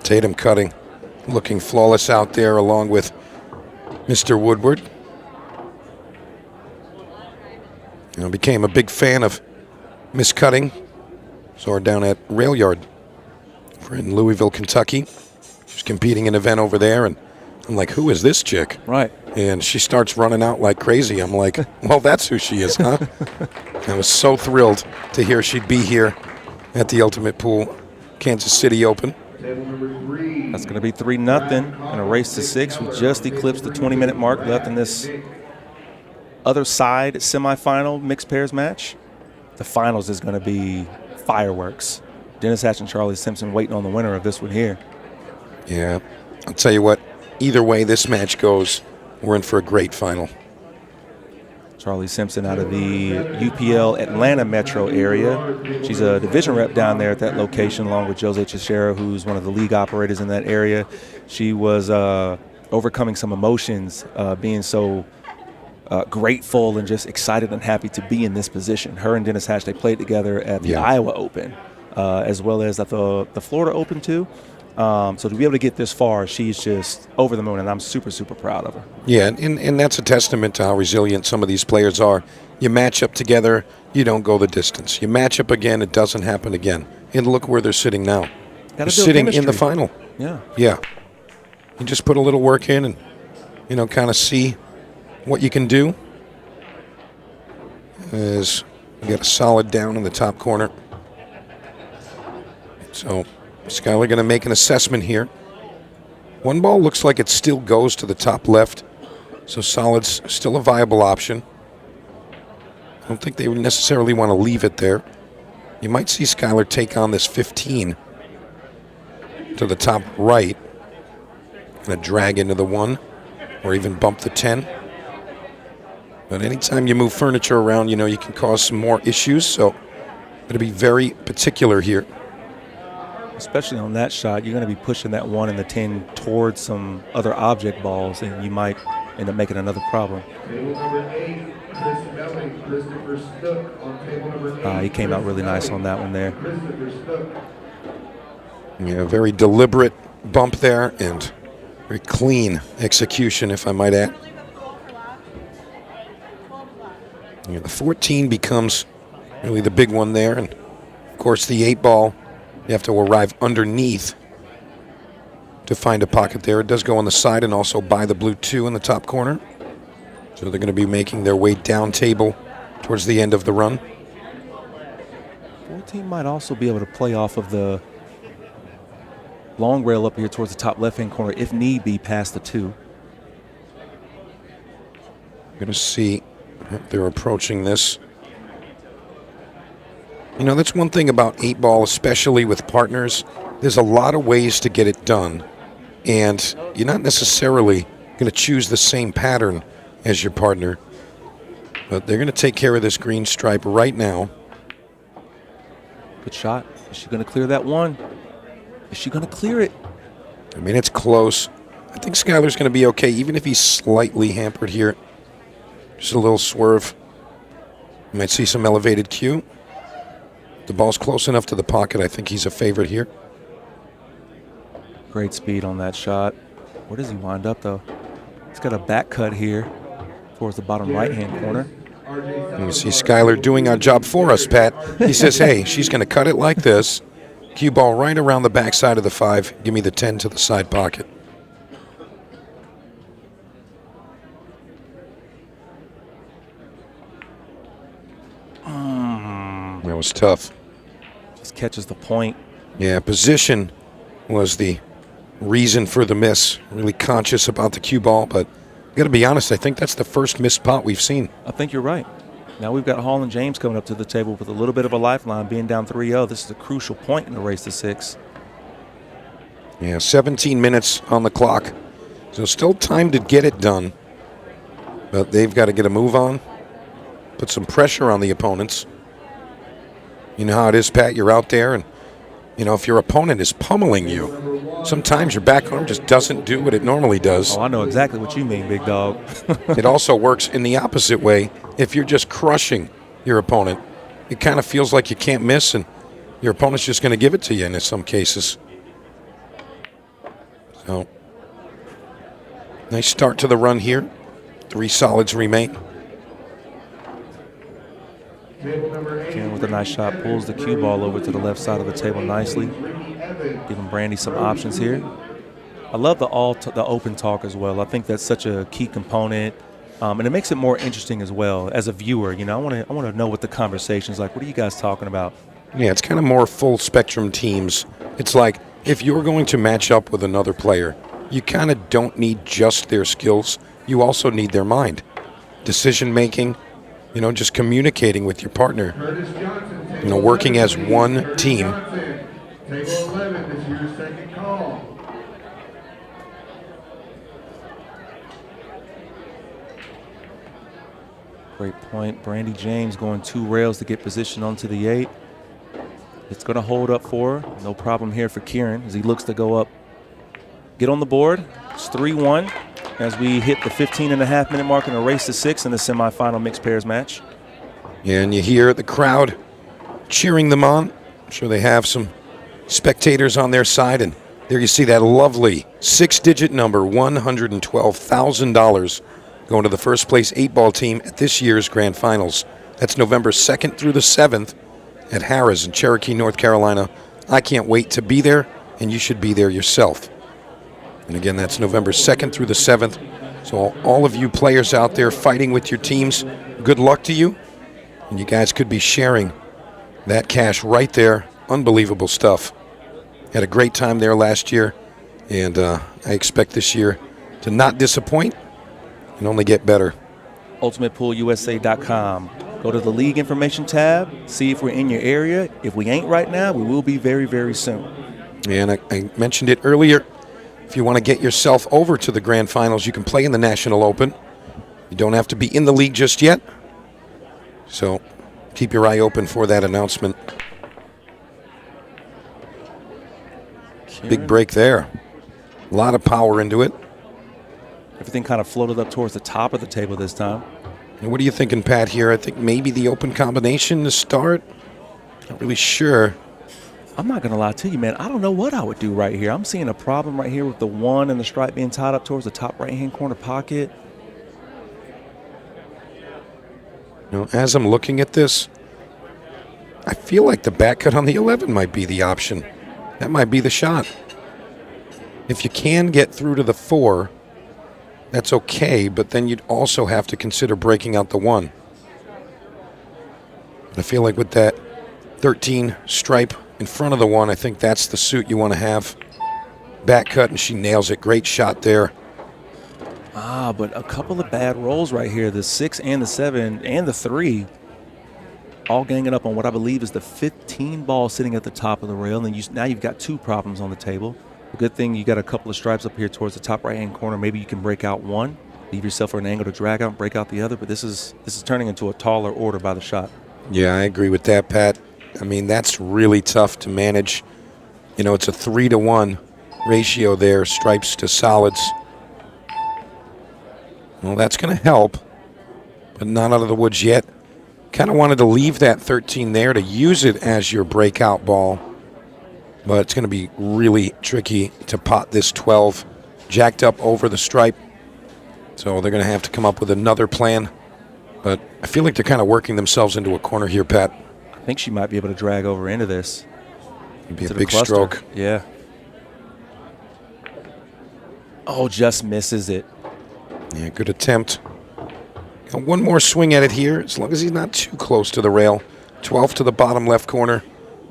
Tatum cutting, looking flawless out there along with Mr. Woodward. You know, became a big fan of Miss Cutting. Saw her down at Rail Yard in Louisville, Kentucky. She's competing in an event over there, and I'm like, who is this chick? Right. And she starts running out like crazy. I'm like, well, that's who she is, huh? I was so thrilled to hear she'd be here at the Ultimate Pool Kansas City Open. That's going to be 3-0 in a race to 6. We just eclipsed the 20-minute mark left in this other side semifinal mixed pairs match. The finals is going to be fireworks. Dennis Hatch and Charlie Simpson waiting on the winner of this one here. Yeah, I'll tell you what, either way this match goes, we're in for a great final. Charlie Simpson out of the UPL Atlanta metro area. She's a division rep down there at that location, along with Jose Teixeira, who's one of the league operators in that area. She was overcoming some emotions, being so grateful and just excited and happy to be in this position. Her and Dennis Hatch, they played together at the Iowa Open, as well as at the Florida Open too. So to be able to get this far, she's just over the moon, and I'm super, super proud of her. Yeah, and that's a testament to how resilient some of these players are. You match up together, you don't go the distance. You match up again, it doesn't happen again. And look where they're sitting now. They're sitting in the final. Yeah. Yeah. You just put a little work in and, kind of see what you can do. As you got a solid down in the top corner. So Skylar going to make an assessment here. One ball looks like it still goes to the top left, so solid's still a viable option. I don't think they would necessarily want to leave it there. You might see Skylar take on this 15 to the top right. Going to drag into the 1 or even bump the 10. But anytime you move furniture around, you can cause some more issues, so got to be very particular here. Especially on that shot, you're going to be pushing that 1 and the 10 towards some other object balls, and you might end up making another problem. He came out really nice on that one there. Yeah, very deliberate bump there and very clean execution, if I might add. Yeah, the 14 becomes really the big one there, and of course the 8 ball. You have to arrive underneath to find a pocket there. It does go on the side and also by the blue 2 in the top corner. So they're going to be making their way down table towards the end of the run. 14 might also be able to play off of the long rail up here towards the top left-hand corner, if need be, past the 2. Going to see if they're approaching this. That's one thing about 8 ball, especially with partners. There's a lot of ways to get it done, and you're not necessarily going to choose the same pattern as your partner, but they're going to take care of this green stripe right now. Good shot. Is she going to clear that 1? Is she going to clear it? I mean, it's close. I think Skylar's going to be okay, even if he's slightly hampered here. Just a little swerve. You might see some elevated cue. The ball's close enough to the pocket. I think he's a favorite here. Great speed on that shot. Where does he wind up, though? He's got a back cut here towards the bottom right-hand corner. And you see Skylar doing our job for us, Pat. He says, hey, she's going to cut it like this. Cue ball right around the backside of the 5. Give me the 10 to the side pocket. That was tough. Just catches the point. Yeah, position was the reason for the miss. Really conscious about the cue ball, but got to be honest, I think that's the first missed pot we've seen. I think you're right. Now we've got Hall and James coming up to the table with a little bit of a lifeline, being down 3-0. This is a crucial point in the race to 6. Yeah, 17 minutes on the clock. So still time to get it done. But they've got to get a move on, put some pressure on the opponents. You know how it is, Pat. You're out there, and, if your opponent is pummeling you, sometimes your back arm just doesn't do what it normally does. Oh, I know exactly what you mean, big dog. It also works in the opposite way. If you're just crushing your opponent, it kind of feels like you can't miss, and your opponent's just going to give it to you in some cases. So, nice start to the run here. 3 solids remain. Ken with a nice shot pulls the cue ball over to the left side of the table nicely, giving Brandy some options here. I love the open talk as well. I think that's such a key component, and it makes it more interesting as well as a viewer. I want to know what the conversation's like. What are you guys talking about? Yeah, it's kind of more full spectrum teams. It's like if you're going to match up with another player, you kind of don't need just their skills. You also need their mind, decision making. Just communicating with your partner, working as one team. Great point. Brandy James going 2 rails to get position onto the 8. It's going to hold up for her. No problem here for Kieran as he looks to go up. Get on the board. It's 3-1 as we hit the 15.5-minute mark in a race to 6 in the semifinal mixed pairs match. Yeah, and you hear the crowd cheering them on. I'm sure they have some spectators on their side. And there you see that lovely 6-digit number, $112,000, going to the first place 8-ball team at this year's Grand Finals. That's November 2nd through the 7th at Harrah's in Cherokee, North Carolina. I can't wait to be there, and you should be there yourself. And again, that's November 2nd through the 7th. So all of you players out there fighting with your teams, good luck to you. And you guys could be sharing that cash right there. Unbelievable stuff. Had a great time there last year, and I expect this year to not disappoint and only get better. UltimatePoolUSA.com. Go to the league information tab, see if we're in your area. If we ain't right now, we will be very, very soon. And I mentioned it earlier. If you want to get yourself over to the Grand Finals, you can play in the National Open. You don't have to be in the league just yet. So keep your eye open for that announcement. Big break there. A lot of power into it. Everything kind of floated up towards the top of the table this time. And what are you thinking, Pat, here? I think maybe the open combination to start. Not really sure. I'm not going to lie to you, man. I don't know what I would do right here. I'm seeing a problem right here with the 1 and the stripe being tied up towards the top right-hand corner pocket. You know, as I'm looking at this, I feel like the back cut on the 11 might be the option. That might be the shot. If you can get through to the 4, that's okay, but then you'd also have to consider breaking out the 1. I feel like with that 13 stripe in front of the 1, I think that's the suit you want to have. Back cut, and she nails it. Great shot there. But a couple of bad rolls right here. The 6 and the 7 and the 3 all ganging up on what I believe is the 15 ball sitting at the top of the rail. And then now you've got 2 problems on the table. The good thing you got a couple of stripes up here towards the top right-hand corner. Maybe you can break out 1, leave yourself for an angle to drag out and break out the other. But this is turning into a taller order by the shot. Yeah, I agree with that, Pat. I mean, that's really tough to manage. You know, it's a 3-to-1 ratio there, stripes to solids. Well, that's going to help, but not out of the woods yet. Kind of wanted to leave that 13 there to use it as your breakout ball, but it's going to be really tricky to pot this 12 jacked up over the stripe. So they're going to have to come up with another plan. But I feel like they're kind of working themselves into a corner here, Pat. I think she might be able to drag over into this. It'd be a big stroke. Yeah. Oh, just misses it. Yeah, good attempt. Got one more swing at it here, as long as he's not too close to the rail. 12 to the bottom left corner.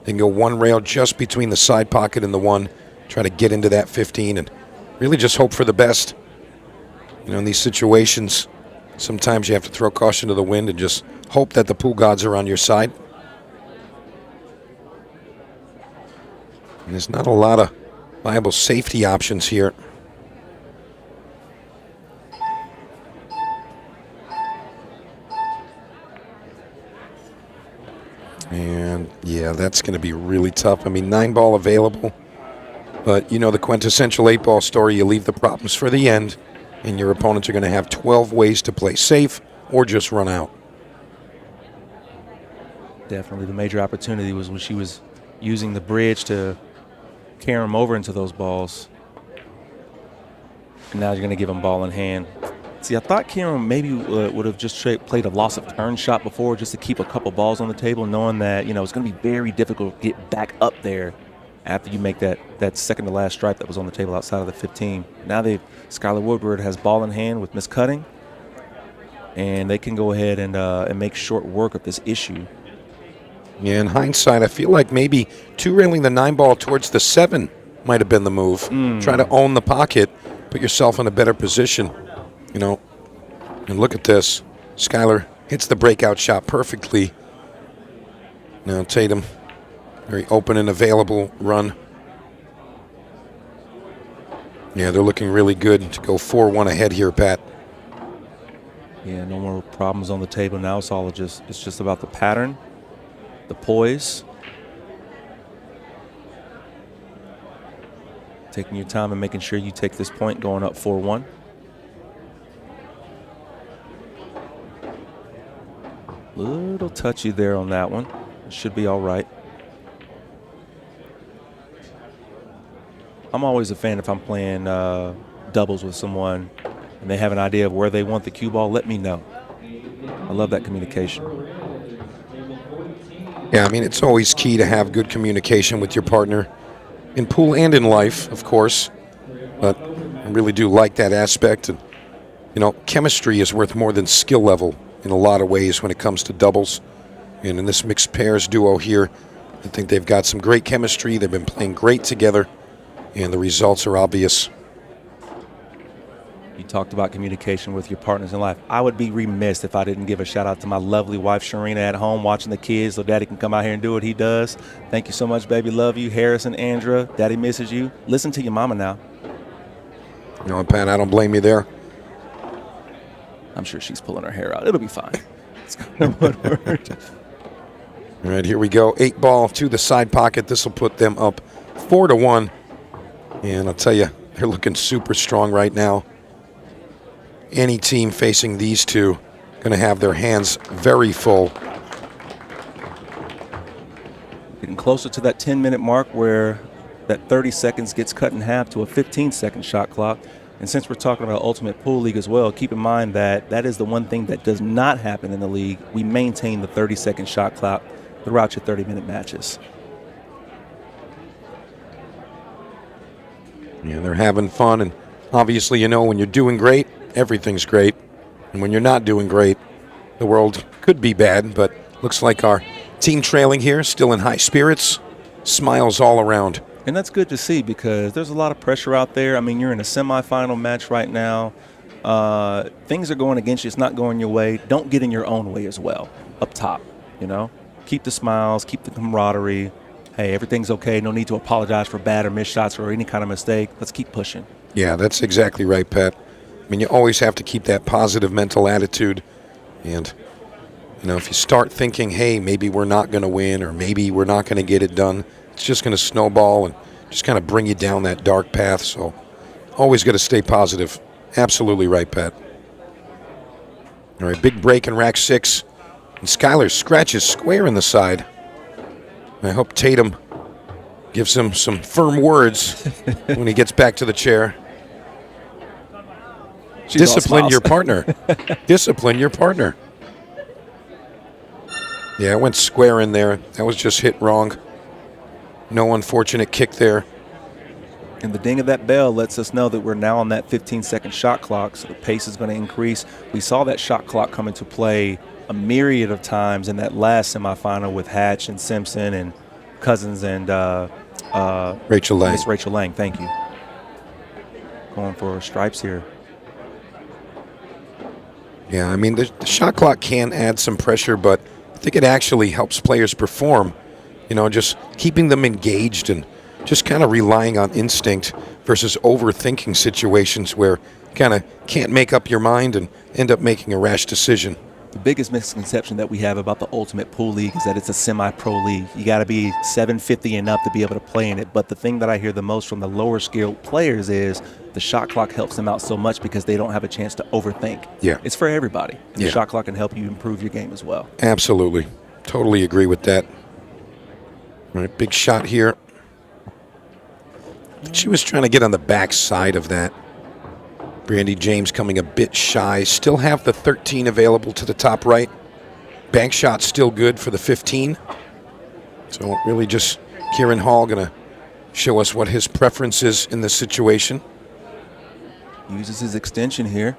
Then go 1 rail just between the side pocket and the 1. Try to get into that 15 and really just hope for the best. You know, in these situations, sometimes you have to throw caution to the wind and just hope that the pool gods are on your side. And there's not a lot of viable safety options here. And yeah, that's going to be really tough. I mean, 9-ball available, but you know the quintessential 8-ball story. You leave the problems for the end, and your opponents are going to have 12 ways to play safe or just run out. Definitely the major opportunity was when she was using the bridge to carry him over into those balls. And now you're going to give him ball in hand. See, I thought Kieran maybe would have just played a loss of turn shot before just to keep a couple balls on the table, knowing that, you know, it's going to be very difficult to get back up there after you make that second to last stripe that was on the table outside of the 15. Now Skylar Woodward has ball in hand with Miss Cutting, and they can go ahead and make short work of this issue. Yeah, in hindsight, I feel like maybe 2-railing the 9-ball towards the 7 might have been the move. Try to own the pocket, put yourself in a better position. You know, and look at this. Skylar hits the breakout shot perfectly. Now Tatum, very open and available run. Yeah, they're looking really good to go 4-1 ahead here, Pat. Yeah, no more problems on the table now. It's just about the pattern, the poise, taking your time and making sure you take this point going up 4-1. Little touchy there on that one. It should be all right. I'm always a fan if I'm playing doubles with someone and they have an idea of where they want the cue ball, let me know. I love that communication. Yeah, I mean, it's always key to have good communication with your partner in pool and in life, of course. But I really do like that aspect. And, you know, chemistry is worth more than skill level in a lot of ways when it comes to doubles. And in this mixed pairs duo here, I think they've got some great chemistry. They've been playing great together, and the results are obvious. You talked about communication with your partners in life. I would be remiss if I didn't give a shout out to my lovely wife, Sharina, at home watching the kids so Daddy can come out here and do what he does. Thank you so much, baby. Love you. Harrison, Andra, Daddy misses you. Listen to your mama now. You know, Pat, I don't blame you there. I'm sure she's pulling her hair out. It'll be fine. It's kind of one word. All right, here we go. 8 ball to the side pocket. This will put them up 4-1. And I'll tell you, they're looking super strong right now. Any team facing these two going to have their hands very full. Getting closer to that 10-minute mark where that 30 seconds gets cut in half to a 15-second shot clock. And since we're talking about Ultimate Pool League as well, keep in mind that that is the one thing that does not happen in the league. We maintain the 30-second shot clock throughout your 30-minute matches. Yeah, they're having fun, and obviously, you know, when you're doing great, everything's great. And when you're not doing great, the world could be bad, but looks like our team trailing here, still in high spirits, smiles all around. And that's good to see because there's a lot of pressure out there. I mean, you're in a semifinal match right now. Things are going against you. It's not going your way. Don't get in your own way as well up top, you know. Keep the smiles, keep the camaraderie. Hey, everything's okay. No need to apologize for bad or missed shots or any kind of mistake. Let's keep pushing. Yeah, that's exactly right, Pat. I mean, you always have to keep that positive mental attitude. And, you know, if you start thinking, hey, maybe we're not going to win or maybe we're not going to get it done, it's just going to snowball and just kind of bring you down that dark path. So always got to stay positive. Absolutely right, Pat. All right, big break in rack 6. And Skyler scratches square in the side. I hope Tatum gives him some firm words when he gets back to the chair. Discipline your partner. Discipline your partner. Yeah, it went square in there. That was just hit wrong. No unfortunate kick there. And the ding of that bell lets us know that we're now on that 15-second shot clock, so the pace is going to increase. We saw that shot clock come into play a myriad of times in that last semifinal with Hatch and Simpson and Cousins and Rachel Lang. Miss Rachel Lang, thank you. Going for stripes here. Yeah, I mean, the shot clock can add some pressure, but I think it actually helps players perform. You know, just keeping them engaged and just kind of relying on instinct versus overthinking situations where you kind of can't make up your mind and end up making a rash decision. The biggest misconception that we have about the Ultimate Pool League is that it's a semi-pro league. You got to be 750 and up to be able to play in it. But the thing that I hear the most from the lower skilled players is the shot clock helps them out so much because they don't have a chance to overthink. Yeah. It's for everybody. Yeah. The shot clock can help you improve your game as well. Absolutely. Totally agree with that. All right, big shot here. I think she was trying to get on the back side of that. Brandy James coming a bit shy. Still have the 13 available to the top right. Bank shot still good for the 15. So really just Kieran Hall going to show us what his preference is in this situation. Uses his extension here.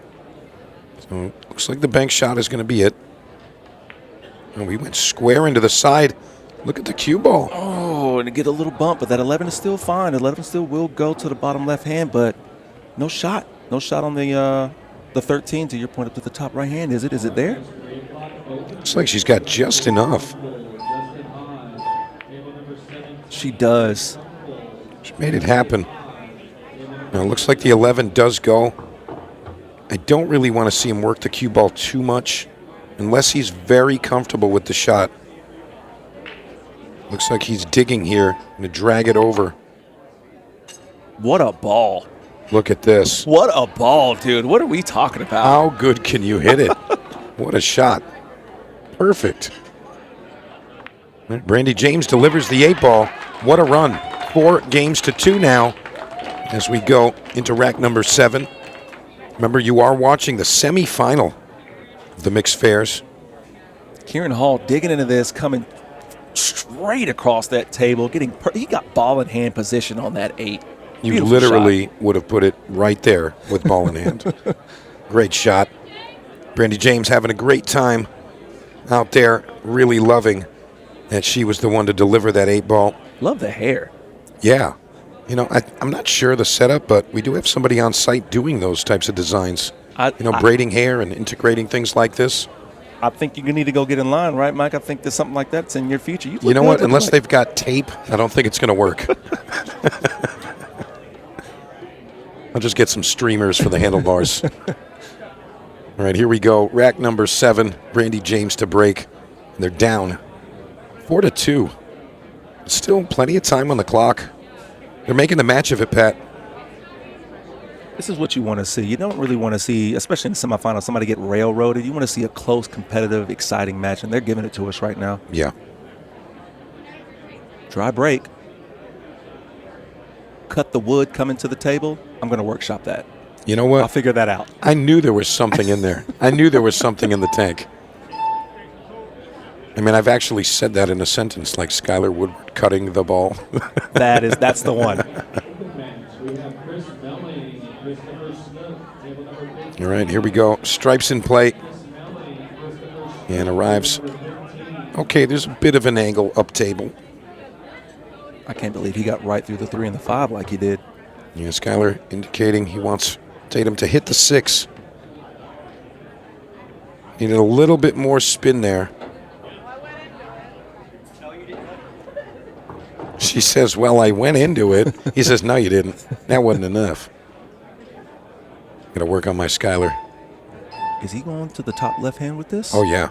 So looks like the bank shot is going to be it. And we went square into the side. Look at the cue ball. Oh, and to get a little bump, but that 11 is still fine. 11 still will go to the bottom left hand, but no shot. No shot on the 13 to your point up to the top right hand. Is it? Is it there? Looks like she's got just enough. She does. She made it happen. Now it looks like the 11 does go. I don't really want to see him work the cue ball too much unless he's very comfortable with the shot. Looks like he's digging here. Going to drag it over. What a ball. Look at this. What a ball, dude. What are we talking about? How good can you hit it? What a shot. Perfect. Brandy James delivers the 8-ball. What a run. 4-2 now as we go into rack number 7. Remember, you are watching the semifinal of the mixed fairs. Kieran Hall digging into this, coming straight across that table, he got ball in hand position on that 8. You Beautiful literally shot. would have put it right there with ball in hand. Great shot. Brandy James having a great time out there, really loving that she was the one to deliver that 8-ball. Love the hair. Yeah. You know, I'm not sure the setup, but we do have somebody on site doing those types of designs. Braiding hair and integrating things like this. I think you need to go get in line, right, Mike? I think there's something like that's in your future. You know what? Unless they've got tape, I don't think it's going to work. I'll just get some streamers for the handlebars. All right, here we go. Rack number 7, Brandy James to break. And they're down 4-2. Still plenty of time on the clock. They're making the match of it, Pat. This is what you want to see. You don't really want to see, especially in the semifinals, somebody get railroaded. You want to see a close, competitive, exciting match, and they're giving it to us right now. Yeah. Dry break. Cut the wood coming to the table. I'm going to workshop that. You know what? I'll figure that out. I knew there was something in there. I knew there was something in the tank. I mean, I've actually said that in a sentence, like Skylar Woodward cutting the ball. That's the one. All right, here we go. Stripes in play. And arrives. Okay, there's a bit of an angle up table. I can't believe he got right through the 3 and the 5 like he did. Yeah, Skylar indicating he wants Tatum to hit the 6. Needed a little bit more spin there. She says, well, I went into it. He says, no, you didn't. That wasn't enough. Got to work on my Skylar. Is he going to the top left hand with this? Oh, yeah.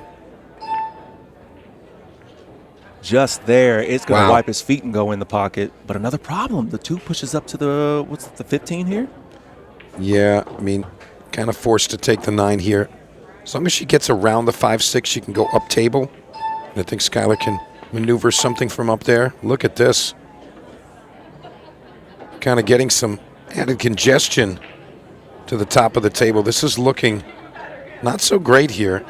Just there. It's going to wipe his feet and go in the pocket. But another problem. The 2 pushes up to the, what's the 15 here? Yeah, I mean, kind of forced to take the 9 here. As long as she gets around the 5-6, she can go up table. And I think Skylar can maneuver something from up there. Look at this. Kind of getting some added congestion to the top of the table. This is looking not so great here.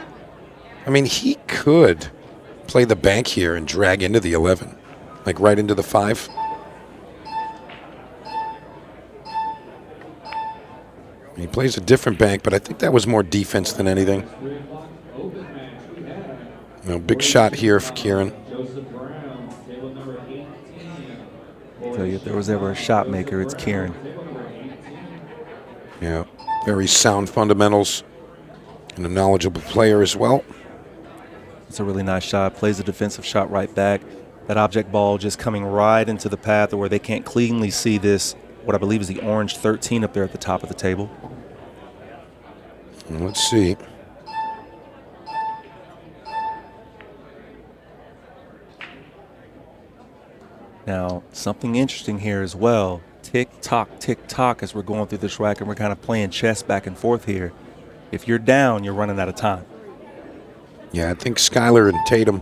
I mean, he could play the bank here and drag into the 11, like right into the 5. He plays a different bank, but I think that was more defense than anything. Big shot here for Kieran. Tell you, if there was ever a shot maker, it's Kieran. Yeah, very sound fundamentals and a knowledgeable player as well. It's a really nice shot. Plays a defensive shot right back. That object ball just coming right into the path where they can't cleanly see this, what I believe is the orange 13 up there at the top of the table. Let's see. Now, something interesting here as well. Tick tock as we're going through this rack and we're kind of playing chess back and forth here. If you're down, you're running out of time. Yeah, I think Skylar and Tatum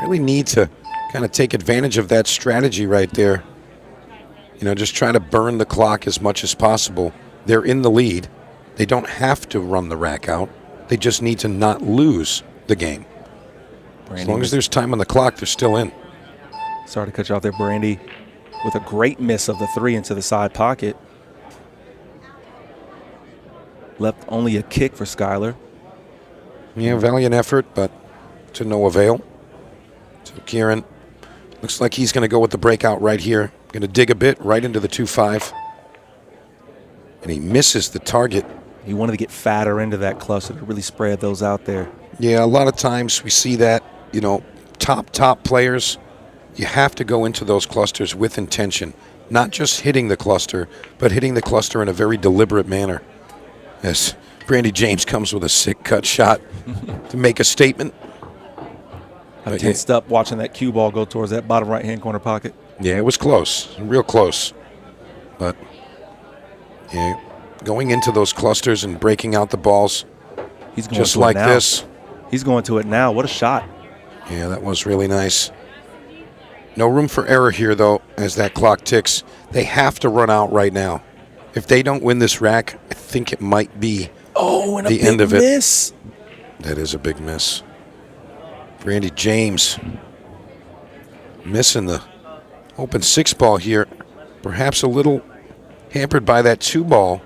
really need to kind of take advantage of that strategy right there. You know, just try to burn the clock as much as possible. They're in the lead. They don't have to run the rack out. They just need to not lose the game. As long as there's time on the clock, they're still in. Sorry to cut you off there, Brandy, with a great miss of the 3 into the side pocket. Left only a kick for Skylar. Yeah, valiant effort, but to no avail. So Kieran looks like he's going to go with the breakout right here. Going to dig a bit right into the 2-5. And he misses the target. He wanted to get fatter into that cluster to really spread those out there. Yeah, a lot of times we see that, you know, top players, you have to go into those clusters with intention. Not just hitting the cluster, but hitting the cluster in a very deliberate manner. As Brandy James comes with a sick cut shot to make a statement. I tensed up watching that cue ball go towards that bottom right-hand corner pocket. Yeah, it was close, real close. But yeah, going into those clusters and breaking out the balls, he's going just to like it now. this. He's going to it now. What a shot. Yeah, that was really nice. No room for error here, though, as that clock ticks. They have to run out right now. If they don't win this rack, I think it might be the end of it. Miss. That is a big miss. Brandy James missing the open 6 ball here. Perhaps a little hampered by that 2 ball.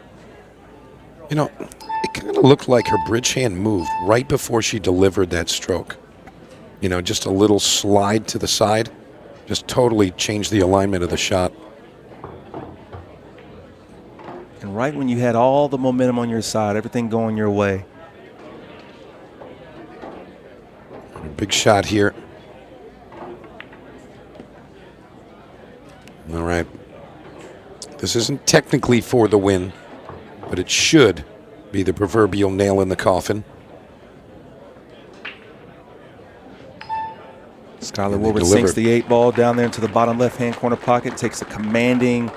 You know, it kind of looked like her bridge hand moved right before she delivered that stroke. You know, just a little slide to the side. Just totally changed the alignment of the shot. And right when you had all the momentum on your side, everything going your way. A big shot here. All right. This isn't technically for the win, but it should be the proverbial nail in the coffin. Skylar Woodward sinks the 8 ball down there into the bottom left-hand corner pocket, takes a commanding,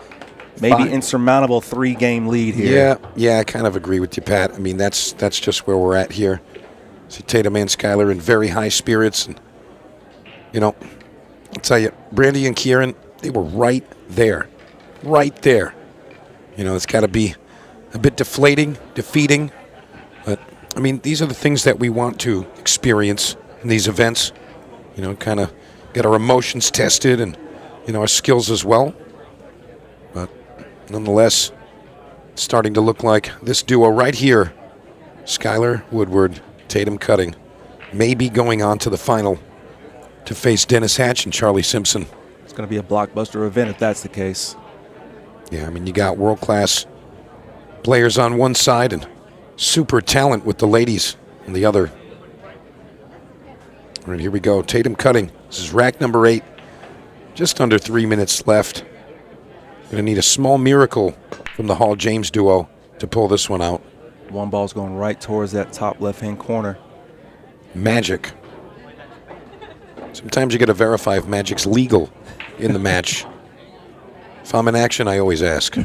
maybe insurmountable 3-game lead here. Yeah, I kind of agree with you, Pat. I mean, that's just where we're at here. See Tatum and Skylar in very high spirits. And, you know, I'll tell you, Brandy and Kieran, they were right there. Right there. You know, it's got to be a bit deflating, defeating. But, I mean, these are the things that we want to experience in these events. You know, kind of get our emotions tested and, you know, our skills as well. But nonetheless, starting to look like this duo right here, Skylar Woodward, Tatum Cutting, may be going on to the final to face Dennis Hatch and Charlie Simpson. It's going to be a blockbuster event if that's the case. Yeah, I mean, you got world-class players on one side and super talent with the ladies on the other. All right, here we go. Tatum Cutting. This is rack number 8. Just under 3 minutes left. Going to need a small miracle from the Hall James duo to pull this one out. One ball's going right towards that top left-hand corner. Magic. Sometimes you got to verify if magic's legal in the match. If I'm in action, I always ask.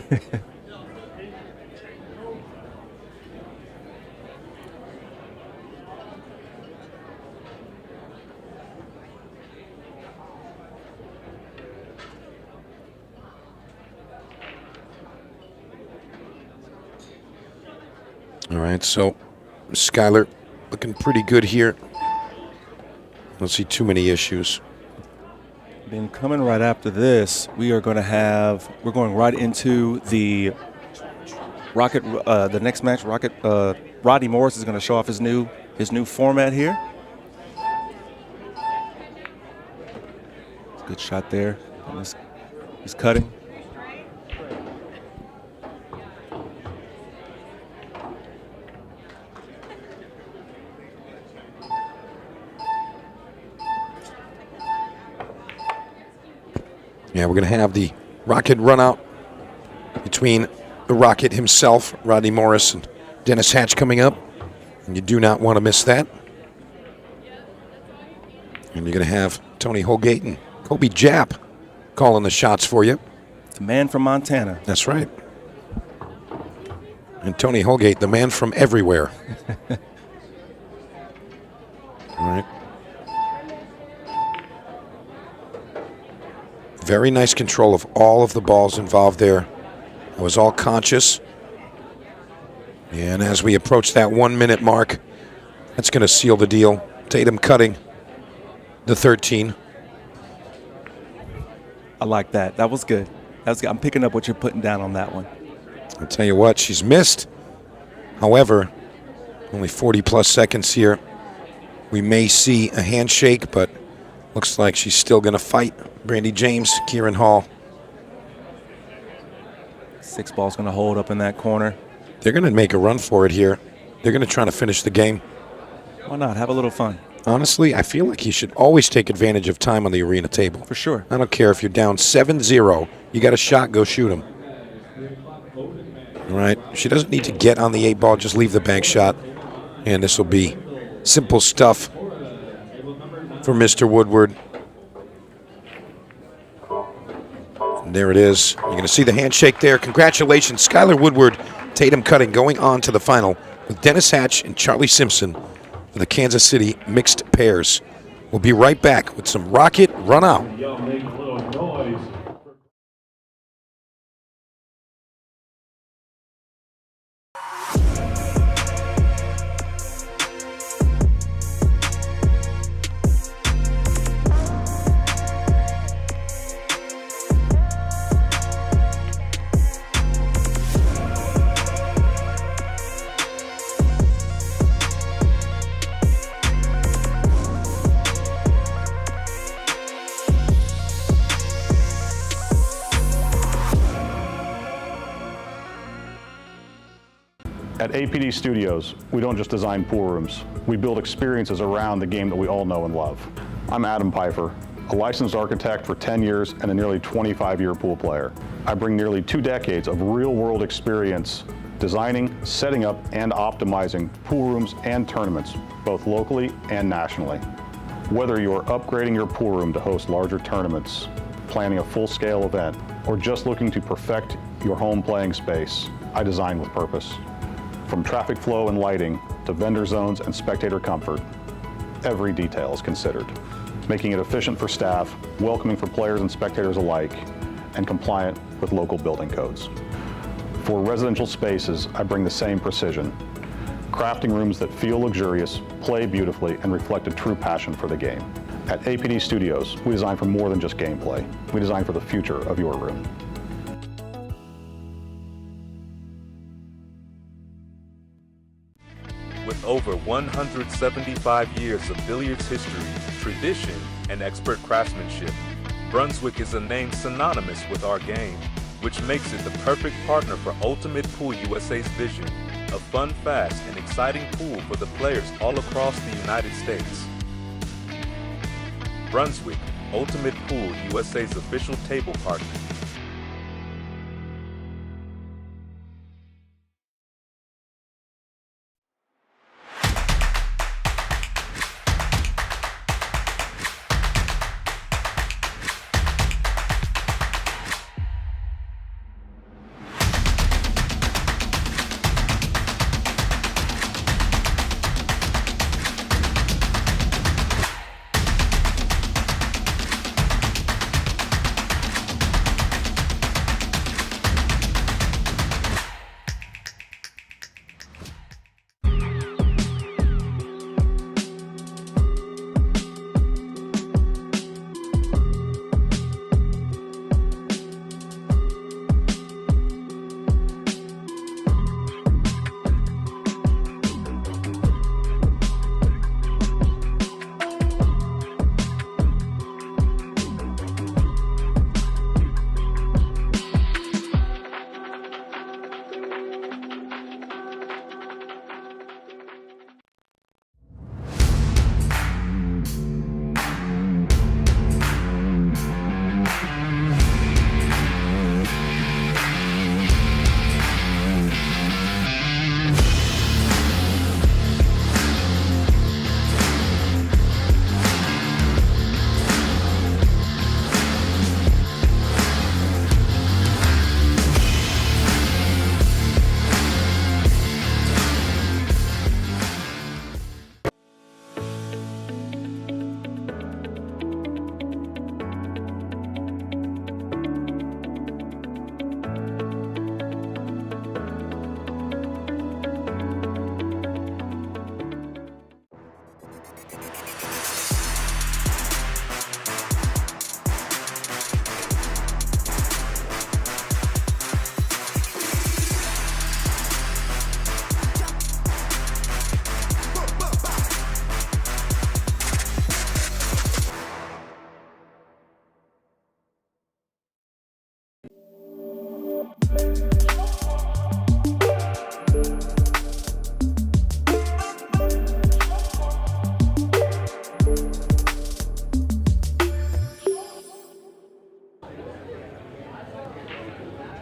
All right, so Skylar looking pretty good here. Don't see too many issues. Then coming right after this, we're going right into the Rocket, the next match. Rodney Morris is going to show off his new format here. Good shot there. He's cutting. Yeah, we're going to have the Rocket Runout between the Rocket himself, Rodney Morris, and Dennis Hatch coming up. And you do not want to miss that. And you're going to have Tony Holgate and Kobe Japp calling the shots for you. The man from Montana. That's right. And Tony Holgate, the man from everywhere. All right. Very nice control of all of the balls involved there. It was all conscious. And as we approach that 1 minute mark, that's going to seal the deal. Tatum Cutting the 13. I like that. That was good. I'm picking up what you're putting down on that one. I'll tell you what, she's missed. However, only 40-plus seconds here. We may see a handshake, but looks like she's still going to fight Brandy James, Kieran Hall. 6 ball's going to hold up in that corner. They're going to make a run for it here. They're going to try to finish the game. Why not? Have a little fun. Honestly, I feel like you should always take advantage of time on the arena table. For sure. I don't care if you're down 7-0. You got a shot, go shoot them. All right, she doesn't need to get on the 8 ball, just leave the bank shot. And this will be simple stuff for Mr. Woodward. And there it is. You're going to see the handshake there. Congratulations, Skylar Woodward, Tatum Cutting, going on to the final with Dennis Hatch and Charlie Simpson for the Kansas City mixed pairs. We'll be right back with some Rocket Runout. Y'all make a little noise. At APD Studios, we don't just design pool rooms. We build experiences around the game that we all know and love. I'm Adam Pfeiffer, a licensed architect for 10 years and a nearly 25-year pool player. I bring nearly 2 decades of real-world experience designing, setting up, and optimizing pool rooms and tournaments, both locally and nationally. Whether you're upgrading your pool room to host larger tournaments, planning a full-scale event, or just looking to perfect your home playing space, I design with purpose. From traffic flow and lighting to vendor zones and spectator comfort, every detail is considered, making it efficient for staff, welcoming for players and spectators alike, and compliant with local building codes. For residential spaces, I bring the same precision, crafting rooms that feel luxurious, play beautifully, and reflect a true passion for the game. At APD Studios, we design for more than just gameplay. We design for the future of your room. With over 175 years of billiards history, tradition, and expert craftsmanship, Brunswick is a name synonymous with our game, which makes it the perfect partner for Ultimate Pool USA's vision of fun, fast, and exciting pool for the players all across the United States. Brunswick, Ultimate Pool USA's official table partner.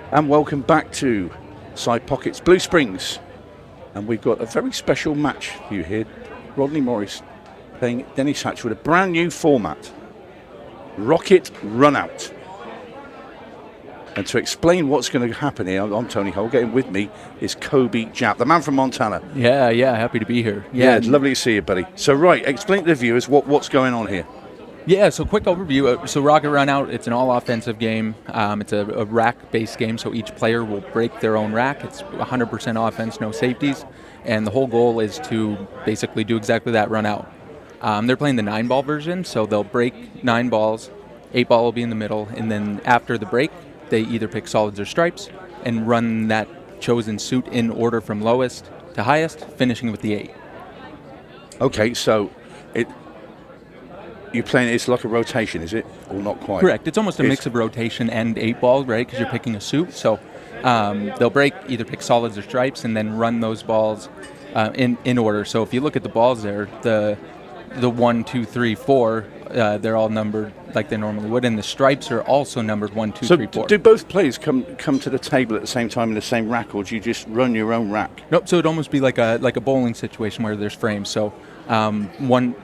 And welcome back to Side Pockets, Blue Springs. And we've got a very special match for you here. Rodney Morris playing Dennis Hatch with a brand new format, Rocket Runout. And to explain what's going to happen here, I'm Tony Hull. Getting with me is Kobe Japp, the man from Montana. Yeah, happy to be here. Yeah, lovely to see you, buddy. So, right, explain to the viewers what's going on here. Yeah, so quick overview. So Rocket Runout, it's an all-offensive game. It's a rack-based game, so each player will break their own rack. It's 100% offense, no safeties. And the whole goal is to basically do exactly that, run out. They're playing the 9-ball version, so they'll break 9 balls. 8 ball will be in the middle, and then after the break, they either pick solids or stripes and run that chosen suit in order from lowest to highest, finishing with the 8. Okay, so you're playing, it's like a rotation, is it? Or not quite? Correct. It's almost a mix of rotation and 8 ball, right? Because you're picking a suit. So they'll break, either pick solids or stripes, and then run those balls in order. So if you look at the balls there, the 1, 2, 3, 4, they're all numbered like they normally would, and the stripes are also numbered 1, 2, 3, 4. Do both players come to the table at the same time in the same rack, or do you just run your own rack? Nope. So it'd almost be like a bowling situation where there's frames. So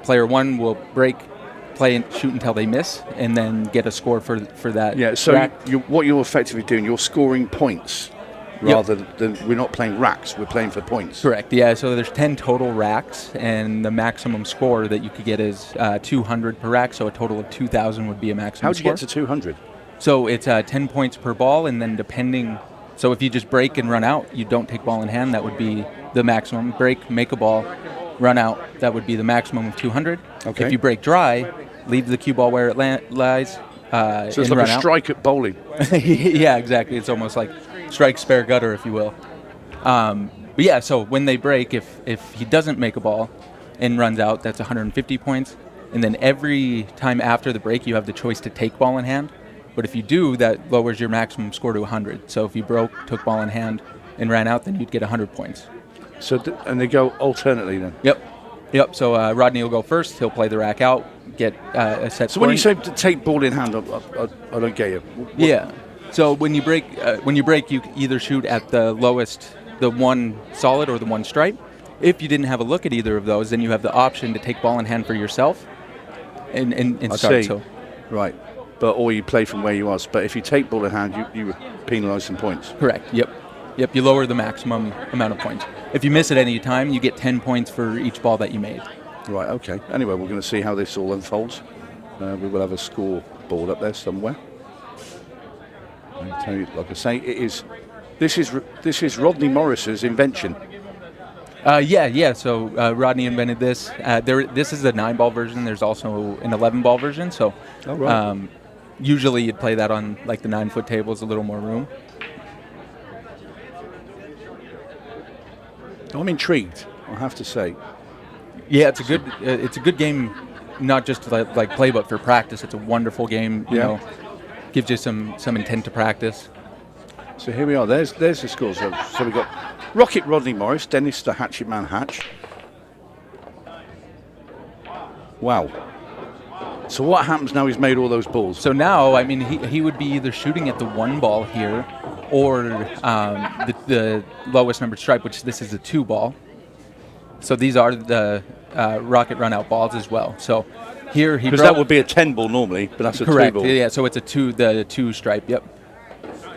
player one will break, play and shoot until they miss, and then get a score for that. Yeah. So rack. what you're effectively doing, you're scoring points. Rather than we're not playing racks, we're playing for points. Correct, yeah. So there's 10 total racks, and the maximum score that you could get is 200 per rack, so a total of 2,000 would be a maximum How'd you score. get to 200? So it's 10 points per ball, and then depending, so if you just break and run out, you don't take ball in hand, that would be the maximum. Break, make a ball, run out, that would be the maximum of 200. Okay. If you break dry, leave the cue ball where it lies, so it's like a strike at bowling. Yeah, exactly. It's almost like strike, spare, gutter, if you will. But yeah, so when they break, if he doesn't make a ball and runs out, that's 150 points. And then every time after the break, you have the choice to take ball in hand. But if you do, that lowers your maximum score to 100. So if you broke, took ball in hand, and ran out, then you'd get 100 points. So and they go alternately then? Yep. So Rodney will go first. He'll play the rack out, get a set. So when you say to take ball in hand, I don't get you. Yeah. So when you break, you either shoot at the lowest, the 1 solid or the 1 stripe. If you didn't have a look at either of those, then you have the option to take ball in hand for yourself and start. See. So, right. Or you play from where you are. But if you take ball in hand, you penalise some points. Correct. Yep. You lower the maximum amount of points. If you miss at any time, you get 10 points for each ball that you made. Right. Okay. Anyway, we're going to see how this all unfolds. We will have a scoreboard up there somewhere. I tell you, like I say, this is Rodney Morris's invention. Yeah. So Rodney invented this. This is the 9-ball version. There's also an 11-ball version. So usually you'd play that on like the 9-foot tables, a little more room. I'm intrigued, I have to say. Yeah, it's a good game, not just to like play, but for practice. It's a wonderful game. You know, gives you some intent to practice. So here we are. There's the scores. So we've got Rocket Rodney Morris, Dennis the Hatchet Man Hatch. Wow. So what happens now he's made all those balls? So now, I mean, he would be either shooting at the 1 ball here or the lowest numbered stripe, which this is a 2 ball. So these are the Rocket Runout balls as well. So here he, because that would be a 10 ball normally, but that's a 2 ball. Yeah, so it's the 2 stripe. Yep.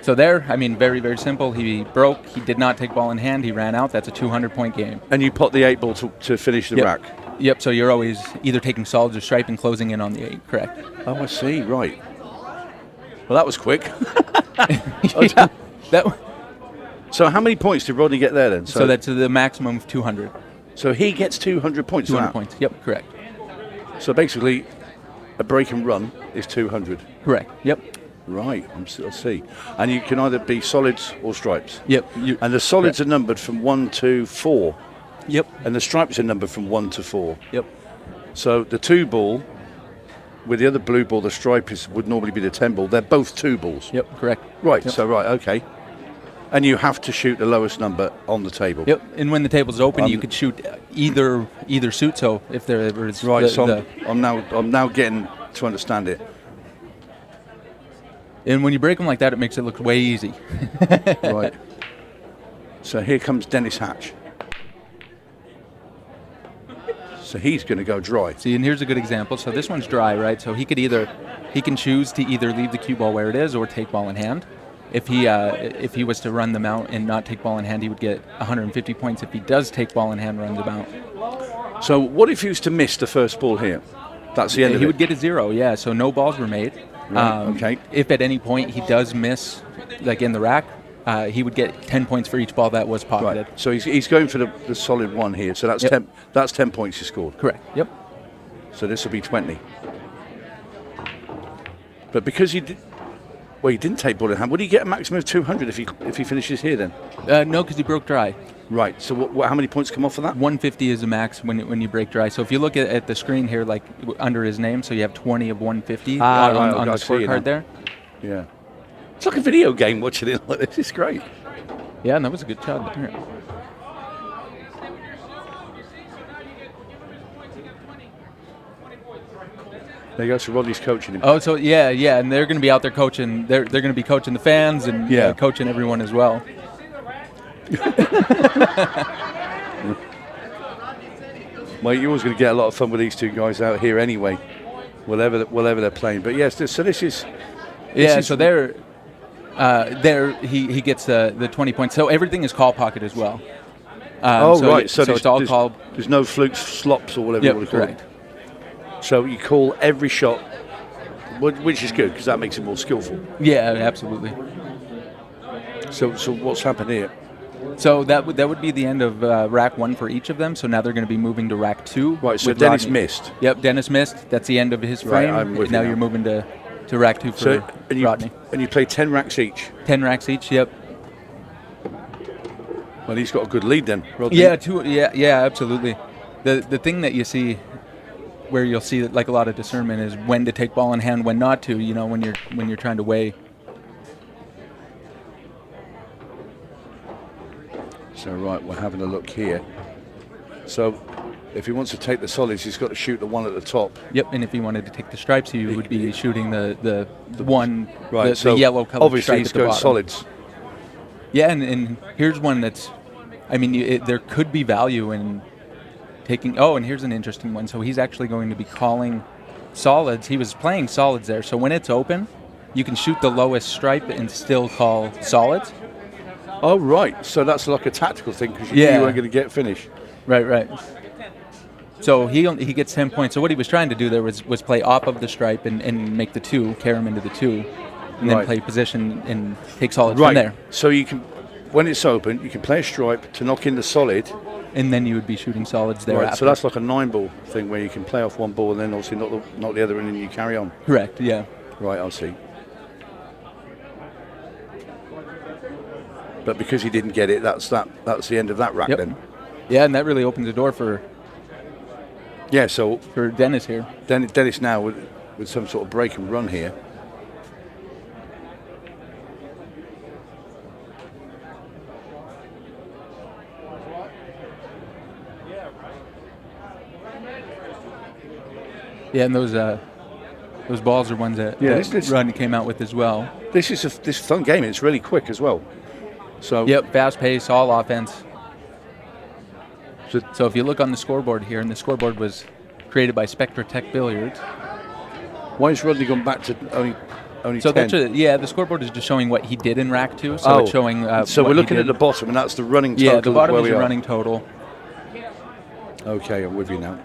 So there, I mean, very, very simple. He broke. He did not take ball in hand. He ran out. That's a 200-point game. And you put the 8 ball to finish the rack. Yep. So you're always either taking solids or stripe and closing in on the 8. Correct. Oh, I see. Right. Well, that was quick. So how many points did Rodney get there then? So that's the maximum of 200. So he gets 200 points. 200 points. Yep. Correct. So basically, a break and run is 200. Correct. Yep. Right, I see. And you can either be solids or stripes. Yep. And the solids are numbered from 1 to 4. Yep. And the stripes are numbered from 1 to 4. Yep. So the 2 ball, with the other blue ball, the stripe would normally be the 10 ball. They're both 2 balls. Yep, correct. Right, yep. So okay. And you have to shoot the lowest number on the table. Yep, and when the table's open, you could shoot either suit. So if there was I'm now getting to understand it. And when you break them like that, it makes it look way easy. Right. So here comes Dennis Hatch. So he's going to go dry. See, and here's a good example. So this one's dry, right? So he can choose to either leave the cue ball where it is or take ball in hand. If he was to run them out and not take ball in hand, he would get 150 points. If he does take ball in hand, run them out. So what if he was to miss the first ball here? That's the end of it. He would get a 0, yeah. So no balls were made. Right, okay. If at any point he does miss, like in the rack, he would get 10 points for each ball that was pocketed. Right. So he's going for the solid 1 here. So that's 10 points he scored. Correct. Yep. So this will be 20. But because he didn't take ball in hand. Would he get a maximum of 200 if he finishes here then? No, because he broke dry. Right. So how many points come off of that? 150 is the max when you break dry. So if you look at the screen here, like under his name, so you have 20 of 150 on the scorecard there. Yeah. It's like a video game watching it like this. It's great. Yeah, and that was a good shot there. There you go. So Rodney's coaching him. Oh, so yeah, and they're going to be out there coaching. They're going to be coaching the fans and coaching everyone as well. Mate, you're always going to get a lot of fun with these two guys out here anyway, whatever they're playing. But yes, so this is. So there, he gets the 20 points. So everything is call pocket as well. Right. So it's all called. There's no flukes, slops, or whatever you want to call correct. it. So you call every shot, which is good because that makes it more skillful. Yeah, absolutely. So what's happened here? So that would be the end of rack 1 for each of them. So now they're going to be moving to rack 2. Right. So Dennis missed. Yep, Dennis missed. That's the end of his frame. Right, I'm with now you you're moving to rack 2 for Rodney. And you play 10 racks each. 10 racks each. Yep. Well, he's got a good lead then, Rodney. Yeah, absolutely. The thing that you see, where you'll see that like a lot of discernment is when to take ball in hand, when not to. You know, when you're trying to weigh. So right, we're having a look here. So if he wants to take the solids, he's got to shoot the one at the top. Yep, and if he wanted to take the stripes, he would be shooting the one, right, the yellow colored obviously stripe at the bottom. solids. Yeah, and here's one that's, I mean, there could be value in taking, and here's an interesting one. So he's actually going to be calling solids. He was playing solids there. So when it's open, you can shoot the lowest stripe and still call solids. Oh, right. So that's like a tactical thing because you weren't going to get finished. Right. So he gets 10 points. So what he was trying to do there was play off of the stripe and make the 2, carry him into the 2, and then play position and take solids from there. So you can, when it's open, you can play a stripe to knock in the solid. And then you would be shooting solids there. Right, so that's like a 9-ball thing where you can play off one ball and then obviously knock the other in and you carry on. Correct, yeah. Right, I'll see. But because he didn't get it, that's the end of that rack then. Yeah, and that really opens the door for for Dennis here. Dennis now with some sort of break and run here. Yeah, and those balls are ones that Rodney came out with as well. This is this fun game. It's really quick as well. So fast pace, all offense. So if you look on the scoreboard here, and the scoreboard was created by Spectra Tech Billiards. Why has Rodney gone back to only so 10? The scoreboard is just showing what he did in rack 2. So it's showing. So we're looking at the bottom, and that's the running total. Yeah, the bottom is the running total. Okay, I'm with you now.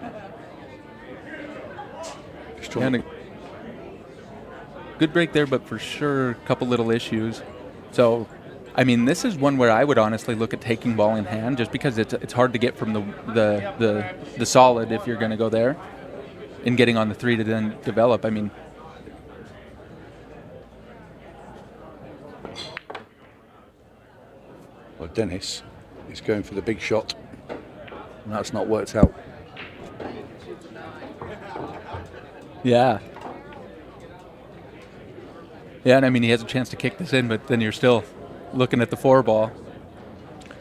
Good break there, but for sure a couple little issues. So, I mean, this is one where I would honestly look at taking ball in hand, just because it's hard to get from the solid if you're going to go there, and getting on the 3 to then develop. I mean, well, Dennis is going for the big shot, and that's not worked out. Yeah, and I mean, he has a chance to kick this in, but then you're still looking at the 4 ball.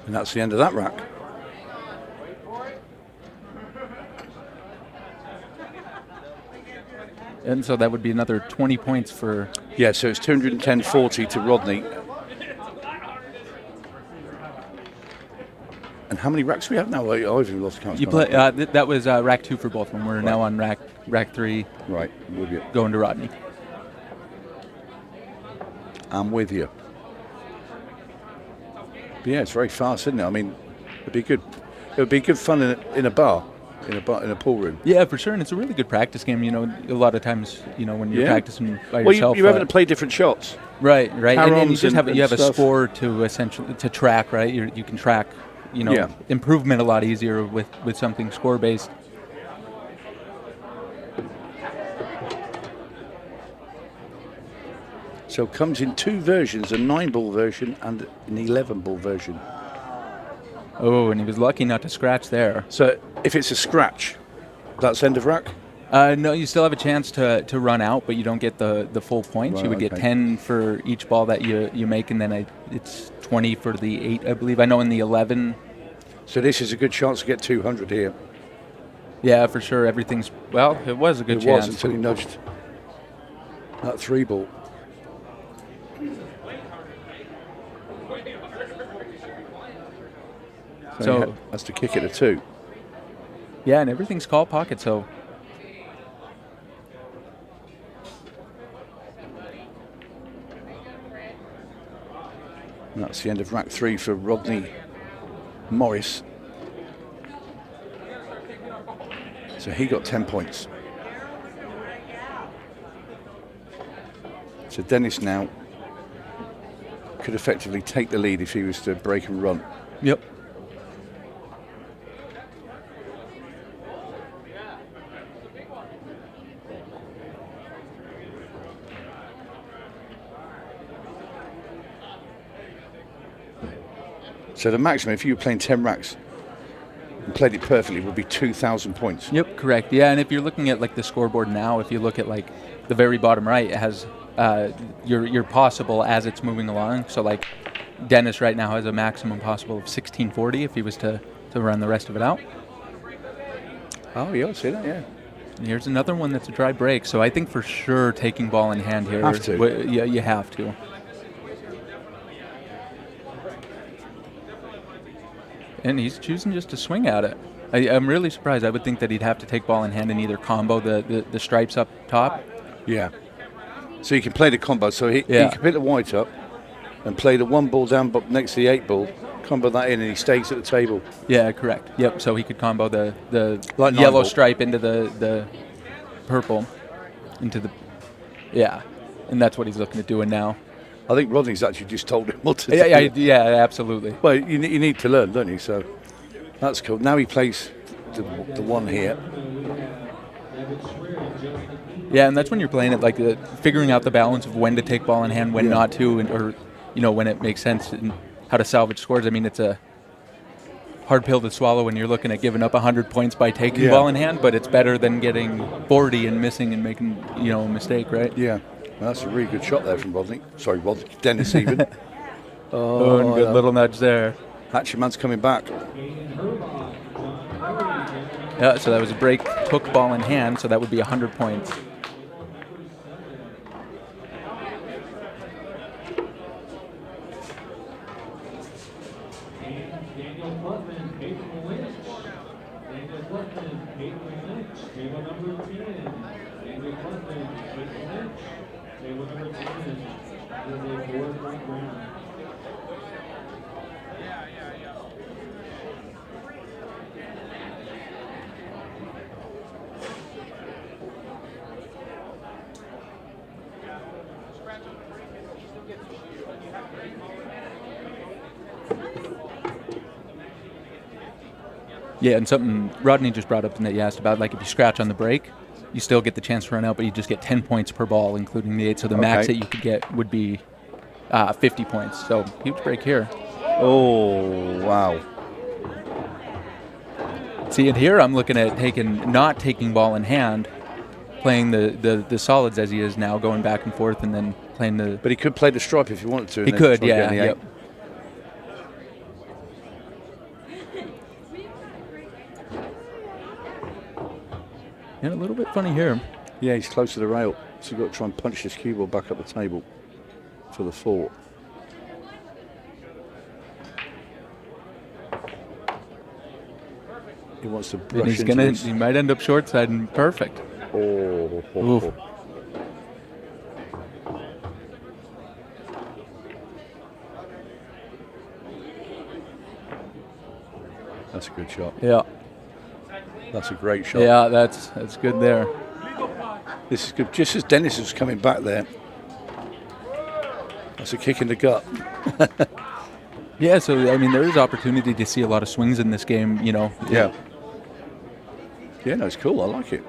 And that's the end of that rack. And so that would be another 20 points for... Yeah, so it's 210-40 to Rodney. how many racks do we have now? I've even lost count. You play. That was rack 2 for both of them. We're now on rack 3. Right, with you. Going to Rodney. I'm with you. But yeah, it's very fast, isn't it? I mean, it'd be good. It would be good fun in a bar, in a pool room. Yeah, for sure, and it's a really good practice game. You know, a lot of times, you know, when you're practicing by yourself. Well, you having to play different shots. Right. And you just have a stuff. score to essentially to track, right? You can track, you know, improvement a lot easier with something score based. So it comes in 2 versions, a 9-ball version and an 11-ball version. Oh, and he was lucky not to scratch there. So if it's a scratch, that's end of rack? No, you still have a chance to run out, but you don't get the full points. Right, you would get 10 for each ball that you make, and then it's 20 for the 8, I believe. I know in the 11. So this is a good chance to get 200 here. Yeah, for sure. Everything's, well, it was a good chance. It was until he nudged that 3-ball. So he has to kick it a 2. Yeah, and everything's call pocket, so. And that's the end of rack 3 for Rodney Morris. So he got 10 points. So Dennis now could effectively take the lead if he was to break and run. Yep. So the maximum, if you were playing 10 racks and played it perfectly, would be 2,000 points. Yep, correct. Yeah, and if you're looking at like the scoreboard now, if you look at like the very bottom right, it has your possible as it's moving along. So like Dennis right now has a maximum possible of 1640 if he was to run the rest of it out. Oh, yeah, I see that, yeah. And here's another one that's a dry break. So I think for sure taking ball in hand here. Have to. Yeah, you have to. And he's choosing just to swing at it. I'm really surprised. I would think that he'd have to take ball in hand and either combo the stripes up top. Yeah. So you can play the combo. So he can pick the white up and play the 1-ball down next to the 8-ball, combo that in, and he stays at the table. Yeah, correct. Yep, so he could combo the like yellow stripe into the purple, into the... Yeah, and that's what he's looking at doing now. I think Rodney's actually just told him what to do. Yeah, absolutely. Well, you need to learn, don't you? So that's cool. Now he plays the 1 here. Yeah, and that's when you're playing it, like figuring out the balance of when to take ball in hand, when not to, or when it makes sense and how to salvage scores. I mean, it's a hard pill to swallow when you're looking at giving up 100 points by taking ball in hand, but it's better than getting 40 and missing and making a mistake, right? Yeah. Well, that's a really good shot there from Rodney. Sorry, Dennis even. and good little nudge there. Hatcherman's coming back. Yeah, so that was a break, took ball in hand, so that would be 100 points. Yeah, and something Rodney just brought up and that you asked about, like if you scratch on the break, you still get the chance to run out, but you just get 10 points per ball, including the 8. So the max that you could get would be 50 points. So huge break here. Oh, wow. See, and here I'm looking at not taking ball in hand, playing the solids as he is now, going back and forth, and then playing the... But he could play the stripe if he wanted to. He could, yeah. Yep. And a little bit funny here. Yeah, he's close to the rail, so you've got to try and punch this cue ball back up the table for the 4. He wants to And brush he's into this. he might end up short side and perfect. Oof. That's a good shot. Yeah. That's a great shot. Yeah, that's good there. This is good. Just as Dennis was coming back there, that's a kick in the gut. Yeah, so I mean, there is opportunity to see a lot of swings in this game. You know. Yeah. Yeah, no, it's cool. I like it.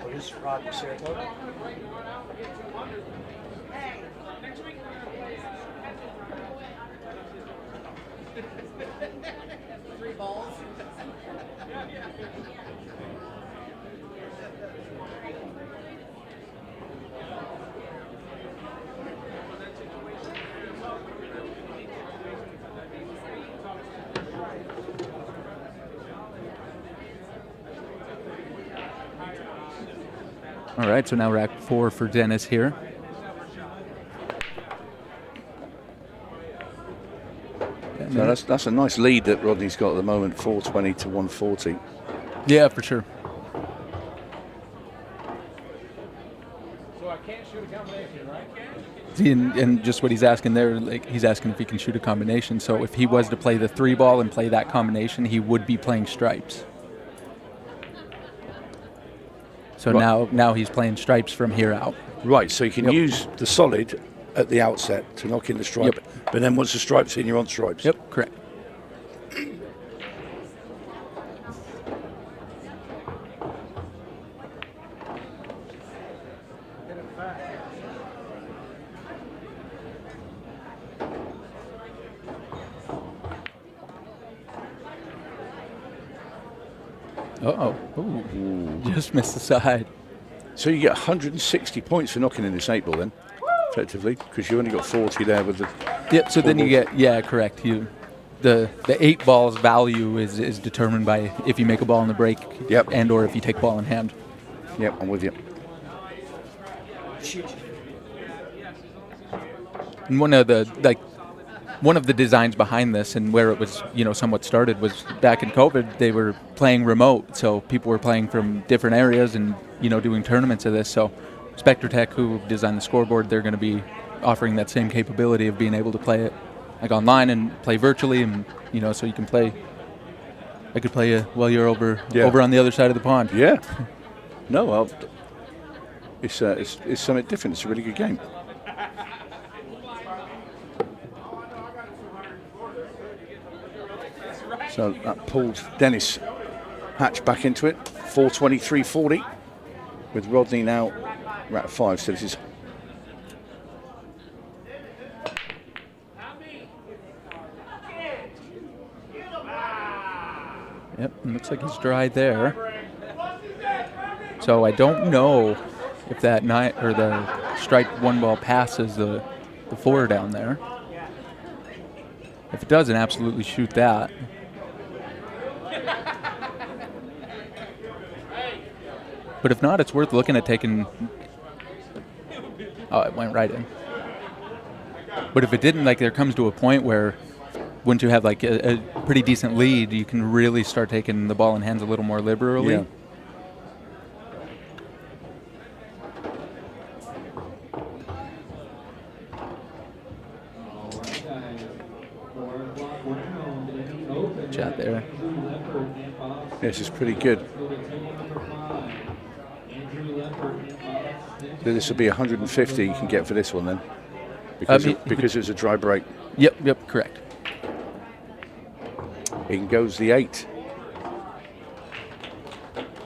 What is Rodney Saratoga? Three balls. All right, so now rack 4 for Dennis here. So that's a nice lead that Rodney's got at the moment, 420 to 140. Yeah, for sure. So I can't shoot a combination, right? See, and just what he's asking there, like he's asking if he can shoot a combination. So if he was to play the 3-ball and play that combination, he would be playing stripes. So now he's playing stripes from here out. Right, so you can use the solid at the outset to knock in the stripe, but then once the stripe's in, you're on stripes. Yep, correct. Uh-oh. Ooh. Just missed the side. So you get 160 points for knocking in this 8 ball then, effectively, because you only got 40 there with the... Yep, so then you get, correct. The 8 ball's value is determined by if you make a ball in the break and or if you take ball in hand. Yep, I'm with you. And one of the designs behind this and where it was, somewhat started was back in COVID, they were playing remote. So people were playing from different areas and, doing tournaments of this. So Spectre Tech, who designed the scoreboard, they're going to be offering that same capability of being able to play it like online and play virtually. And, so you can play, I could play while you're over on the other side of the pond. Yeah. No, well, it's something different. It's a really good game. So that pulled Dennis Hatch back into it, 423.40, with Rodney now rack 5. So this is Yep, looks like he's dry there. So I don't know if that the striped 1-ball passes the 4 down there. If it doesn't, absolutely shoot that. But if not, it's worth looking at taking... Oh, it went right in. But if it didn't, there comes to a point where once you have a pretty decent lead, you can really start taking the ball in hands a little more liberally. Yeah. Chat there. This is pretty good. So this will be 150 you can get for this one then, because it's a dry break. Yep, correct. In goes the 8.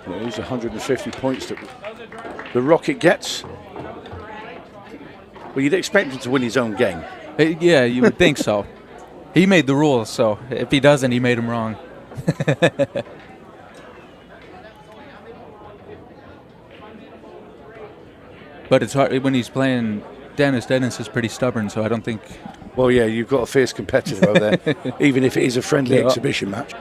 And it is 150 points that the Rocket gets. Well, you'd expect him to win his own game. Yeah, you would think so. He made the rules, so if he doesn't, he made them wrong. But it's hard when he's playing Dennis. Dennis is pretty stubborn, so I don't think... Well, yeah, you've got a fierce competitor over there, even if it is a friendly exhibition match.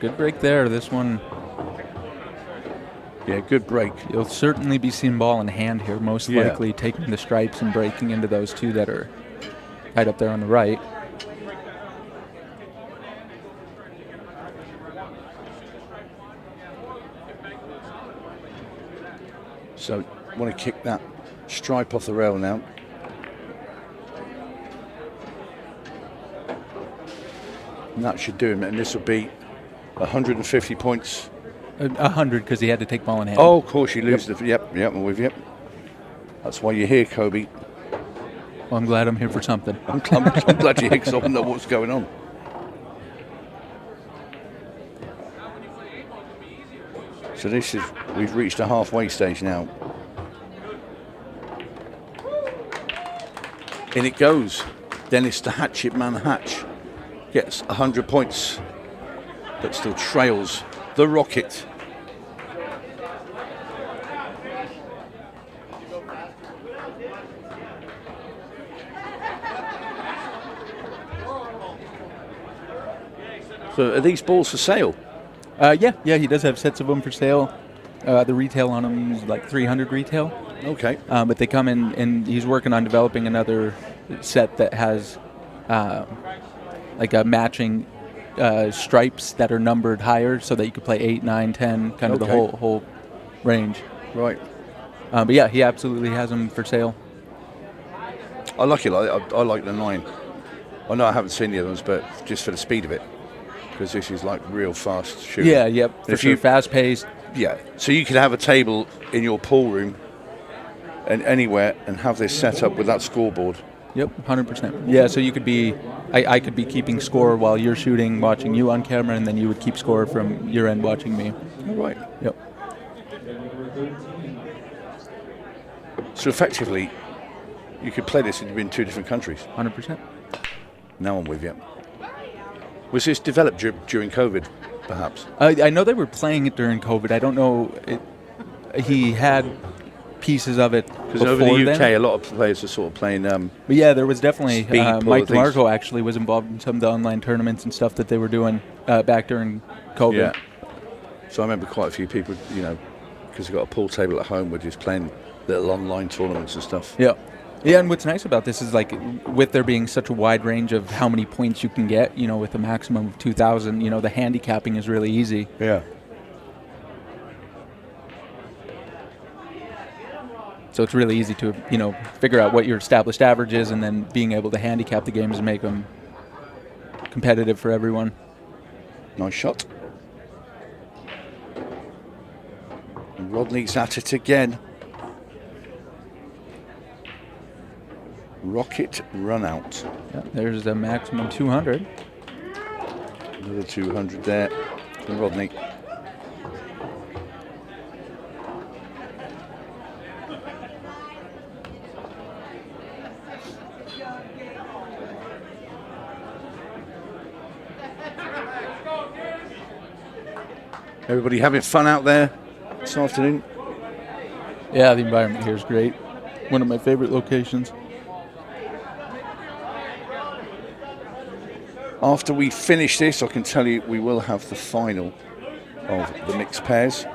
good break there. This one. Yeah, good break. You'll certainly be seeing ball in hand here, most likely taking the stripes and breaking into those two that are right up there on the right. So, want to kick that stripe off the rail now. And that should do him, and this will be 150 points. 100 because he had to take ball in hand. Oh, of course, you lose the. Yep, I'm with you. That's why you're here, Kobe. Well, I'm glad I'm here for something. I'm glad you're here because I don't know what's going on. So we've reached a halfway stage now. In it goes. Dennis the Hatchet Man Hatch gets 100 points, but still trails the Rocket. So are these balls for sale? Yeah, he does have sets of them for sale. The retail on them is like 300 retail. Okay. But they come in, and he's working on developing another set that has like a matching stripes that are numbered higher, so that you could play 8, 9, 10, kind of the whole range. Right. But yeah, he absolutely has them for sale. I like it. I like the 9. I know I haven't seen the other ones, but just for the speed of it, because this is like real fast shooting. Yeah, yep. For sure, fast paced. Yeah. So you could have a table in your pool room and anywhere and have this set up with that scoreboard. Yep, 100%. Yeah, so you could be, I could be keeping score while you're shooting, watching you on camera, and then you would keep score from your end watching me. All right. Yep. So effectively, you could play this in 2 different countries. 100%. Now I'm with you. Was this developed during COVID, perhaps? I know they were playing it during COVID. I don't know. He had pieces of it because over the UK, a lot of players are sort of playing. But yeah, there was definitely Mike things. DeMarco actually was involved in some of the online tournaments and stuff that they were doing back during COVID. Yeah. So I remember quite a few people, because they've got a pool table at home, were just playing little online tournaments and stuff. Yeah. Yeah, and what's nice about this is, like, with there being such a wide range of how many points you can get, with a maximum of 2,000, the handicapping is really easy. Yeah. So it's really easy to, figure out what your established average is, and then being able to handicap the games and make them competitive for everyone. Nice shot. And Rodney's at it again. Rocket Runout. Yeah, there's a maximum 200. Another 200 there from Rodney. Everybody having fun out there this afternoon? Yeah, the environment here is great. One of my favorite locations. After we finish this, I can tell you we will have the final of the mixed pairs.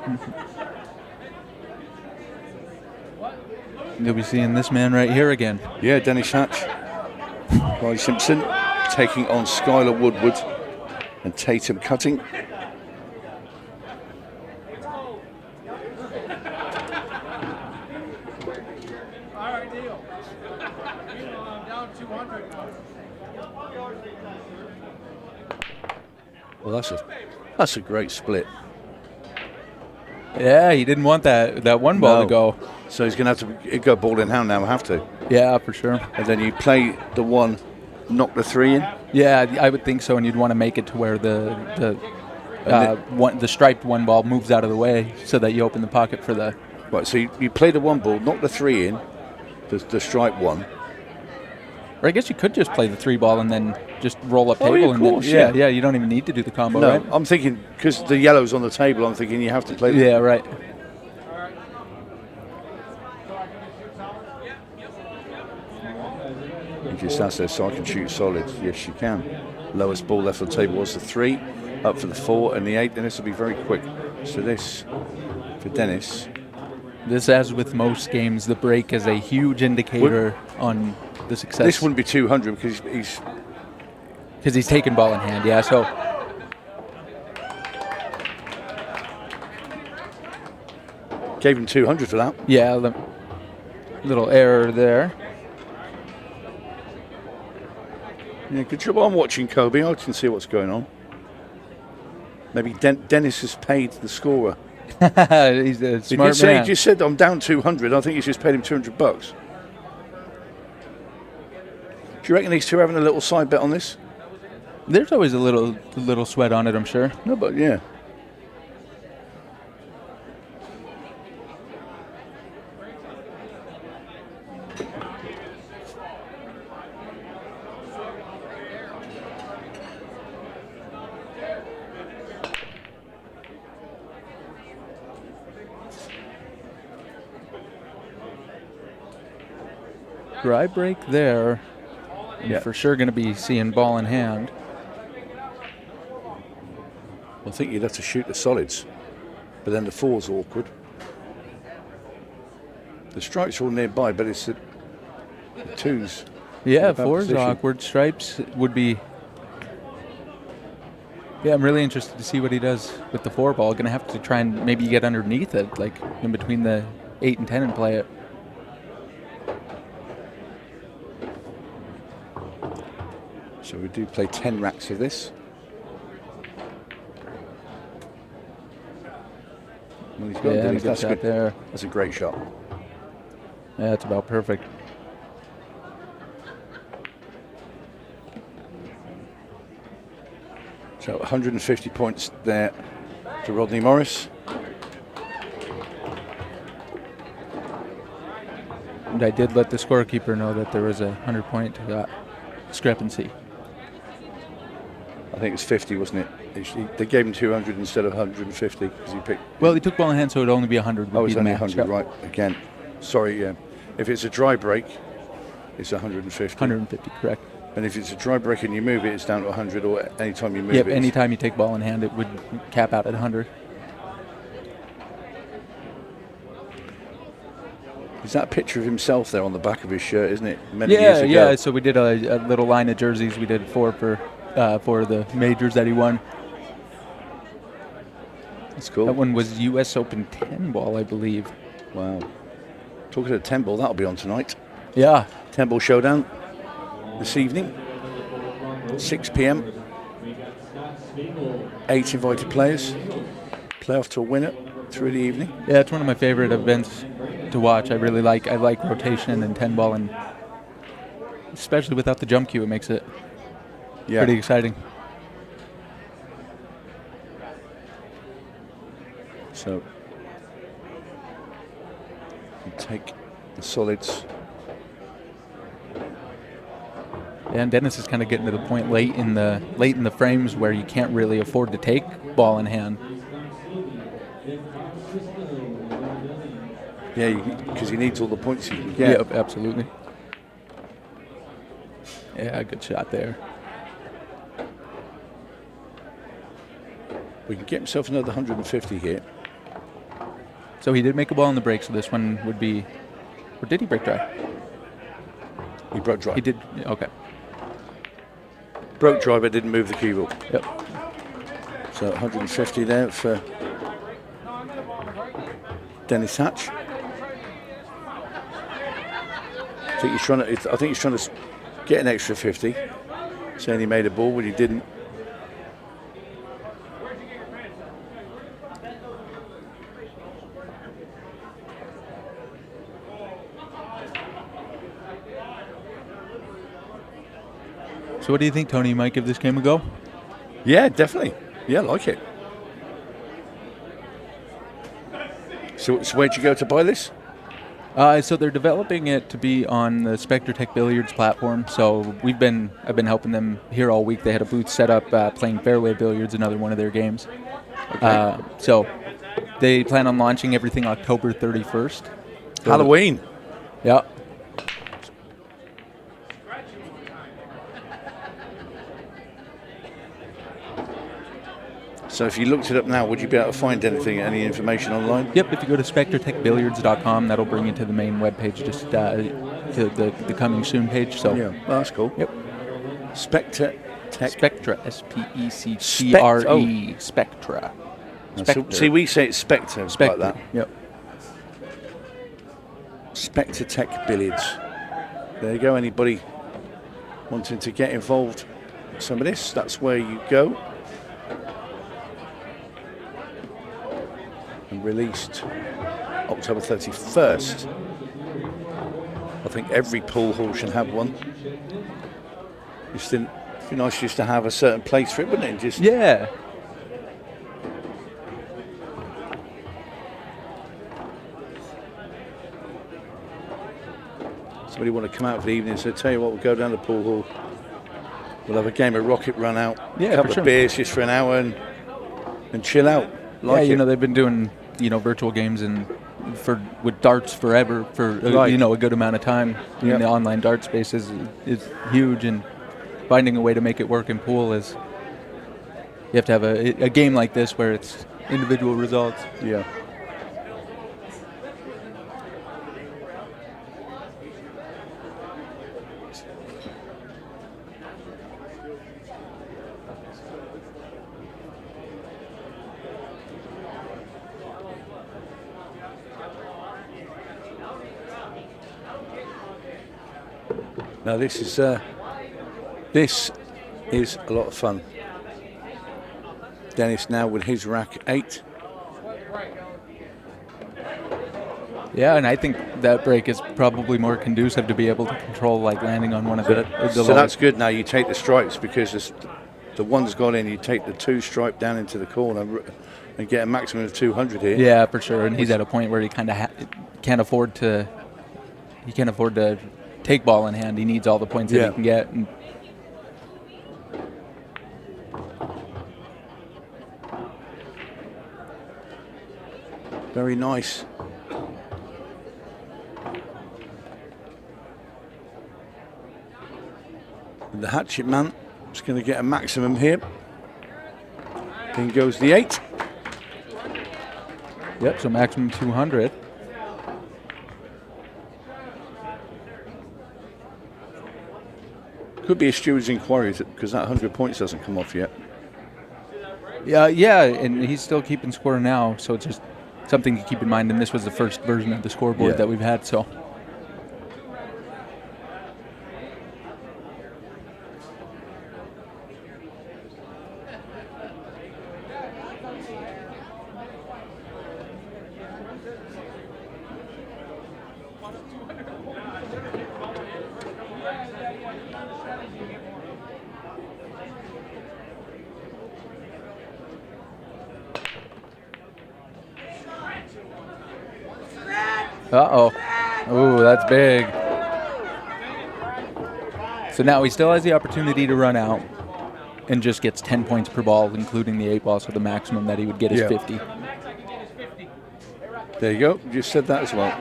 You'll be seeing this man right here again. Yeah, Dennis Hatch. Riley Simpson taking on Skylar Woodward and Tatum Cutting. Well, that's a great split. Yeah, he didn't want that one ball to go. So he's going to have to go ball in hand now, have to. Yeah, for sure. And then you play the one, knock the 3 in? Yeah, I would think so, and you'd want to make it to where the striped one ball moves out of the way so that you open the pocket for the... Right, so you play the one ball, knock the 3 in, the striped one. Or I guess you could just play the 3 ball and then just roll up table. Of course, and then, yeah, you don't even need to do the combo, no, right? I'm thinking, because the yellow's on the table, I'm thinking you have to play the... Yeah, right. You just asked her so I can shoot solid. Yes, you can. Lowest ball left on the table was the 3. up for the 4 and the 8, then this will be very quick. So this, for Dennis. This, as with most games, the break is a huge indicator on the success. This wouldn't be 200 because he's taking ball in hand, yeah. So gave him 200 for that. Yeah, little error there. Yeah, good job. I'm watching Kobe. I can see what's going on. Maybe Dennis has paid the scorer. He's a smart man. He just said I'm down 200. I think he's just paid him $200. Do you reckon these two are having a little side bet on this? There's always a little sweat on it, I'm sure. No, but yeah. Dry break there. Yeah. For sure going to be seeing ball in hand. I think you'd have to shoot the solids, but then the 4's awkward. The stripes are all nearby, but it's the 2's. Yeah, 4's awkward. Stripes would be. Yeah, I'm really interested to see what he does with the 4 ball. Going to have to try and maybe get underneath it, like in between the 8 and 10, and play it. So we do play 10 racks of this. Well, he's got good that's shot good. There. That's a great shot. Yeah, that's about perfect. So 150 points there to Rodney Morris. And I did let the scorekeeper know that there was a 100-point discrepancy. I think it was 50, wasn't it? They gave him 200 instead of 150 because he picked. Well, he took ball in hand, so it would only be 100. Oh, it's only 100, right? Again, sorry. Yeah, if it's a dry break, it's 150. 150, correct. And if it's a dry break and you move it, it's down to 100. Or anytime you move it. Yep, anytime you take ball in hand, it would cap out at 100. Is that a picture of himself there on the back of his shirt, isn't it? Many years ago. Yeah. So we did a little line of jerseys. We did 4 for the majors that he won. That's cool. That one was U.S. Open 10 ball, I believe. Wow. Talking of 10 ball, that'll be on tonight. Yeah. 10 ball showdown this evening, 6 p.m. 8 invited players. Playoff to a winner through the evening. Yeah, it's one of my favorite events to watch. I like rotation and 10 ball, and especially without the jump cue, it makes it pretty exciting. So you take the solids. And Dennis is kind of getting to the point late in the frames where you can't really afford to take ball in hand. Yeah, because he needs all the points he can get. Yep, absolutely. Yeah, good shot there. We can get himself another 150 here. So he did make a ball in the break, so this one would be... Or did he break dry? He broke dry. He did, okay. Broke dry, but didn't move the cue ball. Yep. So 150 there for Dennis Hatch. I think he's trying to get an extra 50. Saying he made a ball, but he didn't. So what do you think, Tony? You might give this game a go? Yeah, definitely. Yeah, I like it. So where'd you go to buy this? So they're developing it to be on the Spectre Tech Billiards platform. So I've been helping them here all week. They had a booth set up playing fairway billiards, another one of their games. Okay. So they plan on launching everything October 31st. So Halloween. Yeah. So if you looked it up now, would you be able to find any information online? Yep, if you go to SpectreTechBilliards.com, that'll bring you to the main webpage, just to the coming soon page. So yeah, well, that's cool. Yep. Spectre Tech. Spectra, S-P-E-C-T-R-E, Spectra. So, see, we say it's Spectre, like that. Yep. Spectre Tech Billiards. There you go. Anybody wanting to get involved in some of this, that's where you go. And released October 31st. I think every pool hall should have one. It'd be nice just to have a certain place for it, wouldn't it? Just yeah. Somebody want to come out for the evening, so tell you what, we'll go down to the pool hall. We'll have a game of Rocket Runout, yeah, a couple of beers just for an hour and chill out. Like they've been doing, virtual games with darts forever for a good amount of time. I mean, the online dart space is huge, and finding a way to make it work in pool is you have to have a game like this where it's individual results. Yeah. Now this is a lot of fun. Dennis now with his rack 8. Yeah, and I think that break is probably more conducive to be able to control landing on one of the So that's good. Now you take the stripes, because the one's gone in. You take the 2 stripe down into the corner and get a maximum of 200 here. Yeah, for sure. And he's at a point where he kind of can't afford to. He can't afford to take ball in hand. He needs all the points that he can get. And very nice. And the hatchet man is going to get a maximum here. In goes the 8. Yep, so maximum 200. Could be a steward's inquiry, because that 100 points doesn't come off yet. Yeah, and he's still keeping score now, so it's just something to keep in mind. And this was the first version of the scoreboard that we've had, so. Uh-oh. Ooh, that's big. So now he still has the opportunity to run out and just gets 10 points per ball, including the 8 ball, so the maximum that he would get is 50. There you go. You just said that as well.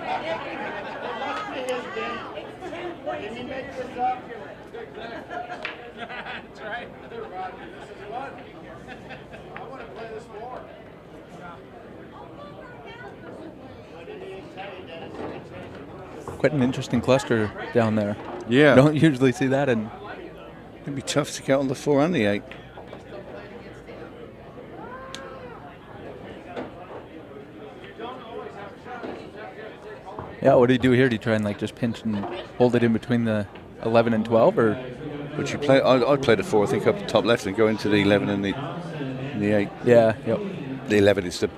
Quite an interesting cluster down there. Yeah. Don't usually see that. And it'd be tough to get on the 4 and the 8. Yeah, what do you do here? Do you try and just pinch and hold it in between the 11 and 12, or? But you play. I'd play the 4, I think, up the top left and go into the 11 and the 8. Yeah. Yep. The 11 is the.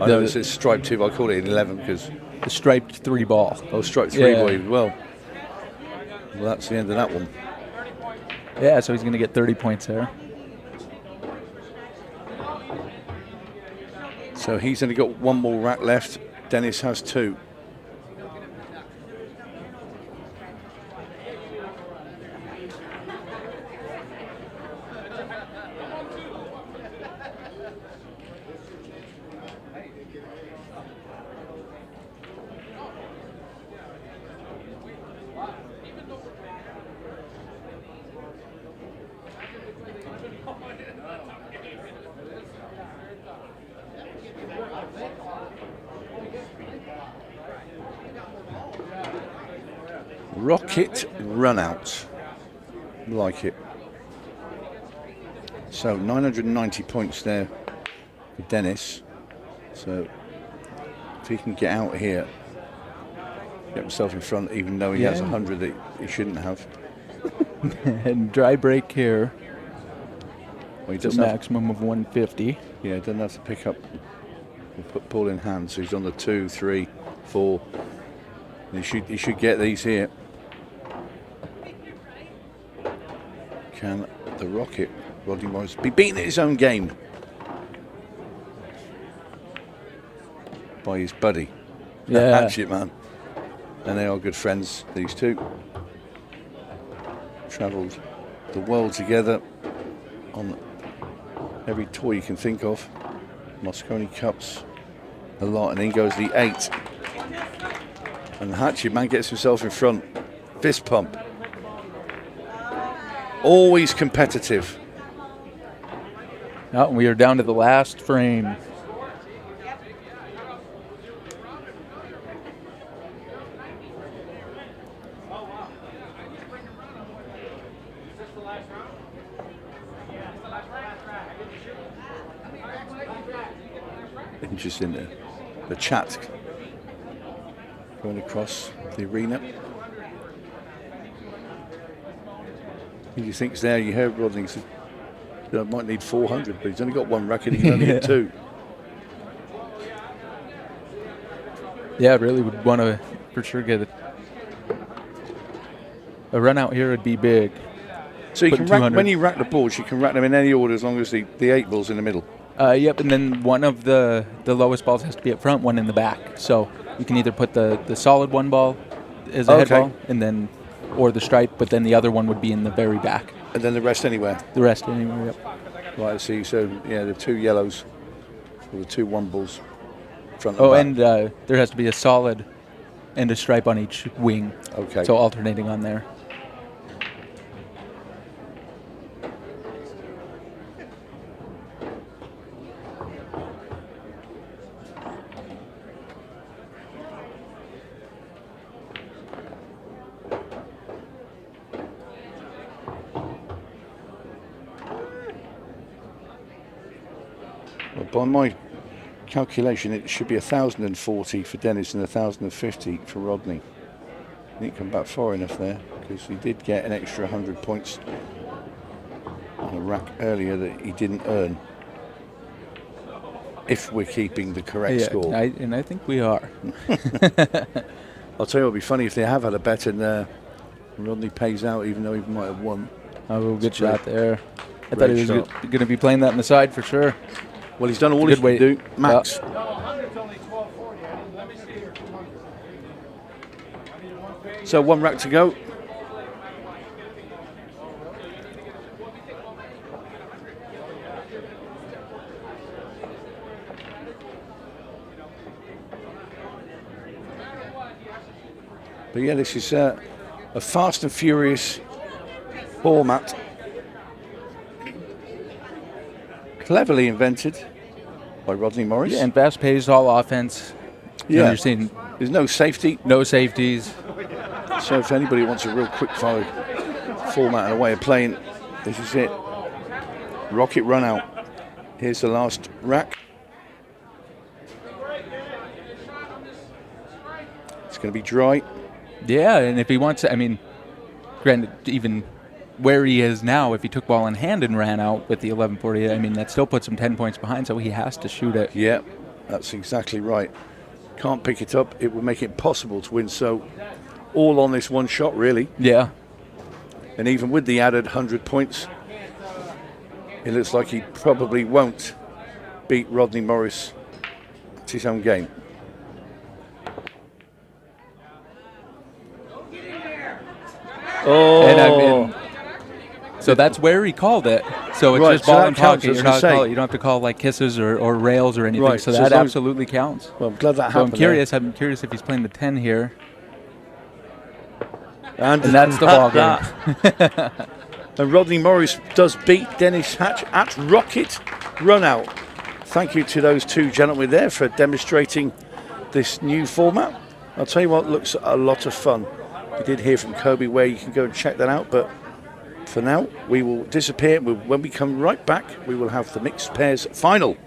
I know it's striped 2, but I call it an 11 because. The striped 3 ball. Oh, striped 3 ball as well. Well, that's the end of that one. Yeah, so he's going to get 30 points there. So he's only got 1 more rack left. Dennis has 2. Rocket Runout. Like it. So 990 points there for Dennis. So if he can get out here, get himself in front, even though he has 100 that he shouldn't have. And dry break here. Well, he It's a doesn't have, maximum of 150. yeah, he doesn't have to pick up. We'll put ball in hand, so he's on the 2, 3, 4. And he should get these here. Can the Rocket, Rodney Morris, be beaten at his own game by his buddy, the Hatchet Man? And they are good friends, these two. Travelled the world together on every tour you can think of. Moscone Cups, a lot, and in goes the 8. And the Hatchet Man gets himself in front. Fist pump. Always competitive. Oh, we are down to the last frame. Interesting, the chat going across the arena. Who do you think's there? You heard Rodney said, I might need 400, but he's only got one racket. He can only get 2. Yeah, really would want to for sure get a run out here would be big. So you can rack, when you rack the balls, you can rack them in any order as long as the 8 ball's in the middle. Yep, and then one of the lowest balls has to be up front, one in the back. So you can either put the solid one ball as a head ball, and then or the stripe, but then the other one would be in the very back. And then the rest anywhere? The rest anywhere, yep. Right, I see. So, yeah, the 2 yellows, or the 2 1 balls, front and back. And there has to be a solid and a stripe on each wing. Okay. So alternating on there. By my calculation, it should be 1,040 for Dennis and 1,050 for Rodney. He didn't come back far enough there because he did get an extra 100 points on a rack earlier that he didn't earn. If we're keeping the correct score. I think we are. I'll tell you, it'll be funny if they have had a bet and Rodney pays out even though he might have won. Oh, good shot there. I thought he was going to be playing that in the side for sure. Well, he's done all he can do. Max. So 1 rack to go. But yeah, this is a fast and furious format. Cleverly invented by Rodney Morris. Yeah, and fast-paced, all offense. Yeah, you're seeing there's no safety. No safeties. So if anybody wants a real quick-fire format and a way of playing, this is it. Rocket Runout. Here's the last rack. It's going to be dry. Yeah, and if he wants, I mean, granted, even where he is now, if he took ball in hand and ran out with the 11:48, I mean, that still puts him 10 points behind, so he has to shoot it. Yeah, that's exactly right. Can't pick it up. It would make it impossible to win. So all on this one shot, really. Yeah. And even with the added 100 points, it looks like he probably won't beat Rodney Morris at his own game. Oh. And I mean, so that's where he called it. So it's just ball and pocket. You don't have to call like kisses or rails or anything. Right. So that absolutely counts. Well, I'm glad that happened. I'm curious if he's playing the 10 here. And that's the ball game. And Rodney Morris does beat Dennis Hatch at Rocket Runout. Thank you to those two gentlemen there for demonstrating this new format. I'll tell you what, looks a lot of fun. We did hear from Kobe where you can go and check that out, but for now, we will disappear. When we come right back, we will have the mixed pairs final.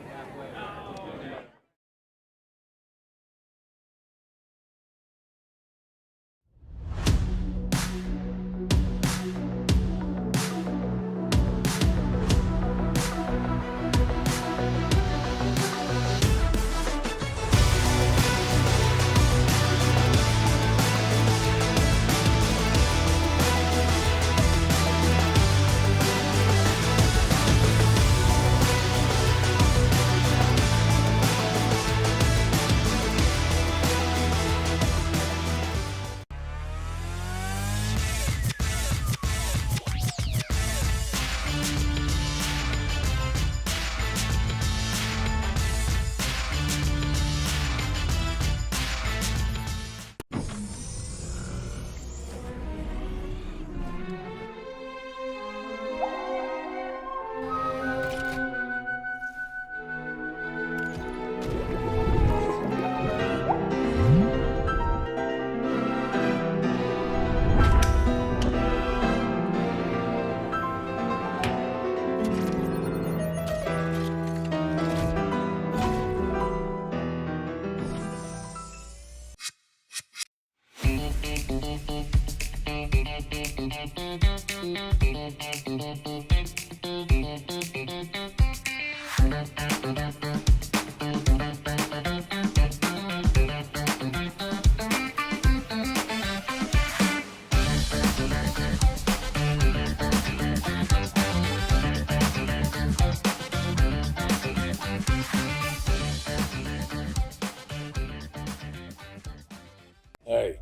Hey,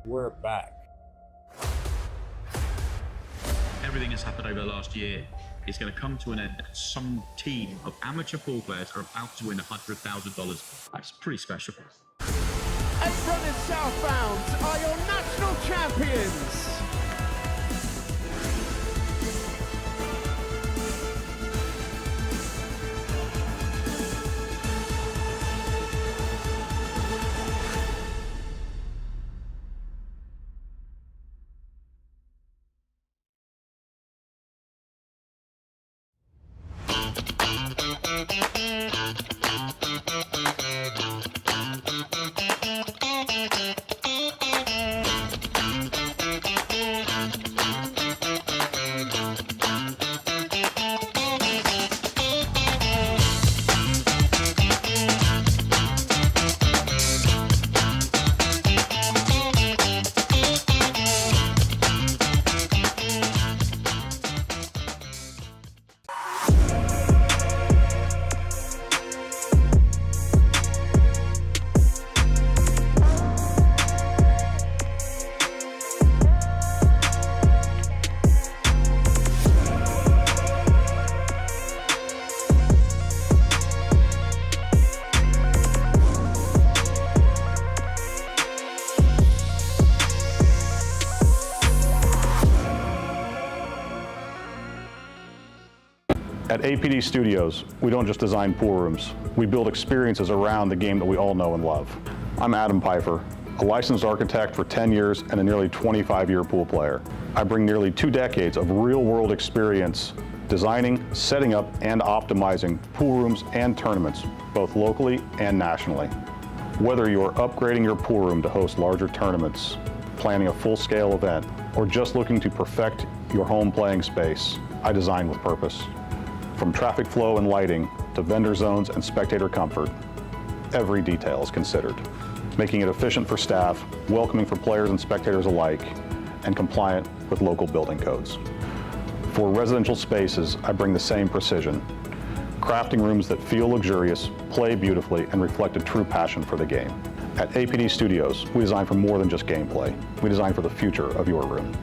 we're back. Everything that's happened over the last year is going to come to an end. Some team of amateur pool players are about to win $100,000. That's pretty special. And from the Southbound are your national champions. At APD Studios, we don't just design pool rooms. We build experiences around the game that we all know and love. I'm Adam Pfeiffer, a licensed architect for 10 years and a nearly 25-year pool player. I bring nearly 2 decades of real-world experience designing, setting up, and optimizing pool rooms and tournaments, both locally and nationally. Whether you're upgrading your pool room to host larger tournaments, planning a full-scale event, or just looking to perfect your home playing space, I design with purpose. From traffic flow and lighting to vendor zones and spectator comfort, every detail is considered, making it efficient for staff, welcoming for players and spectators alike, and compliant with local building codes. For residential spaces, I bring the same precision, crafting rooms that feel luxurious, play beautifully, and reflect a true passion for the game. At APD Studios, we design for more than just gameplay. We design for the future of your room.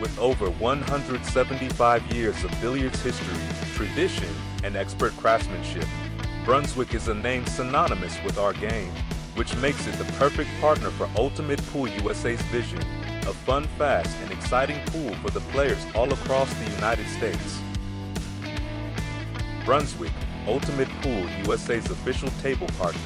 With over 175 years of billiards history, tradition, and expert craftsmanship, Brunswick is a name synonymous with our game, which makes it the perfect partner for Ultimate Pool USA's vision of fun, fast, and exciting pool for the players all across the United States. Brunswick, Ultimate Pool, USA's official table partner.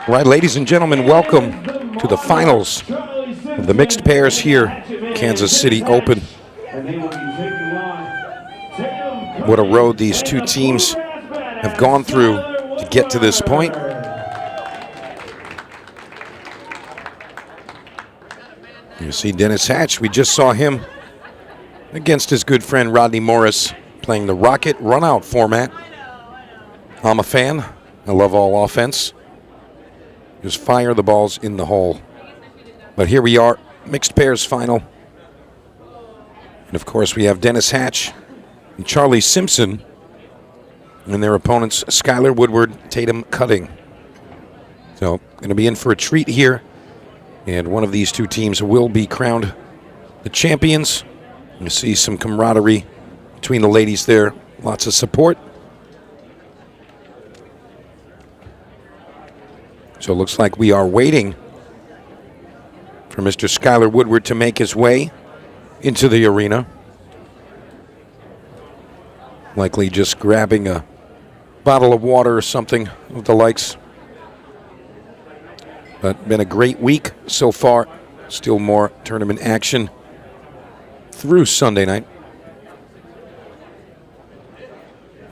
All right, ladies and gentlemen, welcome to the finals of the mixed pairs here, Kansas City Open. What a road these two teams have gone through to get to this point. You see Dennis Hatch, we just saw him against his good friend Rodney Morris playing the Rocket Runout format. I'm a fan. I love all offense. Just fire the balls in the hole. But here we are, mixed pairs final. And of course we have Dennis Hatch and Charlie Simpson and their opponents Skylar Woodward, Tatum Cutting. So going to be in for a treat here. And one of these two teams will be crowned the champions. You see some camaraderie between the ladies there. Lots of support. So it looks like we are waiting for Mr. Skylar Woodward to make his way into the arena. Likely just grabbing a bottle of water or something of the likes. But been a great week so far. Still more tournament action through Sunday night.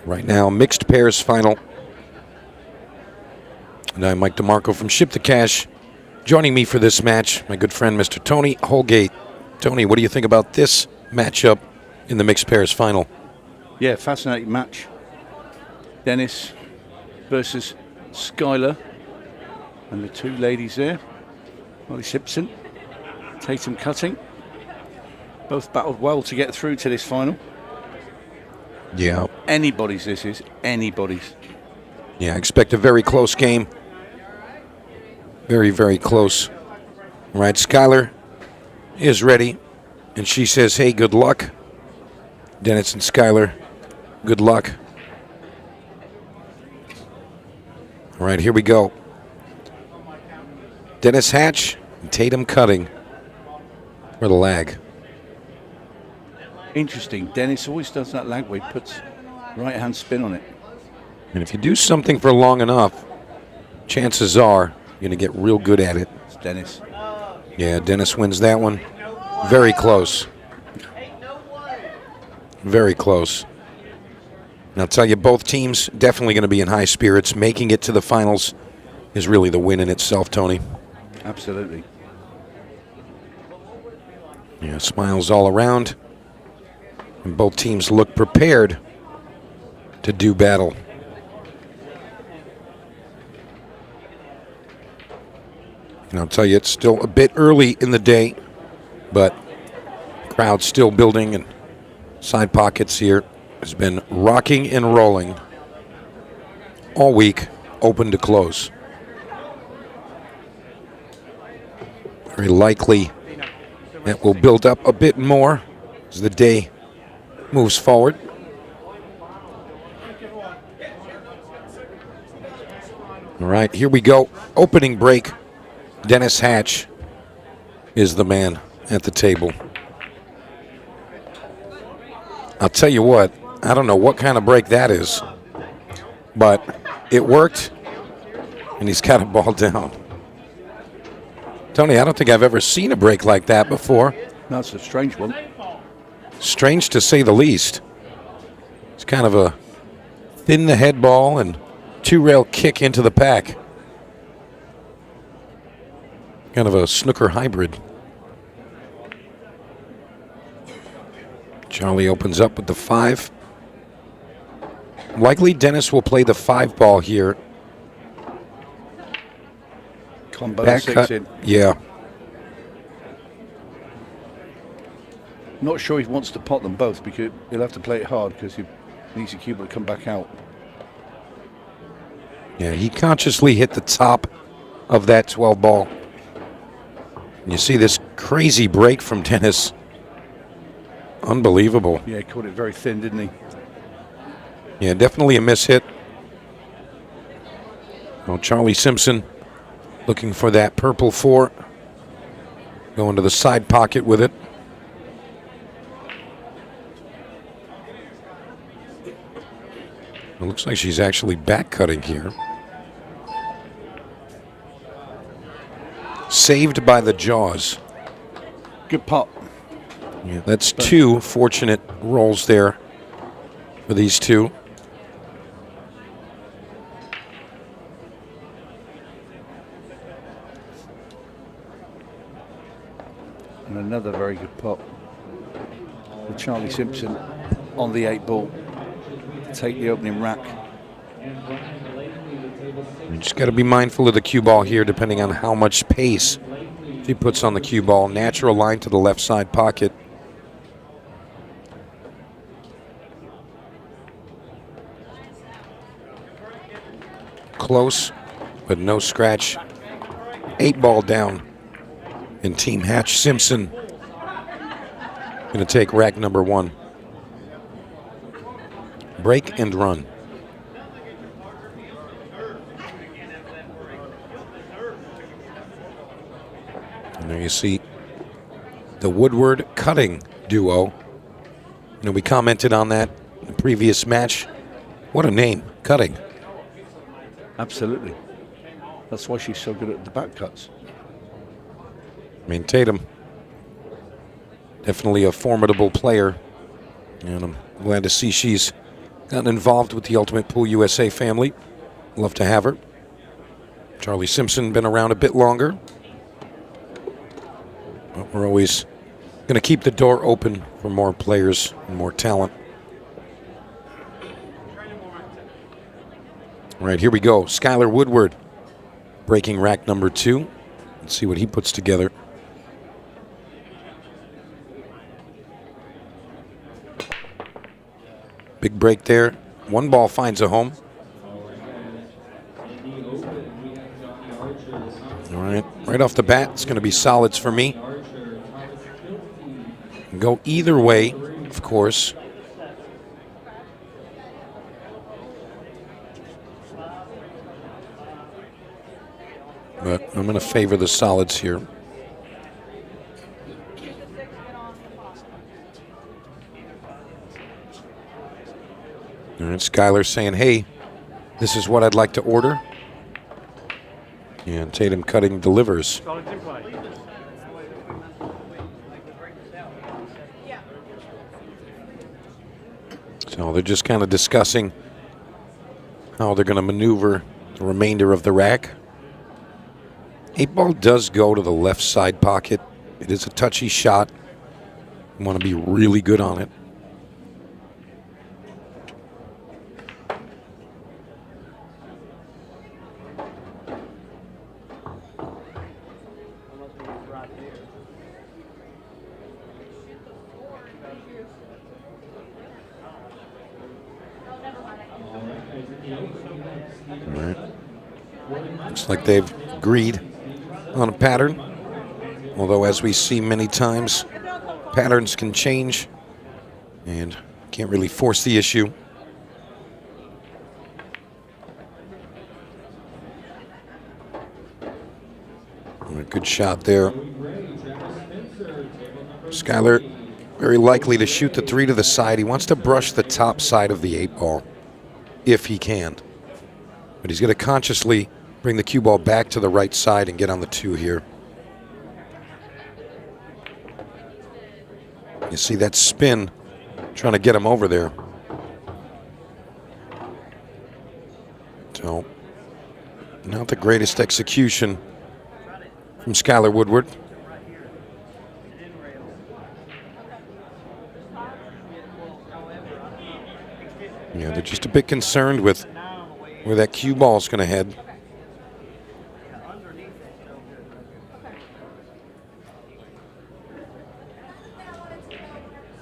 Right now, mixed pairs final. And I'm Mike DeMarco from Ship the Cash. Joining me for this match, my good friend, Mr. Tony Holgate. Tony, what do you think about this matchup in the mixed pairs final? Yeah, fascinating match. Dennis versus Skylar. And the two ladies there, Molly Simpson, Tatum Cutting. Both battled well to get through to this final. Yeah. Anybody's this is, anybody's. Yeah, I expect a very close game. Very, very close. All right, Skylar is ready, and she says, hey, good luck. Dennis and Skylar, good luck. All right, here we go. Dennis Hatch and Tatum Cutting for the lag. Interesting. Dennis always does that lag where he puts right-hand spin on it. And if you do something for long enough, chances are you're going to get real good at it. It's Dennis. Yeah, Dennis wins that one. Very close. Very close. And I'll tell you, both teams definitely going to be in high spirits. Making it to the finals is really the win in itself, Tony. Absolutely. Yeah, smiles all around. And both teams look prepared to do battle. And I'll tell you, it's still a bit early in the day, but crowd's still building, and Side Pockets here has been rocking and rolling all week, open to close. Very likely that will build up a bit more as the day moves forward. All right, here we go. Opening break. Dennis Hatch is the man at the table. I'll tell you what, I don't know what kind of break that is, but it worked, and he's got it ball down. Tony, I don't think I've ever seen a break like that before. No, it's a strange one. Strange to say the least. It's kind of a thin the head ball and two-rail kick into the pack. Kind of a snooker hybrid. Charlie opens up with the 5. Likely Dennis will play the 5 ball here. Combo Back 6 cut. in. Yeah. Not sure he wants to pot them both because he'll have to play it hard because he needs the cue to come back out. Yeah, he consciously hit the top of that 12 ball. And you see this crazy break from Dennis. Unbelievable. Yeah, he caught it very thin, didn't he? Yeah, definitely a miss hit. Well, Charlie Simpson looking for that purple 4. Going to the side pocket with it. It looks like she's actually back cutting here. Saved by the jaws. Good pop. Yeah, that's 2 fortunate rolls there for these two. And another very good pop with Charlie Simpson on the 8 ball to take the opening rack. You just got to be mindful of the cue ball here, depending on how much pace she puts on the cue ball. Natural line to the left side pocket. Close, but no scratch. 8 ball down. And Team Hatch Simpson going to take rack number 1. Break and run. And there you see the Woodward Cutting duo. You know, we commented on that in the previous match. What a name, Cutting. Absolutely. That's why she's so good at the back cuts. I mean, Tatum, definitely a formidable player. And I'm glad to see she's gotten involved with the Ultimate Pool USA family. Love to have her. Charlie Simpson been around a bit longer. But we're always going to keep the door open for more players and more talent. All right, here we go. Skylar Woodward breaking rack number 2. Let's see what he puts together. Big break there. 1 ball finds a home. All right, right off the bat, it's going to be solids for me. Go either way, of course. But I'm going to favor the solids here. All right, Skylar saying, hey, this is what I'd like to order. And Tatum Cutting delivers. So they're just kind of discussing how they're going to maneuver the remainder of the rack. 8 ball does go to the left side pocket. It is a touchy shot. You want to be really good on it. All right. Looks like they've agreed on a pattern. Although, as we see many times, patterns can change and can't really force the issue. All right, good shot there. Skylar very likely to shoot the 3 to the side. He wants to brush the top side of the 8 ball if he can. But he's going to consciously bring the cue ball back to the right side and get on the 2 here. You see that spin trying to get him over there. So, not the greatest execution from Skylar Woodward. Yeah, they're just a bit concerned with where that cue ball is going to head.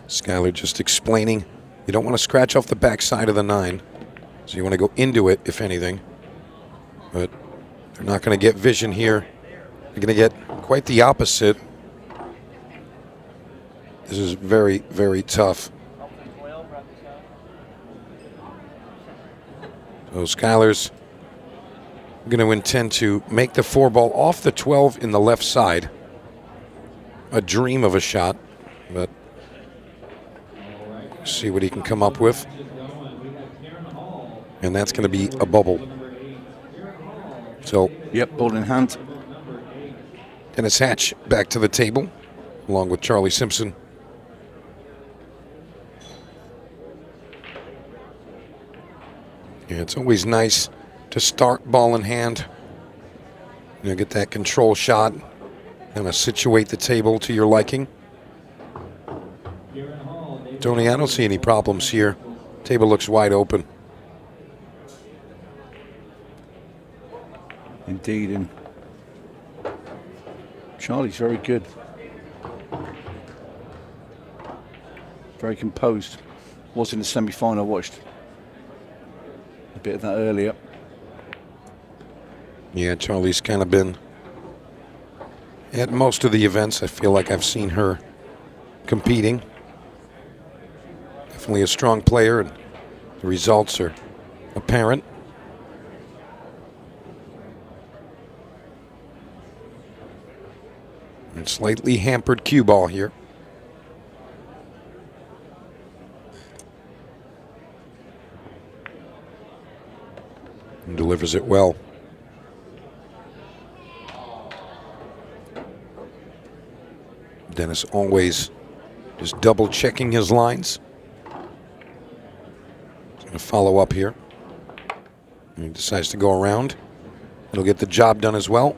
Skylar just explaining, you don't want to scratch off the backside of the 9. So you want to go into it, if anything. But they're not going to get vision here. They're going to get quite the opposite. This is very, very tough. So Skylar's going to intend to make the 4-ball off the 12 in the left side. A dream of a shot, but see what he can come up with. And that's going to be a bubble. So, yep, ball in hand. Dennis Hatch back to the table, along with Charlie Simpson. Yeah, it's always nice to start ball in hand. You know, get that control shot, kind of situate the table to your liking. Tony, I don't see any problems here. Table looks wide open. Indeed, and Charlie's very good. Very composed. Was in the semi-final, watched a bit of that earlier. Yeah, Charlie's kind of been at most of the events. I feel like I've seen her competing. Definitely a strong player, and the results are apparent. And slightly hampered cue ball here. And delivers it well. Dennis always just double checking his lines. He's going to follow up here. And he decides to go around. It'll get the job done as well.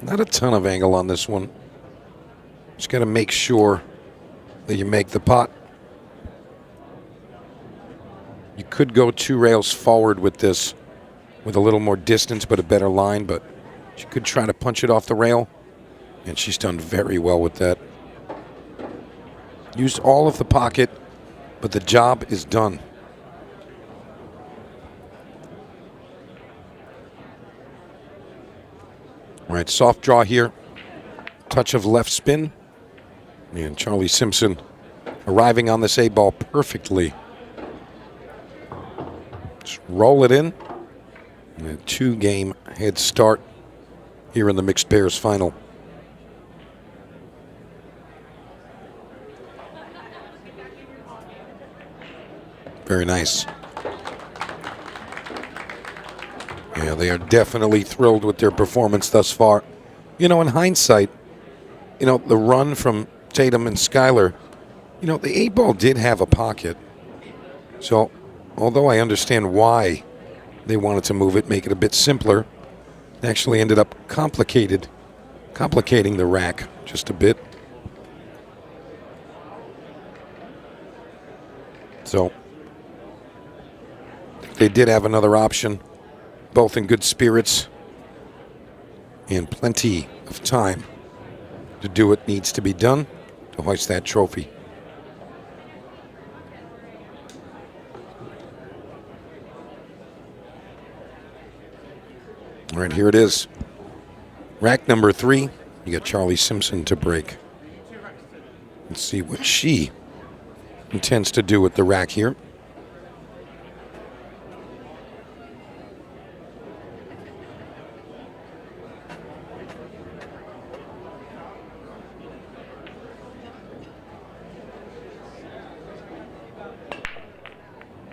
Not a ton of angle on this one. Just got to make sure that you make the pot. You could go 2 rails forward with this, with a little more distance but a better line, but she could try to punch it off the rail, and she's done very well with that. Used all of the pocket, but the job is done. All right, soft draw here. Touch of left spin. And Charlie Simpson arriving on this 8-ball perfectly. Just roll it in. And a 2-game head start here in the mixed pairs final. Very nice. Yeah, they are definitely thrilled with their performance thus far. You know, in hindsight, you know, the run from Tatum and Skylar, you know, the 8-ball did have a pocket. So, although I understand why they wanted to move it, make it a bit simpler, it actually ended up complicating the rack just a bit. So, they did have another option, both in good spirits and plenty of time to do what needs to be done to hoist that trophy. All right, here it is. Rack number 3. You got Charlie Simpson to break. Let's see what she intends to do with the rack here.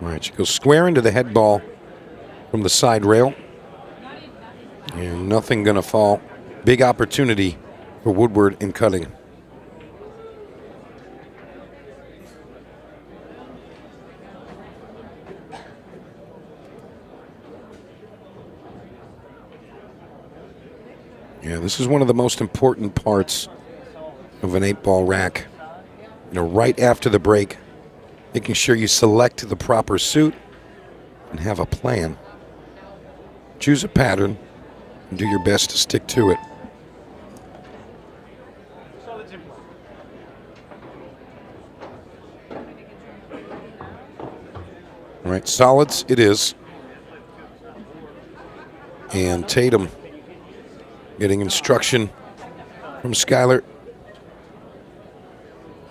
All right, she goes square into the head ball from the side rail. And Nothing going to fall. Big opportunity for Woodward in cutting. Yeah, this is one of the most important parts of an 8-ball rack. You know, right after the break, making sure you select the proper suit and have a plan. Choose a pattern and do your best to stick to it. All right, solids it is. And Tatum getting instruction from Skylar.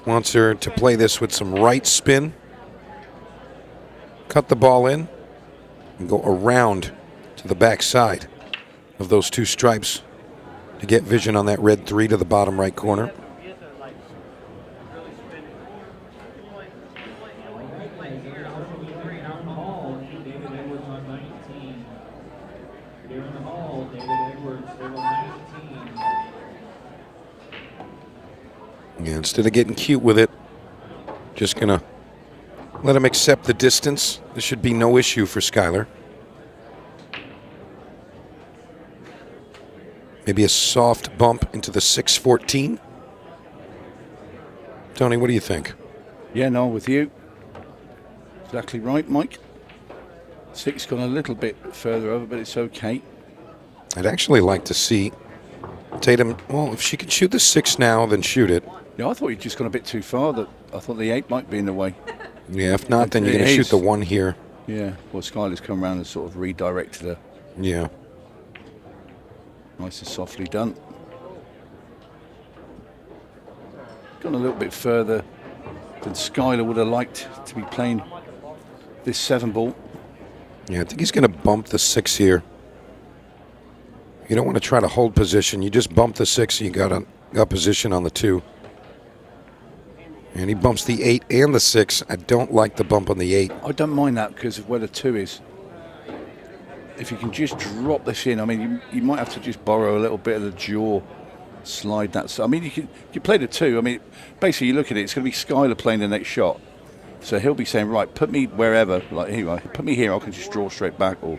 Wants her to play this with some right spin. Cut the ball in and go around to the back side of those two stripes to get vision on that red 3 to the bottom right corner. Yeah, instead of getting cute with it, just going to let him accept the distance. This should be no issue for Skylar. Maybe a soft bump into the 6-14. Tony, what do you think? Yeah, no, with you. Exactly right, Mike. 6 gone a little bit further over, but it's okay. I'd actually like to see Tatum, well, if she could shoot the 6 now, then shoot it. Yeah, I thought you'd just gone a bit too far. That I thought the 8 might be in the way. Yeah, if not, then you're going to shoot the 1 here. Yeah, well, Skylar's come around and sort of redirected her. Yeah. Nice and softly done. Gone a little bit further than Skylar would have liked to be playing this 7 ball. Yeah, I think he's going to bump the 6 here. You don't want to try to hold position. You just bump the 6 and you got position on the 2. And he bumps the 8 and the 6. I don't like the bump on the 8. I don't mind that because of where the 2 is. If you can just drop this in, I mean, you might have to just borrow a little bit of the jaw, slide that. I mean, you play the 2. I mean, basically, you look at it, it's going to be Skylar playing the next shot. So he'll be saying, right, put me wherever, like here, put me here, I can just draw straight back. Or,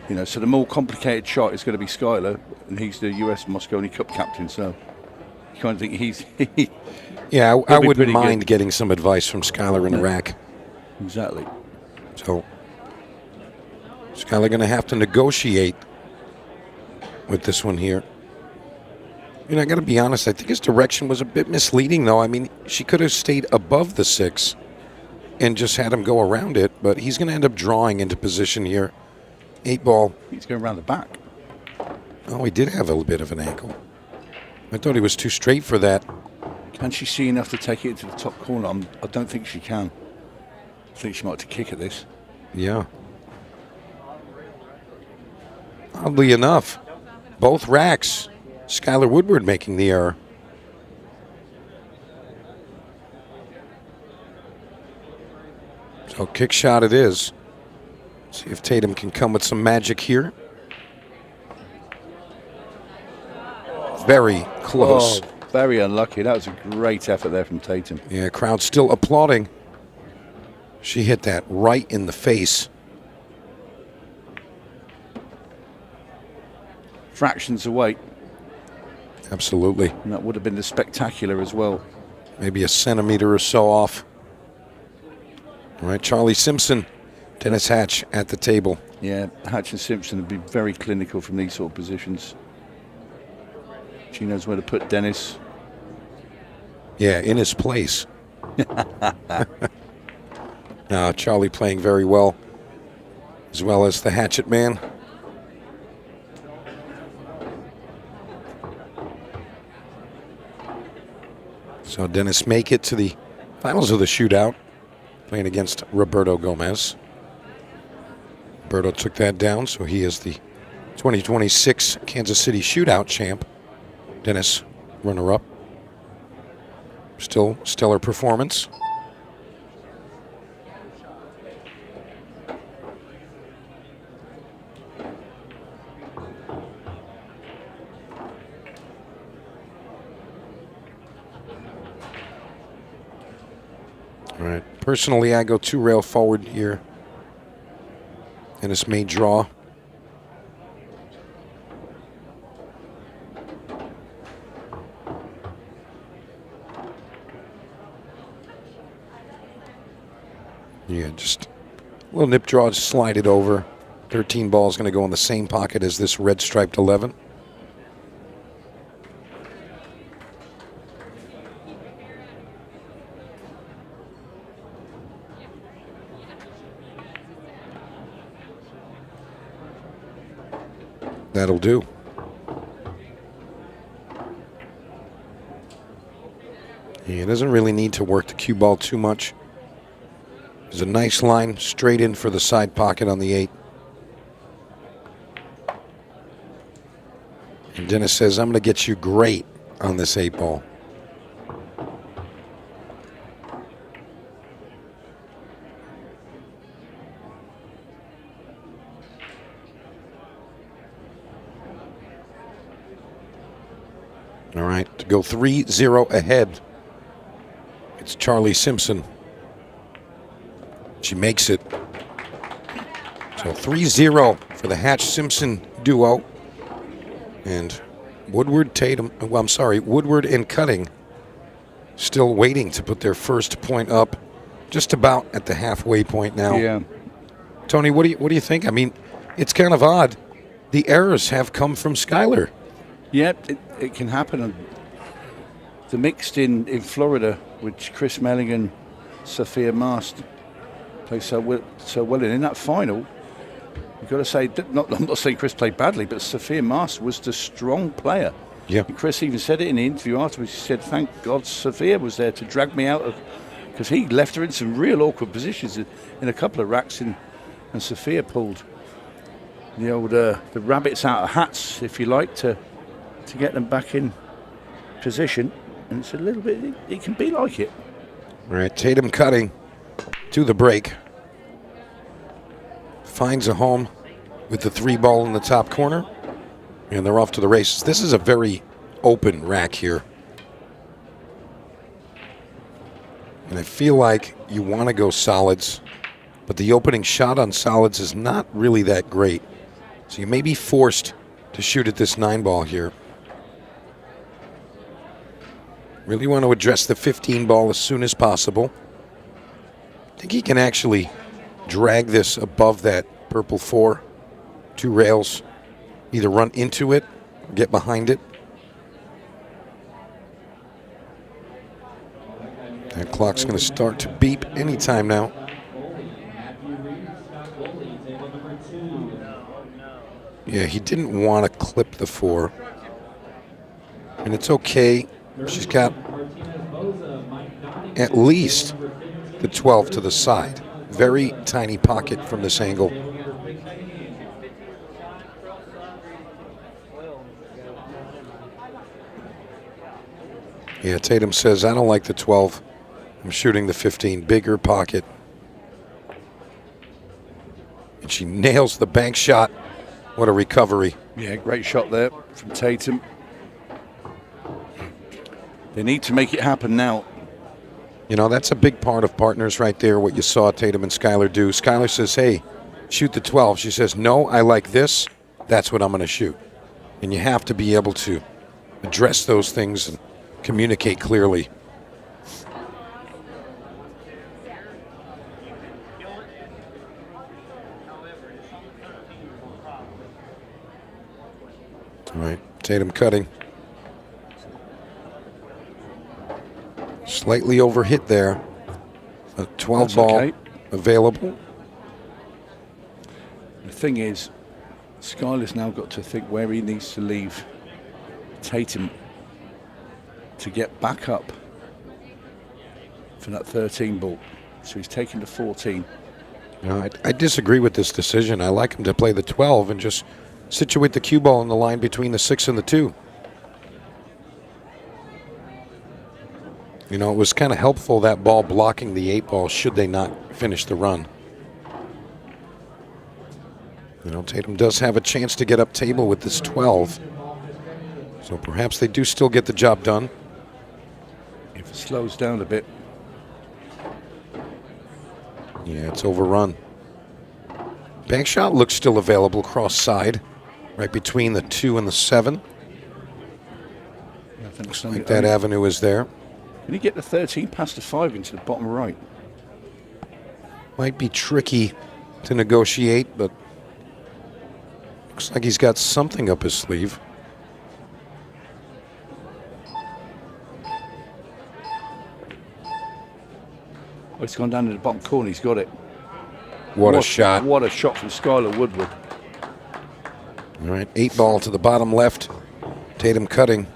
you know, so the more complicated shot is going to be Skylar, and he's the US Mosconi Cup captain, so you kind of think he's. Yeah, I wouldn't mind getting some advice from Skylar in the rack. Exactly. So Skylar going to have to negotiate with this one here. You know, I got to be honest, I think his direction was a bit misleading, though. I mean, she could have stayed above the 6 and just had him go around it, but he's going to end up drawing into position here. 8 ball. He's going around the back. Oh, he did have a little bit of an ankle. I thought he was too straight for that. Can she see enough to take it into the top corner? I don't think she can. I think she might have to kick at this. Yeah. Oddly enough, both racks, Skylar Woodward making the error. So kick shot it is. See if Tatum can come with some magic here. Very close. Oh, very unlucky. That was a great effort there from Tatum. Yeah, crowd still applauding. She hit that right in the face. Fractions away. Absolutely. And that would have been the spectacular as well. Maybe a centimeter or so off. All right, Charlie Simpson, Dennis Hatch at the table. Yeah, Hatch and Simpson have been very clinical from these sort of positions. She knows where to put Dennis. Yeah, in his place. Charlie playing very well, as well as the hatchet man. So Dennis make it to the finals of the shootout, playing against Roberto Gomez. Roberto took that down, so he is the 2026 Kansas City shootout champ. Dennis, runner-up. Still stellar performance. All right. Personally, I go 2 rail forward here. Dennis may draw. Yeah, just a little nip draw, just slide it over. 13 ball is going to go in the same pocket as this red striped 11. That'll do. He doesn't really need to work the cue ball too much. There's a nice line straight in for the side pocket on the 8. And Dennis says, I'm going to get you great on this 8 ball. All right, to go 3-0 ahead. It's Charlie Simpson. She makes it. So 3-0 for the Hatch-Simpson duo. And Woodward and Cutting still waiting to put their first point up, just about at the halfway point now. Yeah. Tony, what do you think? I mean, it's kind of odd. The errors have come from Skylar. Yeah, it can happen. The mixed in Florida, which Chris Melling and Sophia Mast played so well in that final. You've got to say, I'm not saying Chris played badly, but Sophia Mast was the strong player. Yeah. And Chris even said it in the interview afterwards. He said, thank God Sophia was there to drag me out of, because he left her in some real awkward positions in a couple of racks, and Sophia pulled the old the rabbits out of hats, if you like, to get them back in position. And it's a little bit, it can be like it. All right, Tatum Cutting to the break. Finds a home with the 3 ball in the top corner. And they're off to the races. This is a very open rack here. And I feel like you want to go solids, but the opening shot on solids is not really that great. So you may be forced to shoot at this 9 ball here. Really want to address the 15 ball as soon as possible. I think he can actually drag this above that purple 4. 2 rails. Either run into it or get behind it. That clock's going to start to beep anytime now. Yeah, he didn't want to clip the 4. And it's okay. She's got at least the 12 to the side. Very tiny pocket from this angle. Yeah, Tatum says, I don't like the 12. I'm shooting the 15. Bigger pocket. And she nails the bank shot. What a recovery. Yeah, great shot there from Tatum. They need to make it happen now. You know, that's a big part of partners right there, what you saw Tatum and Skylar do. Skylar says, hey, shoot the 12. She says, no, I like this. That's what I'm going to shoot. And you have to be able to address those things and communicate clearly. All right, Tatum Cutting. Slightly overhit there. A 12 That's ball okay. Available. The thing is, Skylar's now got to think where he needs to leave Tatum to get back up for that 13 ball. So he's taking the 14. No, I disagree with this decision. I like him to play the 12 and just situate the cue ball in the line between the 6 and the 2. You know, it was kind of helpful, that ball blocking the 8 ball should they not finish the run. You know, Tatum does have a chance to get up table with this 12. So perhaps they do still get the job done. If it slows down a bit. Yeah, it's overrun. Bank shot looks still available cross side, right between the 2 and the 7. Looks like that avenue is there. Can he get the 13 past the 5 into the bottom right? Might be tricky to negotiate, but looks like he's got something up his sleeve. Oh, it's gone down to the bottom corner. He's got it. What a shot. What a shot from Skylar Woodward. All right, 8-ball to the bottom left. Tatum cutting.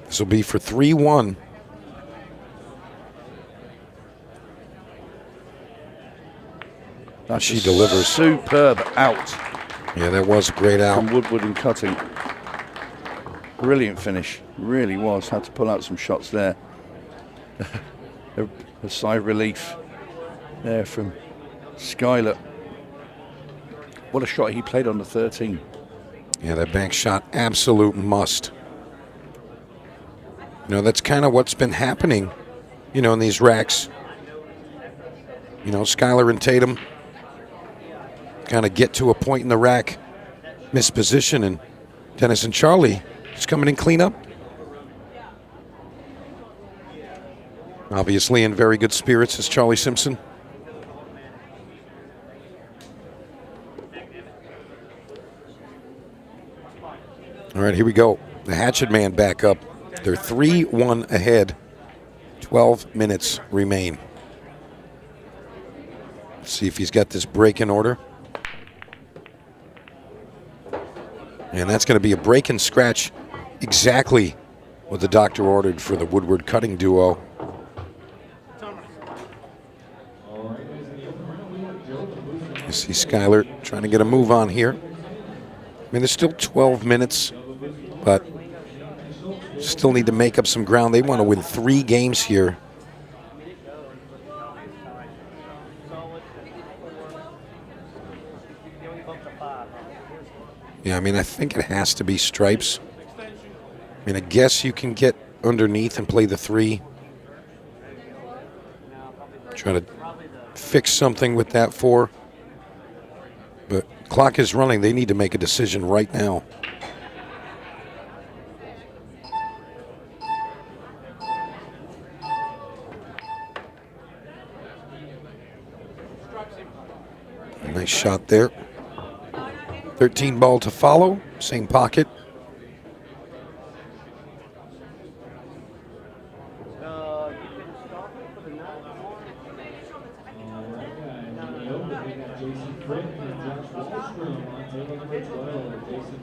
This will be for 3-1. She delivers. Superb out. Yeah, that was a great out. From Woodward and cutting. Brilliant finish. Really was. Had to pull out some shots there. A sigh of relief there from Skylar. What a shot he played on the 13. Yeah, that bank shot, absolute must. You know, that's kind of what's been happening, you know, in these racks. You know, Skylar and Tatum kind of get to a point in the rack, miss position, and Dennis and Charlie just coming in clean up. Obviously in very good spirits is Charlie Simpson. All right, here we go. The Hatchet Man back up. They're 3-1 ahead. 12 minutes remain. Let's see if he's got this break in order. And that's going to be a break and scratch, exactly what the doctor ordered for the Woodward cutting duo. You see Skylar trying to get a move on here. I mean, there's still 12 minutes, but still need to make up some ground. They want to win 3 games here. Yeah, I mean, I think it has to be stripes. I mean, I guess you can get underneath and play the 3. Try to fix something with that 4. But clock is running. They need to make a decision right now. Nice shot there. 13 ball to follow, same pocket.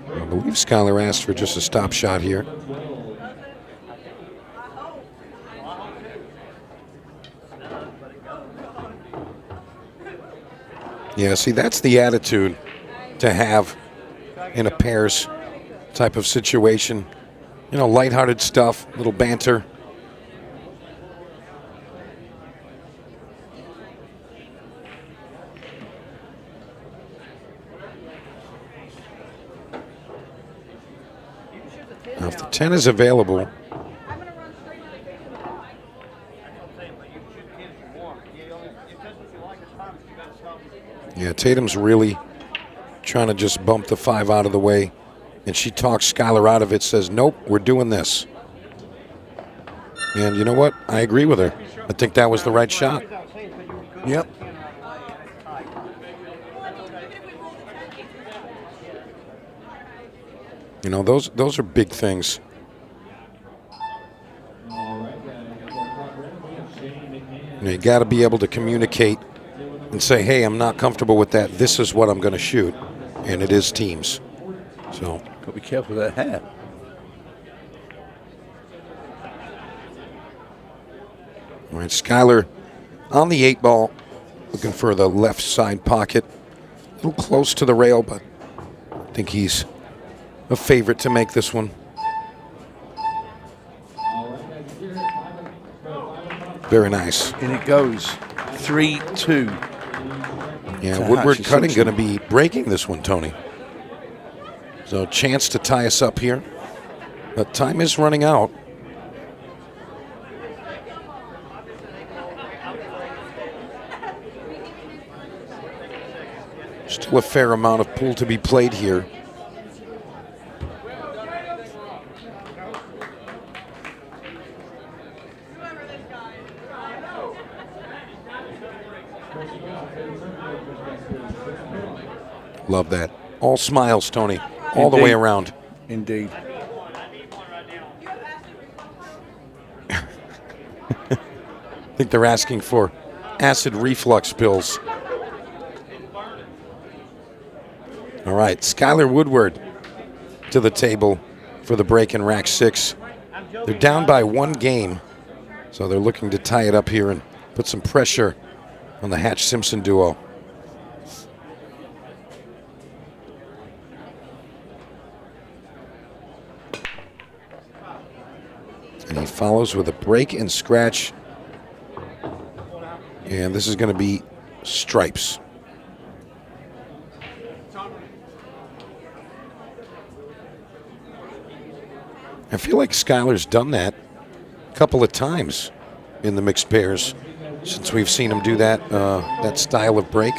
I believe Skylar asked for just a stop shot here. Yeah, see, that's the attitude to have in a pairs type of situation. You know, lighthearted stuff, little banter. Now, if the 10 is available, yeah, Tatum's really trying to just bump the 5 out of the way. And she talks Skylar out of it, says, nope, we're doing this. And you know what? I agree with her. I think that was the right shot. Yep. You know, those are big things. You got to be able to communicate and say, hey, I'm not comfortable with that. This is what I'm going to shoot. And it is teams. So, got to be careful with that hair. All right, Skylar on the 8 ball, looking for the left side pocket. A little close to the rail, but I think he's a favorite to make this one. Very nice. In it goes. 3-2. Yeah, Woodward cutting going to be breaking this one, Tony. So chance to tie us up here. But time is running out. Still a fair amount of pool to be played here. Love that. All smiles, Tony. All the way around. Indeed. I think they're asking for acid reflux pills. All right, Skylar Woodward to the table for the break in rack 6. They're down by 1 game, so they're looking to tie it up here and put some pressure on the Hatch-Simpson duo. And he follows with a break and scratch. And this is going to be stripes. I feel like Skylar's done that a couple of times in the mixed pairs since we've seen him do that, that style of break.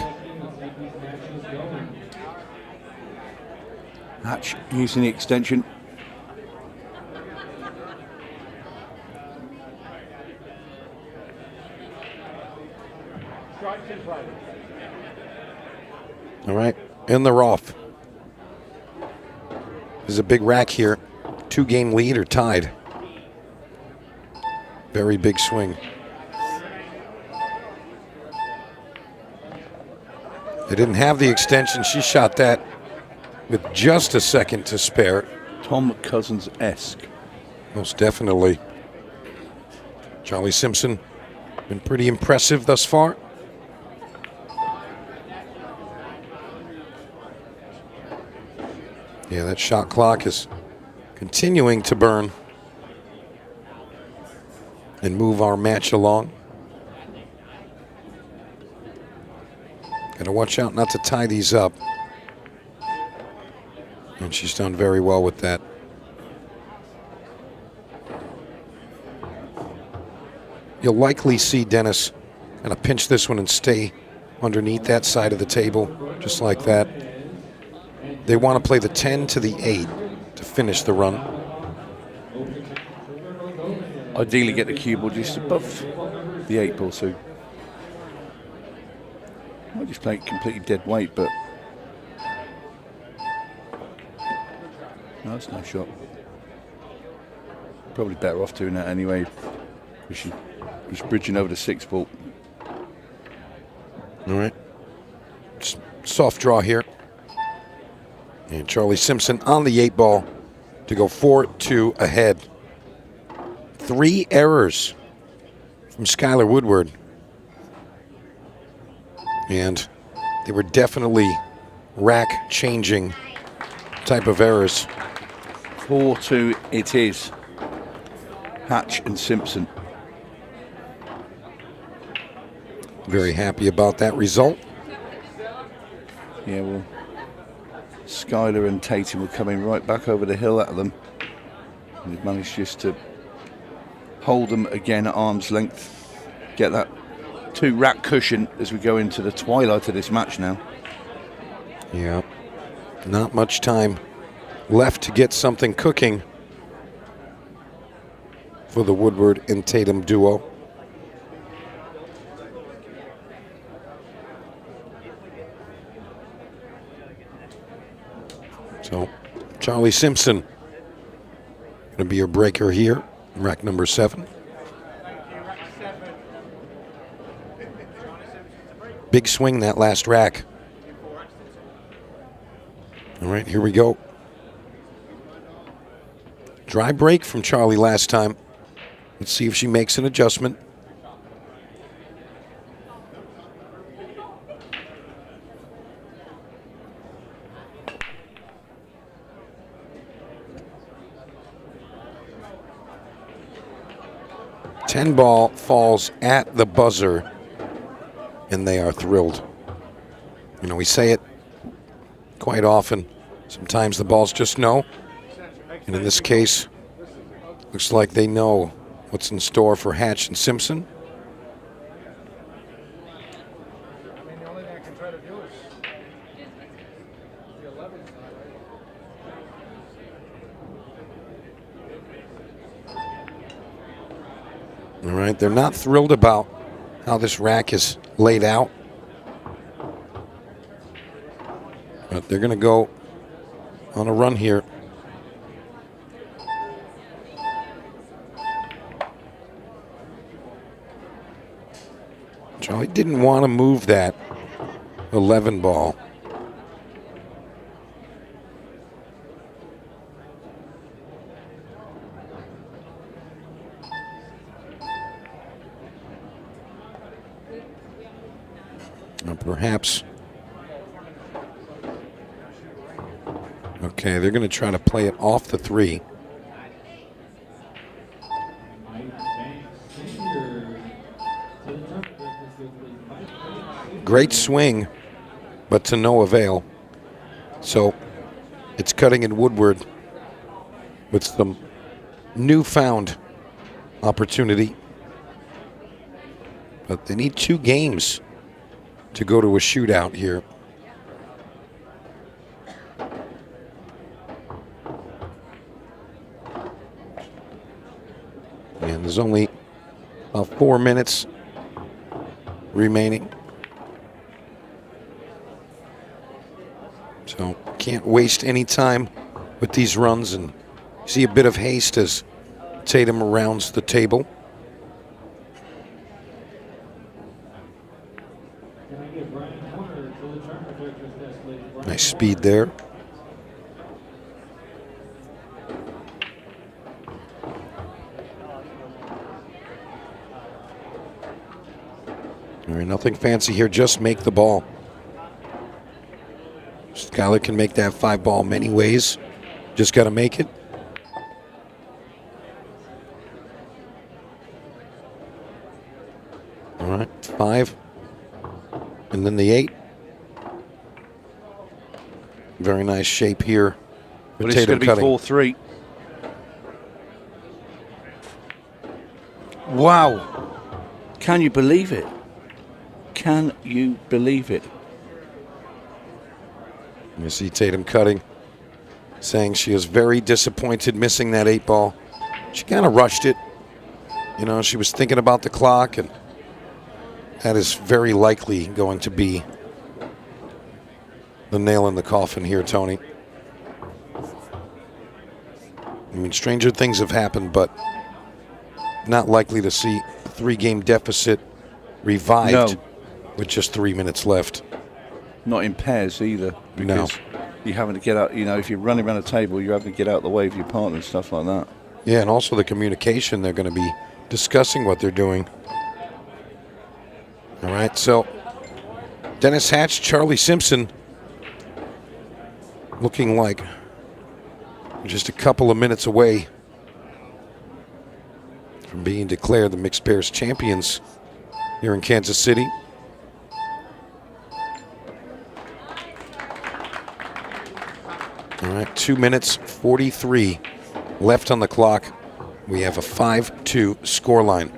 Hatch using the extension. All right, and they're off. There's a big rack here. 2-game lead or tied. Very big swing. They didn't have the extension. She shot that with just a second to spare. Tom Cousins-esque. Most definitely. Charlie Simpson been pretty impressive thus far. Yeah, that shot clock is continuing to burn and move our match along. Got to watch out not to tie these up. And she's done very well with that. You'll likely see Dennis kind of pinch this one and stay underneath that side of the table, just like that. They want to play the 10 to the 8 to finish the run. Ideally get the cue ball just above the 8 ball, so might just play it completely dead weight, but no, that's no shot. Probably better off doing that anyway, because she was bridging over the 6 ball. All right, soft draw here. And Charlie Simpson on the 8 ball to go 4-2 ahead. 3 errors from Skylar Woodward. And they were definitely rack-changing type of errors. 4-2 it is. Hatch and Simpson. Very happy about that result. Yeah, well, Skylar and Tatum were coming right back over the hill at them. And they've managed just to hold them again at arm's length. Get that 2 rack cushion as we go into the twilight of this match now. Yeah, not much time left to get something cooking for the Woodward and Tatum duo. So, Charlie Simpson going to be your breaker here, rack number 7. Big swing that last rack. All right, here we go. Dry break from Charlie last time. Let's see if she makes an adjustment. Ten ball falls at the buzzer, and they are thrilled. You know, we say it quite often. Sometimes the balls just know. And in this case, looks like they know what's in store for Hatch and Simpson. I mean, the only thing I can try to do is All right, they're not thrilled about how this rack is laid out. But they're going to go on a run here. Charlie didn't want to move that 11 ball. Or perhaps. Okay, they're going to try to play it off the 3. Great swing, but to no avail. So it's cutting in Woodward with some newfound opportunity. But they need 2 games to go to a shootout here. And there's only about 4 minutes remaining. So can't waste any time with these runs, and see a bit of haste as Tatum rounds the table. Nice speed there. All right, nothing fancy here, just make the ball. Skyler can make that 5 ball many ways. Just got to make it. All right, 5. And then the 8. Very nice shape here. But it's going to be 4-3. Wow. Can you believe it? Can you believe it? You see Tatum cutting, saying she is very disappointed missing that 8 ball. She kind of rushed it. You know, she was thinking about the clock, and that is very likely going to be the nail in the coffin here, Tony. I mean, stranger things have happened, but not likely to see a 3-game deficit revived with just 3 minutes left. Not in pairs either, because you're having to get out, you know, if you're running around a table, you're having to get out of the way of your partner and stuff like that. Yeah, and also the communication. They're going to be discussing what they're doing. All right, so Dennis Hatch, Charlie Simpson looking like just a couple of minutes away from being declared the mixed pairs champions here in Kansas City. All right, 2 minutes 43 left on the clock. We have a 5-2 scoreline.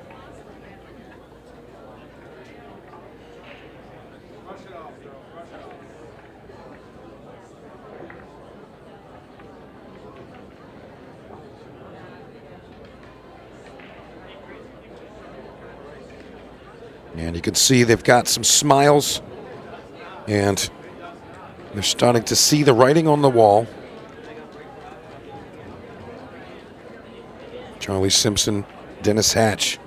And you can see they've got some smiles, and they're starting to see the writing on the wall. Charlie Simpson, Dennis Hatch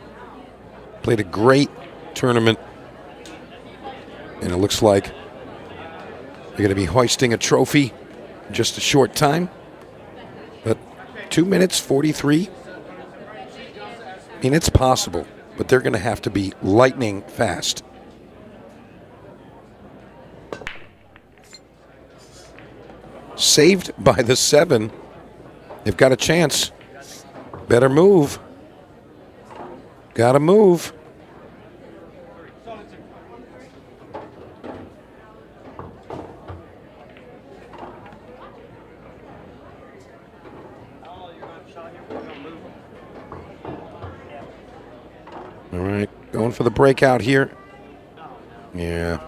played a great tournament, and it looks like they're going to be hoisting a trophy in just a short time. But 2 minutes 43, I mean, it's possible, but they're going to have to be lightning fast. Saved by the 7. They've got a chance. Better move. Got to move. All right, going for the breakout here. Yeah.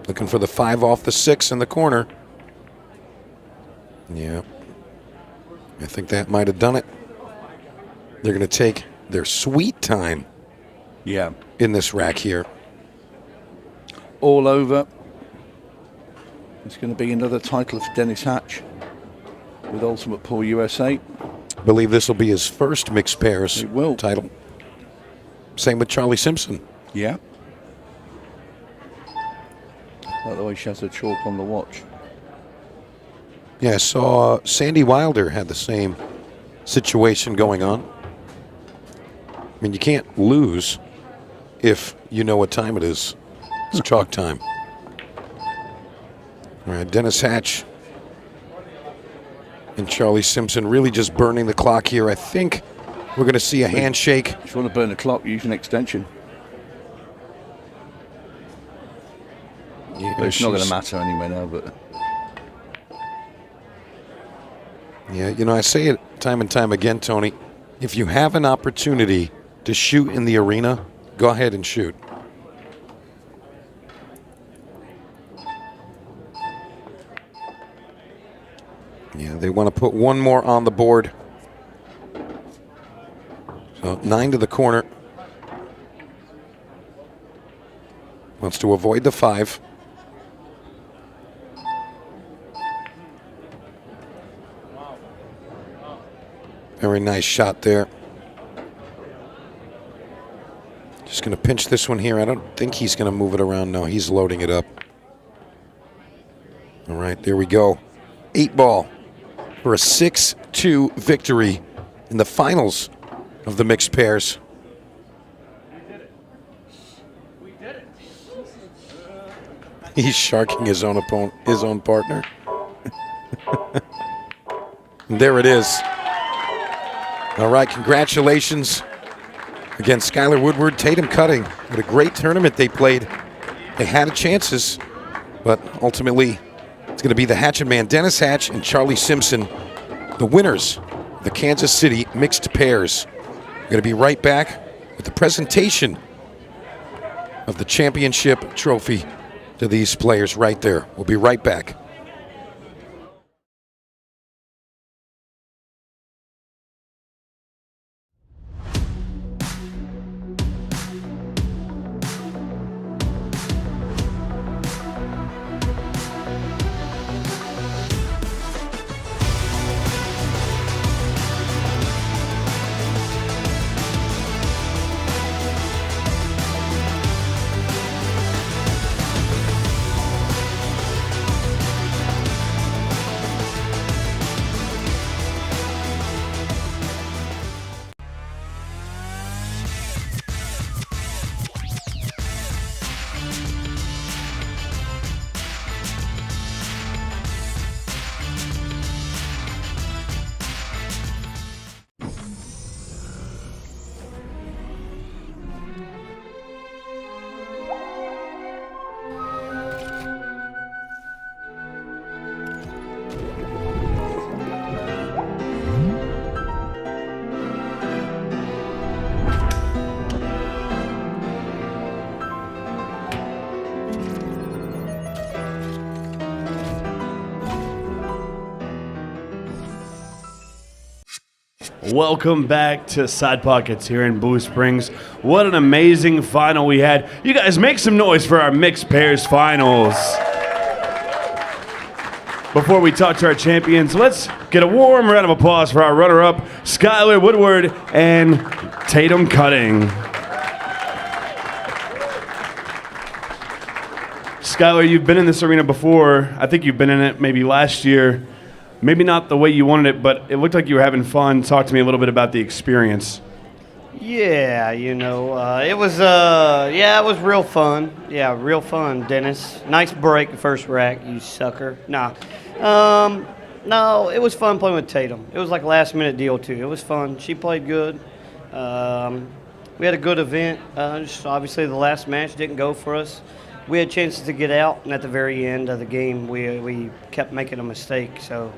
Looking for the 5 off the 6 in the corner. Yeah. I think that might have done it. They're going to take their sweet time. Yeah. In this rack here. All over. It's going to be another title for Dennis Hatch with Ultimate Pool USA. I believe this will be his first mixed pairs title. Same with Charlie Simpson. Yeah. By the way, she has a chalk on the watch. Yeah, I saw Sandy Wilder had the same situation going on. I mean, you can't lose if you know what time it is. It's chalk time. All right, Dennis Hatch and Charlie Simpson really just burning the clock here. I think we're going to see a handshake. If you want to burn the clock, use an extension. Yeah, but it's not going to matter anyway now. But yeah, you know, I say it time and time again, Tony. If you have an opportunity to shoot in the arena, go ahead and shoot. Yeah, they want to put one more on the board. So 9 to the corner. Wants to avoid the 5. Very nice shot there. Just going to pinch this one here. I don't think he's going to move it around. No, he's loading it up. All right, there we go. 8 ball for a 6-2 victory in the finals of the mixed pairs. He's sharking his own opponent, his own partner. And there it is. All right, congratulations. Again, Skylar Woodward, Tatum Cutting. What a great tournament they played. They had chances, but ultimately it's going to be the Hatchet Man, Dennis Hatch and Charlie Simpson, the winners of the Kansas City mixed pairs. We're going to be right back with the presentation of the championship trophy to these players right there. We'll be right back. Welcome back to Side Pockets here in Blue Springs. What an amazing final we had. You guys make some noise for our mixed pairs finals. Before we talk to our champions, let's get a warm round of applause for our runner-up, Skylar Woodward and Tatum Cutting. Skylar, you've been in this arena before. I think you've been in it maybe last year. Maybe not the way you wanted it, but it looked like you were having fun. Talk to me a little bit about the experience. Yeah, you know, it was real fun. Yeah, real fun, Dennis. Nice break, first rack, you sucker. Nah. No, it was fun playing with Tatum. It was like a last-minute deal, too. It was fun. She played good. We had a good event. Just obviously, the last match didn't go for us. We had chances to get out, and at the very end of the game, we kept making a mistake. So,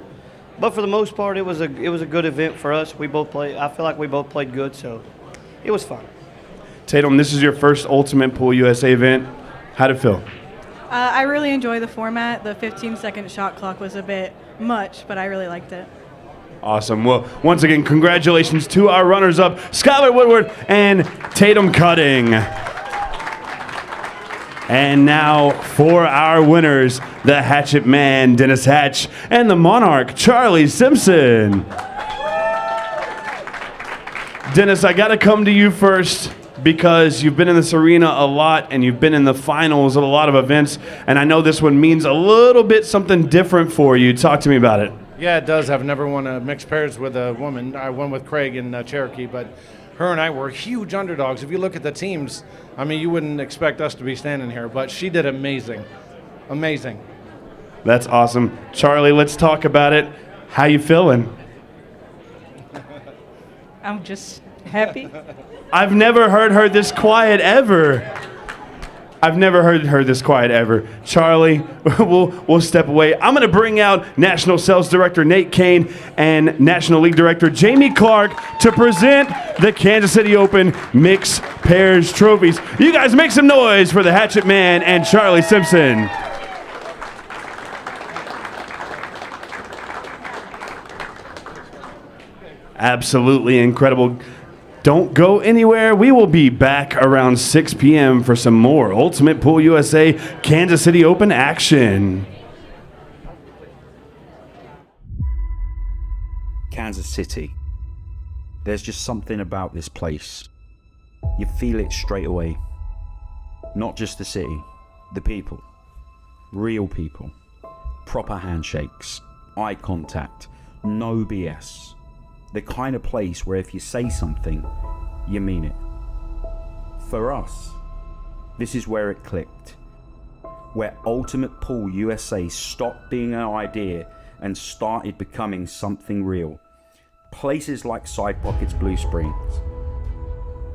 but for the most part, it was a good event for us. We both played. I feel like we both played good, so it was fun. Tatum, this is your first Ultimate Pool USA event. How'd it feel? I really enjoy the format. The 15-second shot clock was a bit much, but I really liked it. Awesome. Well, once again, congratulations to our runners-up, Skylar Woodward and Tatum Cutting. And now for our winners, the Hatchet Man, Dennis Hatch, and the Monarch, Charlie Simpson. Dennis, I got to come to you first because you've been in this arena a lot and you've been in the finals of a lot of events, and I know this one means a little bit something different for you. Talk to me about it. Yeah, it does. I've never won a mixed pairs with a woman. I won with Craig in Cherokee, but her and I were huge underdogs. If you look at the teams, I mean, you wouldn't expect us to be standing here, but she did amazing. Amazing. That's awesome. Charlie, let's talk about it. How you feeling? I'm just happy. I've never heard her this quiet ever. I've never heard her this quiet ever. Charlie, we'll step away. I'm going to bring out National Sales Director Nate Kane and National League Director Jamie Clark to present the Kansas City Open Mixed Pairs Trophies. You guys make some noise for the Hatchet Man and Charlie Simpson. Absolutely incredible. Don't go anywhere. We will be back around 6 p.m. for some more Ultimate Pool USA Kansas City Open action. Kansas City. There's just something about this place. You feel it straight away. Not just the city, the people. Real people. Proper handshakes. Eye contact. No BS. The kind of place where if you say something, you mean it. For us, this is where it clicked. Where Ultimate Pool USA stopped being an idea and started becoming something real. Places like Side Pockets Blue Springs.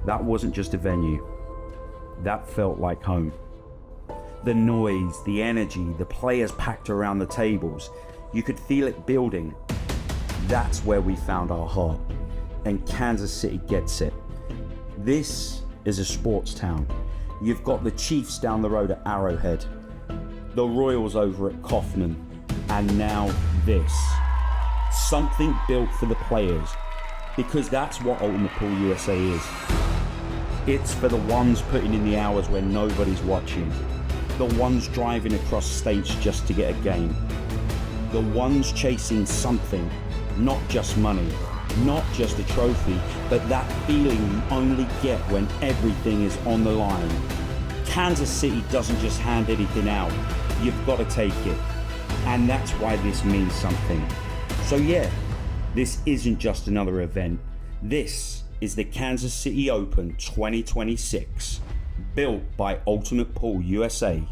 That wasn't just a venue. That felt like home. The noise, the energy, the players packed around the tables. You could feel it building. That's where we found our heart, and Kansas City gets it. This is a sports town. You've got the Chiefs down the road at Arrowhead, the Royals over at Kaufman, and now this. Something built for the players, because that's what Ultimate Pool USA is. It's for the ones putting in the hours when nobody's watching, the ones driving across states just to get a game, the ones chasing something. Not just money, not just a trophy, but that feeling you only get when everything is on the line. Kansas City doesn't just hand anything out, you've got to take it. And that's why this means something. So yeah, this isn't just another event. This is the Kansas City Open 2026, built by Ultimate Pool USA.